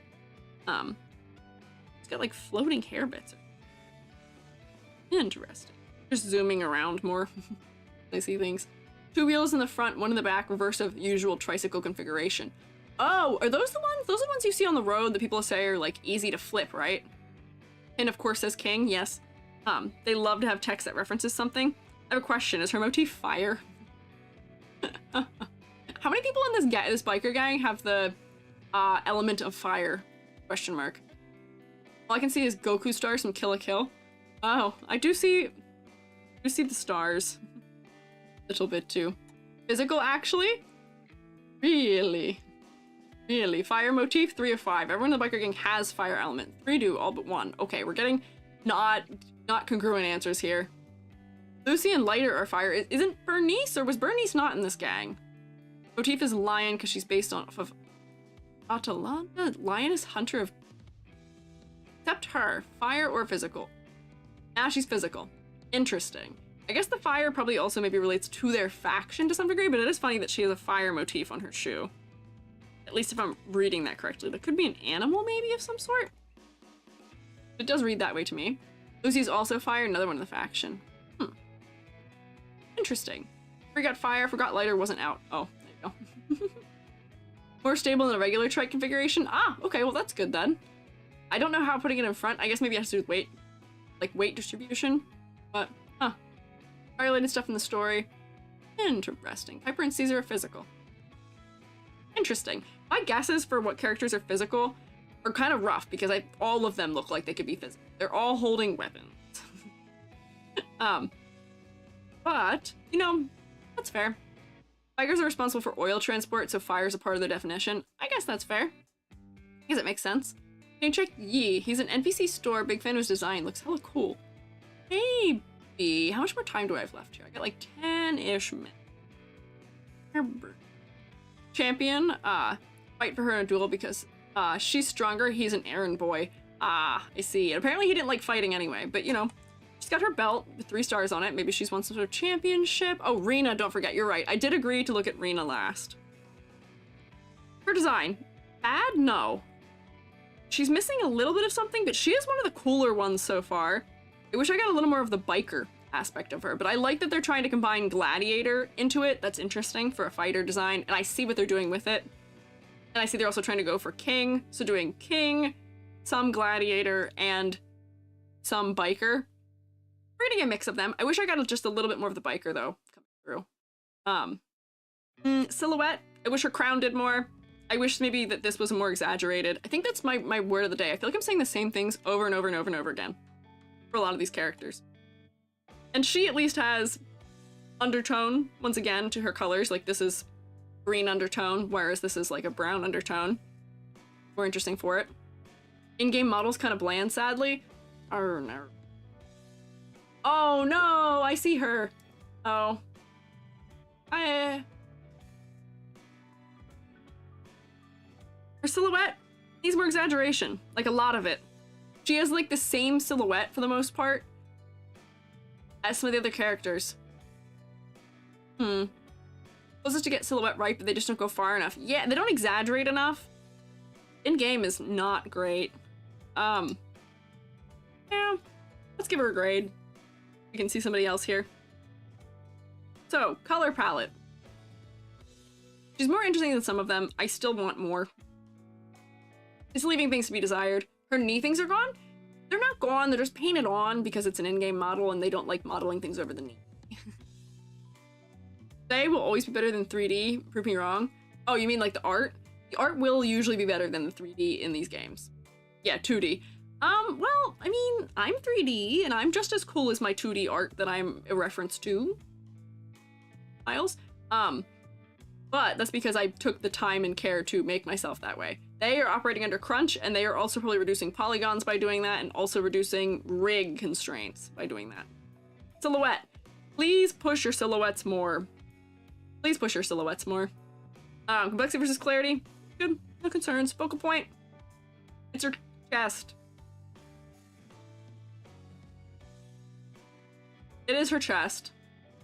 It's got like floating hair bits. Interesting. Just zooming around more. I see things. 2 wheels in the front, 1 in the back, reverse of usual tricycle configuration. Oh, are those the ones? Those are the ones you see on the road that people say are like easy to flip, right? And of course says king, yes. They love to have text that references something. I have a question, is her motif fire? How many people in this biker gang have the element of fire? Question mark. All I can see is Goku stars from Kill la Kill. Oh, I do see the stars. A little bit too. Physical, actually? Really? Really? Fire motif, 3 of 5. Everyone in the biker gang has fire element. 3 do, all but 1. Okay, we're getting not congruent answers here. Lucy and Lighter are fire. Isn't Bernice, or was Bernice not in this gang? Motif is lion because she's based off of Atalanta, lioness hunter of... Except her. Fire or physical? Ah, she's physical. Interesting. I guess the fire probably also maybe relates to their faction to some degree, but it is funny that she has a fire motif on her shoe. At least if I'm reading that correctly. That could be an animal maybe of some sort? It does read that way to me. Lucy's also fire, another one in the faction. Interesting. Forgot fire, forgot lighter wasn't out. Oh, there you go. More stable than a regular trike configuration? Ah, okay, well that's good then. I don't know how putting it in front. I guess maybe it has to do with weight. Like weight distribution. But, fire-related stuff in the story. Interesting. Piper and Caesar are physical. Interesting. My guesses for what characters are physical are kind of rough because all of them look like they could be physical. They're all holding weapons. But, you know, that's fair. Tigers are responsible for oil transport, so fire is a part of their definition. I guess that's fair. I guess it makes sense. Can you check Yi? He's an NPC store, big fan of his design. Looks hella cool. Maybe. How much more time do I have left here? I got like 10-ish minutes. Champion, fight for her in a duel because she's stronger, he's an errand boy. I see. And apparently he didn't like fighting anyway, but you know, she's got her belt with 3 stars on it. Maybe she's won some sort of championship. Oh, Rina, don't forget, you're right. I did agree to look at Rina last. Her design, bad? No. She's missing a little bit of something, but she is one of the cooler ones so far. I wish I got a little more of the biker aspect of her, but I like that they're trying to combine gladiator into it. That's interesting for a fighter design, and I see what they're doing with it. And I see they're also trying to go for king, so doing king, some gladiator, and some biker. We're getting a mix of them. I wish I got just a little bit more of the biker, though, coming through. Silhouette, I wish her crown did more. I wish maybe that this was more exaggerated. I think that's my word of the day. I feel like I'm saying the same things over and over and over and over again for a lot of these characters. And she at least has undertone, once again, to her colors. Like, this is green undertone, whereas this is like a brown undertone. More interesting for it. In-game model's kind of bland, sadly. Oh, no. Oh, no! I see her. Oh. Her silhouette needs more exaggeration. Like, a lot of it. She has, like, the same silhouette, for the most part, as some of the other characters. Supposed to get silhouette right, but they just don't go far enough. Yeah, they don't exaggerate enough. In-game is not great. Yeah, let's give her a grade. We can see somebody else here. So, color palette. She's more interesting than some of them. I still want more. It's leaving things to be desired. Her knee things are gone? They're not gone, they're just painted on because it's an in-game model and they don't like modeling things over the knee. They will always be better than 3D, prove me wrong. Oh, you mean like the art? The art will usually be better than the 3D in these games. Yeah, 2D. Well, I mean, I'm 3D and I'm just as cool as my 2D art that I'm a reference to. Miles. But that's because I took the time and care to make myself that way. They are operating under crunch, and they are also probably reducing polygons by doing that, and also reducing rig constraints by doing that. Silhouette. Please push your silhouettes more. Please push your silhouettes more. Complexity versus clarity. Good. No concerns. Focal point. It's her chest. It is her chest.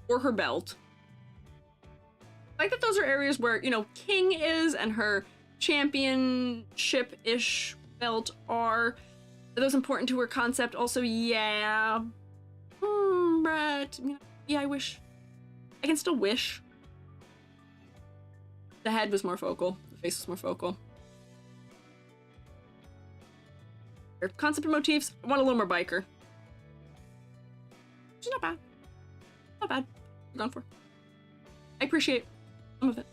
Or her belt. I like that those are areas where, you know, King is and her championship-ish belt are. Are those important to her concept? Also, yeah. But, yeah, I wish. I can still wish. The head was more focal. The face was more focal. Her concept and motifs, I want a little more biker. She's not bad. Not bad. We're going for. I appreciate some of it.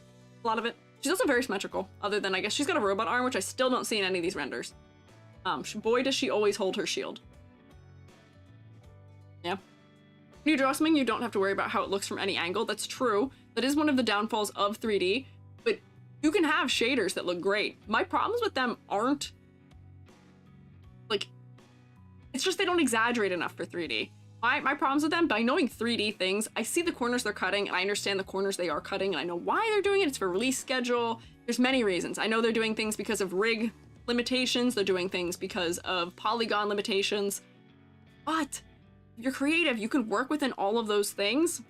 A lot of it. She's also very symmetrical, other than, I guess, she's got a robot arm, which I still don't see in any of these renders. Boy, does she always hold her shield. Yeah. When you draw something, you don't have to worry about how it looks from any angle. That's true. That is one of the downfalls of 3D, but you can have shaders that look great. My problems with them aren't, like, it's just they don't exaggerate enough for 3D. my problems with them, by knowing 3D things, I see the corners they're cutting, and I understand the corners they are cutting, and I know why they're doing it. It's for release schedule. There's many reasons. I know they're doing things because of rig limitations. They're doing things because of polygon limitations. But if you're creative, you can work within all of those things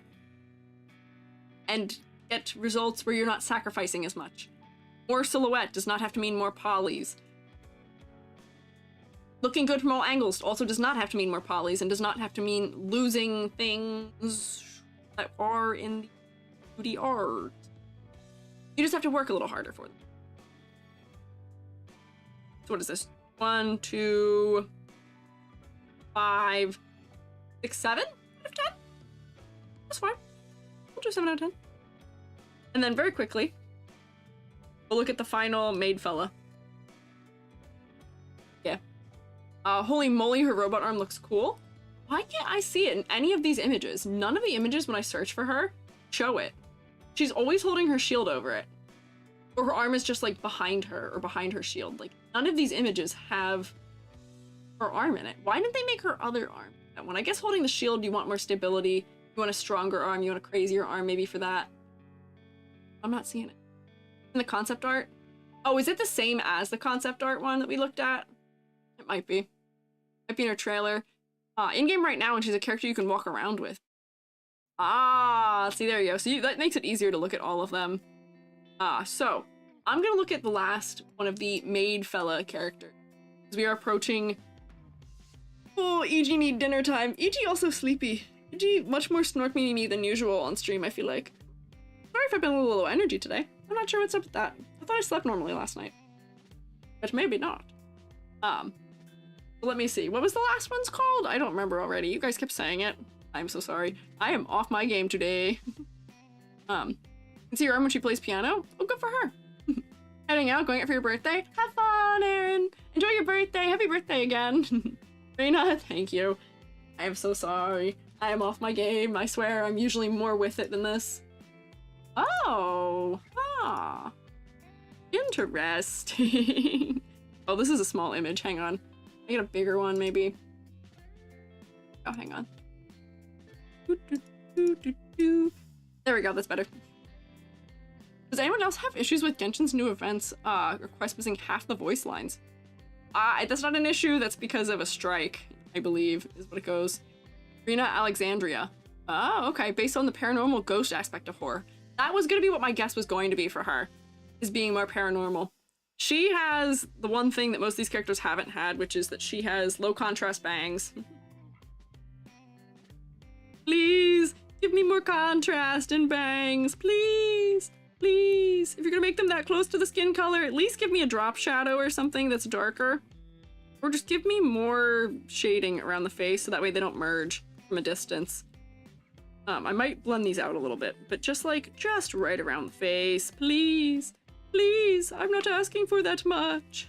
and get results where you're not sacrificing as much. More silhouette does not have to mean more polys. Looking good from all angles also does not have to mean more polys and does not have to mean losing things that are in the 2D art. You just have to work a little harder for them. So what is this? 1, 2, 5, 6, 7 out of 10? That's fine. We'll do 7 out of 10. And then very quickly, we'll look at the final maid fella. Yeah. Holy moly, her robot arm looks cool. Why can't I see it in any of these images? None of the images when I search for her show it. She's always holding her shield over it. Or her arm is just like behind her or behind her shield. Like none of these images have her arm in it. Why didn't they make her other arm? That one. I guess holding the shield, you want more stability. You want a stronger arm. You want a crazier arm maybe for that. I'm not seeing it. In the concept art? Oh, is it the same as the concept art one that we looked at? It might be. Might be in her trailer. In-game right now, and she's a character you can walk around with. Ah, see, there you go. So that makes it easier to look at all of them. So I'm gonna look at the last one of the maid fella characters. Because we are approaching... Oh, EG need dinner time. EG also sleepy. EG much more snort me than usual on stream, I feel like. Sorry if I've been a little low energy today. I'm not sure what's up with that. I thought I slept normally last night. But maybe not. Let me see. What was the last one's called? I don't remember already. You guys kept saying it. I'm so sorry. I am off my game today. You see her arm when she plays piano? Oh, good for her. Heading out, going out for your birthday? Have fun, Aaron. Enjoy your birthday. Happy birthday again. Rina, thank you. I am so sorry. I am off my game. I swear I'm usually more with it than this. Oh. Ah. Interesting. Oh, this is a small image. Hang on. I get a bigger one, maybe. Oh, hang on. There we go, that's better. Does anyone else have issues with Genshin's new events request missing half the voice lines? That's not an issue, that's because of a strike, I believe, is what it goes. Rina Alexandria. Oh, okay, based on the paranormal ghost aspect of horror. That was gonna be what my guess was going to be for her, is being more paranormal. She has the one thing that most of these characters haven't had, which is that she has low contrast bangs. Please, give me more contrast and bangs, please, please. If you're gonna make them that close to the skin color, at least give me a drop shadow or something that's darker. Or just give me more shading around the face so that way they don't merge from a distance. I might blend these out a little bit, but just right around the face, please. Please, I'm not asking for that much.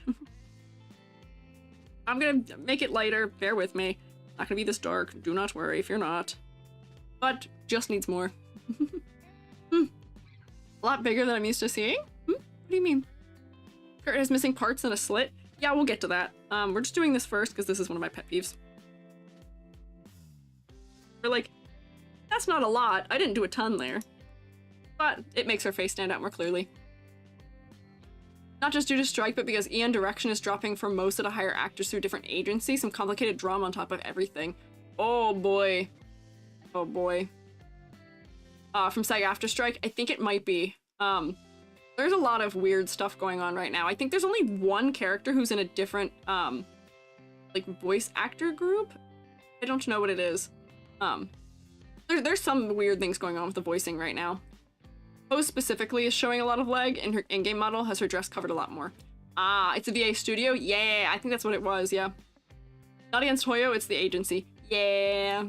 I'm gonna make it lighter, bear with me. Not gonna be this dark, do not worry if you're not. But, just needs more. A lot bigger than I'm used to seeing? What do you mean? Kurt has missing parts and a slit? Yeah, we'll get to that. We're just doing this first because this is one of my pet peeves. We're like, that's not a lot, I didn't do a ton there. But, it makes her face stand out more clearly. Not just due to strike, but because EN direction is dropping for most of the higher actors through different agencies, some complicated drama on top of everything. Oh boy. Oh boy. From SAG After Strike, I think it might be. There's a lot of weird stuff going on right now. I think there's only one character who's in a different, voice actor group. I don't know what it is. There's some weird things going on with the voicing right now. Pose specifically is showing a lot of leg, and her in-game model has her dress covered a lot more. Ah, it's a VA studio? Yeah, I think that's what it was, yeah. Not against Hoyo, it's the agency. Yeah.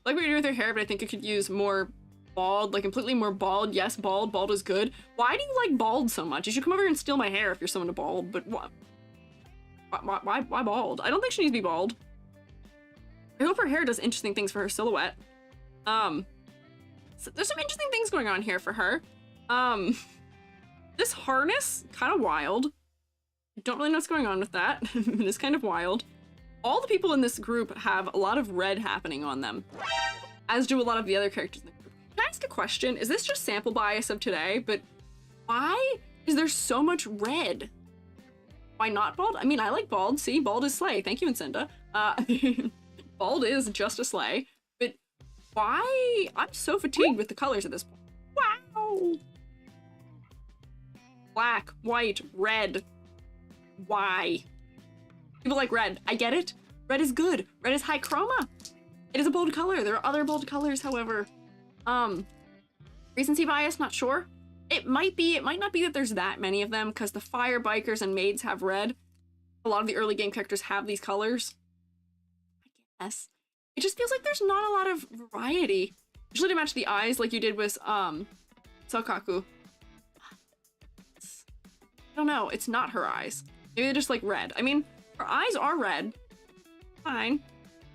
Like what you're doing with her hair, but I think it could use more bald, completely more bald. Yes, bald. Bald is good. Why do you like bald so much? You should come over and steal my hair if you're someone to bald, but what? Why bald? I don't think she needs to be bald. I hope her hair does interesting things for her silhouette. So there's some interesting things going on here for her. This harness, kind of wild. I don't really know what's going on with that. It is kind of wild. all the people in this group have a lot of red happening on them, as do a lot of the other characters in the group. Can I ask a question? Is this just sample bias of today? But why is there so much red? Why not bald? I mean, I like bald. See, bald is slay. Thank you, Incinda. Bald is just a slay. But why? I'm so fatigued with the colors at this point. Wow. Black, white, red. Why? People like red. I get it. Red is good. Red is high chroma. It is a bold color. There are other bold colors, however. Recency bias, not sure. It might be, it might not be that there's that many of them, because the fire bikers and maids have red. A lot of the early game characters have these colors. I guess. It just feels like there's not a lot of variety. Usually to match the eyes like you did with Sokaku. I don't know, it's not her eyes. Maybe they're just like red. I mean, her eyes are red. Fine.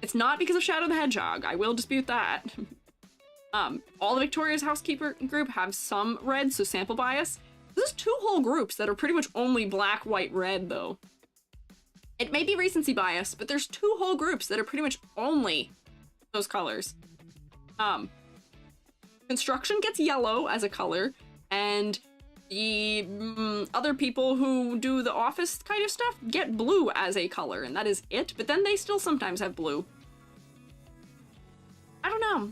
It's not because of Shadow the Hedgehog. I will dispute that. All the Victoria's Housekeeper group have some red, so sample bias. There's 2 whole groups that are pretty much only black, white, red, though. It may be recency bias, but there's 2 whole groups that are pretty much only those colors. Construction gets yellow as a color, and the other people who do the office kind of stuff get blue as a color, and that is it, but then they still sometimes have blue. I don't know.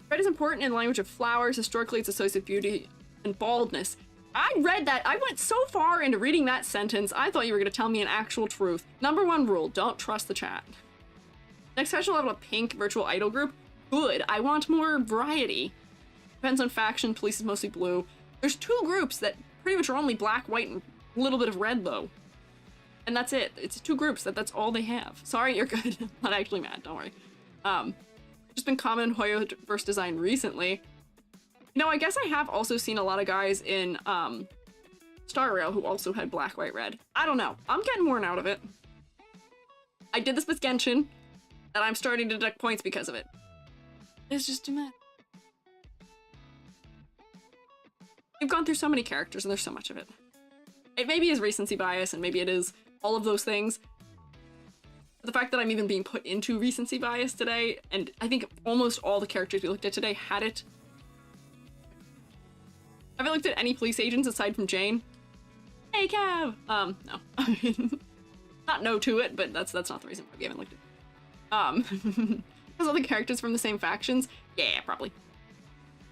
Red is important in the language of flowers. Historically, it's associated with beauty and baldness. I read that. I went so far into reading that sentence, I thought you were going to tell me an actual truth. Number 1 rule, don't trust the chat. Next question, we'll have a pink virtual idol group. Good. I want more variety. Depends on faction. Police is mostly blue. There's 2 groups that pretty much are only black, white, and a little bit of red, though. And that's it. It's 2 groups. That's all they have. Sorry, you're good. I'm not actually mad. Don't worry. Just been common in Hoyoverse design recently. You know, I guess I have also seen a lot of guys in Star Rail who also had black, white, red. I don't know. I'm getting more out of it. I did this with Genshin, and I'm starting to deduct points because of it. It's just too much. We've gone through so many characters, and there's so much of it. It maybe is recency bias, and maybe it is all of those things. The fact that I'm even being put into recency bias today, and I think almost all the characters we looked at today had it. Have I looked at any police agents aside from Jane? Hey, Cav! No. Not no to it, but that's not the reason why we haven't looked at it. Because all the characters from the same factions? Yeah, probably.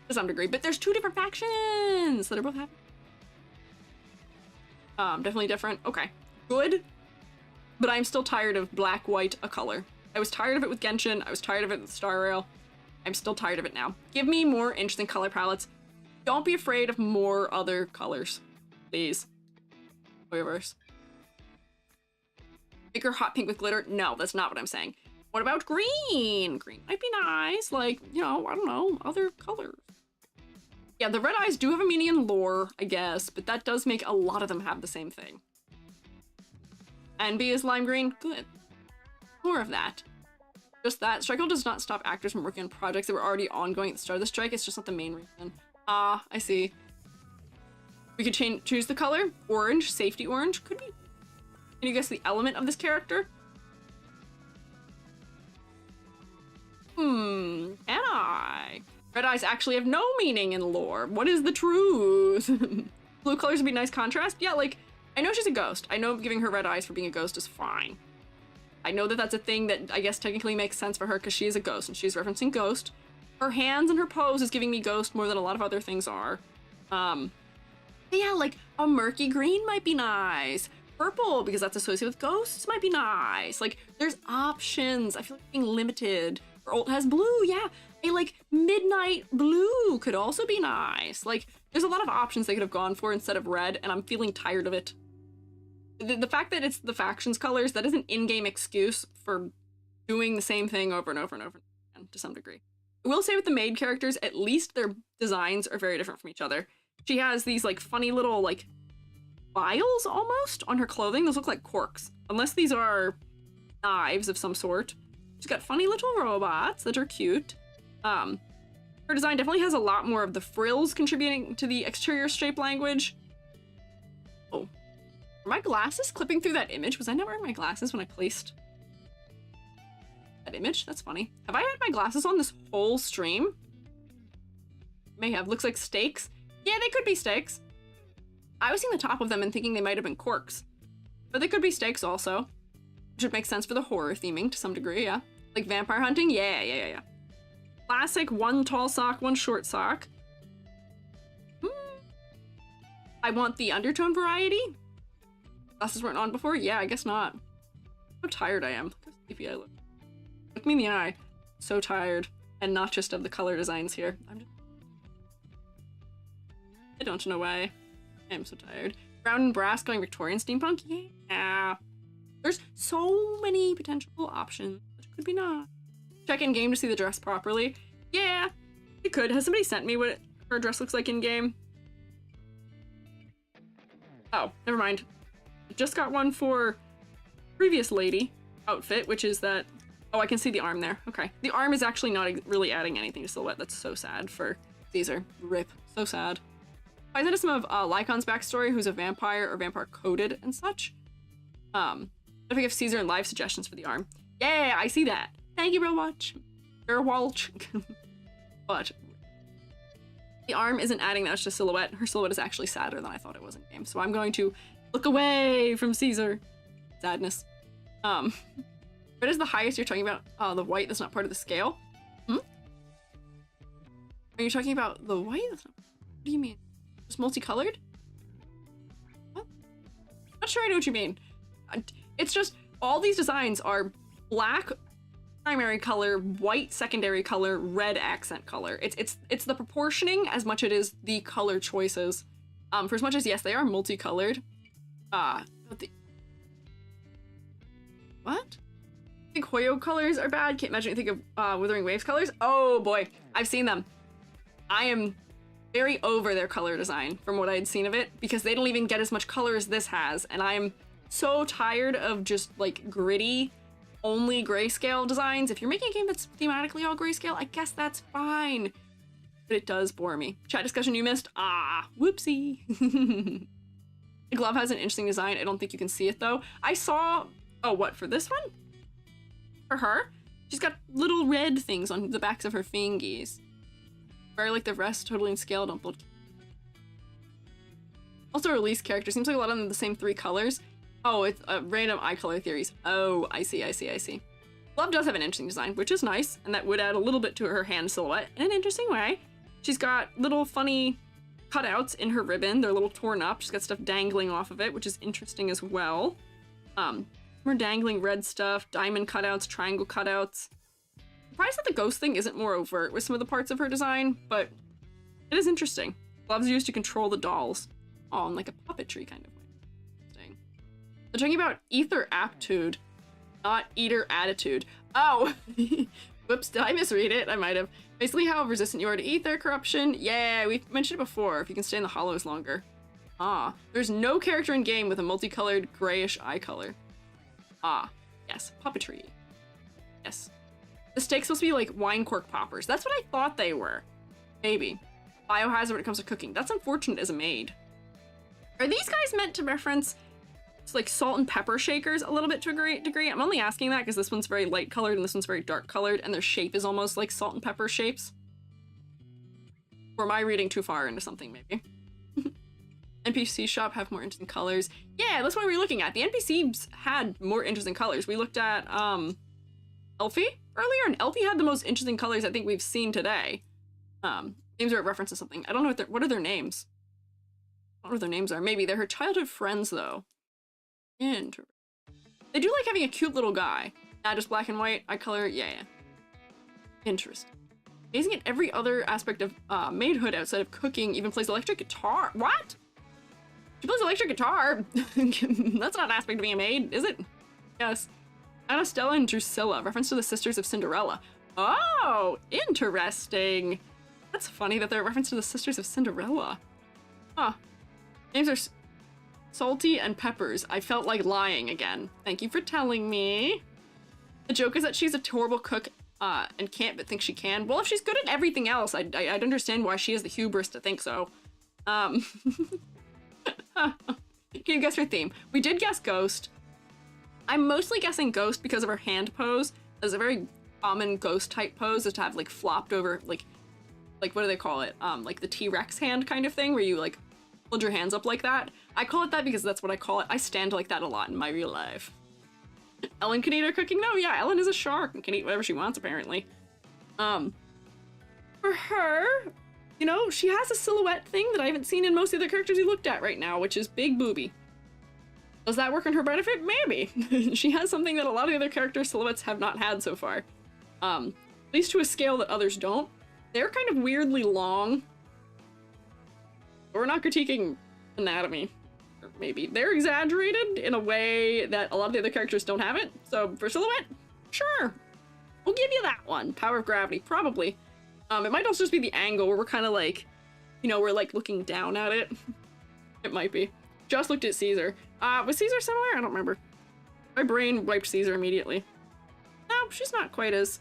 To some degree. But there's 2 different factions that are both happening. Definitely different. Okay. Good. But I'm still tired of black, white, a color. I was tired of it with Genshin. I was tired of it with Star Rail. I'm still tired of it now. Give me more interesting color palettes. Don't be afraid of more other colors. Please. Hoyoverse. Make her hot pink with glitter? No, that's not what I'm saying. What about green? Green might be nice. Like, you know, I don't know, other colors. Yeah, the red eyes do have a meaning in lore, I guess, but that does make a lot of them have the same thing. And B is lime green? Good. More of that. Just that. Strike does not stop actors from working on projects that were already ongoing at the start of the strike. It's just not the main reason. Ah, I see. We could choose the color. Orange. Safety orange. Could be. Can you guess the element of this character? Can I? Red eyes actually have no meaning in lore. What is the truth? Blue colors would be nice contrast. Yeah, like, I know she's a ghost. I know giving her red eyes for being a ghost is fine. I know that that's a thing that I guess technically makes sense for her because she is a ghost and she's referencing Ghost. Her hands and her pose is giving me Ghost more than a lot of other things are. Yeah, like a murky green might be nice. Purple, because that's associated with ghosts, might be nice. Like, there's options. I feel like being limited. Her ult has blue, yeah. A, like, midnight blue could also be nice. Like, there's a lot of options they could have gone for instead of red, and I'm feeling tired of it. The fact that it's the factions colors, that is an in-game excuse for doing the same thing over and over and over again, to some degree. I will say with the maid characters, at least their designs are very different from each other. She has these, like, funny little, like, vials, almost, on her clothing. Those look like corks. Unless these are knives of some sort. She's got funny little robots that are cute. Her design definitely has a lot more of the frills contributing to the exterior shape language. Oh. Were my glasses clipping through that image? Was I not wearing my glasses when I placed that image. That's funny. Have I had my glasses on this whole stream? May have. Looks like steaks. Yeah, they could be steaks. I was seeing the top of them and thinking they might have been corks. But they could be steaks also. Which would make sense for the horror theming to some degree, yeah. Like vampire hunting? Yeah. Classic, one tall sock, one short sock. I want the undertone variety. Glasses weren't on before? Yeah, I guess not. How tired I am. Look how sleepy I look. Look me in the eye. So tired. And not just of the color designs here. I don't know why. I am so tired. Brown and brass going Victorian steampunk? Yeah. There's so many potential options. But it could be not. Check in game to see the dress properly. Yeah, it could. Has somebody sent me what her dress looks like in game? Oh, never mind. I just got one for previous lady outfit, which is that... Oh, I can see the arm there. Okay. The arm is actually not really adding anything to silhouette. That's so sad for Caesar. RIP. So sad. I sent us some of Lycon's backstory, who's a vampire or vampire coded and such. I think if Caesar and live suggestions for the arm. Yeah, I see that. Thank you, Girlwatch. But the arm isn't adding that much to silhouette. Her silhouette is actually sadder than I thought it was in game. So I'm going to look away from Caesar. Sadness. What is the highest you're talking about? Oh, the white that's not part of the scale? Are you talking about the white? That's not... What do you mean? Just multicolored? What? Not sure I know what you mean. It's just all these designs are black primary color, white secondary color, red accent color. It's the proportioning as much as it is the color choices. For as much as yes, they are multicolored. But the... What? I think Hoyo colors are bad. Can't imagine you think of Withering Waves colors. Oh boy, I've seen them. I am very over their color design from what I had seen of it because they don't even get as much color as this has, and I'm so tired of just like gritty, only grayscale designs. If you're making a game that's thematically all grayscale, I guess that's fine. But it does bore me. Chat discussion you missed? Ah, whoopsie. The glove has an interesting design. I don't think you can see it though. I saw, oh, what, for this one? For her? She's got little red things on the backs of her fingies. Very like the rest, totally in scale, don't build. Also release character, seems like a lot of them are the same 3 colors. Oh, it's random eye color theories. Oh, I see. Glove does have an interesting design, which is nice, and that would add a little bit to her hand silhouette in an interesting way. She's got little funny cutouts in her ribbon. They're a little torn up. She's got stuff dangling off of it, which is interesting as well. More dangling red stuff, diamond cutouts, triangle cutouts. Surprised that the ghost thing isn't more overt with some of the parts of her design, but it is interesting. Gloves used to control the dolls. Oh, in like a puppetry kind of way. Interesting. They're talking about ether aptitude, not eater attitude. Oh, whoops, did I misread it? I might have. Basically how resistant you are to ether corruption. Yeah, we've mentioned it before, if you can stay in the hollows longer. Ah, there's no character in game with a multicolored grayish eye color. Ah, yes, puppetry. Yes. The steak's supposed to be like wine cork poppers. That's what I thought they were. Maybe. Biohazard when it comes to cooking. That's unfortunate as a maid. Are these guys meant to reference like salt and pepper shakers a little bit to a great degree? I'm only asking that because this one's very light colored and this one's very dark colored and their shape is almost like salt and pepper shapes. Or am I reading too far into something maybe? NPC shop have more interesting colors. Yeah, that's what we were looking at. The NPCs had more interesting colors. We looked at Elfy earlier, and Elfy had the most interesting colors I think we've seen today. Names are a reference to something. I don't know what are their names. I don't know what their names are. Maybe they're her childhood friends though. Interesting. They do like having a cute little guy. Not just black and white, eye color, yeah. Interesting. Amazing at every other aspect of maidhood outside of cooking, even plays electric guitar. What? She plays electric guitar. That's not an aspect of being a maid, is it? Yes. Anna, Stella, and Drusilla, reference to the Sisters of Cinderella. Oh, interesting. That's funny that they're a reference to the Sisters of Cinderella. Huh. Names are Salty and Peppers. I felt like lying again. Thank you for telling me. The joke is that she's a horrible cook and can't but think she can. Well, if she's good at everything else, I'd understand why she has the hubris to think so. Can you guess her theme? We did guess ghost. I'm mostly guessing ghost because of her hand pose. There's a very common ghost type pose is to have like flopped over, like what do they call it? Like the T-Rex hand kind of thing where you like hold your hands up like that. I call it that because that's what I call it. I stand like that a lot in my real life. Ellen can eat her cooking? No, yeah, Ellen is a shark and can eat whatever she wants apparently. For her, you know, she has a silhouette thing that I haven't seen in most of the characters we looked at right now, which is big booby. Does that work in her benefit? Maybe. She has something that a lot of the other character silhouettes have not had so far. At least to a scale that others don't. They're kind of weirdly long. We're not critiquing anatomy. Or maybe. They're exaggerated in a way that a lot of the other characters don't have it. So for silhouette, sure. We'll give you that one. Power of gravity, probably. It might also just be the angle where we're kind of like, you know, we're like looking down at it. It might be. Just looked at Caesar. Was Caesar similar? I don't remember. My brain wiped Caesar immediately. No, she's not quite as...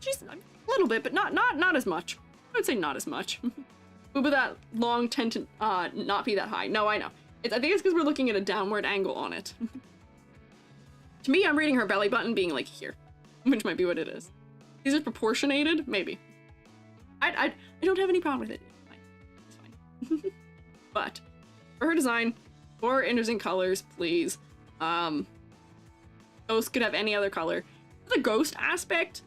She's a little bit, but not as much. I would say not as much. But that long tend to not be that high. No, I know. I think it's because we're looking at a downward angle on it. To me, I'm reading her belly button being like here, which might be what it is. Is it proportionated? Maybe. I don't have any problem with it. It's fine. It's fine. But for her design, more interesting colors, please. Ghost could have any other color. The ghost aspect,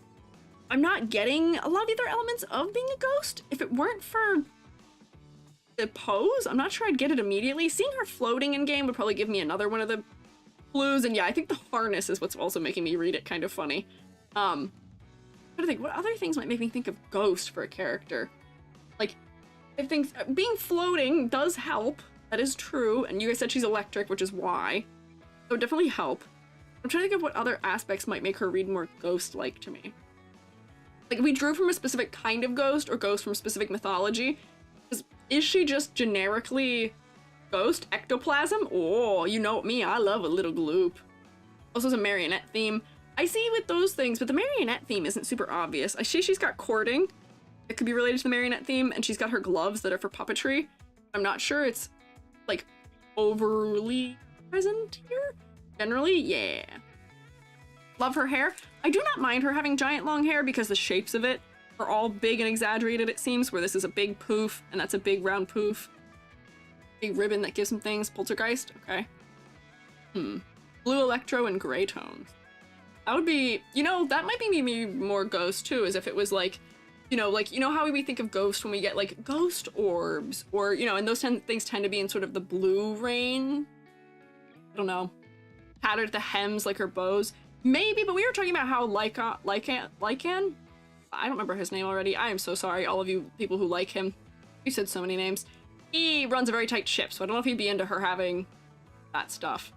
I'm not getting a lot of the other elements of being a ghost. If it weren't for the pose, I'm not sure I'd get it immediately. Seeing her floating in game would probably give me another one of the clues. And yeah, I think the harness is what's also making me read it kind of funny. I'm trying to think, what other things might make me think of ghost for a character? Like, if things, being floating does help. That is true. And you guys said she's electric, which is why. That would definitely help. I'm trying to think of what other aspects might make her read more ghost-like to me. Like, if we drew from a specific kind of ghost or ghost from specific mythology, is she just generically ghost? Ectoplasm? Oh, you know me, I love a little gloop. Also, it's a marionette theme. I see with those things, but the marionette theme isn't super obvious. I see she's got cording. It could be related to the marionette theme, and she's got her gloves that are for puppetry. I'm not sure it's, like, overly present here. Generally, yeah. Love her hair. I do not mind her having giant long hair because the shapes of it are all big and exaggerated, it seems, where this is a big poof, and that's a big round poof. Big ribbon that gives some things. Poltergeist? Okay. Blue electro and gray tones. That would be, you know, that might be me more ghost too, as if it was like how we think of ghost when we get like ghost orbs, or, you know, and those things tend to be in sort of the blue rain. I don't know. Tattered at the hems like her bows. Maybe, but we were talking about how Lycan, I don't remember his name already. I am so sorry, all of you people who like him. You said so many names. He runs a very tight ship, so I don't know if he'd be into her having that stuff.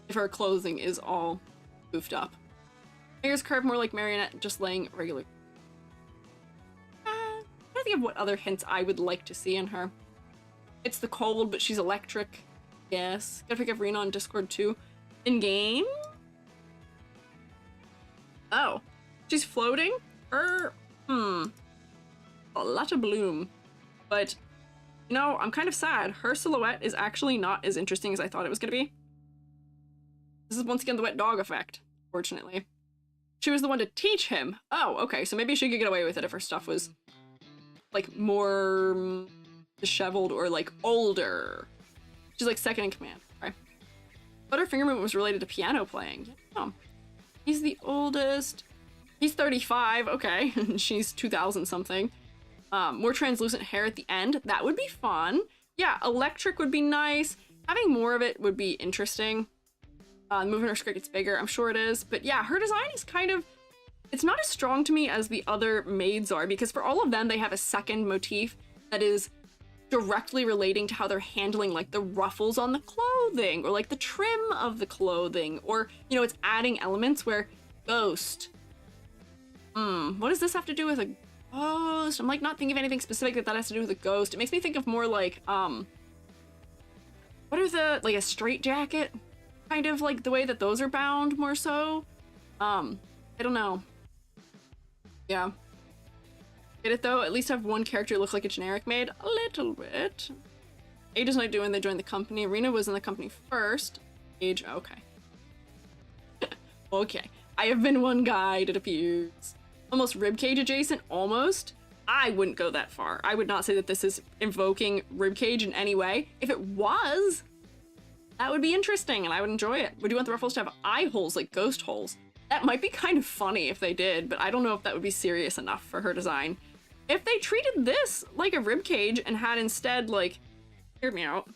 If her clothing is all goofed up. Fingers curved more like marionette, just laying regular. I think of what other hints I would like to see in her. It's the cold, but she's electric. Yes. Gotta pick up Rina on Discord too. In game? Oh. She's floating? A lot of bloom. But, you know, I'm kind of sad. Her silhouette is actually not as interesting as I thought it was gonna be. This is once again the wet dog effect, fortunately. She was the one to teach him. Oh, okay, so maybe she could get away with it if her stuff was, like, more disheveled or, like, older. She's, like, second in command. Okay. But her finger movement was related to piano playing. Oh. He's the oldest. He's 35, okay. She's 2000 something. More translucent hair at the end. That would be fun. Yeah, electric would be nice. Having more of it would be interesting. Moving her skirt gets bigger, I'm sure it is. But yeah, her design is kind of... It's not as strong to me as the other maids are, because for all of them, they have a second motif that is directly relating to how they're handling, like, the ruffles on the clothing, or, like, the trim of the clothing, or, you know, it's adding elements where ghost. What does this have to do with a ghost? I'm, like, not thinking of anything specific that has to do with a ghost. It makes me think of more, like, what are the, like, a straitjacket? Kind of like the way that those are bound, more so. I don't know. Yeah. Get it though? At least have one character look like a generic maid. A little bit. Age is not doing, they joined the company. Rina was in the company first. Age, okay. Okay. I have been one guide, it appears. Almost ribcage adjacent, almost. I wouldn't go that far. I would not say that this is invoking ribcage in any way. If it was, that would be interesting and I would enjoy it. Would you want the ruffles to have eye holes, like ghost holes? That might be kind of funny if they did, but I don't know if that would be serious enough for her design. If they treated this like a ribcage and had instead, like, hear me out,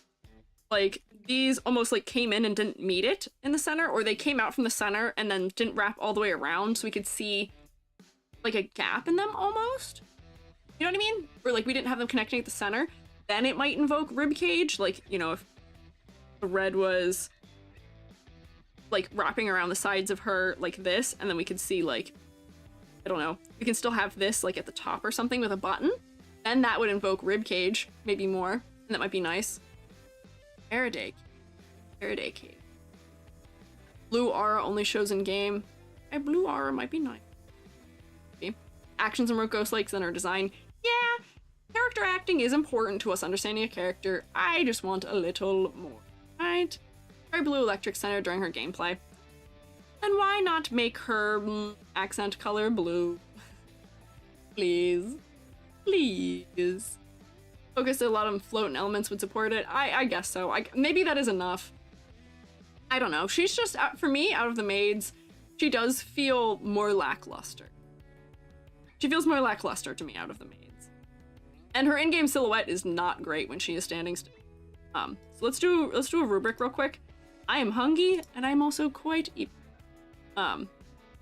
like these almost like came in and didn't meet it in the center, or they came out from the center and then didn't wrap all the way around so we could see like a gap in them almost. You know what I mean? Or like we didn't have them connecting at the center, then it might invoke ribcage. Like, you know, if the red was like wrapping around the sides of her like this, and then we could see like, I don't know, we can still have this like at the top or something with a button, then that would invoke ribcage, maybe more, and that might be nice. Faraday cake. Blue aura only shows in game. A blue aura might be nice. Okay. Actions and wrote ghost likes in our design. Yeah, character acting is important to us understanding a character. I just want a little more, right? Very blue electric center during her gameplay. And why not make her accent color blue? Please. Please. Focus a lot on floating elements would support it. I guess so. Maybe that is enough. I don't know. She's just, for me, out of the maids, she does feel more lackluster. She feels more lackluster to me out of the maids. And her in-game silhouette is not great when she is standing still. So let's do a rubric real quick. I am hungry, and I'm also quite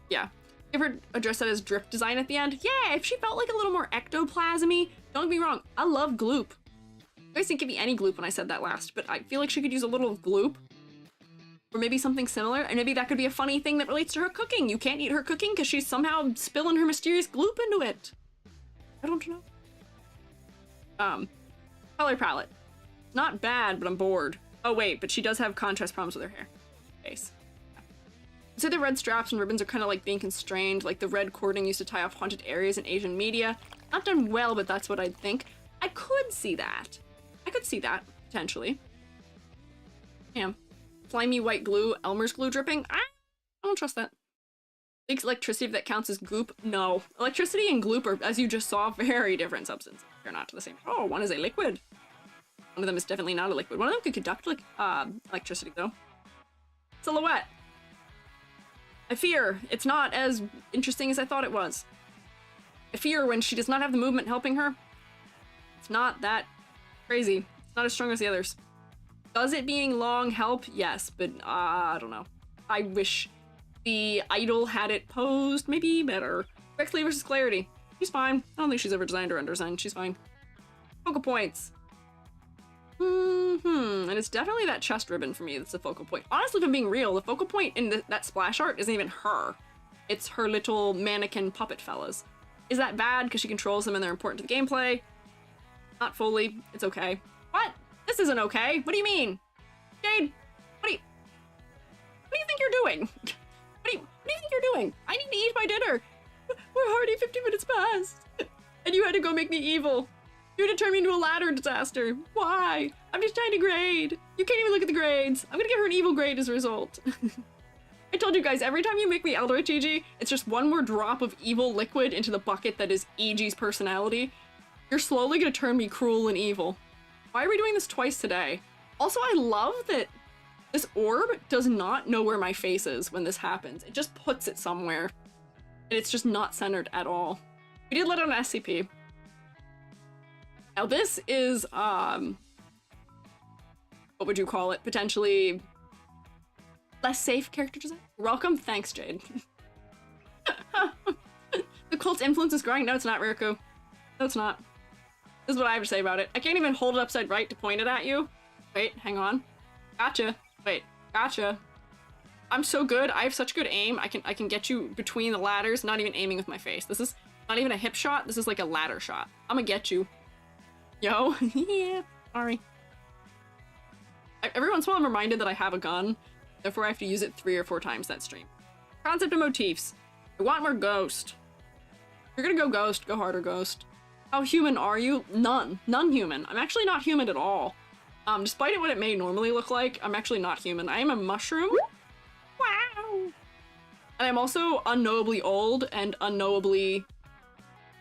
yeah. Give her a dress that has drip design at the end. Yeah, if she felt like a little more ectoplasmy. Don't get me wrong, I love gloop. You guys didn't give me any gloop when I said that last, but I feel like she could use a little gloop. Or maybe something similar, and maybe that could be a funny thing that relates to her cooking. You can't eat her cooking because she's somehow spilling her mysterious gloop into it. I don't know. Color palette. Not bad, but I'm bored. Oh wait, but she does have contrast problems with her hair. Face. So the red straps and ribbons are kind of like being constrained, like the red cording used to tie off haunted areas in Asian media. Not done well, but that's what I'd think. I could see that. I could see that, potentially. Yeah. Slimy white glue, Elmer's glue dripping. I don't trust that. Leaks electricity if that counts as goop. No. Electricity and gloop are, as you just saw, very different substances. They're not the same. Oh, one is a liquid. One of them is definitely not a liquid. One of them could conduct electricity, though. Silhouette. I fear it's not as interesting as I thought it was. I fear when she does not have the movement helping her, it's not that crazy. It's not as strong as the others. Does it being long help? Yes, but I don't know. I wish the idol had it posed maybe better. Bexley versus Clarity. She's fine. I don't think she's ever designed or undesigned. She's fine. Focal points. And it's definitely that chest ribbon for me that's the focal point. Honestly, if I'm being real, the focal point in that splash art isn't even her. It's her little mannequin puppet fellas. Is that bad because she controls them and they're important to the gameplay? Not fully. It's okay. What? This isn't okay. What do you mean? Jade, what do you think you're doing? What do you think you're doing? I need to eat my dinner. We're already 50 minutes past. And you had to go make me evil. You had to turn me into a ladder disaster. Why? I'm just trying to grade. You can't even look at the grades. I'm gonna give her an evil grade as a result. I told you guys, every time you make me Eldritch EG, it's just one more drop of evil liquid into the bucket that is EG's personality. You're slowly gonna turn me cruel and evil. Why are we doing this twice today? Also, I love that this orb does not know where my face is when this happens. It just puts it somewhere. And it's just not centered at all. We did let out an SCP. Now this is, what would you call it? Potentially less safe character design? Welcome. Thanks, Jade. The cult's influence is growing. No, it's not, Riku. No, it's not. This is what I have to say about it. I can't even hold it upside right to point it at you. Wait, hang on. Gotcha. Wait, gotcha. I'm so good. I have such good aim. I can get you between the ladders, not even aiming with my face. This is not even a hip shot. This is like a ladder shot. I'm gonna get you. Yo. Yeah. Sorry. Every once in a while I'm reminded that I have a gun. Therefore I have to use it 3 or 4 times that stream. Concept of motifs. I want more ghost. If you're gonna go ghost, go harder ghost. How human are you? None. None human. I'm actually not human at all. Despite what it may normally look like, I'm actually not human. I am a mushroom. Wow. And I'm also unknowably old and unknowably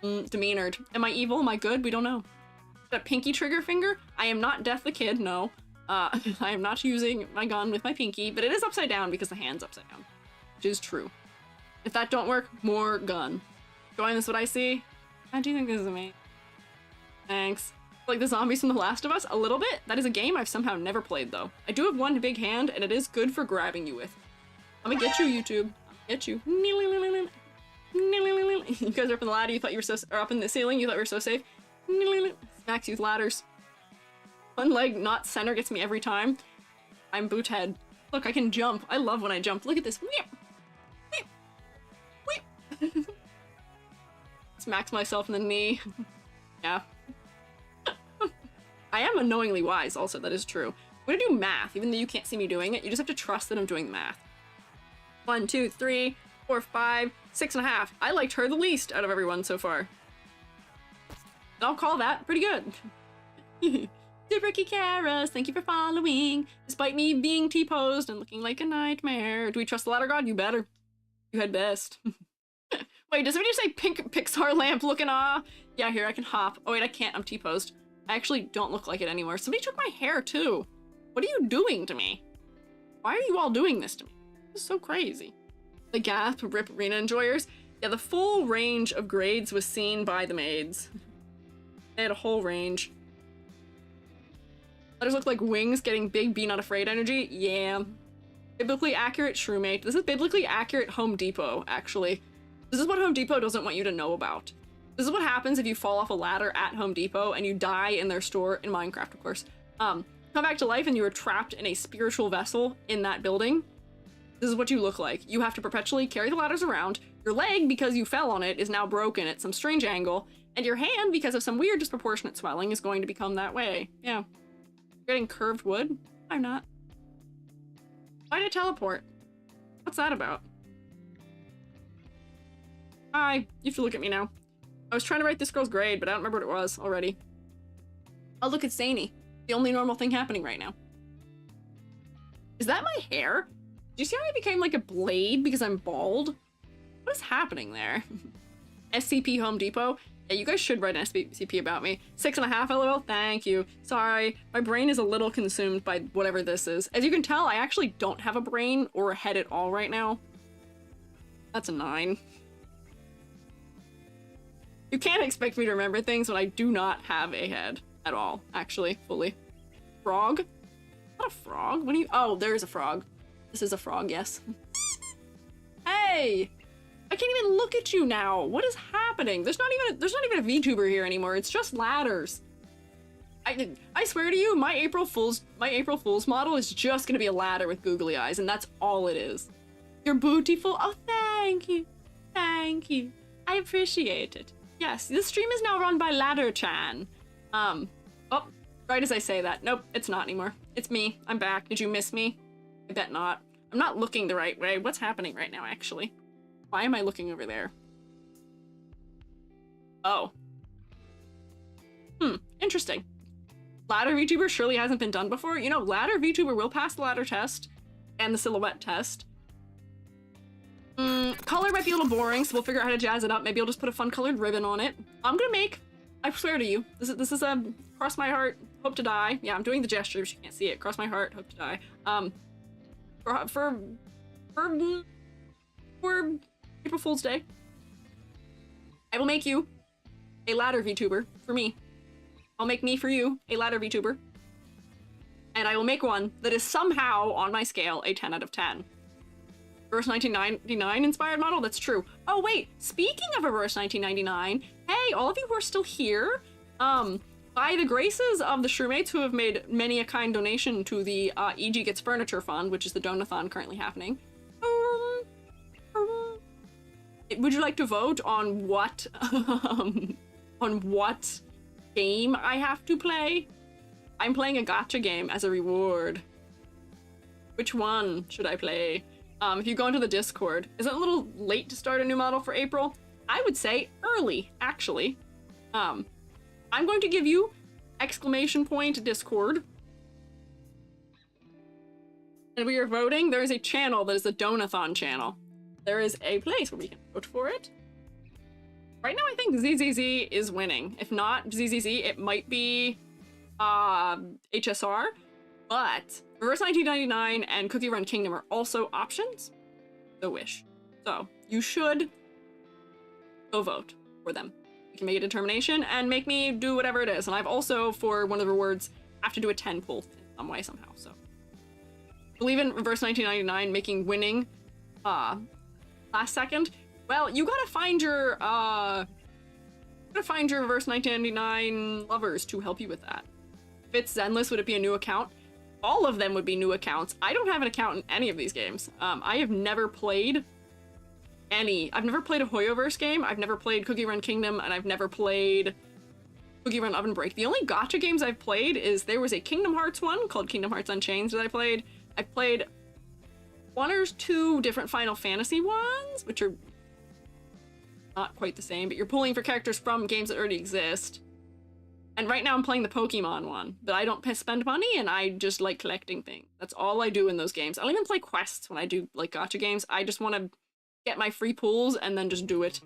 demeanored. Am I evil? Am I good? We don't know. That pinky trigger finger? I am not Death the Kid, no. I am not using my gun with my pinky, but it is upside down because the hand's upside down. Which is true. If that don't work, more gun. Join this what I see? I do think this is amazing. Thanks. Like the zombies from The Last of Us? A little bit. That is a game I've somehow never played, though. I do have one big hand, and it is good for grabbing you with. I'm gonna get you, YouTube. I'll get you. You guys are up in the ladder, you thought you were so- or up in the ceiling, you thought you were so safe. Smacks use ladders. One leg, not center, gets me every time. I'm boothead. Look, I can jump. I love when I jump. Look at this. Smacks myself in the knee. Yeah. I am unknowingly wise, also, that is true. I'm gonna do math, even though you can't see me doing it. You just have to trust that I'm doing the math. 1, 2, 3, 4, 5, 6.5. I liked her the least out of everyone so far. I'll call that pretty good. Rubric Caras, thank you for following. Despite me being T-posed and looking like a nightmare. Do we trust the ladder god? You better. You had best. Wait, does somebody say pink Pixar lamp looking ah? Yeah, here, I can hop. Oh wait, I can't, I'm T-posed. I actually don't look like it anymore. Somebody took my hair too. What are you doing to me? Why are you all doing this to me? This is so crazy. The gasp, rip Rina enjoyers. Yeah, the full range of grades was seen by the maids. They had a whole range. Letters look like wings getting big be not afraid energy. Yeah. Biblically accurate shroomate. This is biblically accurate Home Depot, actually. This is what Home Depot doesn't want you to know about. This is what happens if you fall off a ladder at Home Depot and you die in their store, in Minecraft, of course. Come back to life and you were trapped in a spiritual vessel in that building. This is what you look like. You have to perpetually carry the ladders around. Your leg, because you fell on it, is now broken at some strange angle. And your hand, because of some weird disproportionate swelling, is going to become that way. Yeah. You're getting curved wood? I'm not. Why did I teleport? What's that about? Hi. You have to look at me now. I was trying to write this girl's grade, but I don't remember what it was already. Oh, look, it's zany. The only normal thing happening right now. Is that my hair? Do you see how I became like a blade because I'm bald? What is happening there? SCP Home Depot? Yeah, you guys should write an SCP about me. 6.5 LOL, thank you. Sorry, my brain is a little consumed by whatever this is. As you can tell, I actually don't have a brain or a head at all right now. That's a 9. You can't expect me to remember things when I do not have a head at all, actually, fully. Frog? Not a frog, what do you- oh, there's a frog. This is a frog, yes. Hey! I can't even look at you now. What is happening? There's not even a VTuber here anymore. It's just ladders. I swear to you, my April Fool's model is just gonna be a ladder with googly eyes, and that's all it is. You're beautiful. Oh, thank you. Thank you. I appreciate it. Yes, this stream is now run by Ladder-chan. Oh, right as I say that. Nope, it's not anymore. It's me. I'm back. Did you miss me? I bet not. I'm not looking the right way. What's happening right now, actually? Why am I looking over there? Oh. Interesting. Ladder VTuber surely hasn't been done before. You know, ladder VTuber will pass the ladder test and the silhouette test. Color might be a little boring, so we'll figure out how to jazz it up. Maybe I'll just put a fun colored ribbon on it. I'm gonna make, I swear to you, this is a cross my heart, hope to die. Yeah, I'm doing the gestures, you can't see it. Cross my heart, hope to die. For April Fool's Day, I will make you a ladder VTuber for me. I'll make me for you a ladder VTuber. And I will make one that is somehow on my scale a 10 out of 10. Reverse 1999 inspired model? That's true. Oh wait, speaking of Reverse 1999, hey, all of you who are still here, by the graces of the Shrewmates who have made many a kind donation to the EG Gets Furniture Fund, which is the donathon currently happening, would you like to vote on what, on what game I have to play? I'm playing a gacha game as a reward. Which one should I play? If you go into the Discord, is it a little late to start a new model for April? I would say early, actually. I'm going to give you exclamation point Discord. And we are voting. There is a channel that is a donathon channel there is a place where we can vote for it. Right now, I think ZZZ is winning. If not ZZZ, it might be HSR, but Reverse 1999 and Cookie Run Kingdom are also options. So wish. So you should go vote for them. You can make a determination and make me do whatever it is. And I've also, for one of the rewards, have to do a 10 pull in some way somehow. So believe in Reverse 1999 making winning last second. Well, you gotta find your Reverse 1999 lovers to help you with that. If it's Zenless, would it be a new account? All of them would be new accounts. I don't have an account in any of these games. I have never played any. I've never played a Hoyoverse game. I've never played Cookie Run Kingdom, and I've never played Cookie Run Oven Break. The only gacha games I've played is there was a Kingdom Hearts one called Kingdom Hearts Unchained that I played. I've played one or two different Final Fantasy ones, which are not quite the same, but you're pulling for characters from games that already exist. And right now I'm playing the Pokemon one, but I don't spend money and I just like collecting things. That's all I do in those games. I don't even play quests when I do like gacha games. I just want to get my free pulls and then just do it.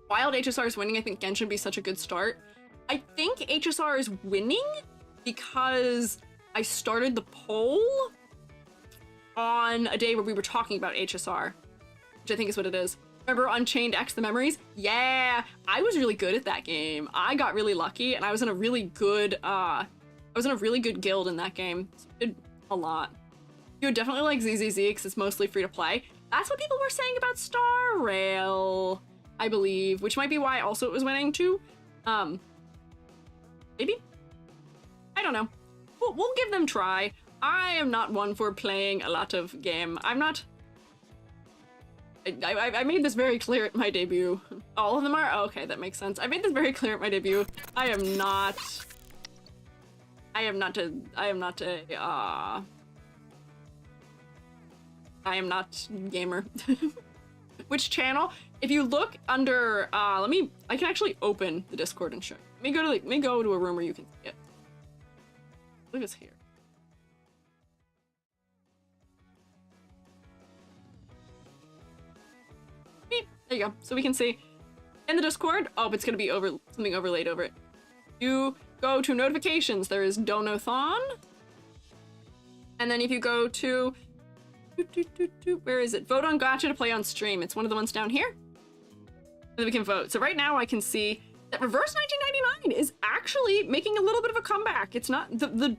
Wild HSR is winning. I think Genshin would be such a good start. I think HSR is winning because I started the poll on a day where we were talking about HSR, which I think is what it is. Remember Unchained X, the memories? Yeah, I was really good at that game. I got really lucky, and I was in a really good, guild in that game. So I did a lot. You would definitely like ZZZ because it's mostly free to play. That's what people were saying about Star Rail, I believe, which might be why also it was winning too. Maybe? I don't know. We'll give them a try. I am not one for playing a lot of game. I'm not. I made this very clear at my debut. All of them are? Oh, okay, that makes sense. I made this very clear at my debut. I am not gamer. Which channel? If you look under, I can actually open the Discord and show you. Let me go to a room where you can see it. Look at this here. There you go. So we can see in the Discord. Oh, but it's gonna be something overlaid over it. You go to notifications. There is Donothon, and then if you go to where is it? Vote on Gacha to play on stream. It's one of the ones down here. And then we can vote. So right now I can see that Reverse 1999 is actually making a little bit of a comeback. It's not the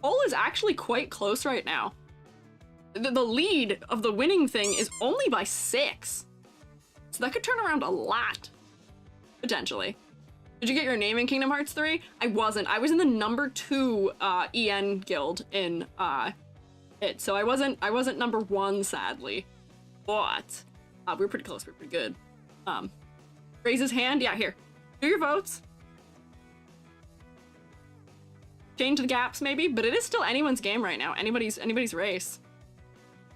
poll is actually quite close right now. The lead of the winning thing is only by 6. So that could turn around a lot, potentially. Did you get your name in Kingdom Hearts 3? I wasn't. I was in the number 2 EN guild in it, so I wasn't number 1, sadly. But we were pretty close. We were pretty good. Raise his hand. Yeah, here. Do your votes. Change the gaps, maybe, but it is still anyone's game right now. Anybody's race.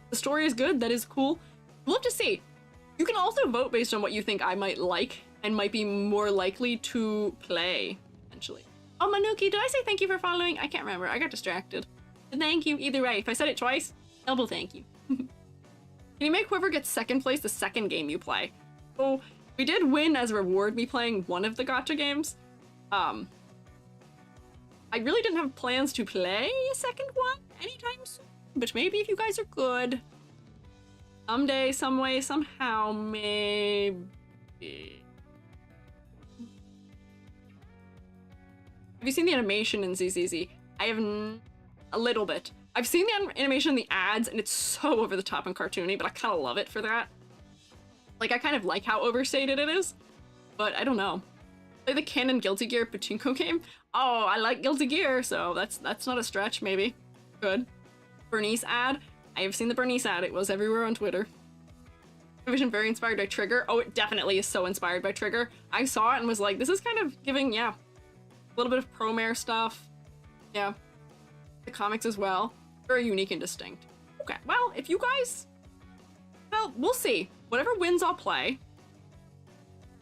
The story is good. That is cool. We'll have to see. You can also vote based on what you think I might like and might be more likely to play, potentially. Oh, Manuki, did I say thank you for following? I can't remember. I got distracted. Thank you either way. If I said it twice, double thank you. Can you make whoever gets second place the second game you play? So we did win as a reward me playing one of the gacha games. I really didn't have plans to play a second one anytime soon, but maybe if you guys are good. Someday, some way, somehow, maybe. Have you seen the animation in ZZZ? I have a little bit. I've seen the animation in the ads, and it's so over the top and cartoony, but I kind of love it for that. Like, I kind of like how overstated it is, but I don't know. Play the canon Guilty Gear pachinko game? Oh, I like Guilty Gear, so that's not a stretch, maybe. Good. Bernice ad? I have seen the Bernice ad. It was everywhere on Twitter. Vision very inspired by Trigger. Oh, it definitely is so inspired by Trigger. I saw it and was like, this is kind of giving, yeah, a little bit of promare stuff. Yeah. The comics as well. Very unique and distinct. Okay, well, if you guys... Well, we'll see. Whatever wins, I'll play.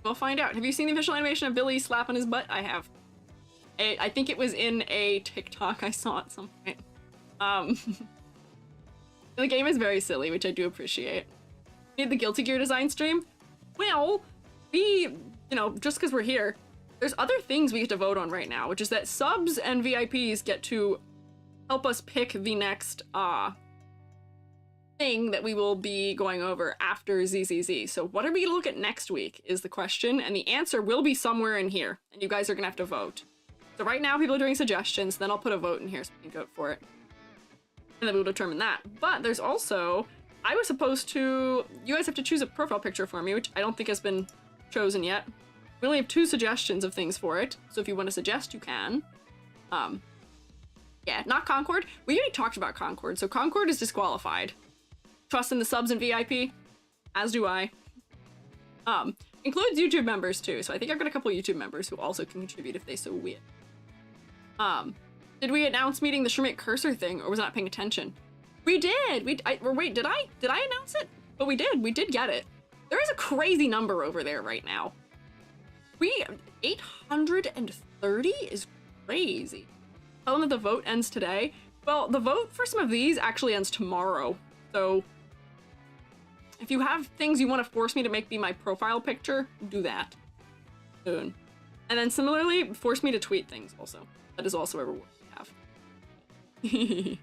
We'll find out. Have you seen the official animation of Billy slapping his butt? I have. I think it was in a TikTok I saw at some point. The game is very silly, which I do appreciate. Need the Guilty Gear design stream? Well, just because we're here, there's other things we get to vote on right now, which is that subs and VIPs get to help us pick the next thing that we will be going over after ZZZ. So what are we gonna look at next week is the question, and the answer will be somewhere in here, and you guys are gonna have to vote. So right now people are doing suggestions, then I'll put a vote in here so we can vote for it. And then we'll determine that. But there's also, I was supposed to, you guys have to choose a profile picture for me, which I don't think has been chosen yet. We only have 2 suggestions of things for it, so if you want to suggest, you can. Yeah, not Concord. We already talked about Concord, so Concord is disqualified. Trust in the subs and VIP, as do I. Includes YouTube members too, so I think I've got a couple YouTube members who also can contribute if they so wish. Did we announce meeting the Shermate cursor thing, or was I not paying attention? We did! Wait, did I announce it? But we did get it. There is a crazy number over there right now. 830 is crazy. Tell them that the vote ends today. Well, the vote for some of these actually ends tomorrow, so if you have things you want to force me to make be my profile picture, do that soon. And then similarly, force me to tweet things also. That is also a reward we have.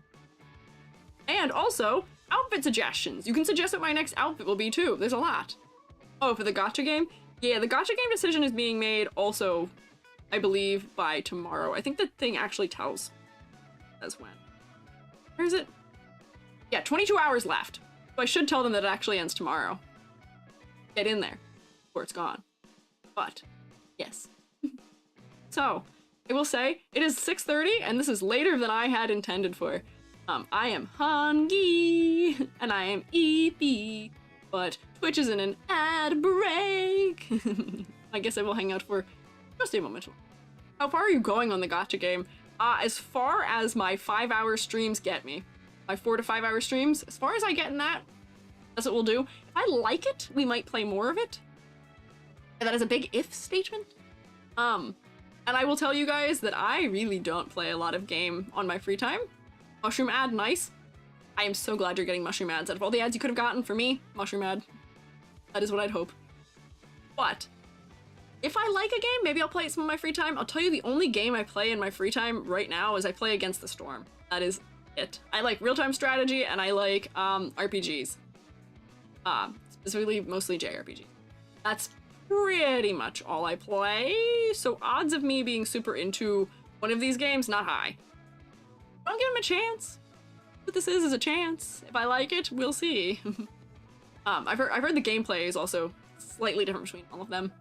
And also, outfit suggestions. You can suggest what my next outfit will be too. There's a lot. Oh, for the gacha game? Yeah, the gacha game decision is being made also, I believe, by tomorrow. I think the thing actually tells as when. Where is it? Yeah, 22 hours left. So I should tell them that it actually ends tomorrow. Get in there before it's gone. But, yes. So, I will say, it is 6:30, and this is later than I had intended for. I am hungry, and I am EP, but Twitch is in an ad break. I guess I will hang out for just a moment. How far are you going on the gacha game? As far as my 5-hour streams get me. My 4 to 5 hour streams, as far as I get in that, that's what we'll do. If I like it, we might play more of it. And that is a big if statement. And I will tell you guys that I really don't play a lot of game on my free time. Mushroom ad, nice. I am so glad you're getting mushroom ads. Out of all the ads you could have gotten for me, mushroom ad. That is what I'd hope. But if I like a game, maybe I'll play it some of my free time. I'll tell you the only game I play in my free time right now is I play Against the Storm. That is it. I like real-time strategy and I like RPGs. Specifically, mostly JRPGs. That's pretty much all I play. So odds of me being super into one of these games, not high. Don't give him a chance. What this is a chance. If I like it, we'll see. I've heard the gameplay is also slightly different between all of them.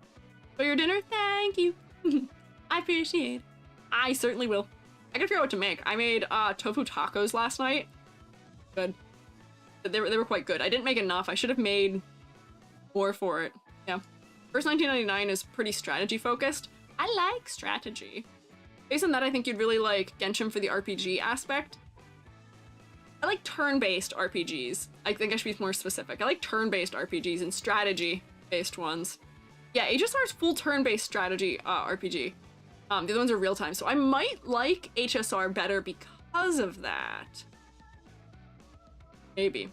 For your dinner, thank you. I appreciate it. I certainly will. I gotta figure out what to make. I made tofu tacos last night. Good. They were quite good. I didn't make enough. I should have made more for it. Yeah. First 1999 is pretty strategy focused. I like strategy. Based on that, I think you'd really like Genshin for the RPG aspect. I like turn-based RPGs. I think I should be more specific. I like turn-based RPGs and strategy-based ones. Yeah, HSR's full turn-based strategy RPG. The other ones are real-time, so I might like HSR better because of that. Maybe.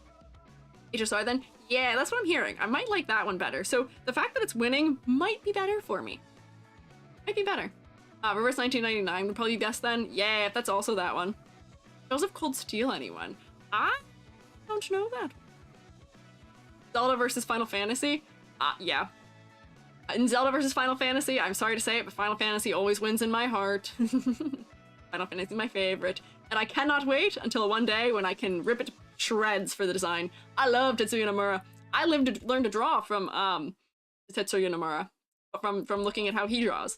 HSR then? Yeah, that's what I'm hearing. I might like that one better. So the fact that it's winning might be better for me. Might be better. Reverse 1999 would probably be best then. Yeah, if that's also that one. Tales of Cold Steel, anyone? I don't know that. Zelda versus Final Fantasy? Yeah. In Zelda versus Final Fantasy, I'm sorry to say it, but Final Fantasy always wins in my heart. Final Fantasy is my favorite. And I cannot wait until one day when I can rip it to shreds for the design. I love Tetsuya Nomura. I learned to draw from Tetsuya Nomura. From looking at how he draws.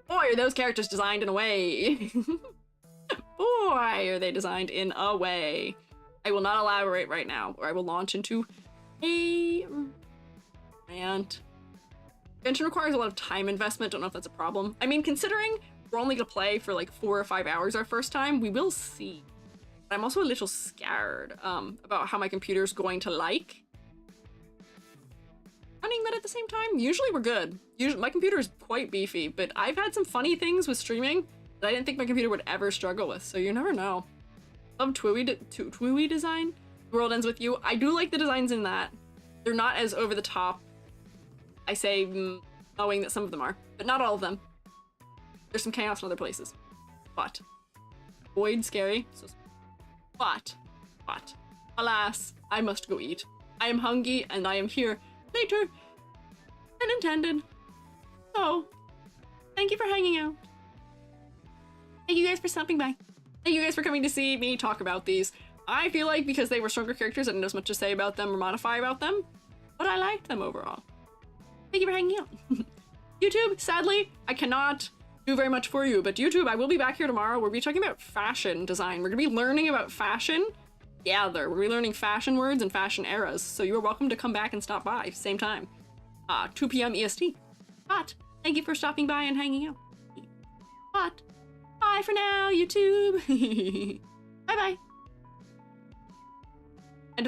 Boy, are those characters designed in a way. Boy, are they designed in a way. I will not elaborate right now, or I will launch into a rant. Genshin requires a lot of time investment. Don't know if that's a problem. I mean, considering we're only gonna play for like 4 or 5 hours our first time, we will see. But I'm also a little scared about how my computer's going to like running that at the same time. Usually we're good. Usually my computer is quite beefy, but I've had some funny things with streaming that I didn't think my computer would ever struggle with, so you never know. Love Twooey design. The World Ends With You. I do like the designs in that. They're not as over the top. I say, knowing that some of them are, but not all of them. There's some chaos in other places. But, Void scary. So, but, alas, I must go eat. I am hungry and I am here later than intended. So, thank you for hanging out. Thank you guys for stopping by. Thank you guys for coming to see me talk about these. I feel like because they were stronger characters, I didn't know as much to say about them or modify about them, but I liked them overall. Thank you for hanging out. YouTube, sadly, I cannot do very much for you, but YouTube, I will be back here tomorrow. We'll be talking about fashion design. We're gonna be learning about fashion. Yeah, we're gonna be learning fashion words and fashion eras, so you are welcome to come back and stop by, same time. 2 p.m. EST. But, thank you for stopping by and hanging out. But, bye for now, YouTube. Bye-bye.